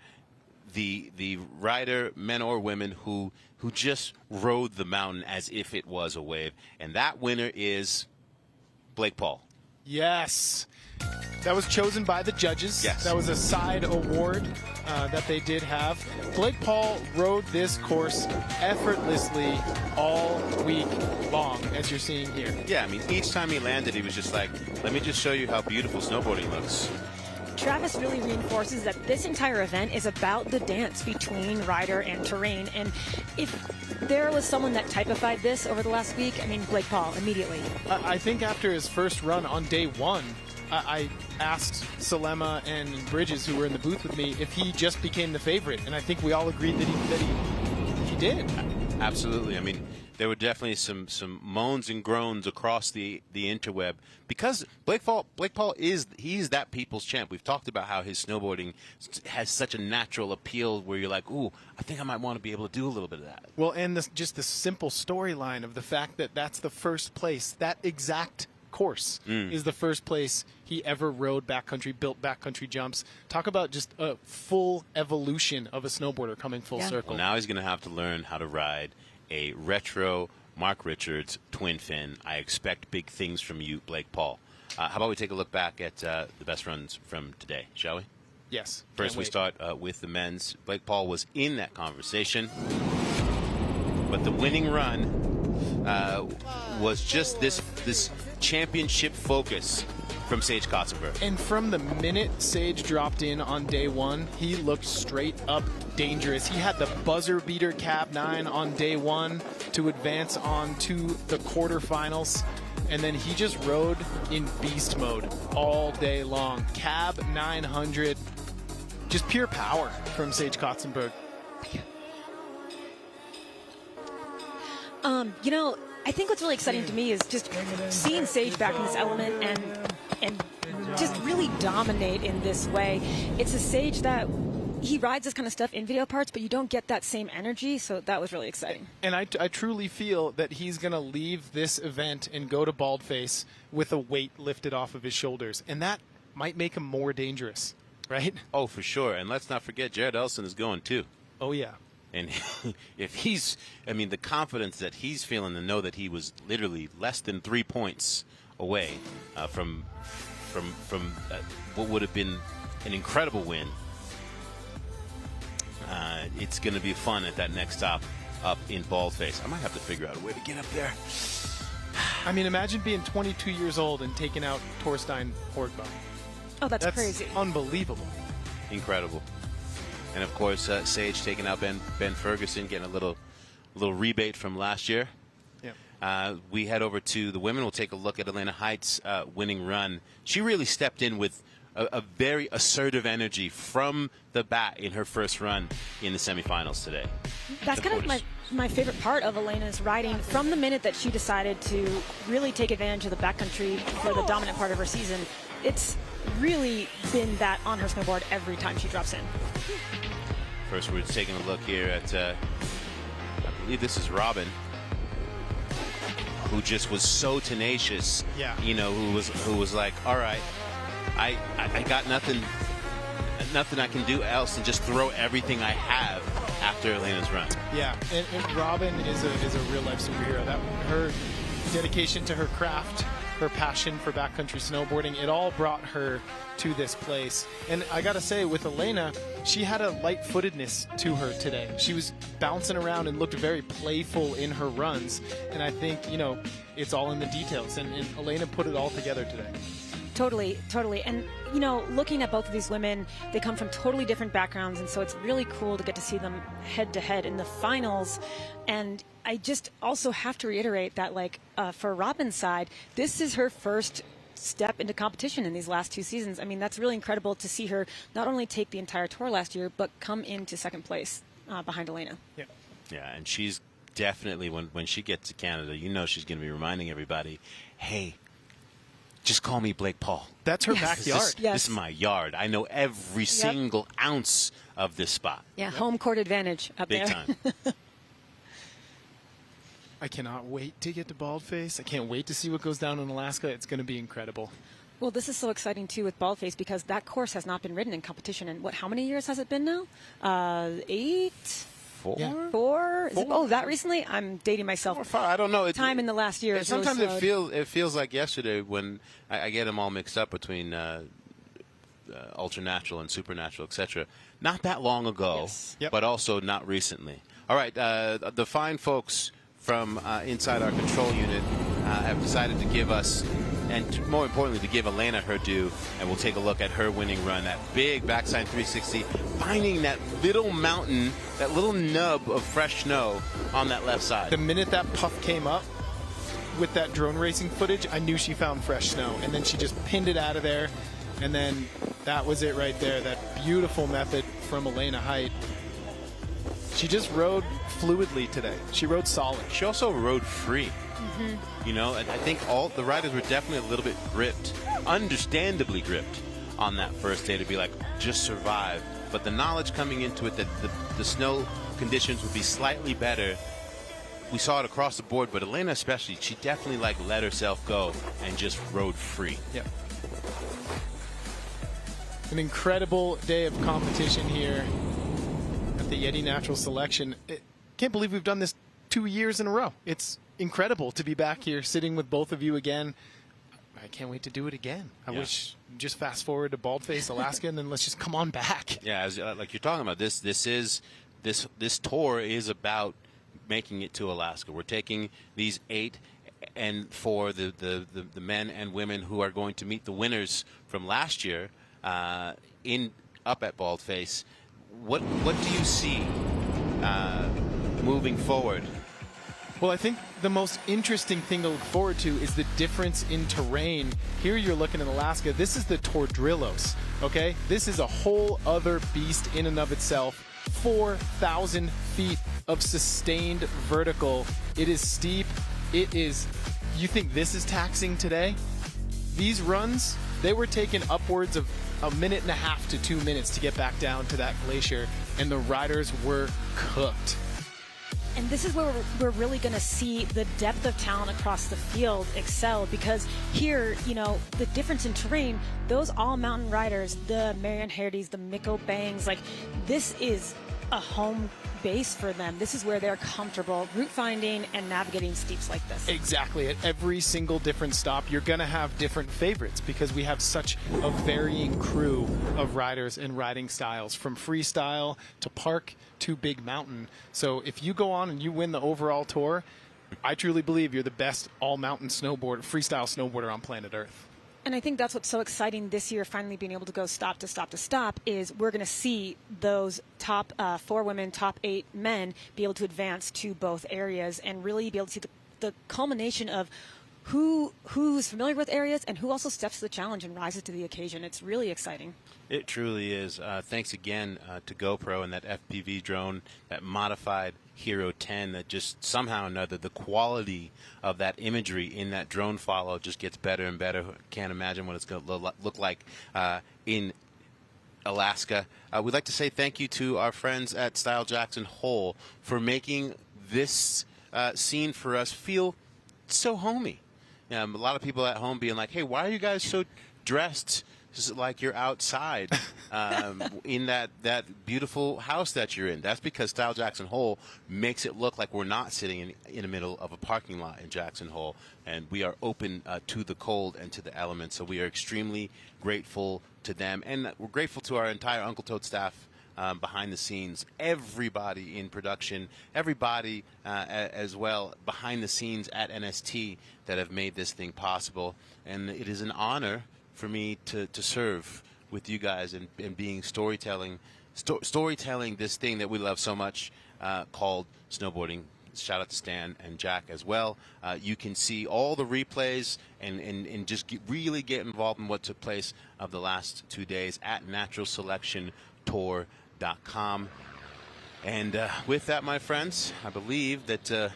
the rider, men or women, who just rode the mountain as if it was a wave, and that winner is Blake Paul.
Yes. That was chosen by the judges.
Yes.
That was a side award that they did have. Blake Paul rode this course effortlessly all week long, as you're seeing here.
Yeah, I mean, each time he landed, he was just like, let me just show you how beautiful snowboarding looks.
Travis really reinforces that this entire event is about the dance between rider and terrain. And if there was someone that typified this over the last week, I mean, Blake Paul, immediately.
I think after his first run on day one, I asked Salema and Bridges, who were in the booth with me, if he just became the favorite, and I think we all agreed that he did.
Absolutely. I mean, there were definitely some moans and groans across the interweb because Blake Paul he's that people's champ. We've talked about how his snowboarding has such a natural appeal where you're like, ooh, I think I might want to be able to do a little bit of that.
Well, and just the simple storyline of the fact that that's the first place, that exact course is the first place he ever rode backcountry, built backcountry jumps. Talk about just a full evolution of a snowboarder coming full circle.
Well, now he's going to have to learn how to ride a retro Mark Richards, twin fin. I expect big things from you, Blake Paul. How about we take a look back at the best runs from today, shall we?
Yes.
First, we start with the men's. Blake Paul was in that conversation, but the winning run was just this championship focus from Sage Kotzenberg.
And from the minute Sage dropped in on day one, he looked straight up dangerous. He had the buzzer beater cab 9 on day one to advance on to the quarterfinals. And then he just rode in beast mode all day long. Cab 900, just pure power from Sage Kotzenberg.
You know, I think what's really exciting to me is just seeing Sage back in this element and just really dominate in this way. It's a Sage that he rides this kind of stuff in video parts, but you don't get that same energy, so that was really exciting.
And I truly feel that he's going to leave this event and go to Baldface with a weight lifted off of his shoulders, and that might make him more dangerous, right?
Oh, for sure. And let's not forget, Jared Elston is going too.
Oh, yeah.
And if he's, I mean, the confidence that he's feeling to know that he was literally less than 3 points away from what would have been an incredible win. It's going to be fun at that next stop up in Baldface. I might have to figure out a way to get up there.
I mean, imagine being 22 years old and taking out Torstein Horgmo.
Oh, that's crazy.
Unbelievable.
Incredible. And, of course, Sage taking out Ben Ferguson, getting a little rebate from last year.
Yeah.
We head over to the women. We'll take a look at Elena Height's winning run. She really stepped in with a very assertive energy from the bat in her first run in the semifinals today.
That's kind of my favorite part of Elena's riding. From the minute that she decided to really take advantage of the backcountry for the dominant part of her season, it's really been that on her snowboard every time she drops in.
First, we're taking a look here at, I believe this is Robin, who just was so tenacious.
Yeah.
You know, who was like, all right, I got nothing I can do else and just throw everything I have after Elena's run.
Yeah, and Robin is a real life superhero. That her dedication to her craft, her passion for backcountry snowboarding, it all brought her to this place. And I gotta say, with Elena, she had a light-footedness to her today. She was bouncing around and looked very playful in her runs. And I think, you know, it's all in the details. And Elena put it all together today.
Totally, totally. And, you know, looking at both of these women, they come from totally different backgrounds, and so it's really cool to get to see them head-to-head in the finals. And I just also have to reiterate that, like, for Robin's side, this is her first step into competition in these last 2 seasons. I mean, that's really incredible to see her not only take the entire tour last year, but come into second place behind Elena.
Yeah.
Yeah, and she's definitely, when she gets to Canada, you know she's going to be reminding everybody, hey, just call me Blake Paul.
That's her backyard.
This is my yard. I know every single ounce of this spot.
Yeah, home court advantage up
Big
there.
time.
I cannot wait to get to Baldface. I can't wait to see what goes down in Alaska. It's going to be incredible.
Well, this is so exciting, too, with Baldface, because that course has not been ridden in competition. And how many years has it been now? 8?
4?
Yeah. 4? Is it, oh, that recently? I'm dating myself.
4 or 5. I don't know.
Time in the last year.
Sometimes
really
it feels like yesterday when I get them all mixed up between ultra natural and supernatural, etc. Not that long ago, but also not recently. All right, the fine folks from inside our control unit have decided to give us, and more importantly, to give Elena her due, and we'll take a look at her winning run. That big backside 360, finding that little mountain, that little nub of fresh snow on that left side.
The minute that puff came up with that drone racing footage, I knew she found fresh snow, and then she just pinned it out of there, and then that was it right there. That beautiful method from Elena Height. She just rode fluidly today. She rode solid.
She also rode free. You know, and I think all the riders were definitely a little bit gripped, understandably gripped, on that first day to be like, just survive. But the knowledge coming into it that the snow conditions would be slightly better, we saw it across the board. But Elena especially, she definitely like let herself go and just rode free.
Yeah. An incredible day of competition here at the YETI Natural Selection. Can't believe we've done this 2 years in a row. It's incredible to be back here sitting with both of you again. I can't wait to do it again. I wish just fast forward to Baldface, Alaska, and then let's just come on back.
Yeah, as, like you're talking about, this tour is about making it to Alaska. We're taking these 8, and for the men and women who are going to meet the winners from last year up at Baldface. What do you see moving forward?
Well, I think the most interesting thing to look forward to is the difference in terrain. Here you're looking at Alaska. This is the Tordrillos, okay? This is a whole other beast in and of itself. 4,000 feet of sustained vertical. It is steep. It is, you think this is taxing today? These runs, they were taking upwards of 1.5 minutes to 2 minutes to get back down to that glacier, and the riders were cooked.
And this is where we're really going to see the depth of talent across the field excel, because here, you know, the difference in terrain, those all mountain riders, the Marion Haertys, the Mickel Bangs, like this is a home base for them. This is where they're comfortable route finding and navigating steeps like this.
Exactly. At every single different stop, you're going to have different favorites because we have such a varying crew of riders and riding styles, from freestyle to park to big mountain. So if you go on and you win the overall tour, I truly believe you're the best all-mountain freestyle snowboarder on planet Earth.
And I think that's what's so exciting this year, finally being able to go stop to stop to stop, is we're going to see those top 4 women, top 8 men be able to advance to both areas and really be able to see the culmination of who's familiar with areas and who also steps to the challenge and rises to the occasion. It's really exciting.
It truly is. Thanks again to GoPro and that FPV drone, that modified Hero 10, that just somehow or another, the quality of that imagery in that drone follow just gets better and better. Can't imagine what it's going to look like in Alaska. We'd like to say thank you to our friends at Style Jackson Hole for making this scene for us feel so homey. A lot of people at home being like, hey, why are you guys so dressed like you're outside in that beautiful house that you're in? That's because Style Jackson Hole makes it look like we're not sitting in the middle of a parking lot in Jackson Hole, and we are open to the cold and to the elements. So we are extremely grateful to them, and we're grateful to our entire Uncle Toad staff behind the scenes, everybody in production, everybody as well behind the scenes at NST that have made this thing possible. And it is an honor for me to serve with you guys and being storytelling this thing that we love so much called snowboarding. Shout out to Stan and Jack as well. You can see all the replays and just really get involved in what took place of the last 2 days at naturalselectiontour.com. And with that, my friends, I believe that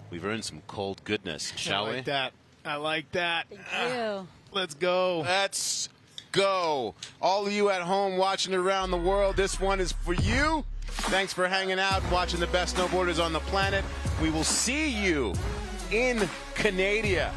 we've earned some cold goodness, shall we?
I like that.
Thank you.
Let's go.
Let's go. All of you at home watching around the world, this one is for you. Thanks for hanging out and watching the best snowboarders on the planet. We will see you in Canada.